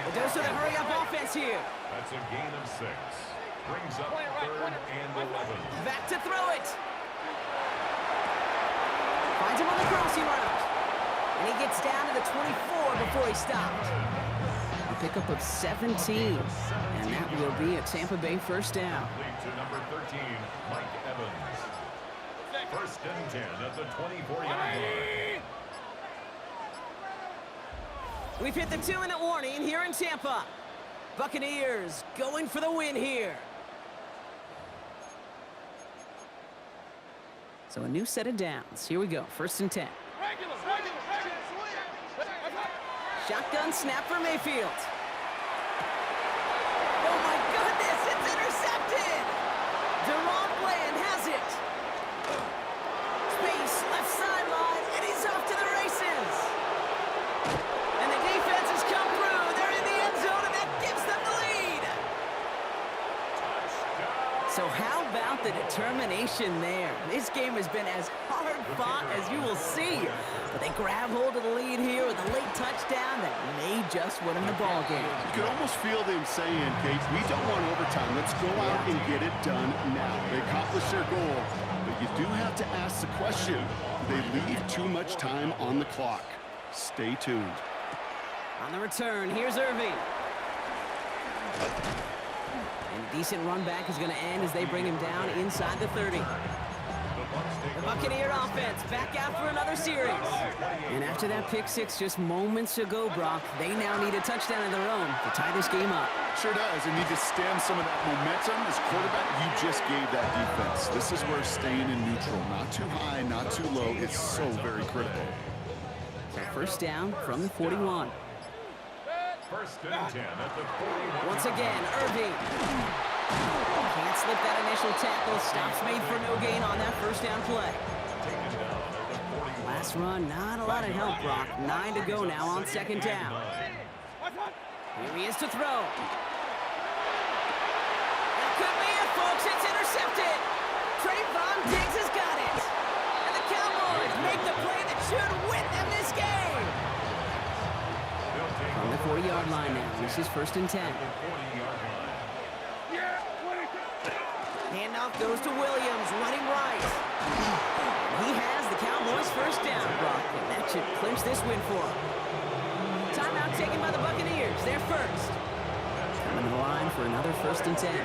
A dose of the hurry-up offense here. That's a gain of 6. Brings up 3rd and 11. Back to throw it. Finds him on the crossing route. And he gets down to the 24 before he stopped. A pickup of 17. And that will be a Tampa Bay first down. Lead to number 13, Mike Evans. 1st and 10 at the 24-yard line. We've hit the 2-minute warning here in Tampa. Buccaneers going for the win here. So a new set of downs. Here we go, 1st and 10. Shotgun snap for Mayfield. Oh my goodness, it's intercepted! Deron Bland has it. Space, left sideline, and he's off to the races. And the defense has come through. They're in the end zone, and that gives them the lead. So how about the determination there? This game has been as hard fought as you will see. But they grab hold of the lead here with a late touchdown that may just win them the ball game. You could almost feel them saying, Kate, we don't want overtime. Let's go out and get it done now. They accomplished their goal, but you do have to ask the question, do they leave too much time on the clock? Stay tuned. On the return, here's Irving. And a decent run back is going to end as they bring him down inside the 30. The Buccaneer offense back out for another series. And after that pick six just moments ago, Brock, they now need a touchdown of their own to tie this game up. Sure does. They need to stem some of that momentum. As quarterback, you just gave that defense. This is where staying in neutral, not too high, not too low, is so very critical. So first down from the 41. 1st and 10 at the 41. Once again, Irving. Can't slip that initial tackle. Stops made for no gain on that first down play. taken down at the 41. Last run, not a lot of help, Brock. 9 to go now on second down. Here he is to throw. That could be it, folks. It's intercepted. Trayvon Diggs has got it. And the Cowboys make the play that should win them this game. From the 40-yard line now. This is 1st and 10. 40-yard line. Handoff goes to Williams, running right. He has the Cowboys' first down, Brock, and that should clinch this win for him. Timeout taken by the Buccaneers. They're first. Coming to the line for another 1st and 10.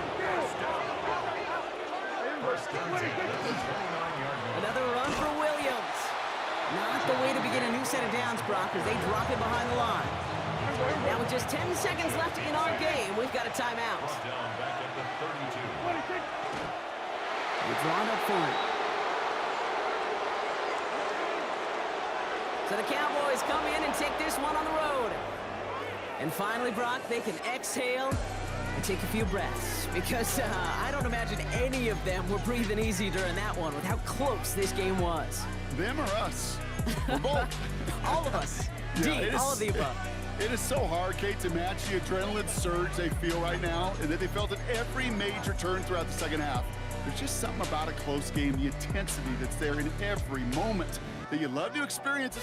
First and 10 at the 29-yard line. Another run for Williams. Not the way to begin a new set of downs, Brock, as they drop it behind the line. Now with just 10 seconds left in our game, we've got a timeout. Down back at the 32. We're drawn up for it. So the Cowboys come in and take this one on the road. And finally, Brock, they can exhale and take a few breaths. Because I don't imagine any of them were breathing easy during that one with how close this game was. Them or us? We're both. All of us. D, all of the above. It is so hard, Kate, to match the adrenaline surge they feel right now and that they felt at every major turn throughout the second half. There's just something about a close game, the intensity that's there in every moment that you love to experience.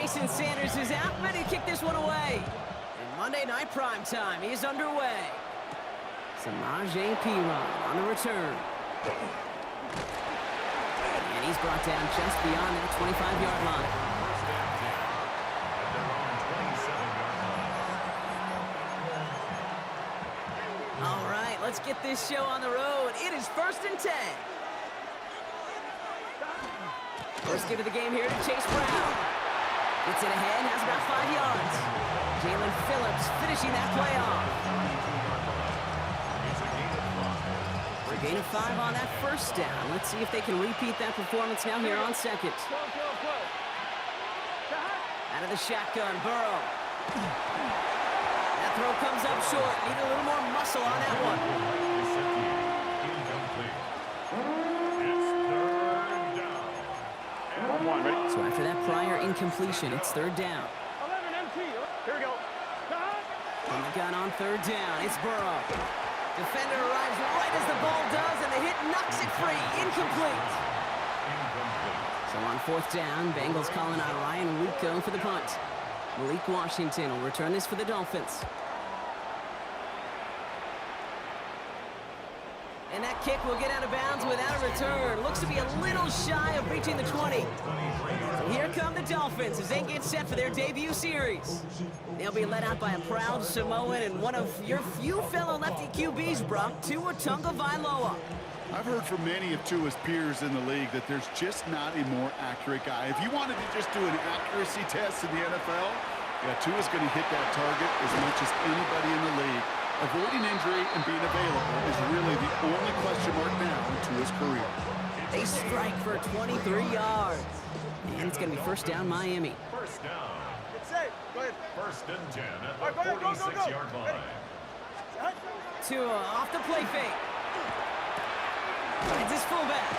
Jason Sanders is out, ready to kick this one away. And Monday Night Primetime is underway. Samaje Perine on the return. And he's brought down just beyond that 25-yard line. First and 10 at their own 27-yard line. All right, let's get this show on the road. It is 1st and 10. First give of the game here to Chase Brown. Gets it ahead, has about 5 yards. Jalen Phillips finishing that play off. It's a gain of 5. A gain of 5 on that first down. Let's see if they can repeat that performance now here on second. Out of the shotgun, Burrow. That throw comes up short. Need a little more muscle on that one. Incomplete. It's third down. So after that prior incompletion, it's 3rd down. 11 MT. Here we go. On the gun on 3rd down, it's Burrow. Defender arrives right as the ball does, and the hit knocks it free. Incomplete. So on 4th down, Bengals calling on Ryan Ruocco for the punt. Malik Washington will return this for the Dolphins. And that kick will get out of bounds without a return. Looks to be a little shy of reaching the 20. So here come the Dolphins as they get set for their debut series. They'll be led out by a proud Samoan and one of your few fellow lefty QBs, Brock, Tua Tagovailoa. I've heard from many of Tua's peers in the league that there's just not a more accurate guy. If you wanted to just do an accuracy test in the NFL, yeah, Tua's going to hit that target as much as anybody in the league. Avoiding injury and being available is really the only question mark now in Tua's career. They strike for 23 yards. And it's going to be 1st down Miami. First down. It's safe. Go ahead. 1st and 10 at All right, the go, go, go, go. 46-yard line. Tua off the play fake. Finds his fullback.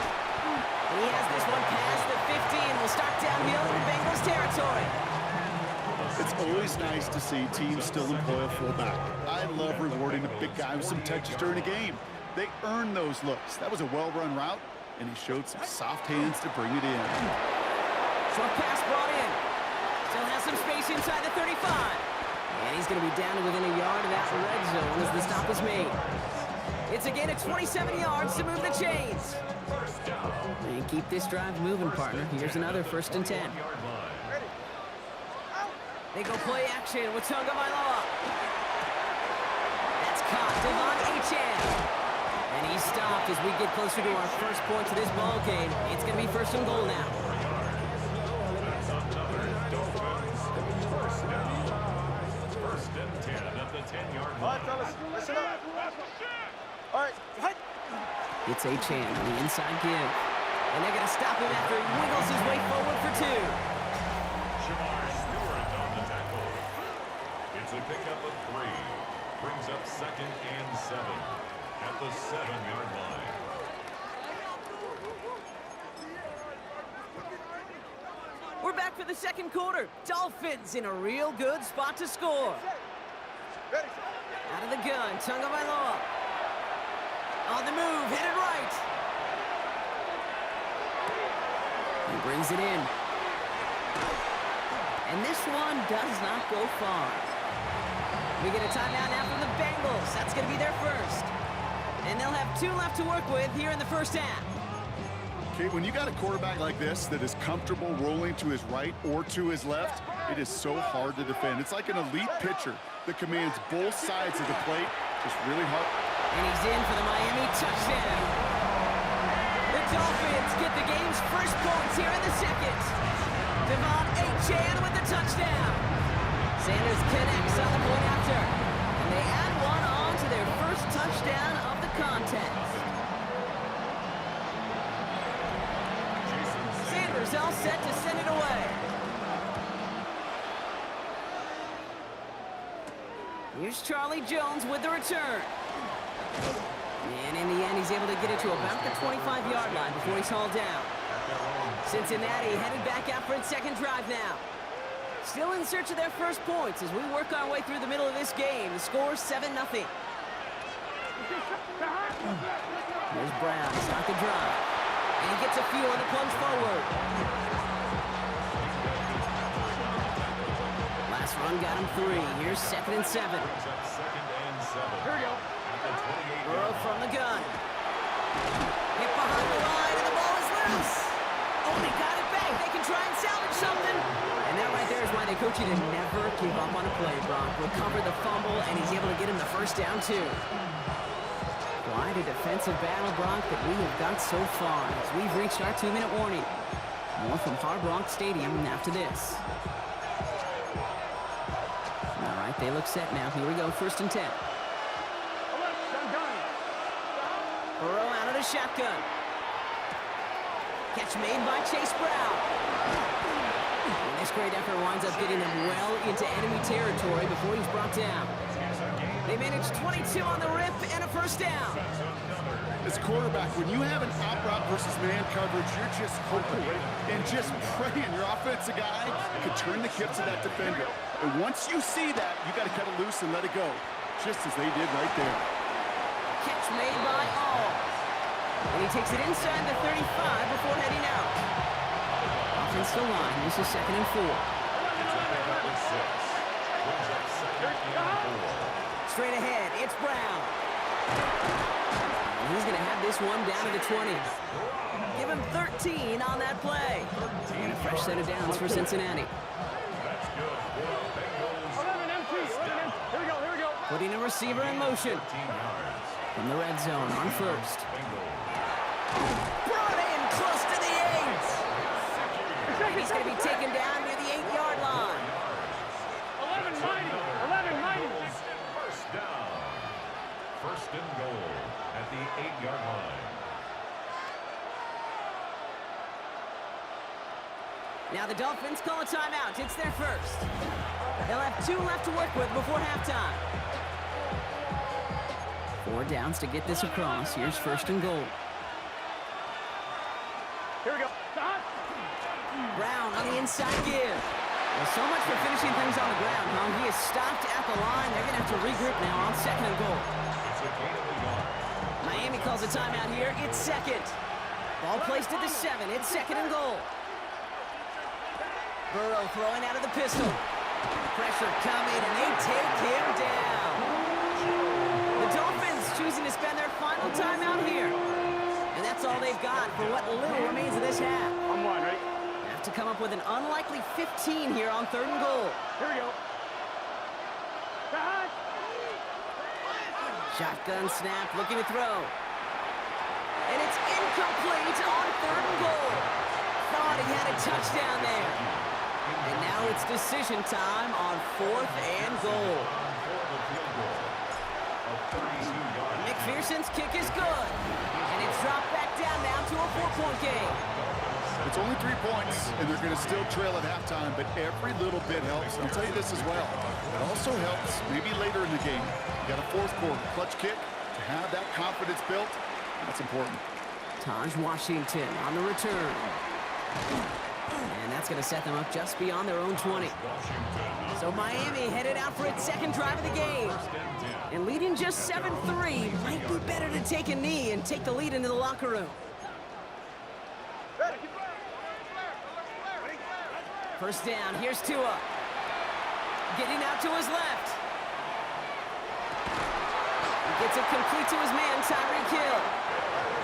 And he has this one past the 15. Will start downhill in Bengals territory. It's always nice to see teams still employ a fullback. I love rewarding a big guy with some touches during a game. They earn those looks. That was a well-run route, and he showed some soft hands to bring it in. Short pass brought in. Still has some space inside the 35. And he's going to be down to within a yard of that red zone as the stop is made. It's a gain of 27 yards to move the chains. And keep this drive moving, partner. Here's another 1st and 10. They go play action with Tagovailoa. That's caught. Devon Achane. And he's stopped as we get closer to our first point to this ball game. It's going to be 1st and goal now. That's another Dolphins. First down. 1st and 10 at the 10-yard All right, line. fellas. Listen up. All right. Hike. It's Achane on the inside give. And they're going to stop him after he wiggles his way forward for 2. Shamar Stewart on the tackle. It's a pickup of 3. Brings up 2nd and 7 at the 7-yard line. We're back for the 2nd quarter. Dolphins in a real good spot to score. Ready. Out of the gun, Tagovailoa. On the move, hit it right. He brings it in. And this one does not go far. We get a timeout now from the Bengals. That's going to be their first. And they'll have 2 left to work with here in the first half. Okay, when you got a quarterback like this that is comfortable rolling to his right or to his left, it is so hard to defend. It's like an elite pitcher that commands both sides of the plate. Just really hard. And he's in for the Miami touchdown. The Dolphins get the game's first points here in the second. Devon Achane with the touchdown. Sanders connects on the point after. And they add one on to their first touchdown of the contest. Sanders all set to send it away. Here's Charlie Jones with the return. And in the end, he's able to get it to about the 25-yard line before he's hauled down. Cincinnati headed back out for its 2nd drive now. Still in search of their first points as we work our way through the middle of this game. The score is 7-0. Here's Brown to start the drive. And he gets a few on the plunge forward. run got him 3. Here's 2nd and 7. Brings up 2nd and 7. Here we go. At the 28-yard Burrow line. from the gun. Hit behind the line, and the ball is loose. Oh, they got it back. They can try and salvage something. And that right there is why they coach you to never give up on a play, Brock. Recover the fumble, and he's able to get him the first down, too. Quite a defensive battle, Brock, that we have got so far as we've reached our 2-minute warning. More from Hard Rock Stadium after this. All right, they look set now. Here we go, 1st and 10. Burrow out of the shotgun. Catch made by Chase Brown. And this great effort winds up getting them well into enemy territory before he's brought down. They managed 22 on the rip and a first down. As a quarterback, when you have an out route versus man coverage, you're just hoping and just praying your offensive guy can turn the kip to that defender. And once you see that, you got to cut it loose and let it go, just as they did right there. Catch made by All. And he takes it inside the 35 before heading out. Offensive line, this is 2nd and 4. Straight ahead, it's Brown. And he's going to have this one down to the 20. Give him 13 on that play. And a fresh set of downs for Cincinnati. That's good. 11 empty. 11 empty. Here we go. Here we go. Putting a receiver in motion. 13 yards. From the red zone on 1st. Bengals. Brought in close to the 8. And he's going to be taken down near the 8-yard line. 11 mighty. 11 mighty. First down. 1st and goal at the 8-yard line. Now the Dolphins call a timeout. It's their first. They'll have 2 left to work with before halftime. 4 downs to get this across. Here's 1st and goal. Here we go. Brown on the inside give. Well, so much for finishing things on the ground, huh? He is stopped at the line. They're going to have to regroup now on 2nd and goal. It's a gain of a yard. Miami calls a timeout here. It's 2nd. Ball placed at the 7. It's 2nd and goal. Burrow throwing out of the pistol. Pressure coming, and they take him down. The Dolphins choosing to spend their final timeout here. And that's all they've got for what little remains of this half. I'm one, right? Have to come up with an unlikely 15 here on 3rd and goal. Here we go. Behind. Shotgun snap, looking to throw. And it's incomplete on 3rd and goal. Thought he had a touchdown there. And now it's decision time on 4th and goal. McPherson's kick is good. And it's dropped back down now to a 4-point game. It's only 3 points, and they're going to still trail at halftime, but every little bit helps. I'll tell you this as well. It also helps maybe later in the game. You got a 4th quarter clutch kick to have that confidence built. That's important. Taj Washington on the return. And that's going to set them up just beyond their own 20. So Miami headed out for its 2nd drive of the game. And leading just 7-3, might be better to take a knee and take the lead into the locker room. First down, here's Tua. Getting out to his left. He gets it complete to his man, Tyreek Hill.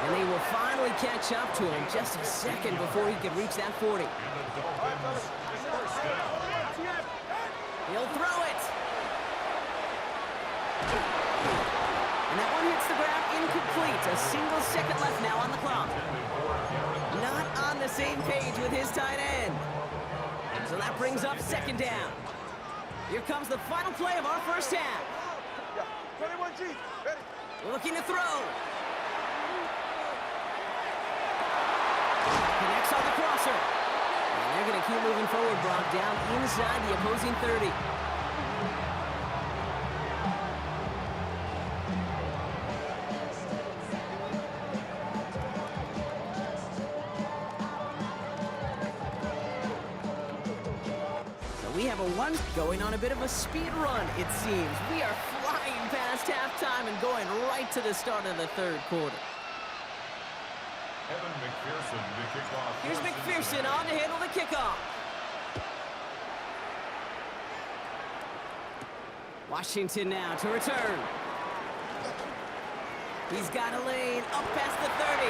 And they will finally catch up to him just a second before he could reach that 40. He'll throw it. And that one hits the ground incomplete. A single second left now on the clock. Not on the same page with his tight end. So that brings up 2nd down. Here comes the final play of our first half. 21G. Ready. Looking to throw. Connects on the crosser. And they're going to keep moving forward, Brock, down inside the opposing 30. We have a one going on a bit of a speed run, it seems. We are flying past halftime and going right to the start of the 3rd quarter. Evan McPherson to kick off. Here's McPherson on to handle the kickoff. Washington now to return. He's got a lane up past the 30.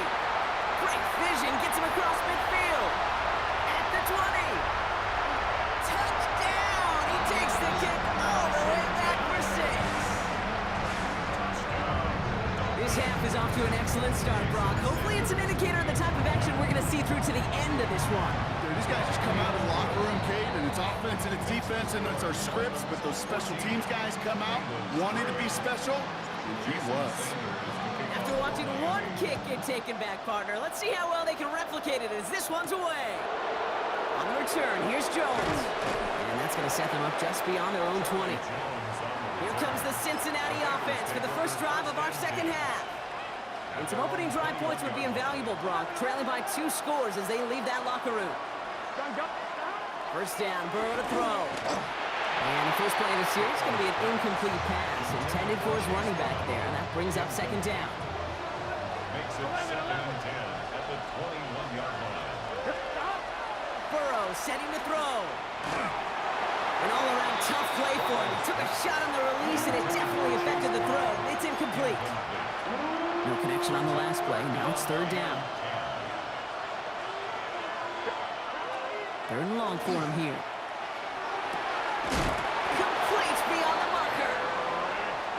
Great vision, gets him across midfield. At the 20. Touchdown! He takes the kick all the way back for 6. This half is off to an excellent start, Brock. Hopefully it's an indicator of the type of action we're going to see through to the end of this one. Dude, these guys just come out of the locker room, Kate, and it's offense and it's defense and it's our scripts, but those special teams guys come out wanting to be special, and he was. After watching one kick get taken back, partner, let's see how well they can replicate it as this one's away. On the return, here's Jones. And that's going to set them up just beyond their own 20. Here comes the Cincinnati offense for the first drive of our second half. And some opening drive points would be invaluable, Brock, trailing by 2 scores as they leave that locker room. First down, Burrow to throw. And the first play of the series is going to be an incomplete pass intended for his running back there, and that brings up second down. Makes it 2nd and 10 at the 21-yard line. Burrow setting to throw. An all-around tough play for him. He took a shot on the release, and it definitely affected the throw. It's incomplete. No connection on the last play. Now it's third down. Third and long for him here. Complete beyond the marker.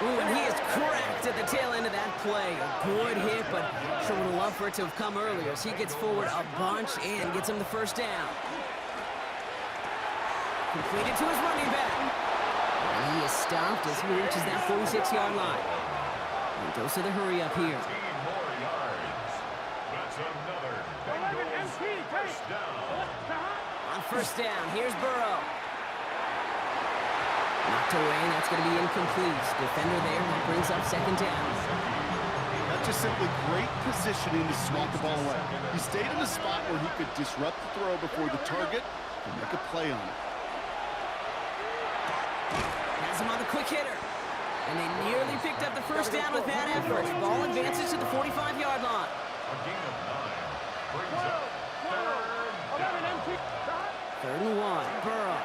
Ooh, and he is cracked at the tail end of that play. A good hit, but sure would have loved for it to have come earlier as he gets forward a bunch and gets him the first down. Completed to his running back. And he is stopped as he reaches that 46-yard line. And goes to the hurry up here. 15 more yards. That's another Bengals first down. On first down, here's Burrow. Knocked away, that's going to be incomplete. Defender there, that brings up second down. That's just simply great positioning to swat the ball away. He stayed in a spot where he could disrupt the throw before the target and make a play on it. Has him on the quick hitter. And they nearly picked up the first down with that effort. Ball advances to the 45-yard line. A gain of 9 brings up Third and 1, Burrow.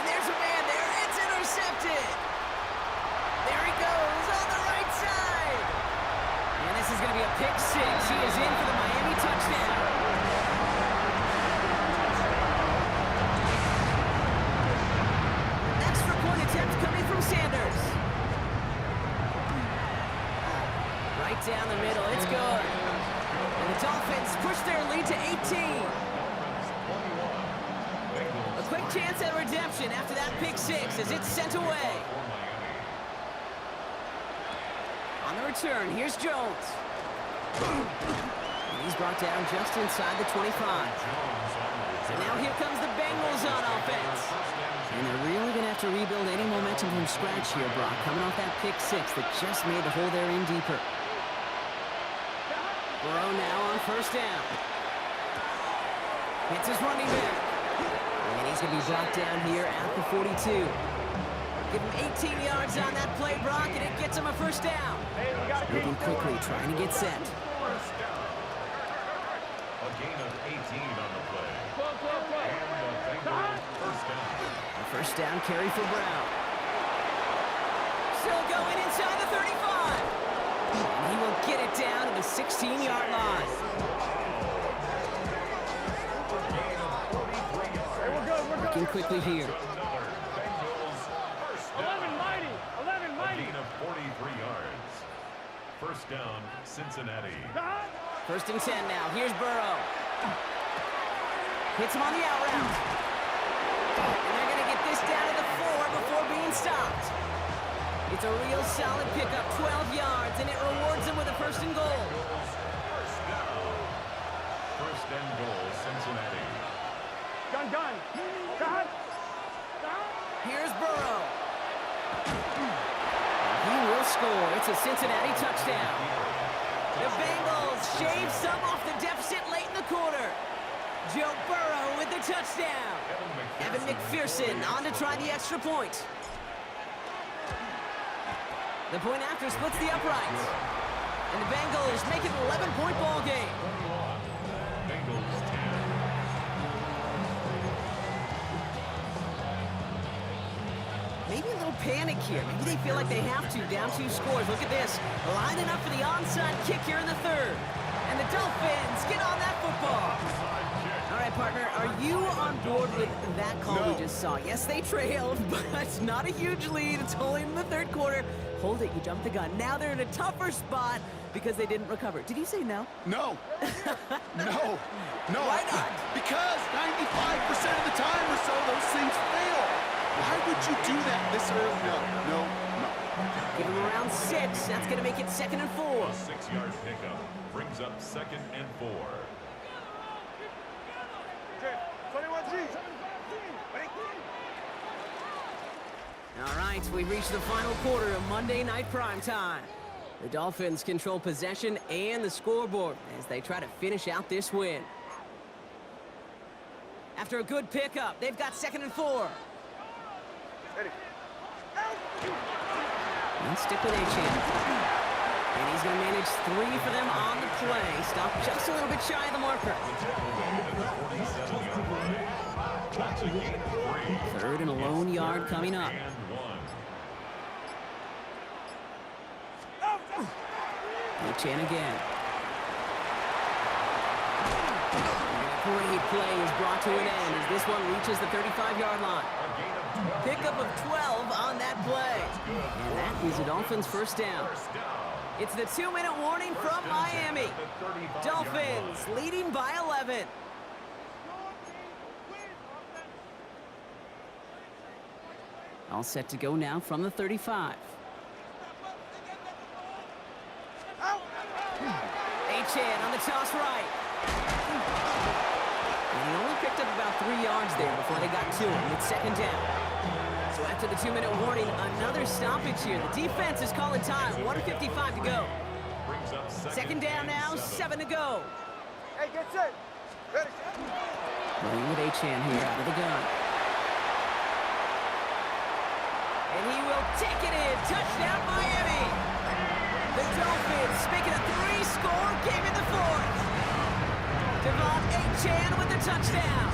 And there's a man there. It's intercepted. There he goes on the right side. And this is going to be a pick 6. He is in for the Miami touchdown. Extra point attempt coming from Sanders. Right down the middle. It's good. And the Dolphins push their lead to 18. A quick chance at redemption after that pick 6 as it's sent away. On the return, here's Jones. And he's brought down just inside the 25. So now here comes the Bengals on offense. And they're really going to have to rebuild any momentum from scratch here, Brock, coming off that pick 6 that just made the hole there in deeper. Burrow now on first down. Hits his running back. And he's going to be brought down here at the 42. Give him 18 yards on that play, Brock, and it gets him a first down. Moving quickly, trying to get set. first down. A gain of 18 on the play. And the Bengals first down. A first down carry for Brown. Still going inside the 35. And he will get it down to the 16-yard line. Working quickly here. Another Bengals first down. 11 A mighty. gain of 43 yards. First down, Cincinnati. First and 10 now. Here's Burrow. Hits him on the out route. And they're going to get this down to the 4 before being stopped. It's a real solid pickup, 12 yards, and it rewards them with a first and goal. First down. First and goal, Cincinnati. Gun. Here's Burrow. He will score. It's a Cincinnati touchdown. The Bengals shave some off the deficit late in the quarter. Joe Burrow with the touchdown. Evan McPherson on to try the extra point. The point after splits the uprights. And the Bengals make it an 11-point ball game. Bengals 10. panic here. Maybe they feel like they have to. Down 2 scores. Look at this. Lining up for the onside kick here in the third. And the Dolphins get on that football. All right, partner, are you on board with that call No. we just saw? Yes, they trailed, but it's not a huge lead. It's only in the third quarter. Hold it, you jumped the gun. Now they're in a tougher spot because they didn't recover. Did you say no? No. No. No. Why not? Because 95% of the time or so, those things fail. Why would you do that this early? No. Give them around 6. That's going to make it 2nd and 4. A 6-yard pickup brings up 2nd and 4. 21G. All right, we've reached the final quarter of Monday Night Primetime. The Dolphins control possession and the scoreboard as they try to finish out this win. After a good pickup, they've got 2nd and 4. Ready. And stick with Achane. And he's going to manage 3 for them on the play. Stop just a little bit shy of the marker. That's a gain of 3. 3rd and a lone yard coming up. And 1. Achane again. Great play is brought to an end as this one reaches the 35-yard line. Pickup of 12 on that play. And that is the Dolphins' first down. It's the 2-minute warning from Miami. Dolphins leading by 11. All set to go now from the 35. Achane on the toss right. And he only picked up about 3 yards there before they got to him with 2nd down. So after the 2-minute warning, another stoppage here. The defense is calling time. 1:55 to go. Brings up 2nd down now, 7 to go. Hey, get set. Ready. Running with Achane here out of the gun. And he will take it in. Touchdown, Miami. The Dolphins making a 3-score game in the 4th. Devon Achane with the touchdown.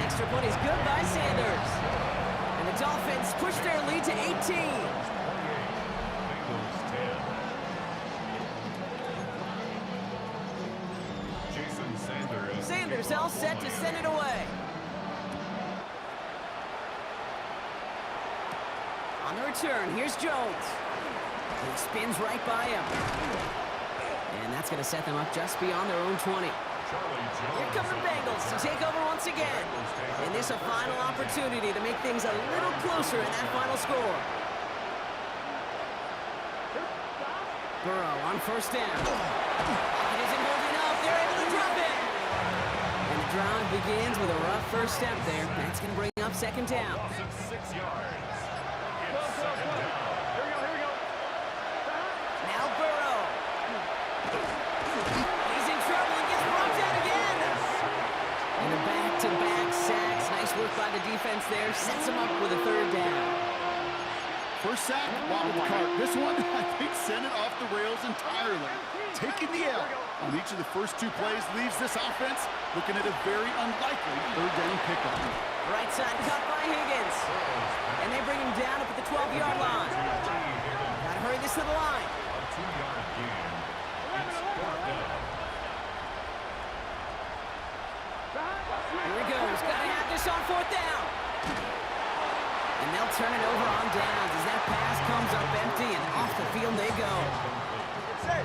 Extra point is good by Sanders. And the Dolphins push their lead to 18. Jason Sanders. Sanders all set to send it away. On the return, here's Jones. He spins right by him. And that's going to set them up just beyond their own 20. Here come the Bengals to take over once again. And this a final opportunity to make things a little closer in that final score. Burrow on 1st down. It isn't holding up. They're able to drop it. And the drive begins with a rough first step there. That's going to bring up 2nd down. 6 yards. Here we go. Now Burrow. He's in trouble and gets brought down again. And a back-to-back sacks. Nice work by the defense there. Sets him up with a 3rd down. First sack, wobbled the cart. This one, I think, sent it off the rails entirely. Taking the L on each of the first 2 plays leaves this offense looking at a very unlikely 3rd down pickup. Right side cut by Higgins. And they bring him down up at the 12-yard line. Gotta hurry this to the line. A 2-yard gain. It's 4th down. Here he goes. Gotta have this on 4th down. And they'll turn it over on downs as that pass comes up empty and off the field they go.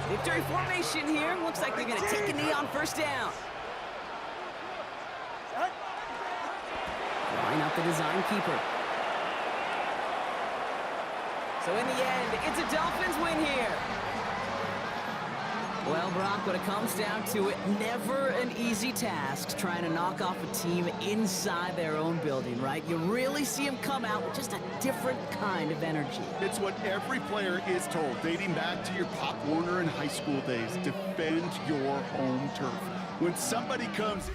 Victory formation here. Looks like they're going to take a knee on 1st down. Line up the design keeper. So in the end, it's a Dolphins win here. Well, Brock, when it comes down to it, never an easy task trying to knock off a team inside their own building, right? You really see them come out with just a different kind of energy. It's what every player is told, dating back to your Pop Warner and high school days. Defend your home turf. When somebody comes